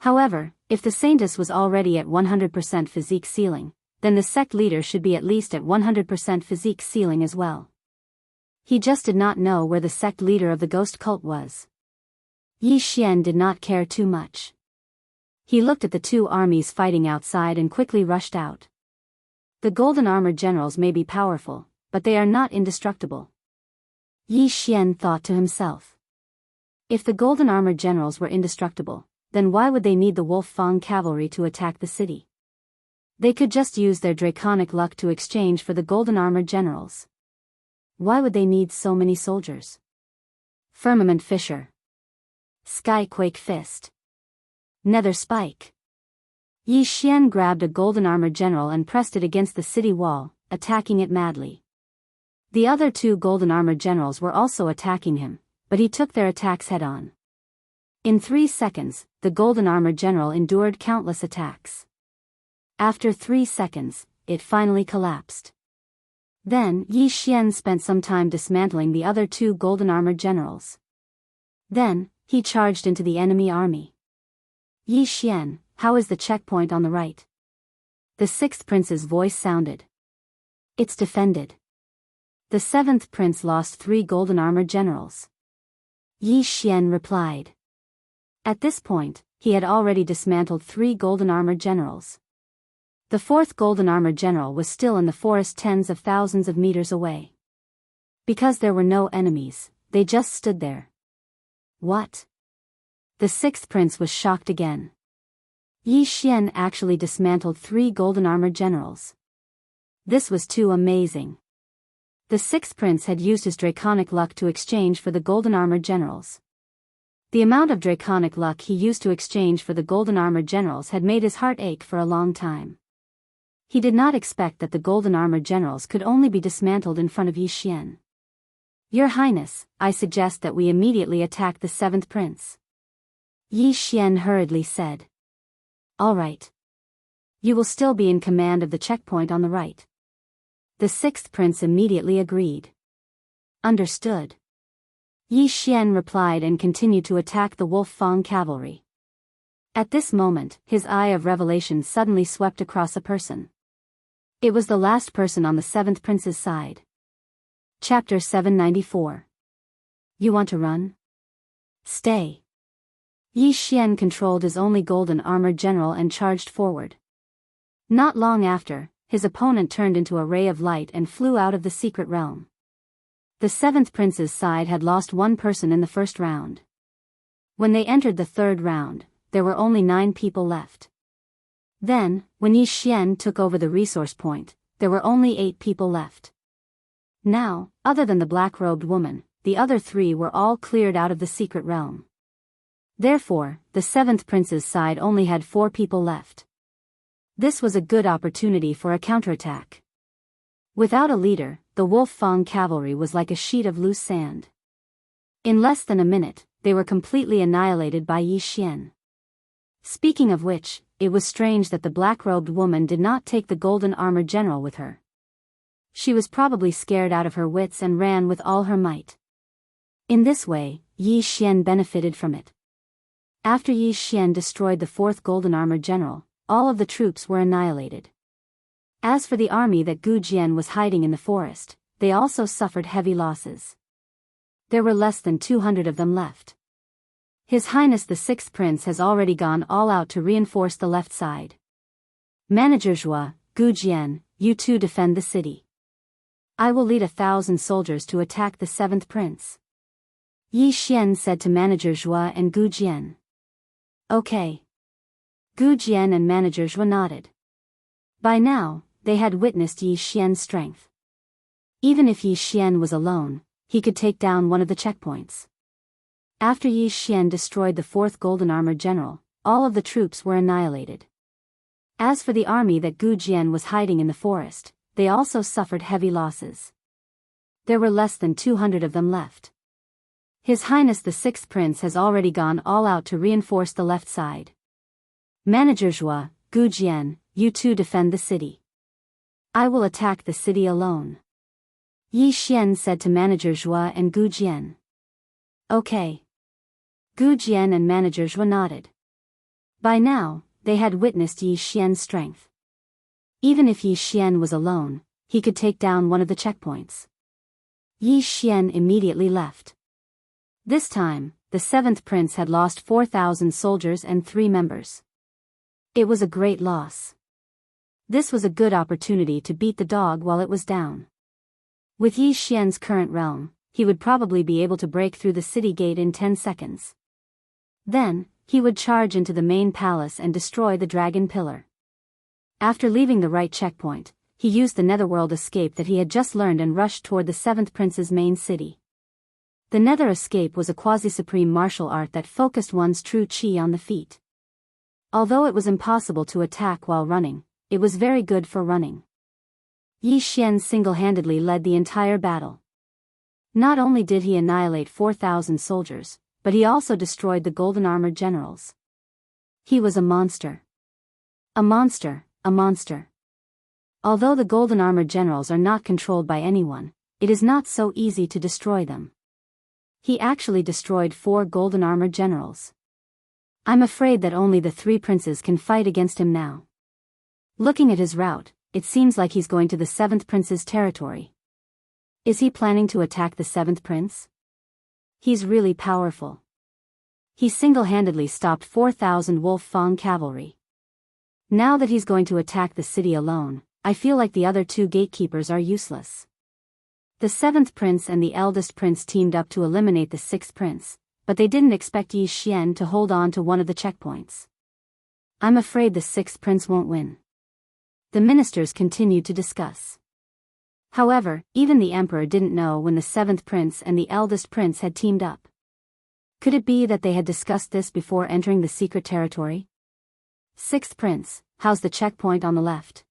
However, if the saintess was already at 100% physique ceiling, then the sect leader should be at least at 100% physique ceiling as well. He just did not know where the sect leader of the ghost cult was. Yi Xian did not care too much. He looked at the two armies fighting outside and quickly rushed out. The golden armored generals may be powerful, but they are not indestructible. Yi Xian thought to himself. If the golden armored generals were indestructible, then why would they need the Wolf Fang cavalry to attack the city? They could just use their draconic luck to exchange for the golden armored generals. Why would they need so many soldiers? Firmament Fissure. Skyquake Fist. Nether Spike. Yi Xian grabbed a golden armored general and pressed it against the city wall, attacking it madly. The other two golden armored generals were also attacking him, but he took their attacks head-on. In 3 seconds, the golden armored general endured countless attacks. After 3 seconds, it finally collapsed. Then Yi Xian spent some time dismantling the other two golden armored generals. Then, he charged into the enemy army. Yi Xian, how is the checkpoint on the right? The sixth prince's voice sounded. It's defended. The seventh prince lost 3 golden armored generals. Yi Xian replied. At this point, he had already dismantled 3 golden armored generals. The 4th golden armored general was still in the forest tens of thousands of meters away. Because there were no enemies, they just stood there. What? The 6th prince was shocked again. Yi Xian actually dismantled 3 golden armored generals. This was too amazing. The 6th prince had used his draconic luck to exchange for the golden armored generals. The amount of draconic luck he used to exchange for the golden armored generals had made his heart ache for a long time. He did not expect that the golden armored generals could only be dismantled in front of Yi Xian. Your Highness, I suggest that we immediately attack the 7th prince. Yi Xian hurriedly said. All right. You will still be in command of the checkpoint on the right. The 6th prince immediately agreed. Understood. Yi Xian replied and continued to attack the Wolf Fang cavalry. At this moment, his eye of revelation suddenly swept across a person. It was the last person on the 7th prince's side. Chapter 794. You want to run? Stay. Yi Xian controlled his only golden armored general and charged forward. Not long after, his opponent turned into a ray of light and flew out of the secret realm. The 7th prince's side had lost 1 person in the first round. When they entered the 3rd round, there were only 9 people left. Then, when Yi Xian took over the resource point, there were only 8 people left. Now, other than the black-robed woman, the other 3 were all cleared out of the secret realm. Therefore, the 7th prince's side only had 4 people left. This was a good opportunity for a counterattack. Without a leader, the Wolf Fang cavalry was like a sheet of loose sand. In less than a minute, they were completely annihilated by Yi Xian. Speaking of which, it was strange that the black-robed woman did not take the golden armored general with her. She was probably scared out of her wits and ran with all her might. In this way, Yi Xian benefited from it. After Yi Xian destroyed the 4th golden armored general, all of the troops were annihilated. As for the army that Gu Jian was hiding in the forest, they also suffered heavy losses. There were less than 200 of them left. His Highness the 6th Prince has already gone all out to reinforce the left side. Manager Zhua, Gu Jian, you two defend the city. I will lead 1,000 soldiers to attack the 7th Prince. Yi Xian said to Manager Zhua and Gu Jian. Okay. Gu Jian and Manager Zhua nodded. By now, they had witnessed Yi Xian's strength. Even if Yi Xian was alone, he could take down one of the checkpoints. After Yi Xian destroyed the 4th golden armored general, all of the troops were annihilated. As for the army that Gu Jian was hiding in the forest, they also suffered heavy losses. There were less than 200 of them left. His Highness the Sixth Prince has already gone all out to reinforce the left side. Manager Zhua, Gu Jian, you two defend the city. I will attack the city alone. Yi Xian said to Manager Zhua and Gu Jian. Okay. Gu Jian and Manager Zhua nodded. By now, they had witnessed Yi Xian's strength. Even if Yi Xian was alone, he could take down one of the checkpoints. Yi Xian immediately left. This time, the seventh prince had lost 4,000 soldiers and 3 members. It was a great loss. This was a good opportunity to beat the dog while it was down. With Yi Xian's current realm, he would probably be able to break through the city gate in 10 seconds. Then, he would charge into the main palace and destroy the dragon pillar. After leaving the right checkpoint, he used the netherworld escape that he had just learned and rushed toward the seventh prince's main city. The nether escape was a quasi-supreme martial art that focused one's true chi on the feet. Although it was impossible to attack while running, it was very good for running. Yi Xian single-handedly led the entire battle. Not only did he annihilate 4,000 soldiers, but he also destroyed the golden armored generals. He was a monster. A monster, a monster. Although the golden armored generals are not controlled by anyone, it is not so easy to destroy them. He actually destroyed 4 golden armored generals. I'm afraid that only the 3 princes can fight against him now. Looking at his route, it seems like he's going to the 7th prince's territory. Is he planning to attack the 7th prince? He's really powerful. He single-handedly stopped 4,000 Wolf Fang cavalry. Now that he's going to attack the city alone, I feel like the other 2 gatekeepers are useless. The 7th prince and the eldest prince teamed up to eliminate the 6th prince, but they didn't expect Yi Xian to hold on to one of the checkpoints. I'm afraid the 6th prince won't win. The ministers continued to discuss. However, even the emperor didn't know when the 7th prince and the eldest prince had teamed up. Could it be that they had discussed this before entering the secret territory? 6th prince, how's the checkpoint on the left?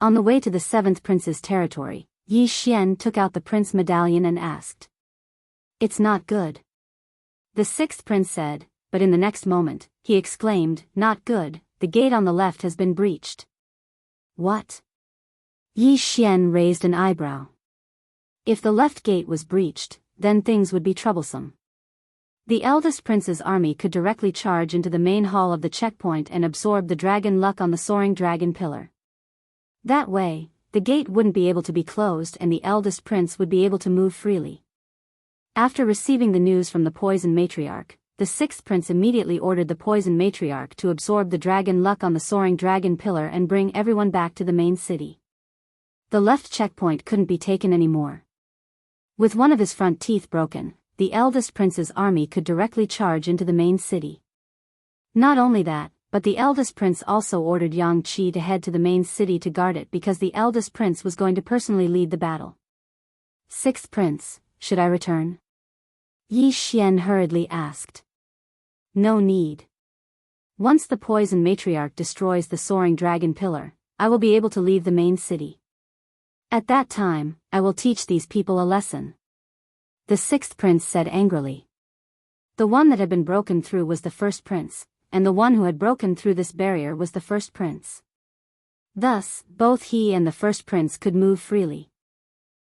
On the way to the 7th prince's territory, Yi Xian took out the prince medallion and asked. It's not good. The 6th prince said, but in the next moment, he exclaimed, not good, the gate on the left has been breached. What? Yi Xian raised an eyebrow. If the left gate was breached, then things would be troublesome. The eldest prince's army could directly charge into the main hall of the checkpoint and absorb the dragon luck on the soaring dragon pillar. That way, the gate wouldn't be able to be closed and the eldest prince would be able to move freely. After receiving the news from the poison matriarch, the 6th prince immediately ordered the poison matriarch to absorb the dragon luck on the soaring dragon pillar and bring everyone back to the main city. The left checkpoint couldn't be taken anymore. With one of his front teeth broken, the eldest prince's army could directly charge into the main city. Not only that, but the eldest prince also ordered Yang Qi to head to the main city to guard it because the eldest prince was going to personally lead the battle. 6th prince, should I return? Yi Xian hurriedly asked. No need. Once the poison matriarch destroys the soaring dragon pillar, I will be able to leave the main city. At that time, I will teach these people a lesson. The 6th prince said angrily. The one that had been broken through was the 1st prince, and the one who had broken through this barrier was the 1st prince. Thus, both he and the 1st prince could move freely.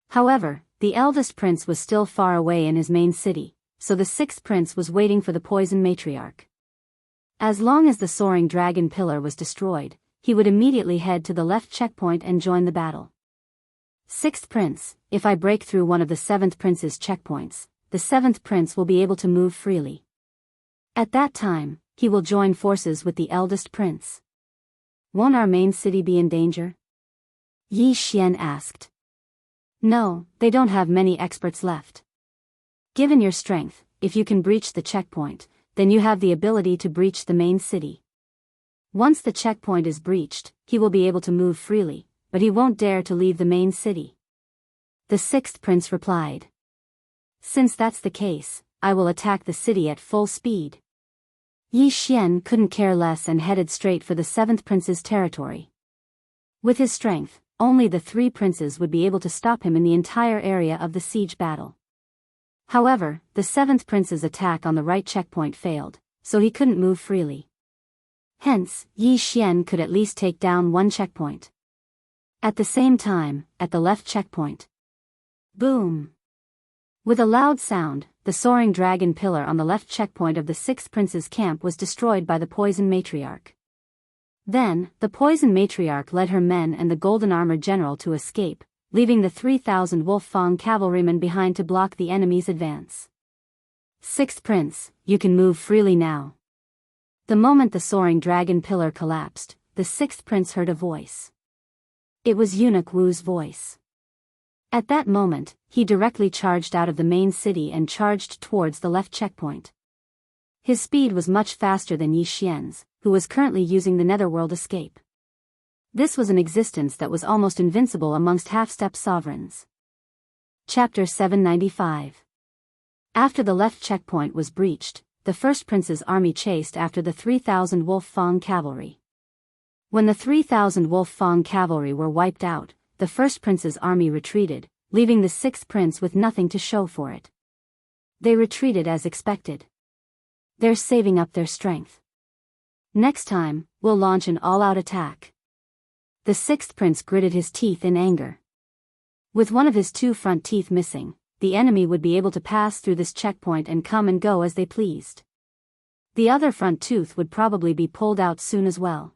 However, the eldest prince was still far away in his main city, so the 6th prince was waiting for the poison matriarch. As long as the soaring dragon pillar was destroyed, he would immediately head to the left checkpoint and join the battle. 6th prince, if I break through one of the 7th prince's checkpoints, the 7th prince will be able to move freely. At that time, he will join forces with the eldest prince. Won't our main city be in danger? Yi Xian asked. No, they don't have many experts left. Given your strength, if you can breach the checkpoint, then you have the ability to breach the main city. Once the checkpoint is breached, he will be able to move freely, but he won't dare to leave the main city. The 6th prince replied. Since that's the case, I will attack the city at full speed. Yi Xian couldn't care less and headed straight for the 7th prince's territory. With his strength, only the three princes would be able to stop him in the entire area of the siege battle. However, the seventh prince's attack on the right checkpoint failed, so he couldn't move freely. Hence, Yi Xian could at least take down one checkpoint. At the same time, at the left checkpoint. Boom! With a loud sound, the soaring dragon pillar on the left checkpoint of the sixth prince's camp was destroyed by the poison matriarch. Then, the poison matriarch led her men and the golden armored general to escape, leaving the 3,000 Wolf-Fang cavalrymen behind to block the enemy's advance. Sixth prince, you can move freely now. The moment the soaring dragon pillar collapsed, the sixth prince heard a voice. It was Eunuch Wu's voice. At that moment, he directly charged out of the main city and charged towards the left checkpoint. His speed was much faster than Yi Xian's, who was currently using the netherworld escape. This was an existence that was almost invincible amongst half-step sovereigns. Chapter 795. After the left checkpoint was breached, the first prince's army chased after the 3,000 Wolf-Fang cavalry. When the 3,000 Wolf-Fang cavalry were wiped out, the first prince's army retreated, leaving the sixth prince with nothing to show for it. They retreated as expected. They're saving up their strength. Next time, we'll launch an all-out attack. The sixth prince gritted his teeth in anger. With one of his two front teeth missing, the enemy would be able to pass through this checkpoint and come and go as they pleased. The other front tooth would probably be pulled out soon as well.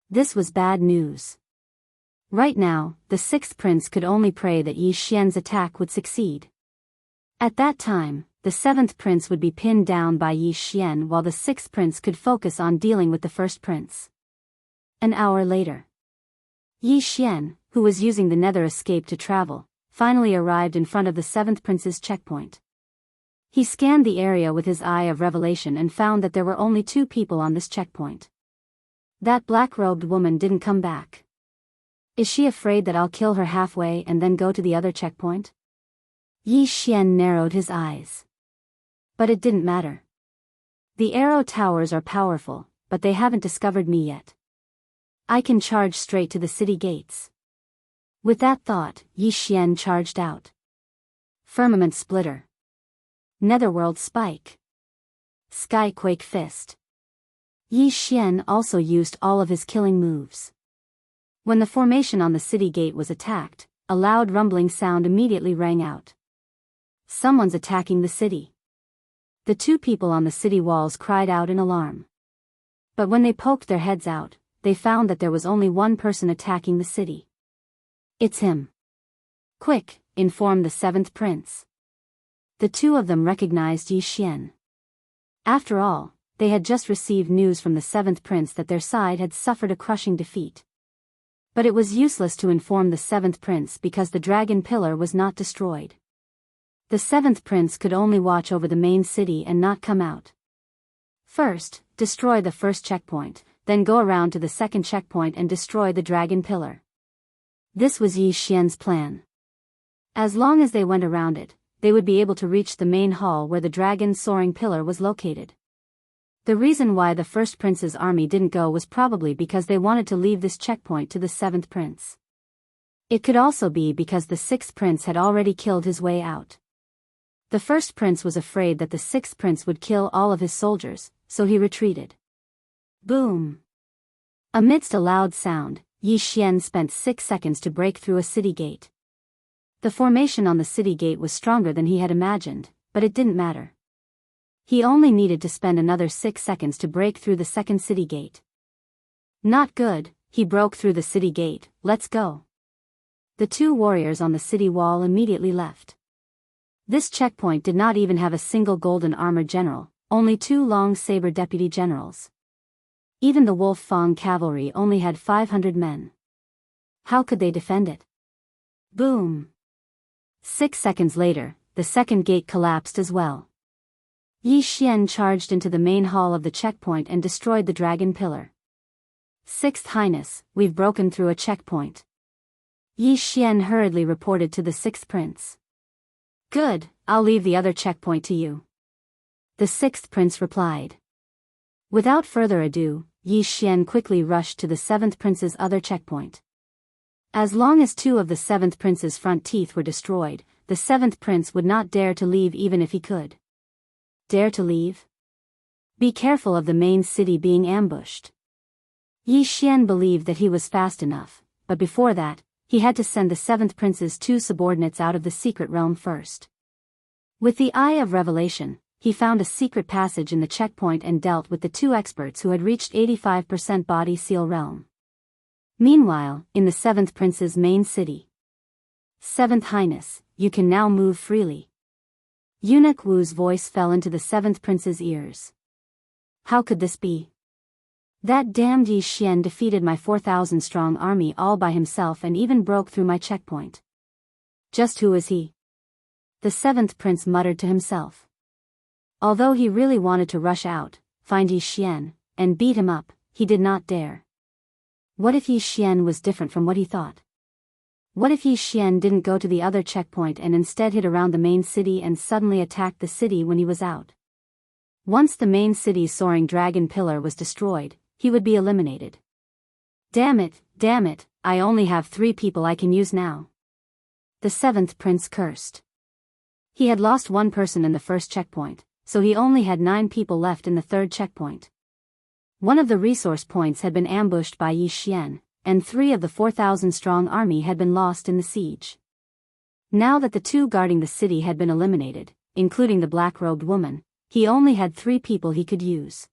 This was bad news. Right now, the sixth prince could only pray that Yi Xian's attack would succeed. At that time, the seventh prince would be pinned down by Yi Xian while the sixth prince could focus on dealing with the first prince. An hour later, Yi Xian, who was using the nether escape to travel, finally arrived in front of the seventh prince's checkpoint. He scanned the area with his eye of revelation and found that there were only two people on this checkpoint. That black-robed woman didn't come back. Is she afraid that I'll kill her halfway and then go to the other checkpoint? Yi Xian narrowed his eyes. But it didn't matter. The arrow towers are powerful, but they haven't discovered me yet. I can charge straight to the city gates. With that thought, Yi Xian charged out. Firmament Splitter. Netherworld Spike. Skyquake Fist. Yi Xian also used all of his killing moves. When the formation on the city gate was attacked, a loud rumbling sound immediately rang out. Someone's attacking the city. The two people on the city walls cried out in alarm. But when they poked their heads out, they found that there was only one person attacking the city. It's him. Quick, informed the seventh prince. The two of them recognized Yi Xian. After all, they had just received news from the seventh prince that their side had suffered a crushing defeat. But it was useless to inform the seventh prince because the dragon pillar was not destroyed. The seventh prince could only watch over the main city and not come out. First, destroy the first checkpoint, then go around to the second checkpoint and destroy the dragon pillar. This was Yi Xian's plan. As long as they went around it, they would be able to reach the main hall where the dragon's soaring pillar was located. The reason why the first prince's army didn't go was probably because they wanted to leave this checkpoint to the seventh prince. It could also be because the sixth prince had already killed his way out. The first prince was afraid that the sixth prince would kill all of his soldiers, so he retreated. Boom! Amidst a loud sound, Yi Xian spent 6 seconds to break through a city gate. The formation on the city gate was stronger than he had imagined, but it didn't matter. He only needed to spend another 6 seconds to break through the second city gate. Not good, he broke through the city gate, let's go. The two warriors on the city wall immediately left. This checkpoint did not even have a single golden armored general, only 2 long saber deputy generals. Even the Wolf-Fang cavalry only had 500 men. How could they defend it? Boom! 6 seconds later, the second gate collapsed as well. Yi Xian charged into the main hall of the checkpoint and destroyed the dragon pillar. Sixth Highness, we've broken through a checkpoint. Yi Xian hurriedly reported to the sixth prince. Good, I'll leave the other checkpoint to you. The sixth prince replied. Without further ado, Yi Xian quickly rushed to the seventh prince's other checkpoint. As long as 2 of the 7th prince's front teeth were destroyed, the 7th prince would not dare to leave even if he could. Dare to leave? Be careful of the main city being ambushed. Yi Xian believed that he was fast enough, but before that, he had to send the 7th prince's 2 subordinates out of the secret realm first. With the eye of revelation, he found a secret passage in the checkpoint and dealt with the 2 experts who had reached 85% body seal realm. Meanwhile, in the 7th prince's main city. 7th Highness, you can now move freely. Eunuch Wu's voice fell into the 7th prince's ears. How could this be? That damned Yi Xian defeated my 4,000-strong army all by himself and even broke through my checkpoint. Just who is he? The 7th prince muttered to himself. Although he really wanted to rush out, find Yi Xian, and beat him up, he did not dare. What if Yi Xian was different from what he thought? What if Yi Xian didn't go to the other checkpoint and instead hid around the main city and suddenly attacked the city when he was out? Once the main city's soaring dragon pillar was destroyed, he would be eliminated. Damn it, I only have 3 people I can use now. The 7th prince cursed. He had lost 1 person in the first checkpoint, so he only had 9 people left in the 3rd checkpoint. One of the resource points had been ambushed by Yi Xian, and 3 of the 4,000-strong army had been lost in the siege. Now that the 2 guarding the city had been eliminated, including the black-robed woman, he only had 3 people he could use.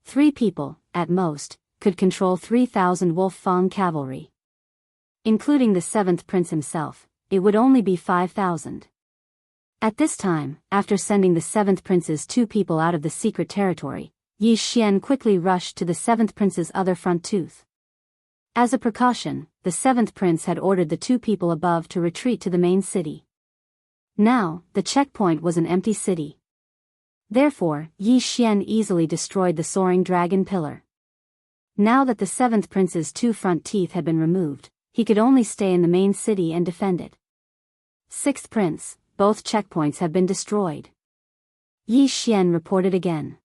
3 people, at most, could control 3,000 Wolf Fang cavalry. Including the 7th prince himself, it would only be 5,000. At this time, after sending the 7th prince's 2 people out of the secret territory, Yi Xian quickly rushed to the 7th prince's other front tooth. As a precaution, the 7th prince had ordered the 2 people above to retreat to the main city. Now, the checkpoint was an empty city. Therefore, Yi Xian easily destroyed the soaring dragon pillar. Now that the 7th prince's 2 front teeth had been removed, he could only stay in the main city and defend it. 6th prince, both checkpoints have been destroyed. Yi Xian reported again.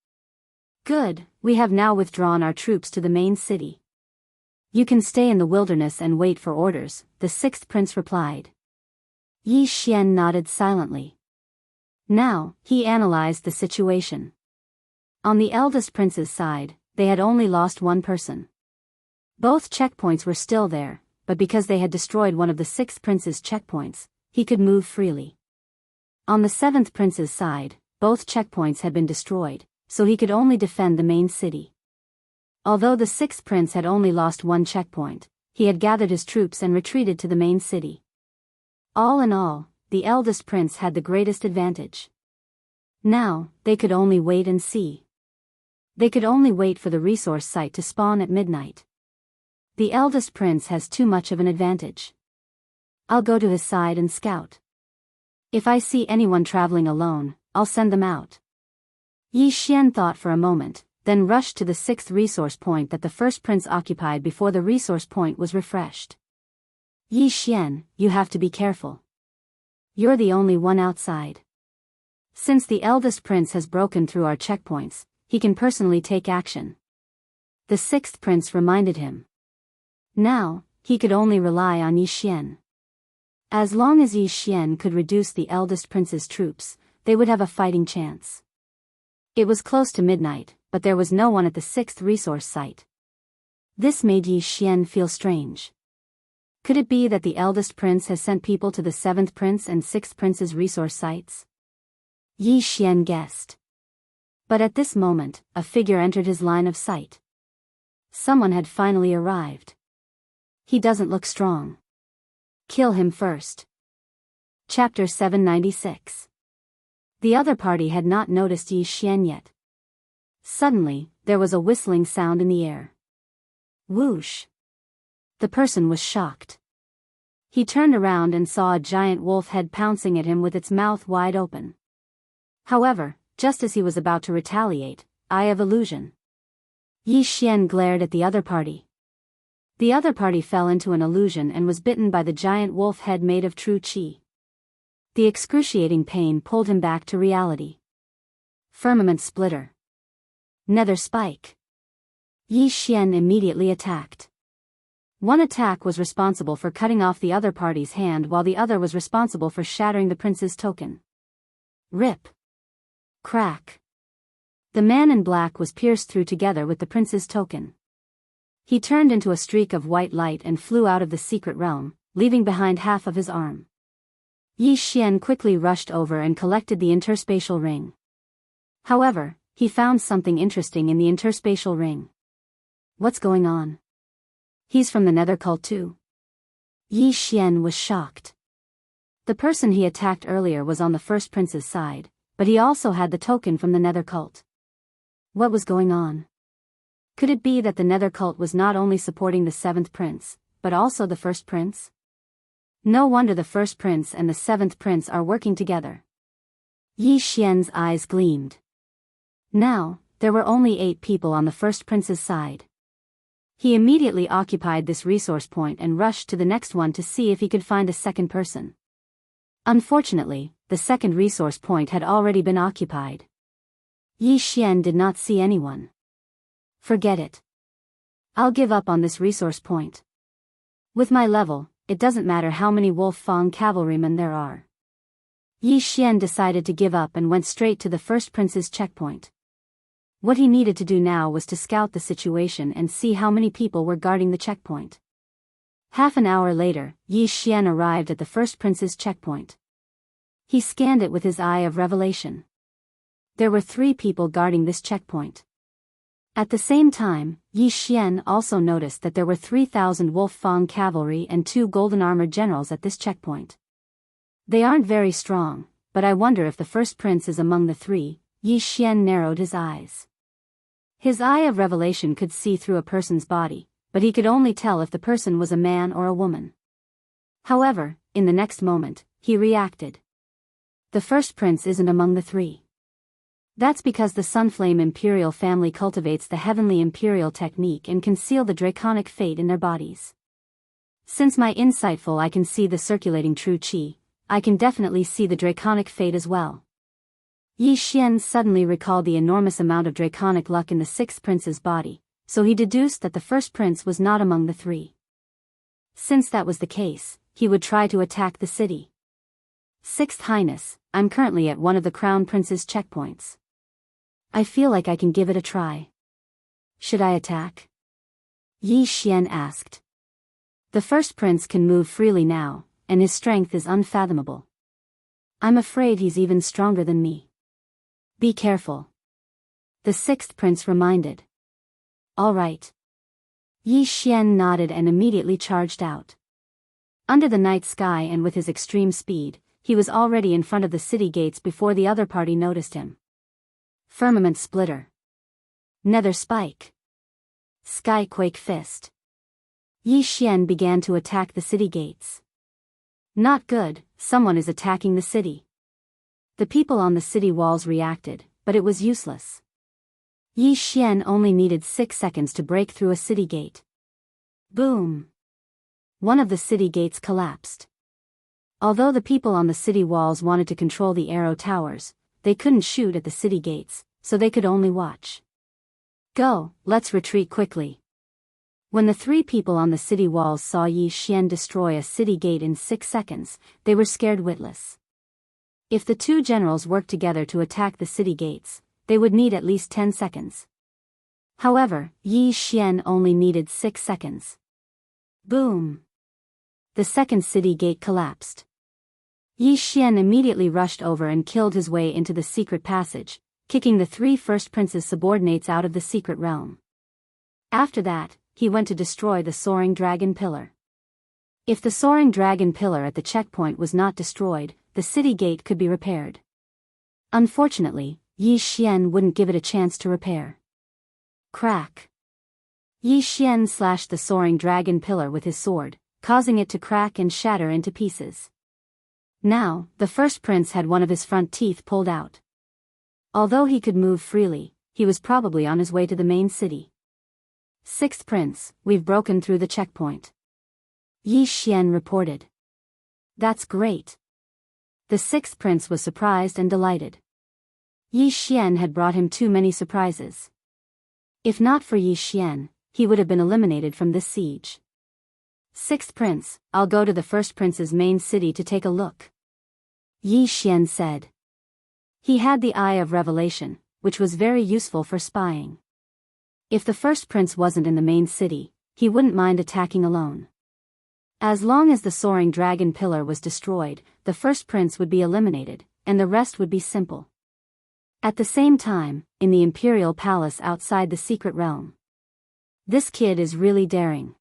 Good, we have now withdrawn our troops to the main city. You can stay in the wilderness and wait for orders, the 6th prince replied. Yi Xian nodded silently. Now, he analyzed the situation. On the eldest prince's side, they had only lost 1 person. Both checkpoints were still there, but because they had destroyed one of the 6th prince's checkpoints, he could move freely. On the 7th prince's side, both checkpoints had been destroyed, so he could only defend the main city. Although the 6th prince had only lost 1 checkpoint, he had gathered his troops and retreated to the main city. All in all, the eldest prince had the greatest advantage. Now, they could only wait and see. They could only wait for the resource site to spawn at midnight. The eldest prince has too much of an advantage. I'll go to his side and scout. If I see anyone traveling alone, I'll send them out. Yi Xian thought for a moment, then rushed to the 6th resource point that the 1st prince occupied before the resource point was refreshed. Yi Xian, you have to be careful. You're the only one outside. Since the eldest prince has broken through our checkpoints, he can personally take action. The 6th prince reminded him. Now, he could only rely on Yi Xian. As long as Yi Xian could reduce the eldest prince's troops, they would have a fighting chance. It was close to midnight, but there was no one at the 6th resource site. This made Yi Xian feel strange. Could it be that the eldest prince has sent people to the 7th prince and 6th prince's resource sites? Yi Xian guessed. But at this moment, a figure entered his line of sight. Someone had finally arrived. He doesn't look strong. Kill him first. Chapter 796. The other party had not noticed Yi Xian yet. Suddenly, there was a whistling sound in the air. Whoosh! The person was shocked. He turned around and saw a giant wolf head pouncing at him with its mouth wide open. However, just as he was about to retaliate, Eye of Illusion. Yi Xian glared at the other party. The other party fell into an illusion and was bitten by the giant wolf head made of true qi. The excruciating pain pulled him back to reality. Firmament Splitter. Nether Spike. Yi Xian immediately attacked. One attack was responsible for cutting off the other party's hand while the other was responsible for shattering the prince's token. Rip. Crack. The man in black was pierced through together with the prince's token. He turned into a streak of white light and flew out of the secret realm, leaving behind half of his arm. Yi Xian quickly rushed over and collected the interspatial ring. However, he found something interesting in the interspatial ring. What's going on? He's from the Nether cult too? Yi Xian was shocked. The person he attacked earlier was on the first prince's side, but he also had the token from the Nether cult. What was going on? Could it be that the Nether cult was not only supporting the seventh prince, but also the first prince? No wonder the first prince and the seventh prince are working together. Yi Xian's eyes gleamed. Now, there were only 8 people on the first prince's side. He immediately occupied this resource point and rushed to the next one to see if he could find a second person. Unfortunately, the second resource point had already been occupied. Yi Xian did not see anyone. Forget it. I'll give up on this resource point. With my level, it doesn't matter how many Wolf Fang cavalrymen there are. Yi Xian decided to give up and went straight to the first prince's checkpoint. What he needed to do now was to scout the situation and see how many people were guarding the checkpoint. Half an hour later, Yi Xian arrived at the first prince's checkpoint. He scanned it with his eye of revelation. There were 3 people guarding this checkpoint. At the same time, Yi Xian also noticed that there were 3,000 Wolf Fang cavalry and 2 golden armored generals at this checkpoint. They aren't very strong, but I wonder if the first prince is among the 3. Yi Xian narrowed his eyes. His eye of revelation could see through a person's body, but he could only tell if the person was a man or a woman. However, in the next moment, he reacted. The first prince isn't among the 3. That's because the Sunflame Imperial family cultivates the Heavenly Imperial technique and conceal the draconic fate in their bodies. Since my insightful eye can see the circulating true qi, I can definitely see the draconic fate as well. Yi Xian suddenly recalled the enormous amount of draconic luck in the 6th prince's body, so he deduced that the first prince was not among the 3. Since that was the case, he would try to attack the city. 6th Highness, I'm currently at one of the Crown Prince's checkpoints. I feel like I can give it a try. Should I attack? Yi Xian asked. The first prince can move freely now, and his strength is unfathomable. I'm afraid he's even stronger than me. Be careful. The 6th prince reminded. All right. Yi Xian nodded and immediately charged out. Under the night sky and with his extreme speed, he was already in front of the city gates before the other party noticed him. Firmament Splitter. Nether Spike. Skyquake Fist. Yi Xian began to attack the city gates. Not good, someone is attacking the city. The people on the city walls reacted, but it was useless. Yi Xian only needed 6 seconds to break through a city gate. Boom! One of the city gates collapsed. Although the people on the city walls wanted to control the arrow towers, they couldn't shoot at the city gates, so they could only watch. Go, let's retreat quickly. When the 3 people on the city walls saw Yi Xian destroy a city gate in 6 seconds, they were scared witless. If the 2 generals worked together to attack the city gates, they would need at least 10 seconds. However, Yi Xian only needed 6 seconds. Boom! The second city gate collapsed. Yi Xian immediately rushed over and killed his way into the secret passage, kicking the 3 first princes' subordinates out of the secret realm. After that, he went to destroy the soaring dragon pillar. If the soaring dragon pillar at the checkpoint was not destroyed, the city gate could be repaired. Unfortunately, Yi Xian wouldn't give it a chance to repair. Crack! Yi Xian slashed the soaring dragon pillar with his sword, causing it to crack and shatter into pieces. Now, the first prince had one of his front teeth pulled out. Although he could move freely, he was probably on his way to the main city. 6th prince, we've broken through the checkpoint. Yi Xian reported. That's great. The 6th prince was surprised and delighted. Yi Xian had brought him too many surprises. If not for Yi Xian, he would have been eliminated from this siege. Sixth prince, I'll go to the first prince's main city to take a look, Yi Xian said. He had the Eye of Revelation, which was very useful for spying. If the first prince wasn't in the main city, he wouldn't mind attacking alone. As long as the soaring dragon pillar was destroyed, the first prince would be eliminated, and the rest would be simple. At the same time, in the imperial palace outside the secret realm. This kid is really daring.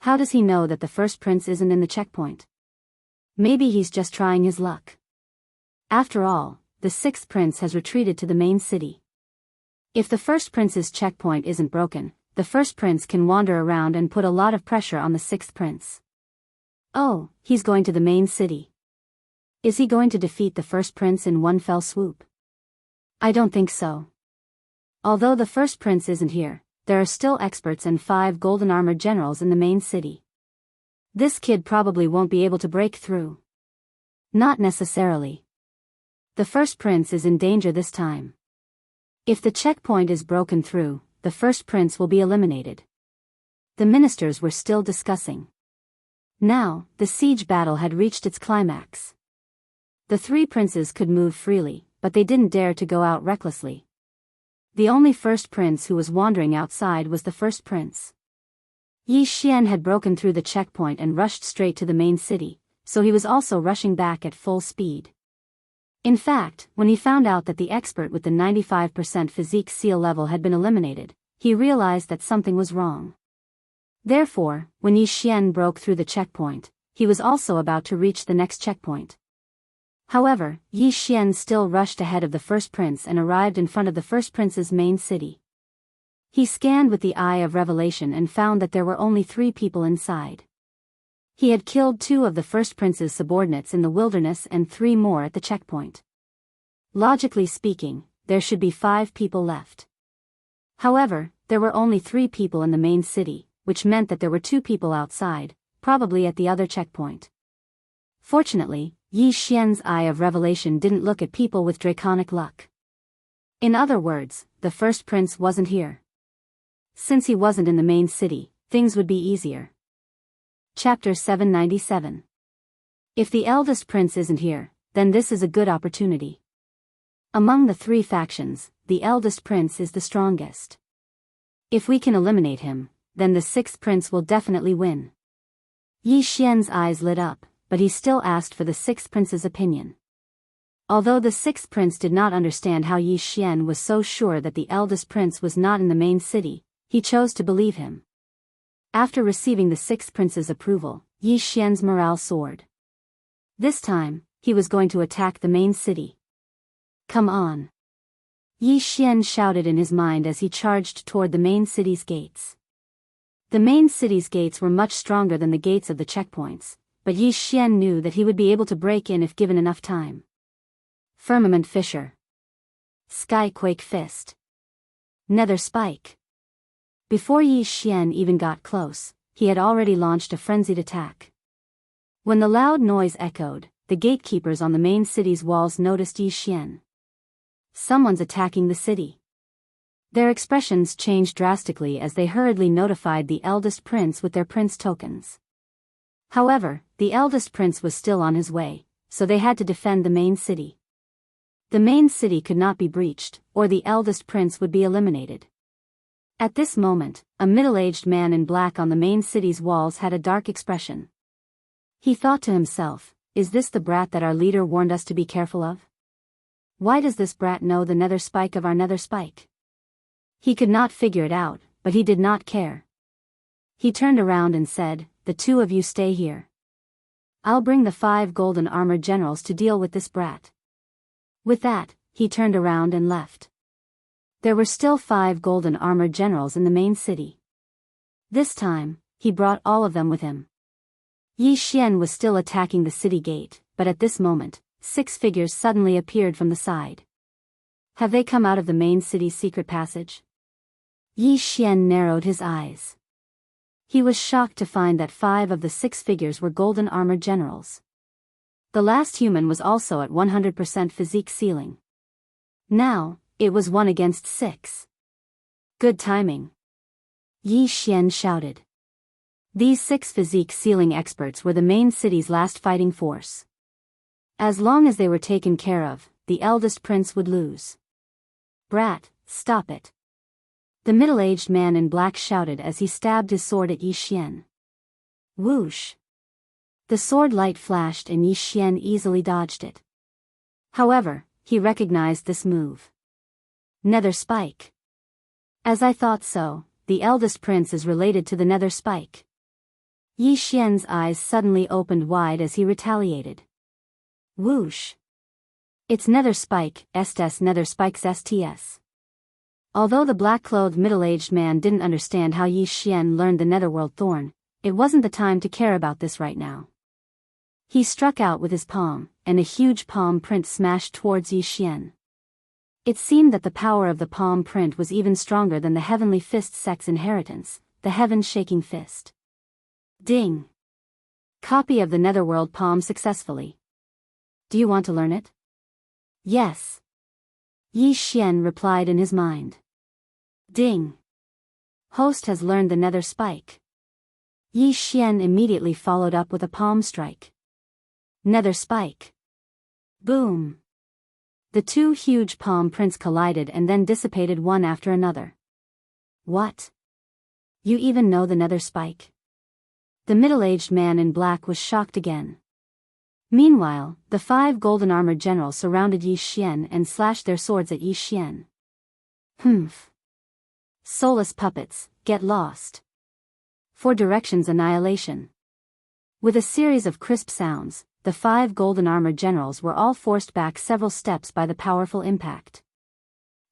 How does he know that the first prince isn't in the checkpoint? Maybe he's just trying his luck. After all, the sixth prince has retreated to the main city. If the first prince's checkpoint isn't broken, the first prince can wander around and put a lot of pressure on the sixth prince. Oh, he's going to the main city. Is he going to defeat the first prince in one fell swoop? I don't think so. Although the first prince isn't here, there are still experts and 5 golden armored generals in the main city. This kid probably won't be able to break through. Not necessarily. The first prince is in danger this time. If the checkpoint is broken through, the first prince will be eliminated. The ministers were still discussing. Now, the siege battle had reached its climax. The 3 princes could move freely, but they didn't dare to go out recklessly. The only first prince who was wandering outside was the first prince. Yi Xian had broken through the checkpoint and rushed straight to the main city, so he was also rushing back at full speed. In fact, when he found out that the expert with the 95% physique seal level had been eliminated, he realized that something was wrong. Therefore, when Yi Xian broke through the checkpoint, he was also about to reach the next checkpoint. However, Yi Xian still rushed ahead of the first prince and arrived in front of the first prince's main city. He scanned with the Eye of Revelation and found that there were only 3 people inside. He had killed 2 of the first prince's subordinates in the wilderness and 3 more at the checkpoint. Logically speaking, there should be 5 people left. However, there were only 3 people in the main city, which meant that there were 2 people outside, probably at the other checkpoint. Fortunately, Yi Xian's Eye of Revelation didn't look at people with draconic luck. In other words, the first prince wasn't here. Since he wasn't in the main city, things would be easier. Chapter 797. If the eldest prince isn't here, then this is a good opportunity. Among the 3 factions, the eldest prince is the strongest. If we can eliminate him, then the 6th prince will definitely win. Yi Xian's eyes lit up, but he still asked for the 6th prince's opinion. Although the 6th prince did not understand how Yi Xian was so sure that the eldest prince was not in the main city, he chose to believe him. After receiving the 6th prince's approval, Yi Xian's morale soared. This time, he was going to attack the main city. Come on! Yi Xian shouted in his mind as he charged toward the main city's gates. The main city's gates were much stronger than the gates of the checkpoints, but Yi Xian knew that he would be able to break in if given enough time. Firmament Fissure. Skyquake Fist. Nether Spike. Before Yi Xian even got close, he had already launched a frenzied attack. When the loud noise echoed, the gatekeepers on the main city's walls noticed Yi Xian. Someone's attacking the city. Their expressions changed drastically as they hurriedly notified the eldest prince with their prince tokens. However, the eldest prince was still on his way, so they had to defend the main city. The main city could not be breached, or the eldest prince would be eliminated. At this moment, a middle-aged man in black on the main city's walls had a dark expression. He thought to himself, is this the brat that our leader warned us to be careful of? Why does this brat know the nether spike of our nether spike? He could not figure it out, but he did not care. He turned around and said, the 2 of you stay here. I'll bring the 5 golden armored generals to deal with this brat. With that, he turned around and left. There were still 5 golden armored generals in the main city. This time, he brought all of them with him. Yi Xian was still attacking the city gate, but at this moment, 6 figures suddenly appeared from the side. Have they come out of the main city's secret passage? Yi Xian narrowed his eyes. He was shocked to find that 5 of the 6 figures were golden armored generals. The last human was also at 100% physique ceiling. Now, it was 1 against 6. Good timing. Yi Xian shouted. These 6 physique-sealing experts were the main city's last fighting force. As long as they were taken care of, the eldest prince would lose. "Brat, stop it!" the middle-aged man in black shouted as he stabbed his sword at Yi Xian. Whoosh! The sword light flashed and Yi Xian easily dodged it. However, he recognized this move. Nether Spike. As I thought so, the eldest prince is related to the Nether Spike. Yi Xian's eyes suddenly opened wide as he retaliated. Whoosh! It's Nether Spike, Estes Nether Spike's STS. Although the black-clothed middle-aged man didn't understand how Yi Xian learned the Netherworld Thorn, it wasn't the time to care about this right now. He struck out with his palm, and a huge palm print smashed towards Yi Xian. It seemed that the power of the palm print was even stronger than the Heavenly Fist sect's inheritance, the Heaven-Shaking Fist. Ding! Copy of the Netherworld palm successfully. Do you want to learn it? Yes. Yi Xian replied in his mind. Ding! Host has learned the Nether Spike. Yi Xian immediately followed up with a palm strike. Nether Spike. Boom! The 2 huge palm prints collided and then dissipated one after another. What? You even know the Nether Spike? The middle-aged man in black was shocked again. Meanwhile, the 5 golden-armored generals surrounded Yi Xian and slashed their swords at Yi Xian. Humph. Soulless puppets, get lost. 4 directions annihilation. With a series of crisp sounds, the 5 golden-armored generals were all forced back several steps by the powerful impact.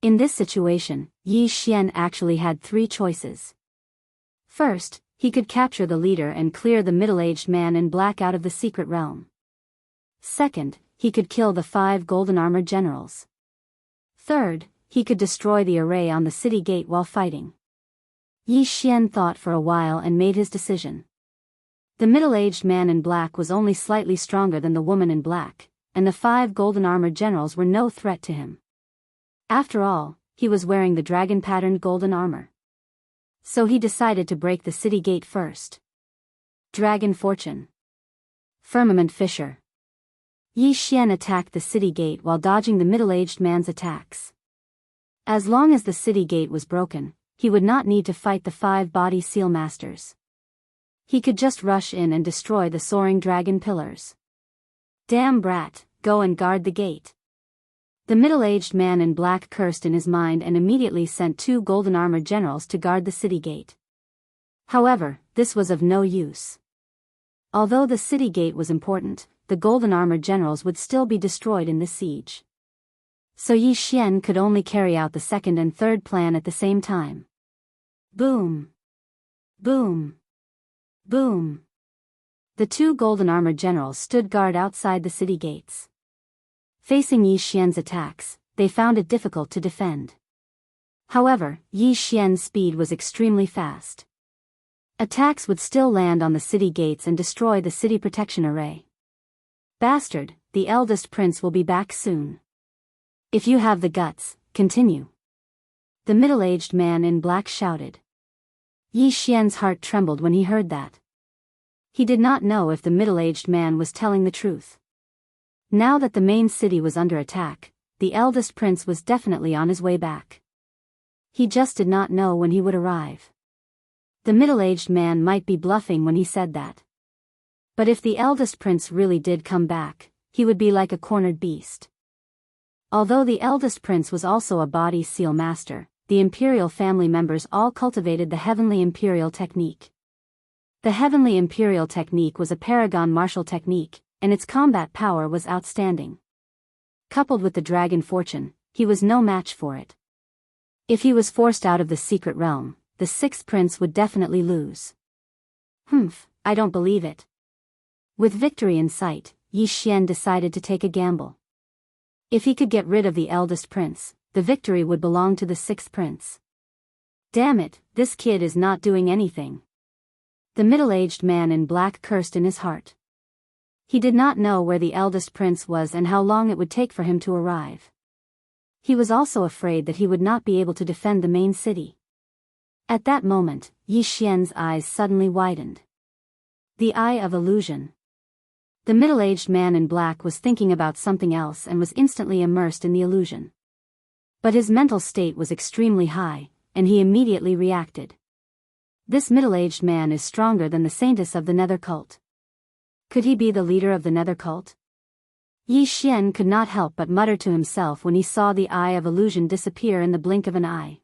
In this situation, Yi Xian actually had 3 choices. First, he could capture the leader and clear the middle-aged man in black out of the secret realm. Second, he could kill the 5 golden-armored generals. Third, he could destroy the array on the city gate while fighting. Yi Xian thought for a while and made his decision. The middle-aged man in black was only slightly stronger than the woman in black, and the 5 golden-armored generals were no threat to him. After all, he was wearing the dragon-patterned golden armor. So he decided to break the city gate first. Dragon Fortune. Firmament Fissure. Yi Xian attacked the city gate while dodging the middle-aged man's attacks. As long as the city gate was broken, he would not need to fight the 5 body seal masters. He could just rush in and destroy the soaring dragon pillars. Damn brat, go and guard the gate. The middle-aged man in black cursed in his mind and immediately sent 2 golden-armored generals to guard the city gate. However, this was of no use. Although the city gate was important, the golden-armored generals would still be destroyed in this siege. So Yi Xian could only carry out the second and third plan at the same time. Boom! Boom! Boom! The 2 golden-armored generals stood guard outside the city gates. Facing Yi Xian's attacks, they found it difficult to defend. However, Yi Xian's speed was extremely fast. Attacks would still land on the city gates and destroy the city protection array. Bastard, the eldest prince will be back soon. If you have the guts, continue. The middle-aged man in black shouted. Yi Xian's heart trembled when he heard that. He did not know if the middle-aged man was telling the truth. Now that the main city was under attack, the eldest prince was definitely on his way back. He just did not know when he would arrive. The middle-aged man might be bluffing when he said that. But if the eldest prince really did come back, he would be like a cornered beast. Although the eldest prince was also a body seal master, the imperial family members all cultivated the heavenly imperial technique. The heavenly imperial technique was a paragon martial technique, and its combat power was outstanding. Coupled with the dragon fortune, he was no match for it. If he was forced out of the secret realm, the 6th prince would definitely lose. Humph, I don't believe it. With victory in sight, Yi Xian decided to take a gamble. If he could get rid of the eldest prince, the victory would belong to the 6th prince. Damn it, this kid is not doing anything. The middle-aged man in black cursed in his heart. He did not know where the eldest prince was and how long it would take for him to arrive. He was also afraid that he would not be able to defend the main city. At that moment, Yi Xian's eyes suddenly widened. The Eye of Illusion. The middle-aged man in black was thinking about something else and was instantly immersed in the illusion. But his mental state was extremely high, and he immediately reacted. This middle-aged man is stronger than the saintess of the Nether cult. Could he be the leader of the Nether cult? Yi Xian could not help but mutter to himself when he saw the Eye of Illusion disappear in the blink of an eye.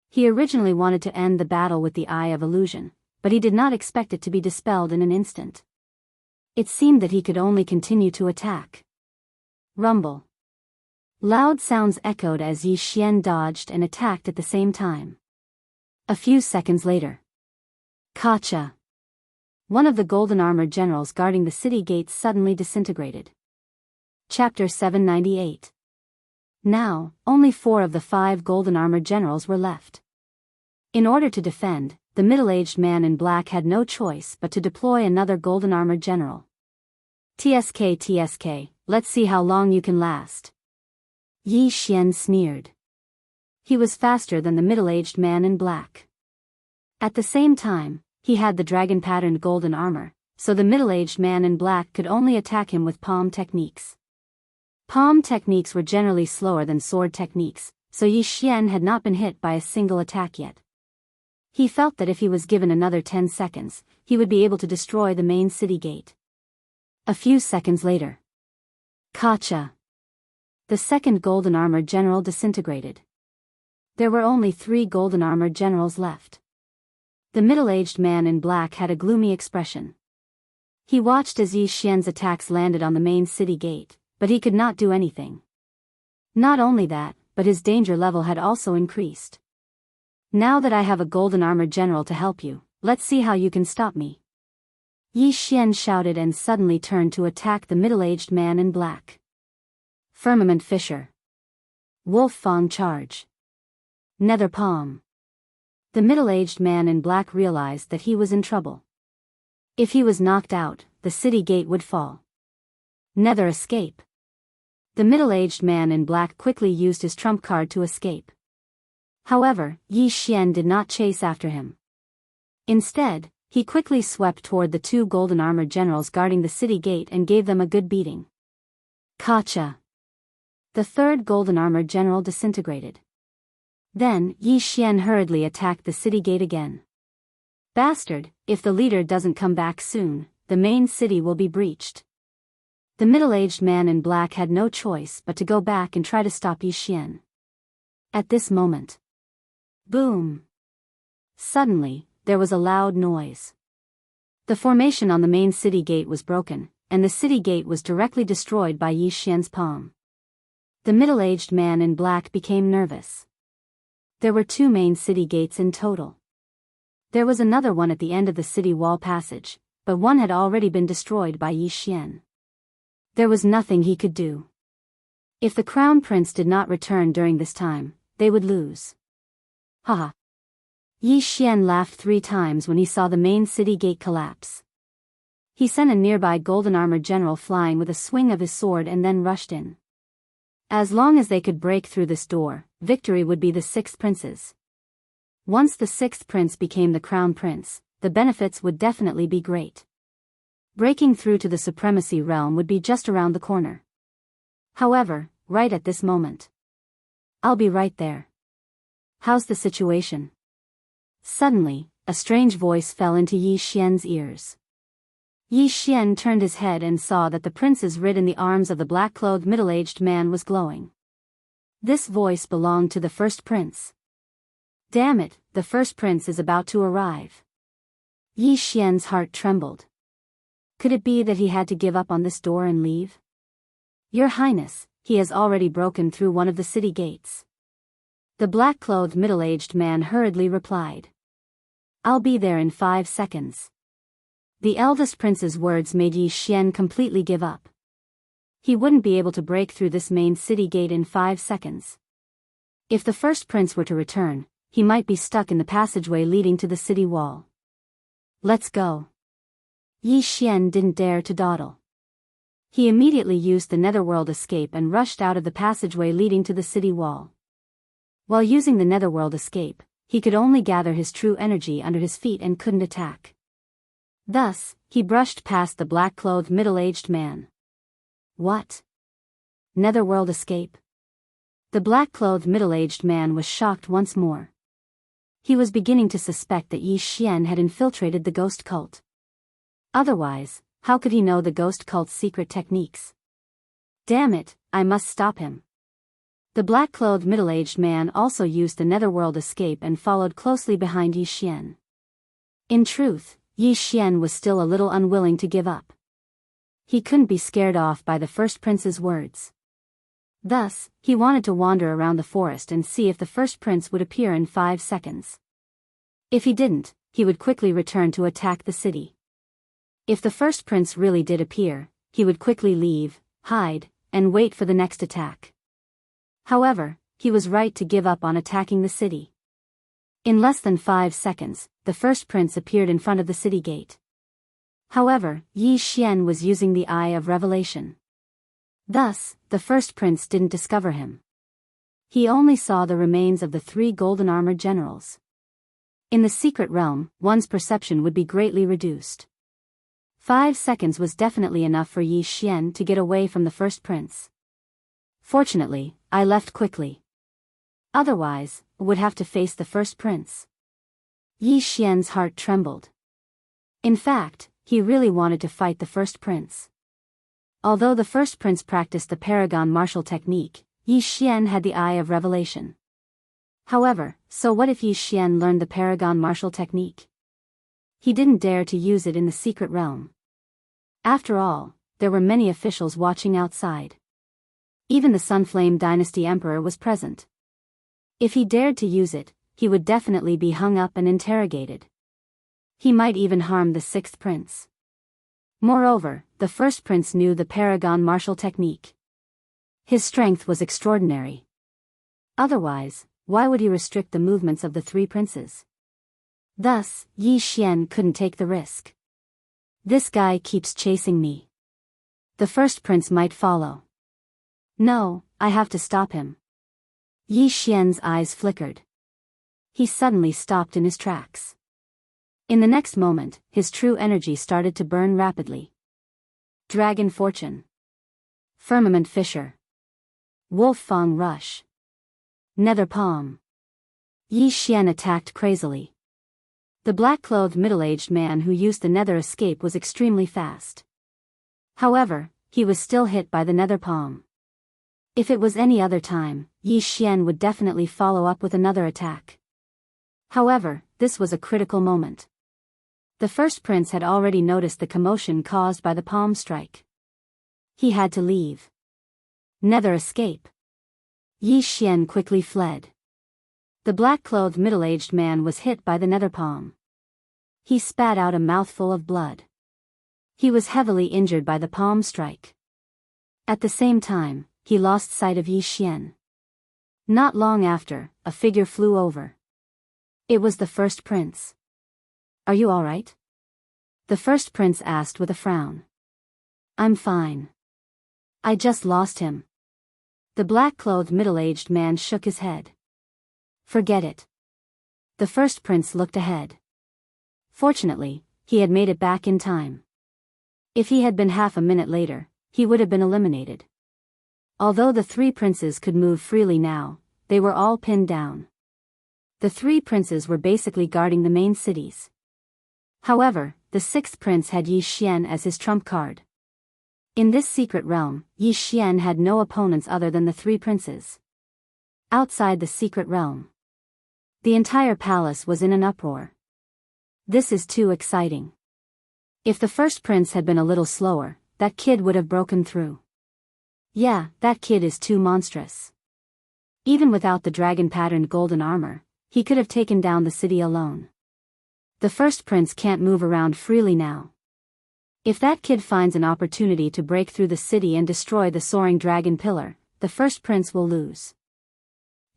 He originally wanted to end the battle with the Eye of Illusion, but he did not expect it to be dispelled in an instant. It seemed that he could only continue to attack. Rumble. Loud sounds echoed as Yi Xian dodged and attacked at the same time. A few seconds later. Gotcha! One of the golden armored generals guarding the city gates suddenly disintegrated. Chapter 798. Now, only 4 of the 5 golden armored generals were left. In order to defend, the middle-aged man in black had no choice but to deploy another golden armored general. TSK, let's see how long you can last. Yi Xian sneered. He was faster than the middle-aged man in black. At the same time, he had the dragon-patterned golden armor, so the middle-aged man in black could only attack him with palm techniques. Palm techniques were generally slower than sword techniques, so Yi Xian had not been hit by a single attack yet. He felt that if he was given another 10 seconds, he would be able to destroy the main city gate. A few seconds later. Gotcha! The second golden armored general disintegrated. There were only 3 golden armored generals left. The middle-aged man in black had a gloomy expression. He watched as Yi Xian's attacks landed on the main city gate, but he could not do anything. Not only that, but his danger level had also increased. Now that I have a golden armored general to help you, let's see how you can stop me. Yi Xian shouted and suddenly turned to attack the middle-aged man in black. Firmament Fissure. Wolf Fang Charge. Nether Palm. The middle-aged man in black realized that he was in trouble. If he was knocked out, the city gate would fall. Nether Escape. The middle-aged man in black quickly used his trump card to escape. However, Yi Xian did not chase after him. Instead, he quickly swept toward the 2 golden armored generals guarding the city gate and gave them a good beating. Gotcha! The 3rd golden armored general disintegrated. Then, Yi Xian hurriedly attacked the city gate again. Bastard, if the leader doesn't come back soon, the main city will be breached. The middle-aged man in black had no choice but to go back and try to stop Yi Xian. At this moment. Boom! Suddenly, there was a loud noise. The formation on the main city gate was broken, and the city gate was directly destroyed by Yi Xian's palm. The middle-aged man in black became nervous. There were 2 main city gates in total. There was another one at the end of the city wall passage, but one had already been destroyed by Yi Xian. There was nothing he could do. If the crown prince did not return during this time, they would lose. Haha. Yi Xian laughed 3 times when he saw the main city gate collapse. He sent a nearby golden armored general flying with a swing of his sword and then rushed in. As long as they could break through this door, victory would be the 6th prince's. Once the 6th prince became the crown prince, the benefits would definitely be great. Breaking through to the supremacy realm would be just around the corner. However, right at this moment. I'll be right there. How's the situation? Suddenly, a strange voice fell into Yi Xian's ears. Yi Xian turned his head and saw that the prince's writ in the arms of the black-clothed middle-aged man was glowing. This voice belonged to the 1st prince. Damn it, the 1st prince is about to arrive. Yi Xian's heart trembled. Could it be that he had to give up on this door and leave? Your Highness, he has already broken through one of the city gates. The black-clothed middle-aged man hurriedly replied. I'll be there in 5 seconds. The eldest prince's words made Yi Xian completely give up. He wouldn't be able to break through this main city gate in 5 seconds. If the 1st prince were to return, he might be stuck in the passageway leading to the city wall. Let's go. Yi Xian didn't dare to dawdle. He immediately used the netherworld escape and rushed out of the passageway leading to the city wall. While using the netherworld escape, he could only gather his true energy under his feet and couldn't attack. Thus, he brushed past the black-clothed middle-aged man. What? Netherworld escape? The black-clothed middle-aged man was shocked once more. He was beginning to suspect that Yi Xian had infiltrated the ghost cult. Otherwise, how could he know the ghost cult's secret techniques? Damn it, I must stop him. The black-clothed middle-aged man also used the netherworld escape and followed closely behind Yi Xian. In truth, Yi Xian was still a little unwilling to give up. He couldn't be scared off by the first prince's words. Thus, he wanted to wander around the forest and see if the first prince would appear in 5 seconds. If he didn't, he would quickly return to attack the city. If the first prince really did appear, he would quickly leave, hide, and wait for the next attack. However, he was right to give up on attacking the city. In less than 5 seconds, the first prince appeared in front of the city gate. However, Yi Xian was using the Eye of Revelation. Thus, the first prince didn't discover him. He only saw the remains of the 3 golden-armored generals. In the secret realm, one's perception would be greatly reduced. 5 seconds was definitely enough for Yi Xian to get away from the first prince. Fortunately, I left quickly. Otherwise, would have to face the first prince. Yi Xian's heart trembled. In fact, he really wanted to fight the first prince. Although the first prince practiced the Paragon martial technique, Yi Xian had the Eye of Revelation. However, so what if Yi Xian learned the Paragon martial technique? He didn't dare to use it in the secret realm. After all, there were many officials watching outside. Even the Sunflame Dynasty Emperor was present. If he dared to use it, he would definitely be hung up and interrogated. He might even harm the 6th prince. Moreover, the first prince knew the Paragon martial technique. His strength was extraordinary. Otherwise, why would he restrict the movements of the 3 princes? Thus, Yi Xian couldn't take the risk. This guy keeps chasing me. The first prince might follow. No, I have to stop him. Yi Xian's eyes flickered. He suddenly stopped in his tracks. In the next moment, his true energy started to burn rapidly. Dragon Fortune. Firmament Fissure. Wolf Fang Rush. Nether Palm. Yi Xian attacked crazily. The black-clothed middle-aged man who used the nether escape was extremely fast. However, he was still hit by the nether palm. If it was any other time, Yi Xian would definitely follow up with another attack. However, this was a critical moment. The first prince had already noticed the commotion caused by the palm strike. He had to leave. Nether escape. Yi Xian quickly fled. The black-clothed middle-aged man was hit by the nether palm. He spat out a mouthful of blood. He was heavily injured by the palm strike. At the same time, he lost sight of Yi Xian. Not long after, a figure flew over. It was the first prince. Are you all right? The first prince asked with a frown. I'm fine. I just lost him. The black-clothed middle-aged man shook his head. Forget it. The first prince looked ahead. Fortunately, he had made it back in time. If he had been half a minute later, he would have been eliminated. Although the 3 princes could move freely now, they were all pinned down. The 3 princes were basically guarding the main cities. However, the 6th prince had Yi Xian as his trump card. In this secret realm, Yi Xian had no opponents other than the 3 princes. Outside the secret realm, the entire palace was in an uproar. This is too exciting. If the first prince had been a little slower, that kid would have broken through. Yeah, that kid is too monstrous. Even without the dragon-patterned golden armor, he could have taken down the city alone. The first prince can't move around freely now. If that kid finds an opportunity to break through the city and destroy the soaring dragon pillar, the first prince will lose.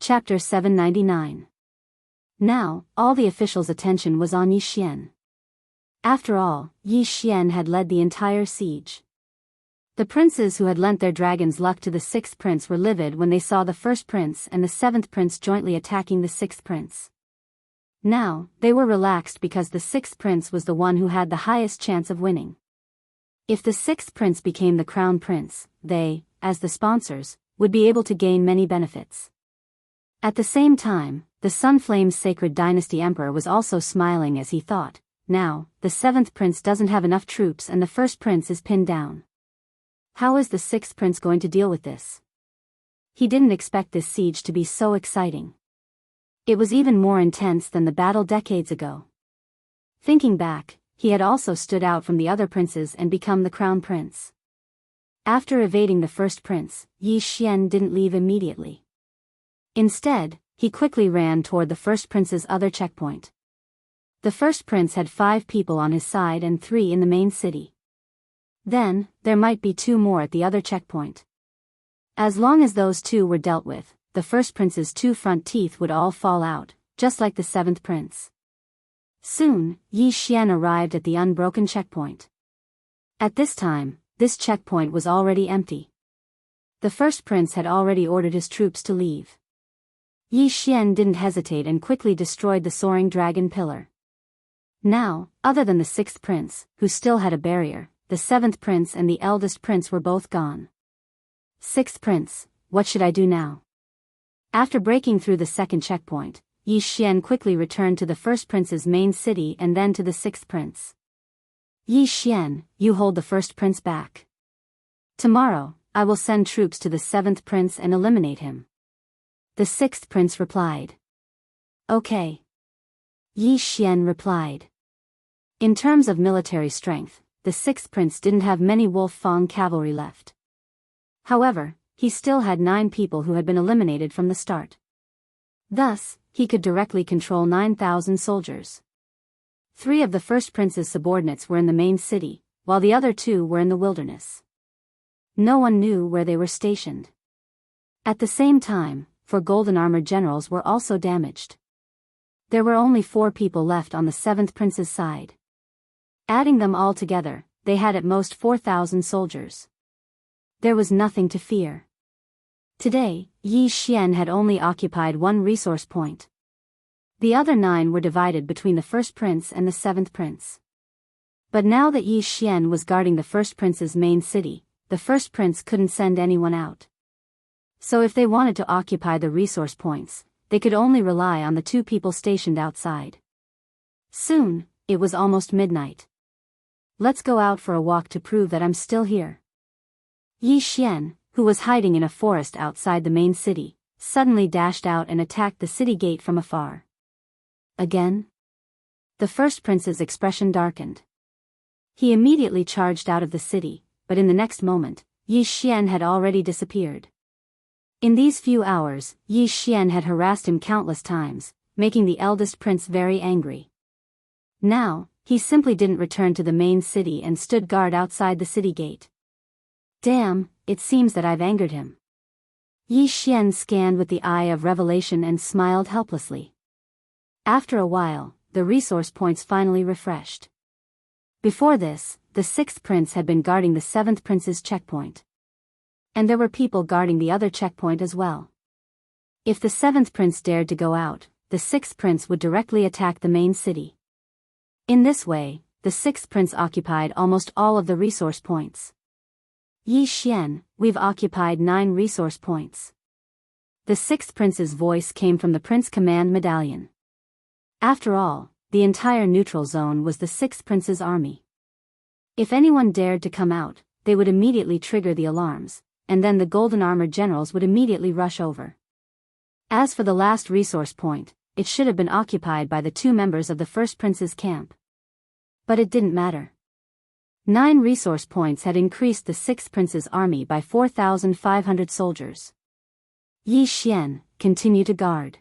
Chapter 799. Now, all the officials' attention was on Yi Xian. After all, Yi Xian had led the entire siege. The princes who had lent their dragon's luck to the 6th prince were livid when they saw the first prince and the 7th prince jointly attacking the 6th prince. Now, they were relaxed because the sixth prince was the one who had the highest chance of winning. If the sixth prince became the crown prince, they, as the sponsors, would be able to gain many benefits. At the same time, the Sunflame's Sacred Dynasty Emperor was also smiling as he thought, now, the seventh prince doesn't have enough troops and the first prince is pinned down. How is the sixth prince going to deal with this? He didn't expect this siege to be so exciting. It was even more intense than the battle decades ago. Thinking back, he had also stood out from the other princes and become the crown prince. After evading the first prince, Yi Xian didn't leave immediately. Instead, he quickly ran toward the first prince's other checkpoint. The first prince had 5 people on his side and 3 in the main city. Then, there might be 2 more at the other checkpoint. As long as those 2 were dealt with, the first prince's 2 front teeth would all fall out, just like the 7th prince. Soon, Yi Xian arrived at the unbroken checkpoint. At this time, this checkpoint was already empty. The first prince had already ordered his troops to leave. Yi Xian didn't hesitate and quickly destroyed the soaring dragon pillar. Now, other than the 6th prince, who still had a barrier, the 7th prince and the eldest prince were both gone. 6th prince, what should I do now? After breaking through the second checkpoint, Yi Xian quickly returned to the first prince's main city and then to the 6th prince. Yi Xian, you hold the first prince back. Tomorrow, I will send troops to the 7th prince and eliminate him. The 6th prince replied. Okay. Yi Xian replied. In terms of military strength, the 6th prince didn't have many Wolf Fang cavalry left. However, he still had 9 people who had been eliminated from the start. Thus, he could directly control 9,000 soldiers. 3 of the first prince's subordinates were in the main city, while the other 2 were in the wilderness. No one knew where they were stationed. At the same time, 4 golden armored generals were also damaged. There were only 4 people left on the 7th prince's side. Adding them all together, they had at most 4,000 soldiers. There was nothing to fear. Today, Yi Xian had only occupied 1 resource point. The other 9 were divided between the first prince and the 7th prince. But now that Yi Xian was guarding the first prince's main city, the first prince couldn't send anyone out. So if they wanted to occupy the resource points, they could only rely on the 2 people stationed outside. Soon, it was almost midnight. Let's go out for a walk to prove that I'm still here. Yi Xian, who was hiding in a forest outside the main city, suddenly dashed out and attacked the city gate from afar. Again? The first prince's expression darkened. He immediately charged out of the city, but in the next moment, Yi Xian had already disappeared. In these few hours, Yi Xian had harassed him countless times, making the eldest prince very angry. Now, he simply didn't return to the main city and stood guard outside the city gate. Damn, it seems that I've angered him. Yi Xian scanned with the eye of revelation and smiled helplessly. After a while, the resource points finally refreshed. Before this, the 6th prince had been guarding the 7th prince's checkpoint. And there were people guarding the other checkpoint as well. If the 7th prince dared to go out, the 6th prince would directly attack the main city. In this way, the 6th prince occupied almost all of the resource points. Yi Xian, we've occupied 9 resource points. The 6th prince's voice came from the Prince Command Medallion. After all, the entire neutral zone was the 6th prince's army. If anyone dared to come out, they would immediately trigger the alarms, and then the golden armored generals would immediately rush over. As for the last resource point, it should have been occupied by the 2 members of the first prince's camp. But it didn't matter. 9 resource points had increased the 6th prince's army by 4,500 soldiers. Yi Xian, continue to guard.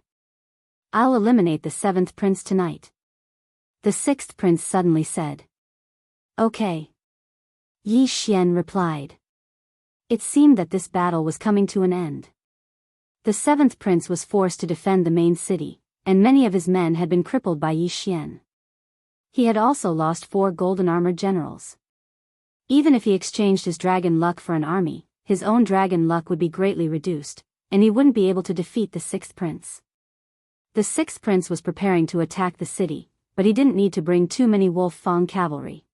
I'll eliminate the 7th prince tonight. The 6th prince suddenly said. Okay. Yi Xian replied. It seemed that this battle was coming to an end. The 7th prince was forced to defend the main city, and many of his men had been crippled by Yi Xian. He had also lost 4 golden armored generals. Even if he exchanged his dragon luck for an army, his own dragon luck would be greatly reduced, and he wouldn't be able to defeat the 6th prince. The sixth prince was preparing to attack the city, but he didn't need to bring too many Wolf Fang cavalry.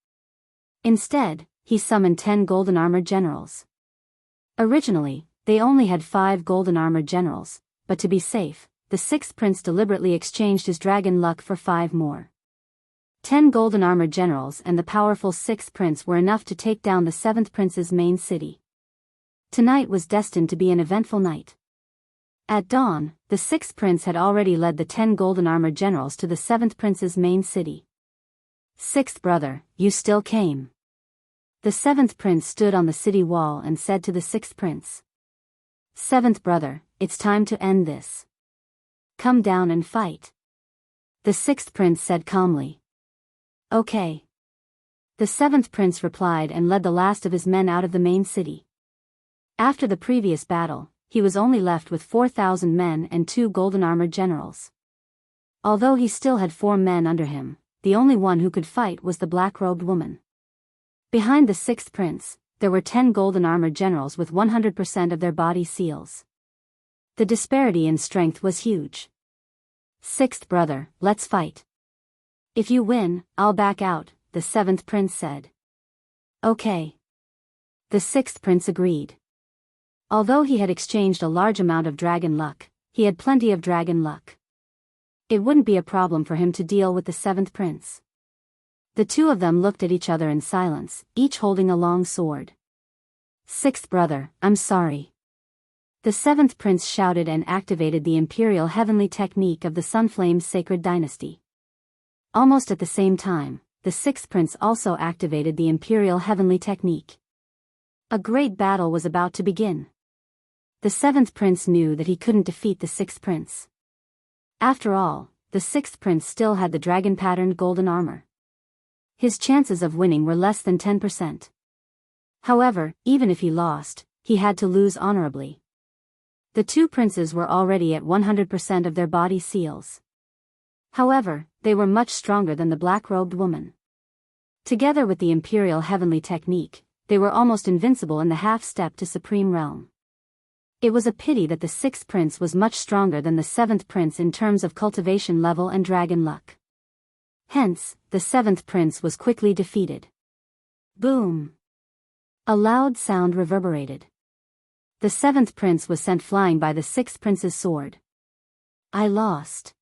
Instead, he summoned 10 golden armored generals. Originally, they only had 5 golden armored generals, but to be safe, the sixth prince deliberately exchanged his dragon luck for 5 more. 10 golden armored generals and the powerful sixth prince were enough to take down the seventh prince's main city. Tonight was destined to be an eventful night. At dawn, the sixth prince had already led the 10 golden armored generals to the seventh prince's main city. "Sixth brother, you still came." The seventh prince stood on the city wall and said to the sixth prince, "Seventh brother, it's time to end this. Come down and fight." The sixth prince said calmly, "Okay." The seventh prince replied and led the last of his men out of the main city. After the previous battle, he was only left with 4,000 men and 2 golden armored generals. Although he still had 4 men under him, the only one who could fight was the black-robed woman. Behind the sixth prince, there were 10 golden armored generals with 100% of their body seals. The disparity in strength was huge. "Sixth brother, let's fight. If you win, I'll back out," the seventh prince said. "Okay." The sixth prince agreed. Although he had exchanged a large amount of dragon luck, he had plenty of dragon luck. It wouldn't be a problem for him to deal with the seventh prince. The two of them looked at each other in silence, each holding a long sword. "Sixth brother, I'm sorry." The seventh prince shouted and activated the imperial heavenly technique of the Sunflame's sacred dynasty. Almost at the same time, the sixth prince also activated the imperial heavenly technique. A great battle was about to begin. The seventh prince knew that he couldn't defeat the sixth prince. After all, the sixth prince still had the dragon-patterned golden armor. His chances of winning were less than 10%. However, even if he lost, he had to lose honorably. The two princes were already at 100% of their body seals. However, they were much stronger than the black-robed woman. Together with the imperial heavenly technique, they were almost invincible in the half-step to supreme realm. It was a pity that the sixth prince was much stronger than the seventh prince in terms of cultivation level and dragon luck. Hence, the seventh prince was quickly defeated. Boom! A loud sound reverberated. The seventh prince was sent flying by the sixth prince's sword. "I lost."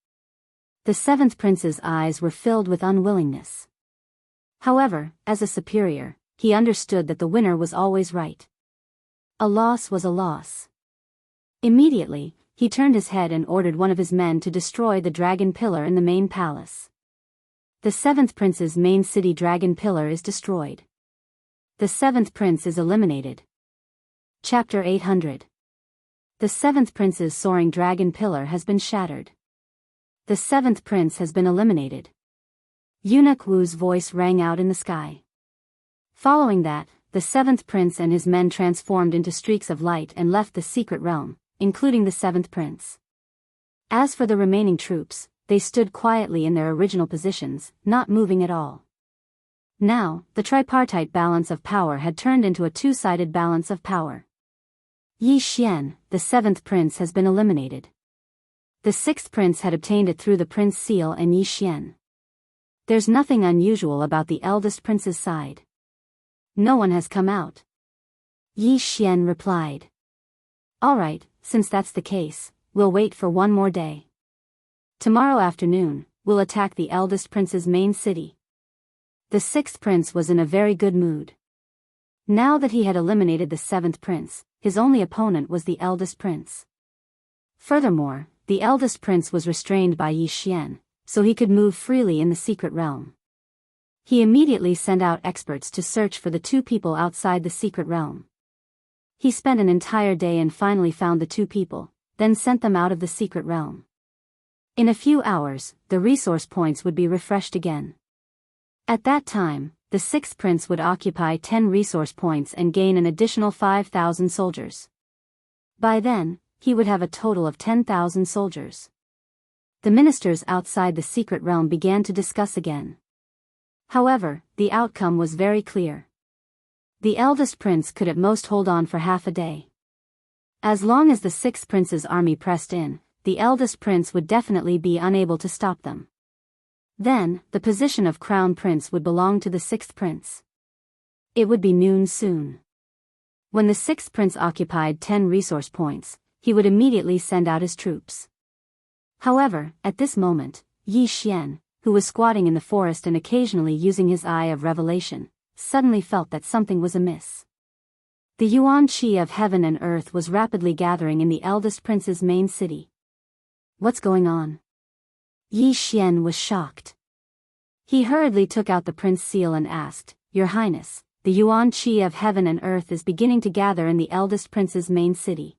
The seventh prince's eyes were filled with unwillingness. However, as a superior, he understood that the winner was always right. A loss was a loss. Immediately, he turned his head and ordered one of his men to destroy the dragon pillar in the main palace. The seventh prince's main city dragon pillar is destroyed. The seventh prince is eliminated. Chapter 800. The seventh prince's soaring dragon pillar has been shattered. The seventh prince has been eliminated. Eunuch Wu's voice rang out in the sky. Following that, the seventh prince and his men transformed into streaks of light and left the secret realm, including the seventh prince. As for the remaining troops, they stood quietly in their original positions, not moving at all. Now, the tripartite balance of power had turned into a two-sided balance of power. Yi Xian, the seventh prince, has been eliminated. The sixth prince had obtained it through the prince seal and Yi Xian. There's nothing unusual about the eldest prince's side. No one has come out. Yi Xian replied. "All right, since that's the case, we'll wait for one more day. Tomorrow afternoon, we'll attack the eldest prince's main city." The sixth prince was in a very good mood. Now that he had eliminated the seventh prince, his only opponent was the eldest prince. Furthermore, the eldest prince was restrained by Yi Xian, so he could move freely in the secret realm. He immediately sent out experts to search for the two people outside the secret realm. He spent an entire day and finally found the two people, then sent them out of the secret realm. In a few hours, the resource points would be refreshed again. At that time, the sixth prince would occupy 10 resource points and gain an additional 5,000 soldiers. By then, he would have a total of 10,000 soldiers. The ministers outside the secret realm began to discuss again. However, the outcome was very clear. The eldest prince could at most hold on for half a day. As long as the sixth prince's army pressed in, the eldest prince would definitely be unable to stop them. Then, the position of crown prince would belong to the sixth prince. It would be noon soon. When the sixth prince occupied 10 resource points, he would immediately send out his troops. However, at this moment, Yi Xian, who was squatting in the forest and occasionally using his eye of revelation, suddenly felt that something was amiss. The yuan qi of heaven and earth was rapidly gathering in the eldest prince's main city. What's going on? Yi Xian was shocked. He hurriedly took out the prince seal and asked, Your Highness, the yuan qi of heaven and earth is beginning to gather in the eldest prince's main city.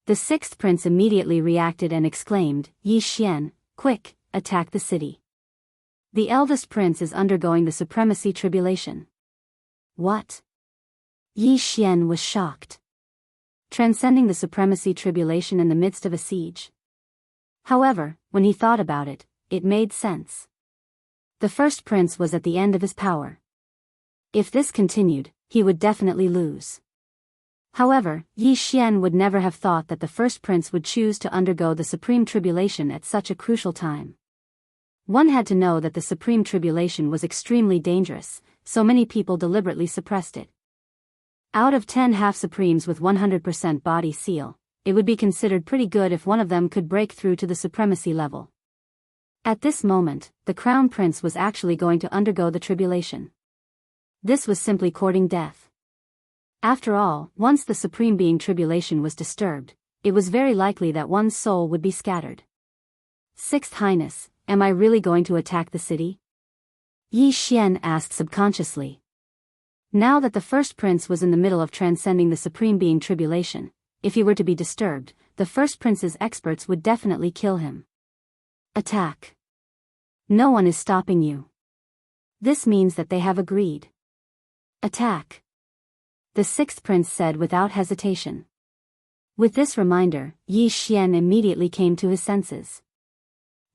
The sixth prince immediately reacted and exclaimed, Yi Xian, quick, attack the city. The eldest prince is undergoing the supremacy tribulation. What? Yi Xian was shocked. Transcending the supremacy tribulation in the midst of a siege. However, when he thought about it, it made sense. The first prince was at the end of his power. If this continued, he would definitely lose. However, Yi Xian would never have thought that the first prince would choose to undergo the supreme tribulation at such a crucial time. One had to know that the supreme tribulation was extremely dangerous, so many people deliberately suppressed it. Out of 10 half-supremes with 100% body seal, it would be considered pretty good if one of them could break through to the supremacy level. At this moment, the crown prince was actually going to undergo the tribulation. This was simply courting death. After all, once the supreme being tribulation was disturbed, it was very likely that one's soul would be scattered. Sixth Highness, am I really going to attack the city? Yi Xian asked subconsciously. Now that the first prince was in the middle of transcending the supreme being tribulation, if he were to be disturbed, the first prince's experts would definitely kill him. Attack. No one is stopping you. This means that they have agreed. Attack. The sixth prince said without hesitation. With this reminder, Yi Xian immediately came to his senses.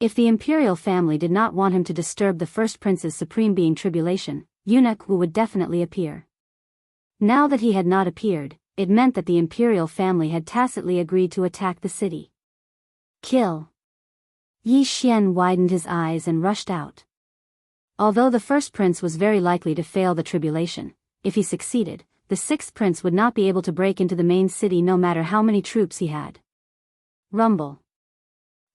If the imperial family did not want him to disturb the first prince's supreme being tribulation, Eunuch Wu would definitely appear. Now that he had not appeared, it meant that the imperial family had tacitly agreed to attack the city. Kill. Yi Xian widened his eyes and rushed out. Although the first prince was very likely to fail the tribulation, if he succeeded, the sixth prince would not be able to break into the main city no matter how many troops he had. Rumble.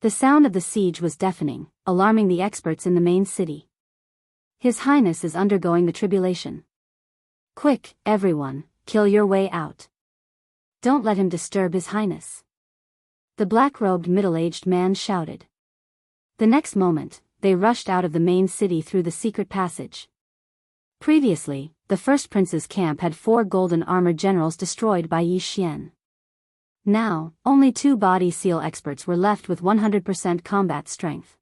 The sound of the siege was deafening, alarming the experts in the main city. His Highness is undergoing the tribulation. Quick, everyone, kill your way out. Don't let him disturb His Highness. The black-robed middle-aged man shouted. The next moment, they rushed out of the main city through the secret passage. Previously, the first prince's camp had 4 golden armored generals destroyed by Yi Xian. Now, only 2 body seal experts were left with 100% combat strength.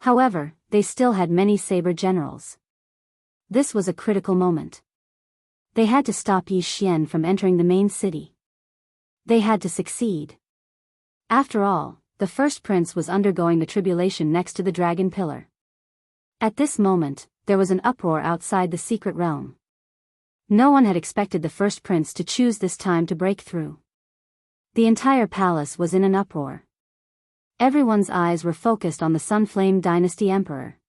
However, they still had many saber generals. This was a critical moment. They had to stop Yi Xian from entering the main city. They had to succeed. After all, the first prince was undergoing the tribulation next to the dragon pillar. At this moment, there was an uproar outside the secret realm. No one had expected the first prince to choose this time to break through. The entire palace was in an uproar. Everyone's eyes were focused on the Sunflame Dynasty Emperor.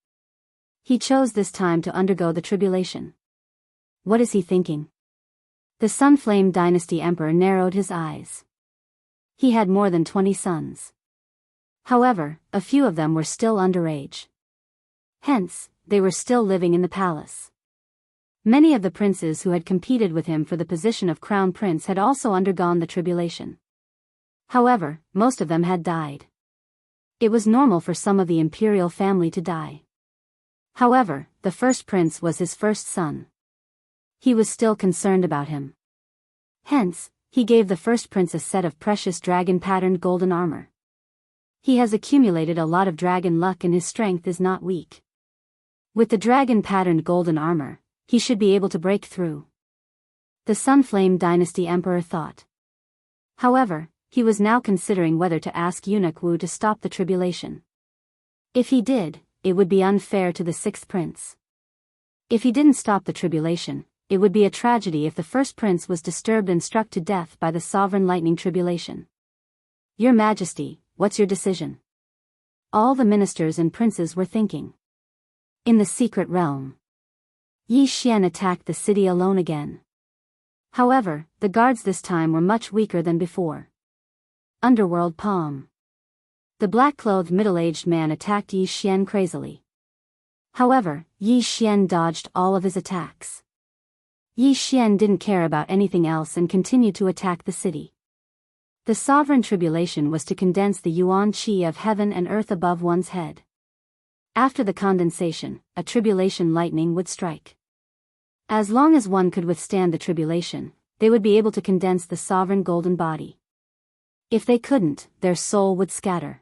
He chose this time to undergo the tribulation. What is he thinking? The Sunflame Dynasty Emperor narrowed his eyes. He had more than 20 sons. However, a few of them were still underage. Hence, they were still living in the palace. Many of the princes who had competed with him for the position of crown prince had also undergone the tribulation. However, most of them had died. It was normal for some of the imperial family to die. However, the first prince was his first son. He was still concerned about him. Hence, he gave the first prince a set of precious dragon-patterned golden armor. He has accumulated a lot of dragon luck and his strength is not weak. With the dragon-patterned golden armor, he should be able to break through. The Sunflame Dynasty Emperor thought. However, he was now considering whether to ask Eunuch Wu to stop the tribulation. If he did, it would be unfair to the sixth prince. If he didn't stop the tribulation, it would be a tragedy if the first prince was disturbed and struck to death by the sovereign lightning tribulation. Your Majesty, what's your decision? All the ministers and princes were thinking. In the secret realm, Yi Xian attacked the city alone again. However, the guards this time were much weaker than before. Underworld Palm. The black-clothed middle-aged man attacked Yi Xian crazily. However, Yi Xian dodged all of his attacks. Yi Xian didn't care about anything else and continued to attack the city. The sovereign tribulation was to condense the yuan qi of heaven and earth above one's head. After the condensation, a tribulation lightning would strike. As long as one could withstand the tribulation, they would be able to condense the sovereign golden body. If they couldn't, their soul would scatter.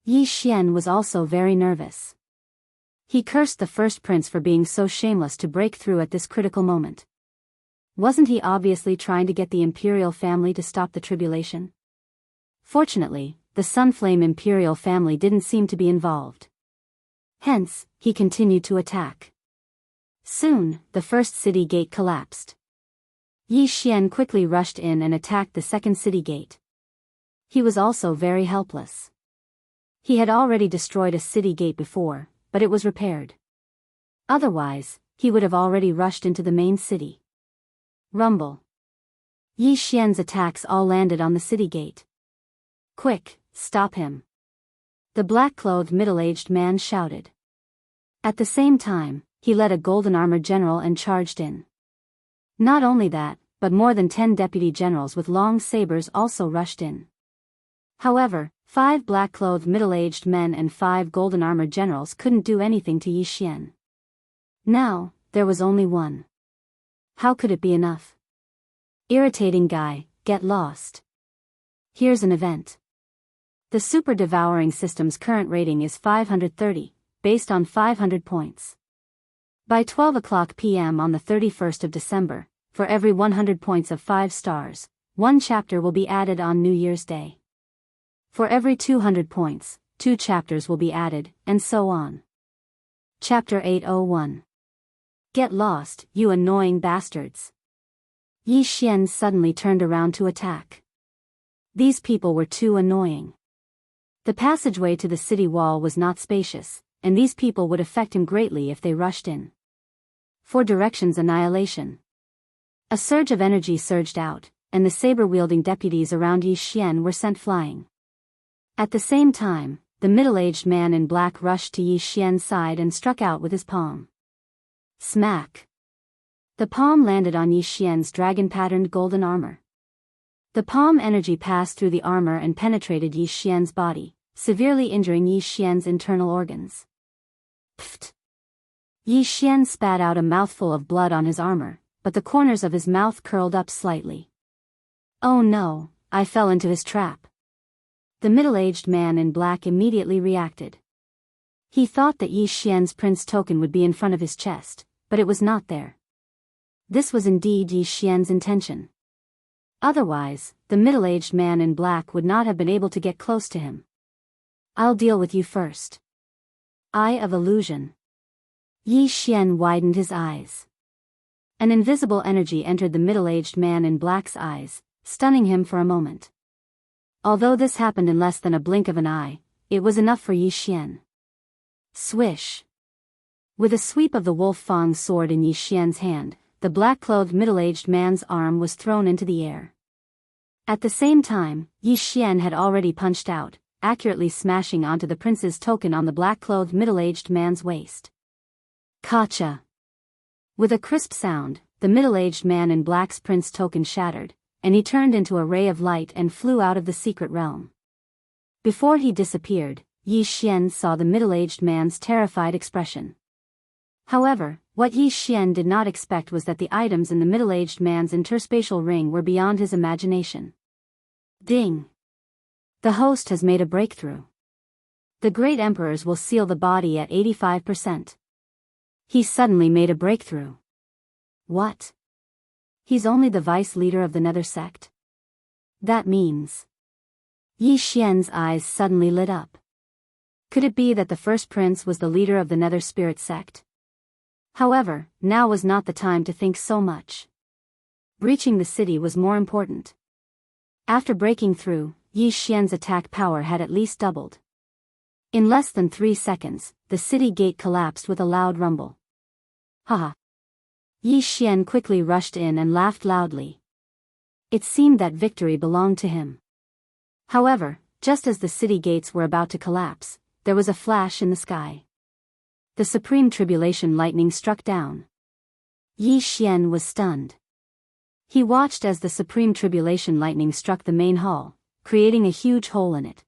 Yi Xian was also very nervous. He cursed the first prince for being so shameless to break through at this critical moment. Wasn't he obviously trying to get the imperial family to stop the tribulation? Fortunately, the Sunflame imperial family didn't seem to be involved. Hence, he continued to attack. Soon, the first city gate collapsed. Yi Xian quickly rushed in and attacked the second city gate. He was also very helpless. He had already destroyed a city gate before, but it was repaired. Otherwise, he would have already rushed into the main city. Rumble. Yi Xian's attacks all landed on the city gate. Quick, stop him! The black-clothed middle-aged man shouted. At the same time, he led a golden-armored general and charged in. Not only that, but more than 10 deputy generals with long sabers also rushed in. However, 5 black-clothed middle-aged men and 5 golden-armored generals couldn't do anything to Yi Xian. Now, there was only one. How could it be enough? Irritating guy, get lost. Here's an event. The Super Devouring system's current rating is 530, based on 500 points. By 12 o'clock p.m. on the 31st of December, for every 100 points of 5 stars, 1 chapter will be added on New Year's Day. For every 200 points, 2 chapters will be added, and so on. Chapter 801. Get lost, you annoying bastards. Yi Xian suddenly turned around to attack. These people were too annoying. The passageway to the city wall was not spacious, and these people would affect him greatly if they rushed in. 4 directions annihilation. A surge of energy surged out, and the saber-wielding deputies around Yi Xian were sent flying. At the same time, the middle-aged man in black rushed to Yi Xian's side and struck out with his palm. Smack! The palm landed on Yi Xian's dragon-patterned golden armor. The palm energy passed through the armor and penetrated Yi Xian's body, severely injuring Yi Xian's internal organs. Pfft! Yi Xian spat out a mouthful of blood on his armor, but the corners of his mouth curled up slightly. Oh no, I fell into his trap. The middle-aged man in black immediately reacted. He thought that Yi Xian's prince token would be in front of his chest, but it was not there. This was indeed Yi Xian's intention. Otherwise, the middle-aged man in black would not have been able to get close to him. I'll deal with you first. Eye of Illusion. Yi Xian widened his eyes. An invisible energy entered the middle-aged man in black's eyes, stunning him for a moment. Although this happened in less than a blink of an eye, it was enough for Yi Xian. Swish! With a sweep of the Wolf Fang's sword in Yi Xian's hand, the black-clothed middle-aged man's arm was thrown into the air. At the same time, Yi Xian had already punched out, accurately smashing onto the prince's token on the black-clothed middle-aged man's waist. Kacha! With a crisp sound, the middle-aged man in black's prince token shattered, and he turned into a ray of light and flew out of the secret realm. Before he disappeared, Yi Xian saw the middle-aged man's terrified expression. However, what Yi Xian did not expect was that the items in the middle-aged man's interspatial ring were beyond his imagination. Ding! The host has made a breakthrough. The great emperors will seal the body at 85%. He suddenly made a breakthrough. What? He's only the vice leader of the Nether sect? That means... Yi Xian's eyes suddenly lit up. Could it be that the first prince was the leader of the Nether Spirit sect? However, now was not the time to think so much. Breaching the city was more important. After breaking through, Yi Xian's attack power had at least doubled. In less than 3 seconds, the city gate collapsed with a loud rumble. Haha! Yi Xian quickly rushed in and laughed loudly. It seemed that victory belonged to him. However, just as the city gates were about to collapse, there was a flash in the sky. The supreme tribulation lightning struck down. Yi Xian was stunned. He watched as the supreme tribulation lightning struck the main hall, creating a huge hole in it.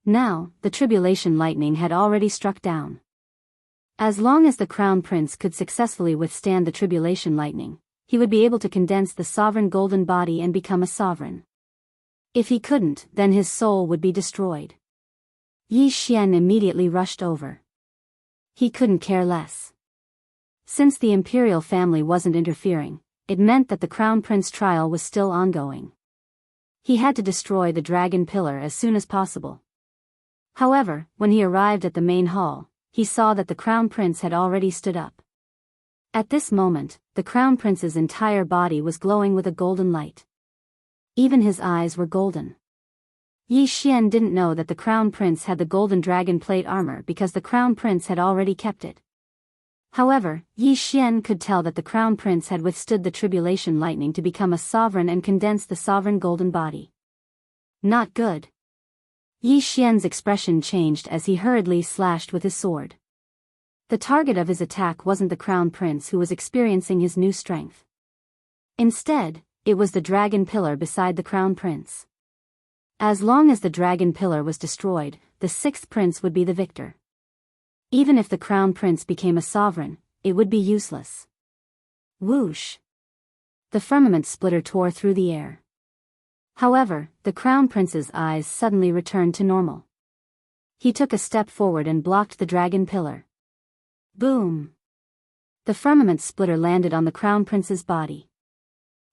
Now, the tribulation lightning had already struck down. As long as the crown prince could successfully withstand the tribulation lightning, he would be able to condense the sovereign golden body and become a sovereign. If he couldn't, then his soul would be destroyed. Yi Xian immediately rushed over. He couldn't care less. Since the imperial family wasn't interfering, it meant that the crown prince trial was still ongoing. He had to destroy the dragon pillar as soon as possible. However, when he arrived at the main hall, he saw that the crown prince had already stood up. At this moment, the crown prince's entire body was glowing with a golden light. Even his eyes were golden. Yi Xian didn't know that the crown prince had the golden dragon plate armor because the crown prince had already kept it. However, Yi Xian could tell that the crown prince had withstood the tribulation lightning to become a sovereign and condense the sovereign golden body. Not good. Yi Xian's expression changed as he hurriedly slashed with his sword. The target of his attack wasn't the crown prince who was experiencing his new strength. Instead, it was the dragon pillar beside the crown prince. As long as the dragon pillar was destroyed, the 6th prince would be the victor. Even if the crown prince became a sovereign, it would be useless. Whoosh! The firmament splitter tore through the air. However, the crown prince's eyes suddenly returned to normal. He took a step forward and blocked the dragon pillar. Boom! The firmament splitter landed on the crown prince's body.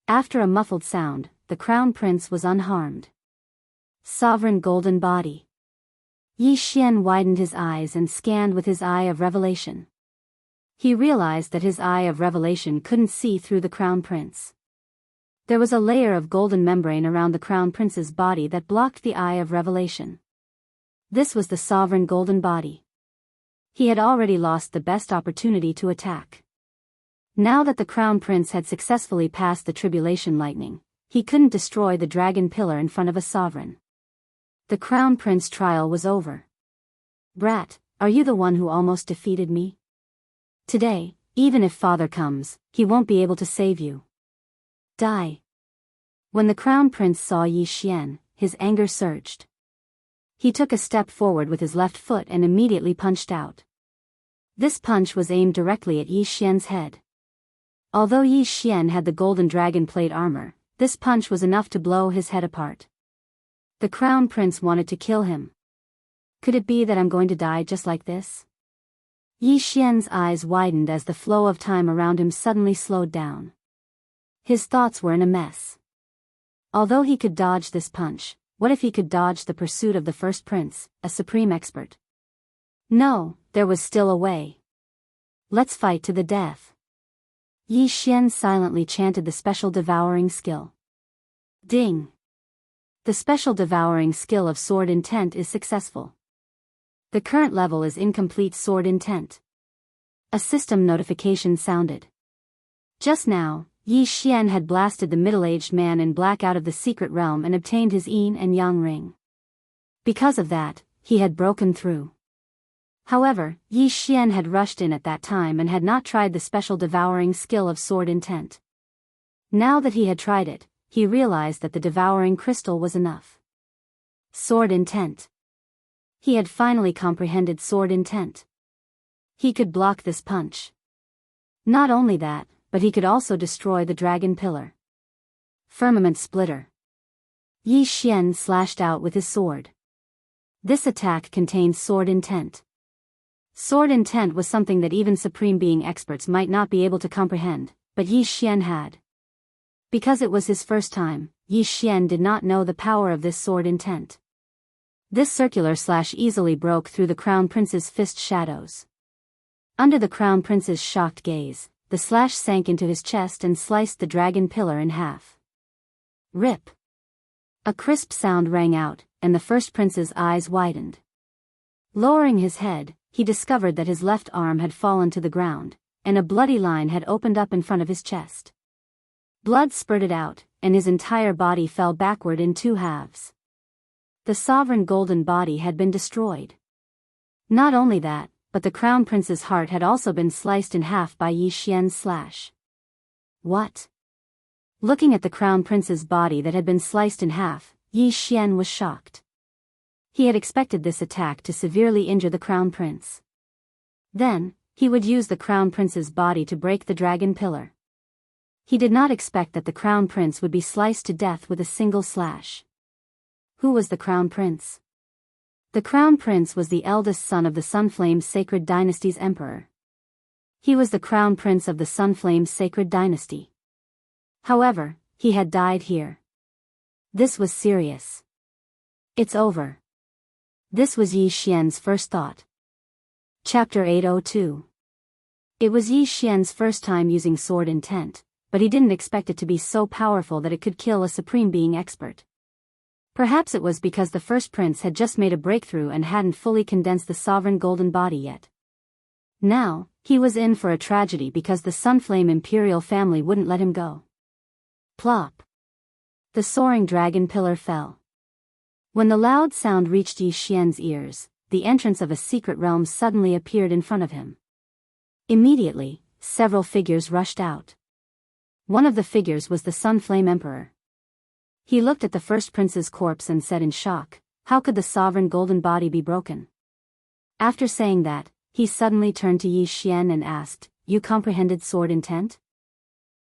After a muffled sound, the crown prince was unharmed. Sovereign golden body. Yi Xian widened his eyes and scanned with his eye of revelation. He realized that his eye of revelation couldn't see through the crown prince. There was a layer of golden membrane around the crown prince's body that blocked the eye of revelation. This was the sovereign golden body. He had already lost the best opportunity to attack. Now that the crown prince had successfully passed the tribulation lightning, he couldn't destroy the dragon pillar in front of a sovereign. The crown prince trial was over. Brat, are you the one who almost defeated me? Today, even if father comes, he won't be able to save you. Die. When the crown prince saw Yi Xian, his anger surged. He took a step forward with his left foot and immediately punched out. This punch was aimed directly at Yi Xian's head. Although Yi Xian had the golden dragon plate armor, this punch was enough to blow his head apart. The crown prince wanted to kill him. Could it be that I'm going to die just like this? Yi Xian's eyes widened as the flow of time around him suddenly slowed down. His thoughts were in a mess. Although he could dodge this punch, what if he could dodge the pursuit of the first prince, a supreme expert? No, there was still a way. Let's fight to the death. Yi Xian silently chanted the special devouring skill. Ding! The special devouring skill of sword intent is successful. The current level is incomplete sword intent. A system notification sounded. Just now, Yi Xian had blasted the middle-aged man in black out of the secret realm and obtained his yin and yang ring. Because of that, he had broken through. However, Yi Xian had rushed in at that time and had not tried the special devouring skill of sword intent. Now that he had tried it, he realized that the devouring crystal was enough. Sword intent. He had finally comprehended sword intent. He could block this punch. Not only that, but he could also destroy the dragon pillar. Firmament splitter. Yi Xian slashed out with his sword. This attack contained sword intent. Sword intent was something that even supreme being experts might not be able to comprehend, but Yi Xian had. Because it was his first time, Yi Xian did not know the power of this sword intent. This circular slash easily broke through the crown prince's fist shadows. Under the crown prince's shocked gaze, the slash sank into his chest and sliced the dragon pillar in half. Rip! A crisp sound rang out, and the first prince's eyes widened. Lowering his head, he discovered that his left arm had fallen to the ground, and a bloody line had opened up in front of his chest. Blood spurted out, and his entire body fell backward in two halves. The sovereign golden body had been destroyed. Not only that, but the crown prince's heart had also been sliced in half by Yi Xian's slash. What? Looking at the crown prince's body that had been sliced in half, Yi Xian was shocked. He had expected this attack to severely injure the crown prince. Then, he would use the crown prince's body to break the dragon pillar. He did not expect that the crown prince would be sliced to death with a single slash. Who was the crown prince? The crown prince was the eldest son of the Sunflame Sacred Dynasty's emperor. He was the crown prince of the Sunflame Sacred Dynasty. However, he had died here. This was serious. It's over. This was Yi Xian's first thought. Chapter 802. It was Yi Xian's first time using sword intent, but he didn't expect it to be so powerful that it could kill a supreme being expert. Perhaps it was because the first prince had just made a breakthrough and hadn't fully condensed the sovereign golden body yet. Now, he was in for a tragedy because the Sunflame Imperial family wouldn't let him go. Plop. The soaring dragon pillar fell. When the loud sound reached Yi Xian's ears, the entrance of a secret realm suddenly appeared in front of him. Immediately, several figures rushed out. One of the figures was the Sunflame Emperor. He looked at the first prince's corpse and said in shock, "How could the sovereign golden body be broken?" After saying that, he suddenly turned to Yi Xian and asked, "You comprehended sword intent?"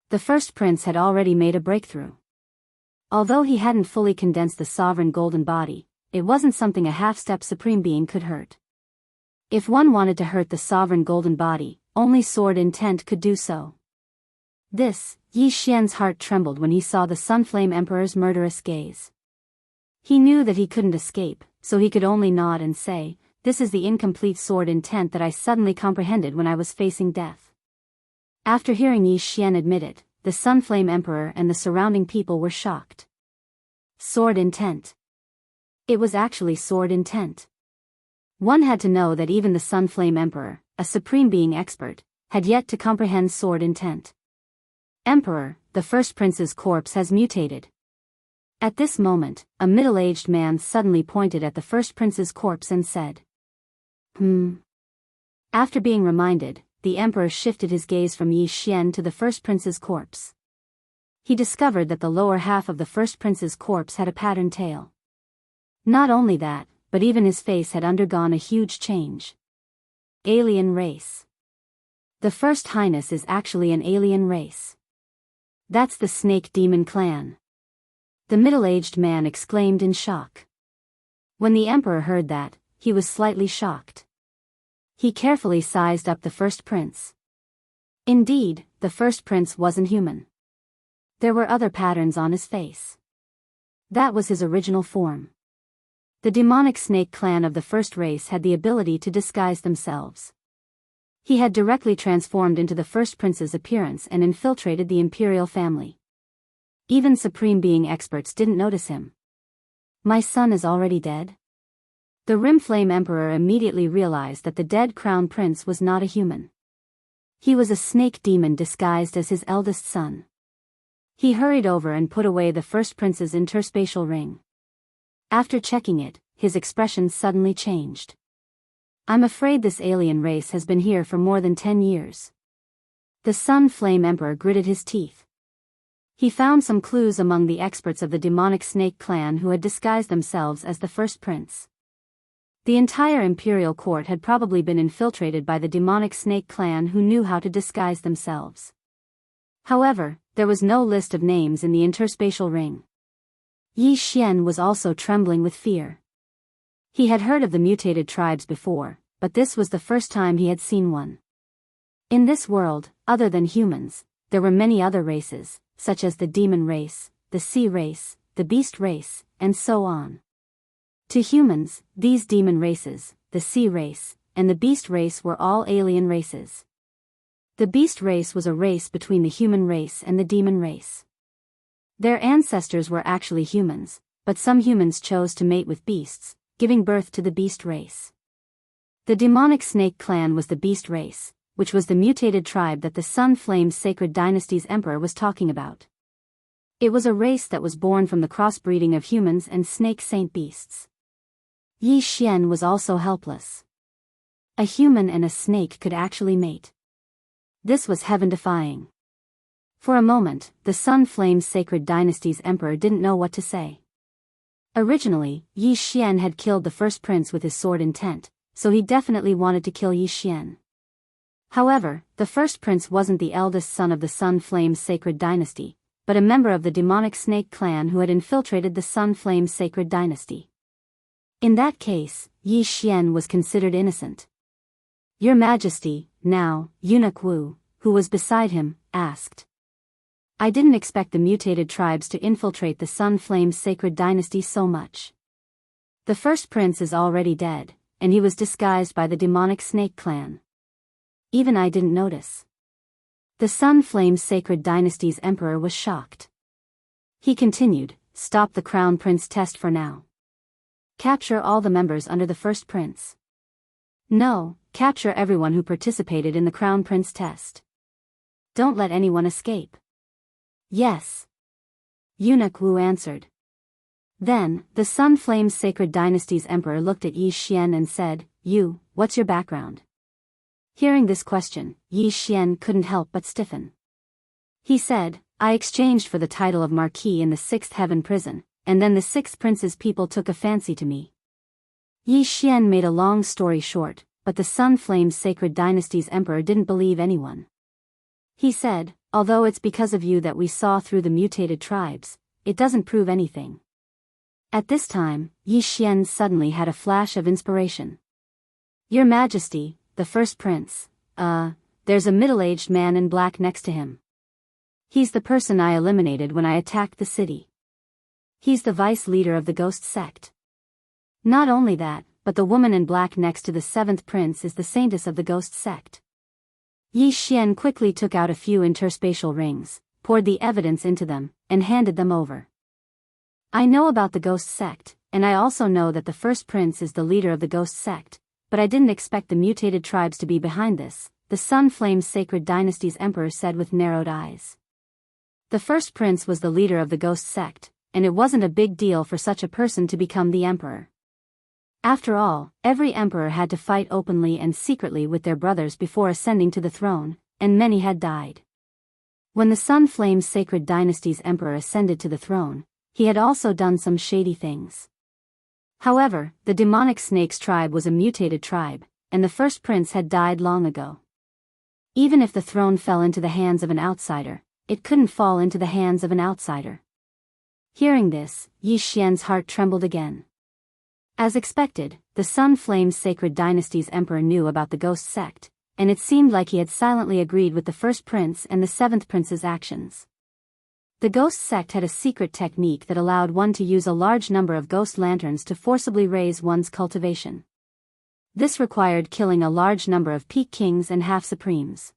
The first prince had already made a breakthrough. Although he hadn't fully condensed the sovereign golden body, it wasn't something a half-step supreme being could hurt. If one wanted to hurt the sovereign golden body, only sword intent could do so. Yi Xian's heart trembled when he saw the Sunflame Emperor's murderous gaze. He knew that he couldn't escape, so he could only nod and say, "This is the incomplete sword intent that I suddenly comprehended when I was facing death." After hearing Yi Xian admit it, the Sunflame Emperor and the surrounding people were shocked. Sword intent. It was actually sword intent. One had to know that even the Sunflame Emperor, a supreme being expert, had yet to comprehend sword intent. "Emperor, the first prince's corpse has mutated." At this moment, a middle-aged man suddenly pointed at the first prince's corpse and said, After being reminded, the emperor shifted his gaze from Yi Xian to the first prince's corpse. He discovered that the lower half of the first prince's corpse had a patterned tail. Not only that, but even his face had undergone a huge change. Alien race. The First Highness is actually an alien race. That's the Snake Demon clan. The middle-aged man exclaimed in shock. When the emperor heard that, he was slightly shocked. He carefully sized up the first prince. Indeed, the first prince wasn't human. There were other patterns on his face. That was his original form. The demonic snake clan of the first race had the ability to disguise themselves. He had directly transformed into the first prince's appearance and infiltrated the imperial family. Even supreme being experts didn't notice him. "My son is already dead?" The Rimflame Emperor immediately realized that the dead crown prince was not a human. He was a snake demon disguised as his eldest son. He hurried over and put away the first prince's interspatial ring. After checking it, his expression suddenly changed. "I'm afraid this alien race has been here for more than 10 years. The Sunflame Emperor gritted his teeth. He found some clues among the experts of the demonic snake clan who had disguised themselves as the first prince. The entire imperial court had probably been infiltrated by the demonic snake clan who knew how to disguise themselves. However, there was no list of names in the interspatial ring. Yi Xian was also trembling with fear. He had heard of the mutated tribes before, but this was the first time he had seen one. In this world, other than humans, there were many other races, such as the demon race, the sea race, the beast race, and so on. To humans, these demon races, the sea race, and the beast race were all alien races. The beast race was a race between the human race and the demon race. Their ancestors were actually humans, but some humans chose to mate with beasts, giving birth to the beast race. The demonic snake clan was the beast race, which was the mutated tribe that the Sun Flame Sacred Dynasty's emperor was talking about. It was a race that was born from the crossbreeding of humans and snake saint beasts. Yi Xian was also helpless. A human and a snake could actually mate. This was heaven-defying. For a moment, the Sun Flame Sacred Dynasty's emperor didn't know what to say. Originally, Yi Xian had killed the first prince with his sword intent, so he definitely wanted to kill Yi Xian. However, the first prince wasn't the eldest son of the Sun Flame Sacred Dynasty, but a member of the demonic snake clan who had infiltrated the Sun Flame Sacred Dynasty. In that case, Yi Xian was considered innocent. Your Majesty, now, Eunuch Wu, who was beside him, asked. I didn't expect the mutated tribes to infiltrate the Sun Flame Sacred Dynasty so much. The first prince is already dead, and he was disguised by the demonic snake clan. Even I didn't notice. The Sun Flame Sacred Dynasty's emperor was shocked. He continued, stop the crown prince test for now. Capture all the members under the first prince. No, capture everyone who participated in the crown prince test. Don't let anyone escape. Yes. Eunuch Wu answered. Then, the Sun Flame Sacred Dynasty's emperor looked at Yi Xian and said, You, what's your background? Hearing this question, Yi Xian couldn't help but stiffen. He said, I exchanged for the title of Marquis in the 6th Heaven prison, and then the 6th Prince's people took a fancy to me. Yi Xian made a long story short, but the Sun Flame Sacred Dynasty's emperor didn't believe anyone. He said, although it's because of you that we saw through the mutated tribes, it doesn't prove anything. At this time, Yi Xian suddenly had a flash of inspiration. Your Majesty, the first prince, there's a middle-aged man in black next to him. He's the person I eliminated when I attacked the city. He's the vice leader of the ghost sect. Not only that, but the woman in black next to the 7th prince is the saintess of the ghost sect. Yi Xian quickly took out a few interspatial rings, poured the evidence into them, and handed them over. I know about the ghost sect, and I also know that the first prince is the leader of the ghost sect, but I didn't expect the mutated tribes to be behind this, the Sun Flame Sacred Dynasty's emperor said with narrowed eyes. The first prince was the leader of the ghost sect, and it wasn't a big deal for such a person to become the emperor. After all, every emperor had to fight openly and secretly with their brothers before ascending to the throne, and many had died. When the Sun Flame Sacred Dynasty's emperor ascended to the throne, he had also done some shady things. However, the demonic snake's tribe was a mutated tribe, and the first prince had died long ago. Even if the throne fell into the hands of an outsider, it couldn't fall into the hands of an outsider. Hearing this, Yi Xian's heart trembled again. As expected, the Sun Flame Sacred Dynasty's emperor knew about the ghost sect, and it seemed like he had silently agreed with the first prince and the 7th prince's actions. The ghost sect had a secret technique that allowed one to use a large number of ghost lanterns to forcibly raise one's cultivation. This required killing a large number of peak kings and half-supremes.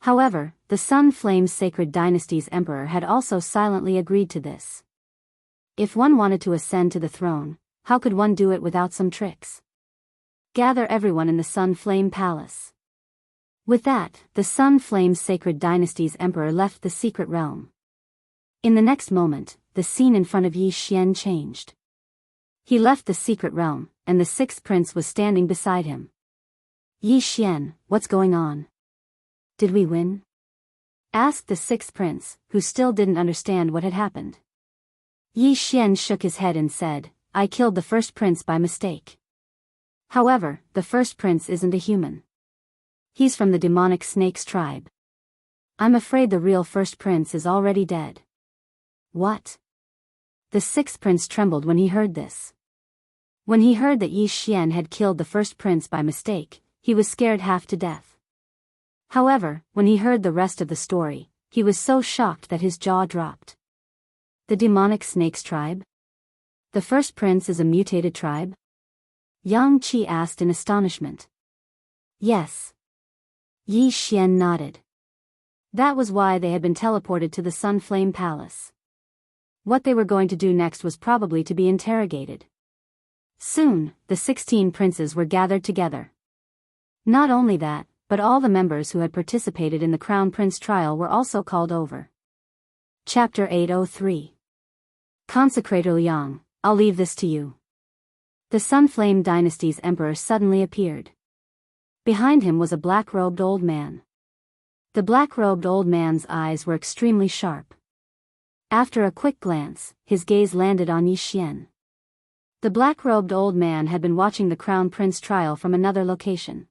However, the Sun Flame Sacred Dynasty's emperor had also silently agreed to this. If one wanted to ascend to the throne, how could one do it without some tricks? Gather everyone in the Sun Flame Palace. With that, the Sun Flame Sacred Dynasty's emperor left the secret realm. In the next moment, the scene in front of Yi Xian changed. He left the secret realm, and the 6th prince was standing beside him. Yi Xian, what's going on? Did we win? Asked the 6th prince, who still didn't understand what had happened. Yi Xian shook his head and said, I killed the first prince by mistake. However, the first prince isn't a human. He's from the demonic snake's tribe. I'm afraid the real first prince is already dead. What? The 6th prince trembled when he heard this. When he heard that Yi Xian had killed the first prince by mistake, he was scared half to death. However, when he heard the rest of the story, he was so shocked that his jaw dropped. The demonic snake's tribe? The first prince is a mutated tribe? Yang Qi asked in astonishment. Yes. Yi Xian nodded. That was why they had been teleported to the Sun Flame Palace. What they were going to do next was probably to be interrogated. Soon, the 16 princes were gathered together. Not only that, but all the members who had participated in the Crown Prince trial were also called over. Chapter 803. Consecrator Liang, I'll leave this to you. The Sunflame Dynasty's emperor suddenly appeared. Behind him was a black-robed old man. The black-robed old man's eyes were extremely sharp. After a quick glance, his gaze landed on Yi Xian. The black-robed old man had been watching the Crown Prince trial from another location.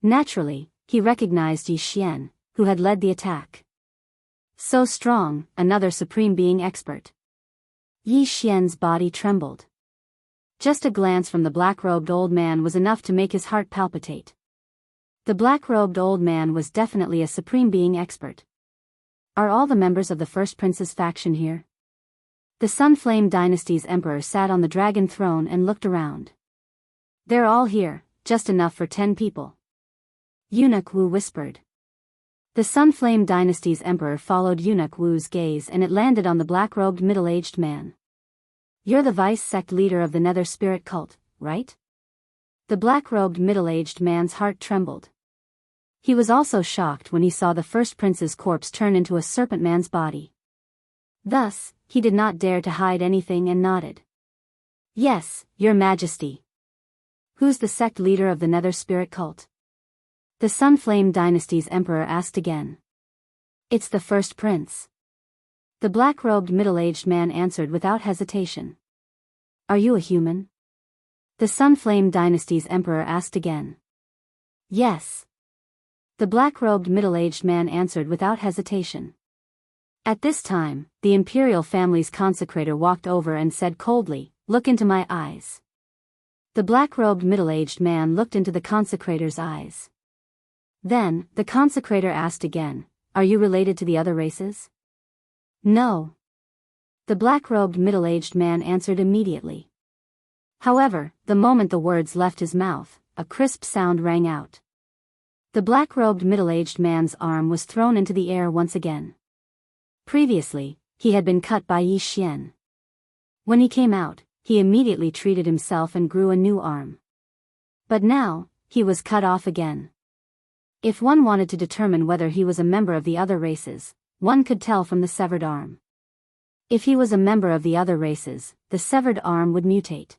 Naturally, he recognized Yi Xian, who had led the attack. So strong, another supreme being expert. Yi Xian's body trembled. Just a glance from the black-robed old man was enough to make his heart palpitate. The black-robed old man was definitely a supreme being expert. Are all the members of the First Prince's faction here? The Sunflame Dynasty's emperor sat on the dragon throne and looked around. They're all here, just enough for 10 people. Eunuch Wu whispered. The Sunflame Dynasty's emperor followed Eunuch Wu's gaze and it landed on the black-robed middle-aged man. You're the vice-sect leader of the Nether Spirit cult, right? The black-robed middle-aged man's heart trembled. He was also shocked when he saw the First Prince's corpse turn into a serpent man's body. Thus, he did not dare to hide anything and nodded. Yes, Your Majesty. Who's the sect leader of the Nether Spirit cult? The Sunflame Dynasty's emperor asked again. It's the First Prince. The black-robed middle-aged man answered without hesitation. Are you a human? The Sunflame Dynasty's emperor asked again. Yes. The black-robed middle-aged man answered without hesitation. At this time, the imperial family's consecrator walked over and said coldly, "Look into my eyes." The black-robed middle-aged man looked into the consecrator's eyes. Then, the consecrator asked again, "Are you related to the other races?" No. The black-robed middle-aged man answered immediately. However, the moment the words left his mouth, a crisp sound rang out. The black-robed middle-aged man's arm was thrown into the air once again. Previously, he had been cut by Yi Xian. When he came out, he immediately treated himself and grew a new arm. But now, he was cut off again. If one wanted to determine whether he was a member of the other races, one could tell from the severed arm. If he was a member of the other races, the severed arm would mutate.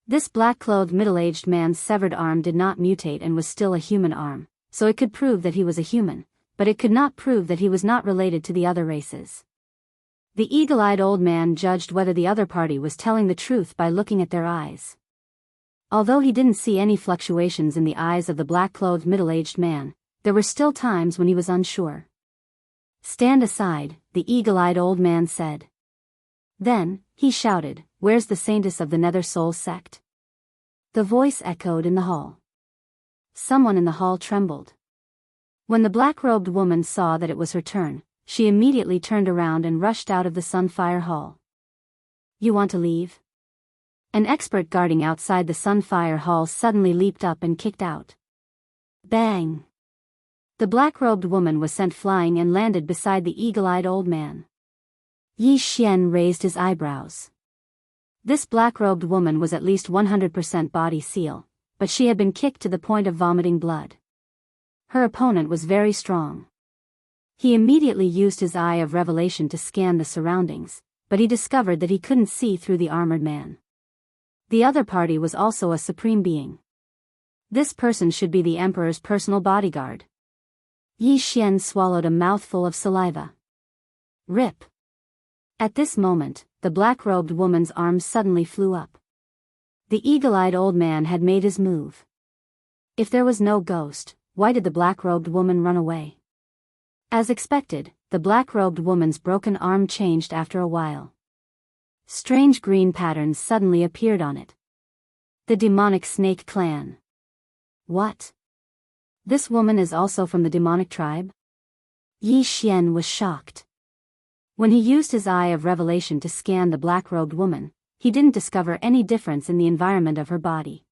This black-clothed middle-aged man's severed arm did not mutate and was still a human arm, so it could prove that he was a human, but it could not prove that he was not related to the other races. The eagle-eyed old man judged whether the other party was telling the truth by looking at their eyes. Although he didn't see any fluctuations in the eyes of the black-clothed middle-aged man, there were still times when he was unsure. "Stand aside," the eagle-eyed old man said. Then, he shouted, "Where's the saintess of the Nether Soul sect?" The voice echoed in the hall. Someone in the hall trembled. When the black-robed woman saw that it was her turn, she immediately turned around and rushed out of the Sunfire Hall. "You want to leave?" An expert guarding outside the Sunfire Hall suddenly leaped up and kicked out. Bang! The black-robed woman was sent flying and landed beside the eagle-eyed old man. Yi Xian raised his eyebrows. This black-robed woman was at least 100% body seal, but she had been kicked to the point of vomiting blood. Her opponent was very strong. He immediately used his eye of revelation to scan the surroundings, but he discovered that he couldn't see through the armored man. The other party was also a supreme being. This person should be the emperor's personal bodyguard. Yi Xian swallowed a mouthful of saliva. Rip. At this moment, the black-robed woman's arms suddenly flew up. The eagle-eyed old man had made his move. If there was no ghost, why did the black-robed woman run away? As expected, the black-robed woman's broken arm changed after a while. Strange green patterns suddenly appeared on it. The demonic snake clan. What? This woman is also from the demonic tribe? Yi Xian was shocked. When he used his eye of revelation to scan the black-robed woman, he didn't discover any difference in the environment of her body.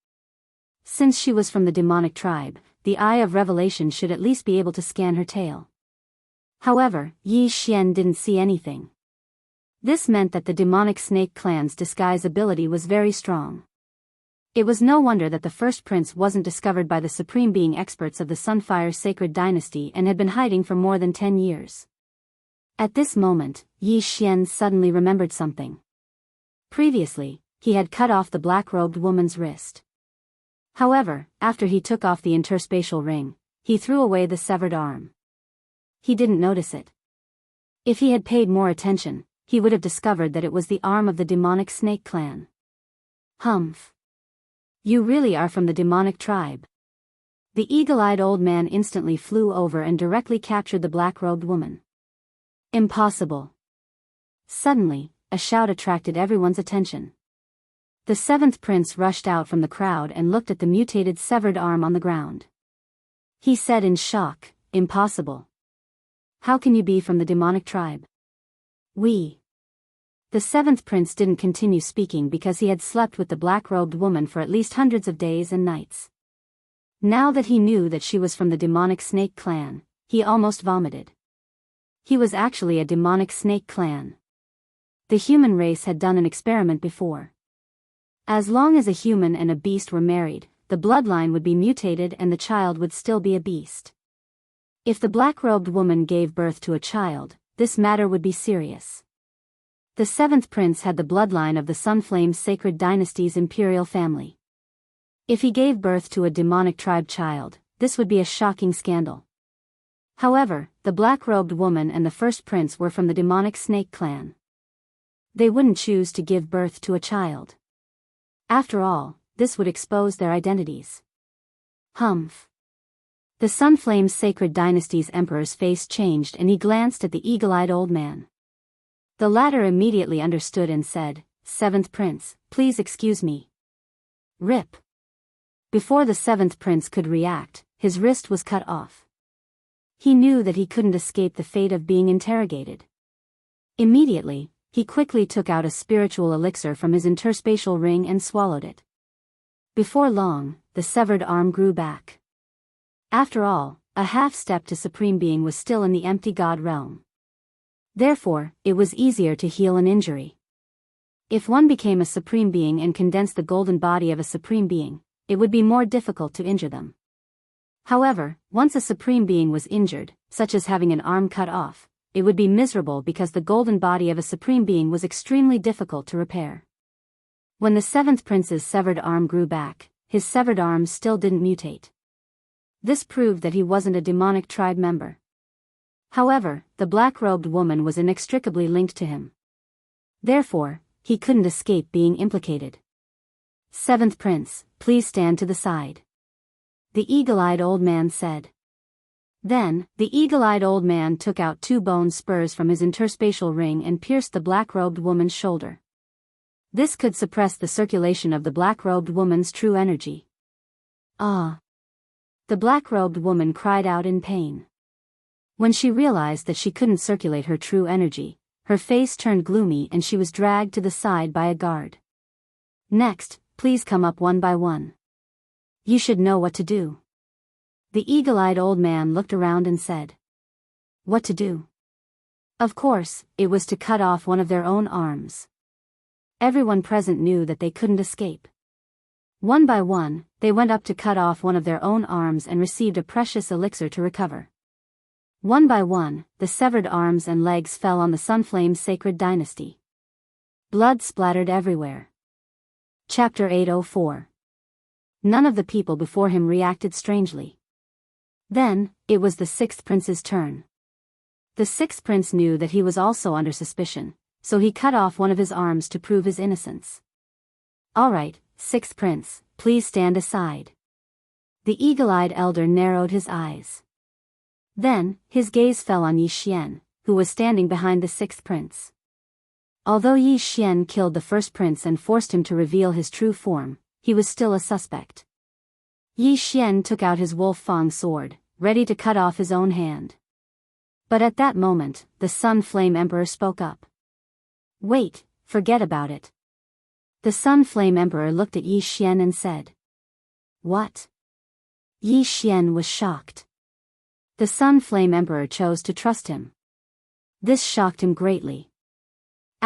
Since she was from the demonic tribe, the eye of revelation should at least be able to scan her tail. However, Yi Xian didn't see anything. This meant that the demonic snake clan's disguise ability was very strong. It was no wonder that the first prince wasn't discovered by the supreme being experts of the Sunfire Sacred Dynasty and had been hiding for more than 10 years. At this moment, Yi Xian suddenly remembered something. Previously, he had cut off the black-robed woman's wrist. However, after he took off the interspatial ring, he threw away the severed arm. He didn't notice it. If he had paid more attention, he would have discovered that it was the arm of the demonic snake clan. Humph. You really are from the demonic tribe. The eagle-eyed old man instantly flew over and directly captured the black-robed woman. Impossible. Suddenly, a shout attracted everyone's attention. The seventh prince rushed out from the crowd and looked at the mutated severed arm on the ground. He said in shock, "Impossible. How can you be from the demonic tribe?" The seventh prince didn't continue speaking because he had slept with the black-robed woman for at least hundreds of days and nights. Now that he knew that she was from the demonic snake clan, he almost vomited. He was actually a demonic snake clan. The human race had done an experiment before. As long as a human and a beast were married, the bloodline would be mutated and the child would still be a beast. If the black-robed woman gave birth to a child, this matter would be serious. The seventh prince had the bloodline of the Sunflame Sacred Dynasty's imperial family. If he gave birth to a demonic tribe child, this would be a shocking scandal. However, the black-robed woman and the first prince were from the demonic snake clan. They wouldn't choose to give birth to a child. After all, this would expose their identities. Humph. The Sunflame Sacred Dynasty's emperor's face changed and he glanced at the eagle-eyed old man. The latter immediately understood and said, "Seventh prince, please excuse me." Rip. Before the seventh prince could react, his wrist was cut off. He knew that he couldn't escape the fate of being interrogated. Immediately, he quickly took out a spiritual elixir from his interspatial ring and swallowed it. Before long, the severed arm grew back. After all, a half-step to supreme being was still in the empty god realm. Therefore, it was easier to heal an injury. If one became a supreme being and condensed the golden body of a supreme being, it would be more difficult to injure them. However, once a supreme being was injured, such as having an arm cut off, it would be miserable because the golden body of a supreme being was extremely difficult to repair. When the seventh prince's severed arm grew back, his severed arm still didn't mutate. This proved that he wasn't a demonic tribe member. However, the black-robed woman was inextricably linked to him. Therefore, he couldn't escape being implicated. "Seventh prince, please stand to the side," the eagle-eyed old man said. Then, the eagle-eyed old man took out 2 bone spurs from his interspatial ring and pierced the black-robed woman's shoulder. This could suppress the circulation of the black-robed woman's true energy. "Ah!" The black-robed woman cried out in pain. When she realized that she couldn't circulate her true energy, her face turned gloomy and she was dragged to the side by a guard. "Next, please come up one by one. You should know what to do." The eagle-eyed old man looked around and said, "What to do?" Of course, it was to cut off one of their own arms. Everyone present knew that they couldn't escape. One by one, they went up to cut off one of their own arms and received a precious elixir to recover. One by one, the severed arms and legs fell on the Sunflame Sacred Dynasty. Blood splattered everywhere. Chapter 804. None of the people before him reacted strangely. Then, it was the sixth prince's turn. The sixth prince knew that he was also under suspicion, so he cut off one of his arms to prove his innocence. "All right, sixth prince, please stand aside." The eagle-eyed elder narrowed his eyes. Then, his gaze fell on Yi Xian, who was standing behind the sixth prince. Although Yi Xian killed the first prince and forced him to reveal his true form, he was still a suspect. Yi Xian took out his wolf fang sword, ready to cut off his own hand. But at that moment, the Sun Flame Emperor spoke up. "Wait, forget about it." The Sun Flame Emperor looked at Yi Xian and said, "What?" Yi Xian was shocked. The Sun Flame Emperor chose to trust him. This shocked him greatly.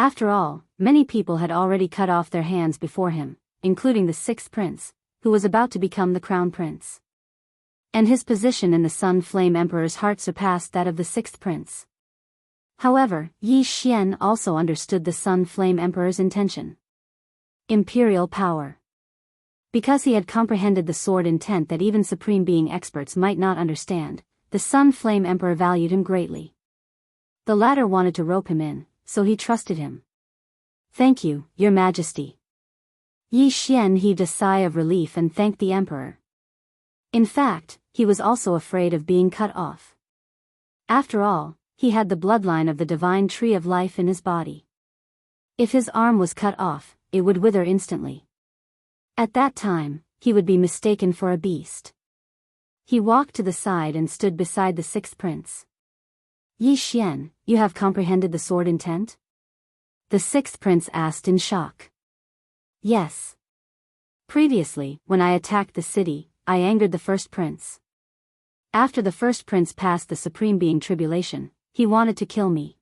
After all, many people had already cut off their hands before him, including the sixth prince, who was about to become the crown prince. And his position in the Sun Flame Emperor's heart surpassed that of the sixth prince. However, Yi Xian also understood the Sun Flame Emperor's intention. Imperial power. Because he had comprehended the sword intent that even Supreme Being experts might not understand, the Sun Flame Emperor valued him greatly. The latter wanted to rope him in, so he trusted him. "Thank you, Your Majesty." Yi Xian heaved a sigh of relief and thanked the emperor. In fact, he was also afraid of being cut off. After all, he had the bloodline of the divine tree of life in his body. If his arm was cut off, it would wither instantly. At that time, he would be mistaken for a beast. He walked to the side and stood beside the sixth prince. "Yi Xian, you have comprehended the sword intent?" The sixth prince asked in shock. "Yes. Previously, when I attacked the city, I angered the first prince. After the first prince passed the Supreme Being tribulation, he wanted to kill me.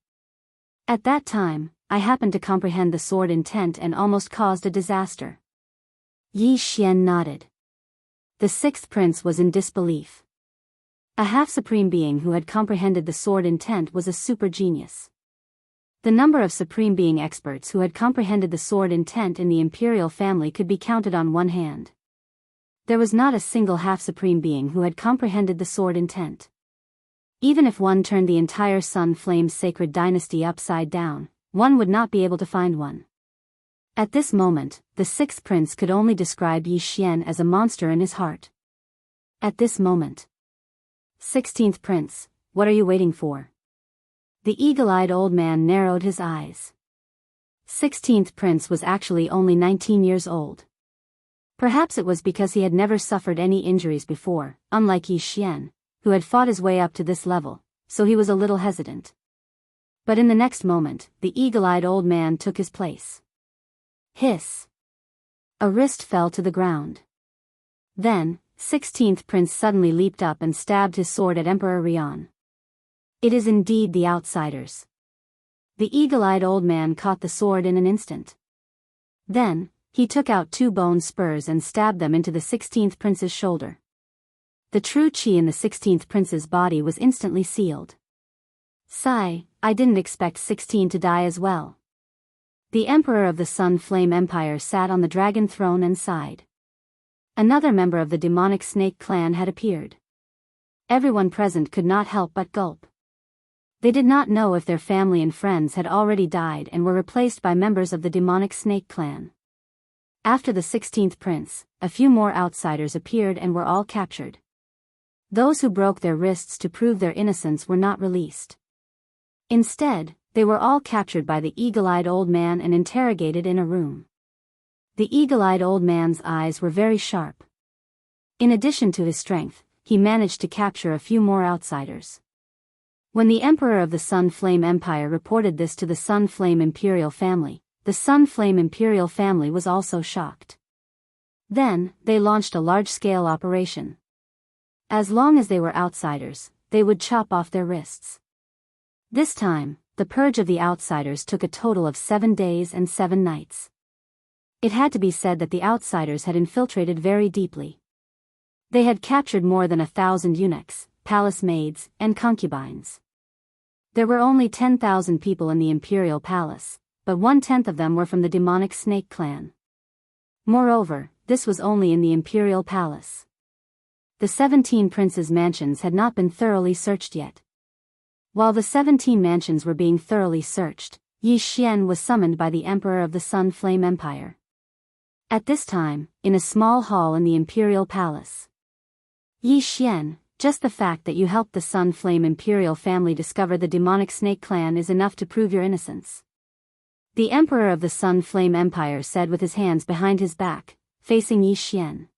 At that time, I happened to comprehend the sword intent and almost caused a disaster." Yi Xian nodded. The sixth prince was in disbelief. A half-supreme being who had comprehended the sword intent was a super genius. The number of Supreme Being experts who had comprehended the sword intent in the imperial family could be counted on one hand. There was not a single half-supreme being who had comprehended the sword intent. Even if one turned the entire Sun Flame sacred dynasty upside down, one would not be able to find one. At this moment, the sixth prince could only describe Yi Xian as a monster in his heart. At this moment. 16th prince, what are you waiting for? The eagle-eyed old man narrowed his eyes. 16th prince was actually only 19 years old. Perhaps it was because he had never suffered any injuries before, unlike Yi Xian, who had fought his way up to this level, so he was a little hesitant. But in the next moment, the eagle-eyed old man took his place. Hiss. A wrist fell to the ground. Then, 16th prince suddenly leaped up and stabbed his sword at Emperor Rian. It is indeed the outsiders. The eagle-eyed old man caught the sword in an instant. Then, he took out 2 bone spurs and stabbed them into the 16th prince's shoulder. The true qi in the 16th prince's body was instantly sealed. Sigh, I didn't expect 16 to die as well. The emperor of the Sun Flame Empire sat on the dragon throne and sighed. Another member of the demonic snake clan had appeared. Everyone present could not help but gulp. They did not know if their family and friends had already died and were replaced by members of the demonic snake clan. After the 16th prince, a few more outsiders appeared and were all captured. Those who broke their wrists to prove their innocence were not released. Instead, they were all captured by the eagle-eyed old man and interrogated in a room. The eagle-eyed old man's eyes were very sharp. In addition to his strength, he managed to capture a few more outsiders. When the emperor of the Sun Flame Empire reported this to the Sun Flame Imperial family, the Sun Flame Imperial family was also shocked. Then, they launched a large-scale operation. As long as they were outsiders, they would chop off their wrists. This time, the purge of the outsiders took a total of 7 days and 7 nights. It had to be said that the outsiders had infiltrated very deeply. They had captured more than 1,000 eunuchs, palace maids, and concubines. There were only 10,000 people in the imperial palace, but 1/10 of them were from the demonic snake clan. Moreover, this was only in the imperial palace. The 17 princes' mansions had not been thoroughly searched yet. While the 17 mansions were being thoroughly searched, Yi Xian was summoned by the emperor of the Sun Flame Empire. At this time, in a small hall in the imperial palace. Yi Xian, just the fact that you helped the Sun Flame Imperial family discover the demonic snake clan is enough to prove your innocence. The emperor of the Sun Flame Empire said with his hands behind his back, facing Yi Xian.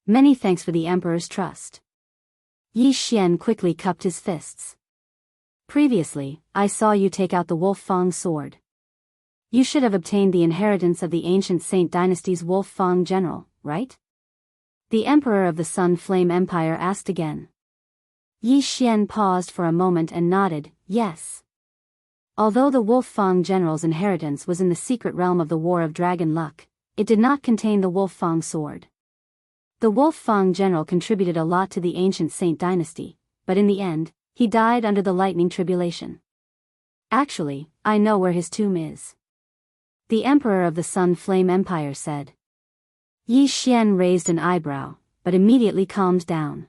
Many thanks for the emperor's trust. Yi Xian quickly cupped his fists. Previously, I saw you take out the Wolf Fang sword. You should have obtained the inheritance of the ancient Saint Dynasty's Wolf Fang general, right? The emperor of the Sun Flame Empire asked again. Yi Xian paused for a moment and nodded, yes. Although the Wolf Fang general's inheritance was in the secret realm of the War of Dragon Luck, it did not contain the Wolf Fang sword. The Wolf Fang general contributed a lot to the ancient Saint dynasty, but in the end, he died under the lightning tribulation. Actually, I know where his tomb is. The emperor of the Sun Flame Empire said. Yi Xian raised an eyebrow, but immediately calmed down.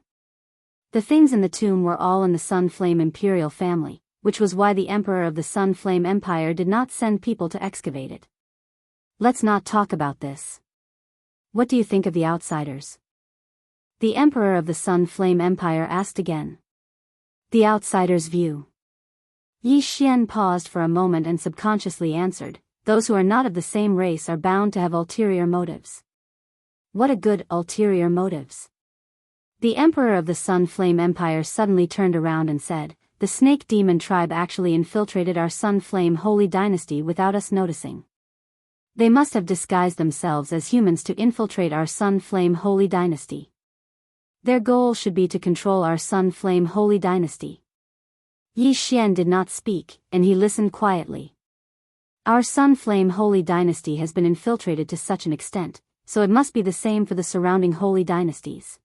The things in the tomb were all in the Sun Flame imperial family, which was why the emperor of the Sun Flame Empire did not send people to excavate it. Let's not talk about this. What do you think of the outsiders? The emperor of the Sun Flame Empire asked again. The outsider's view. Yi Xian paused for a moment and subconsciously answered, those who are not of the same race are bound to have ulterior motives. What a good ulterior motives. The emperor of the Sun Flame Empire suddenly turned around and said, the snake demon tribe actually infiltrated our Sun Flame holy dynasty without us noticing. They must have disguised themselves as humans to infiltrate our Sun Flame holy dynasty. Their goal should be to control our Sun Flame holy dynasty. Yi Xian did not speak, and he listened quietly. Our Sun Flame holy dynasty has been infiltrated to such an extent, so it must be the same for the surrounding holy dynasties.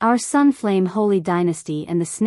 Our Sun Flame holy dynasty and the snake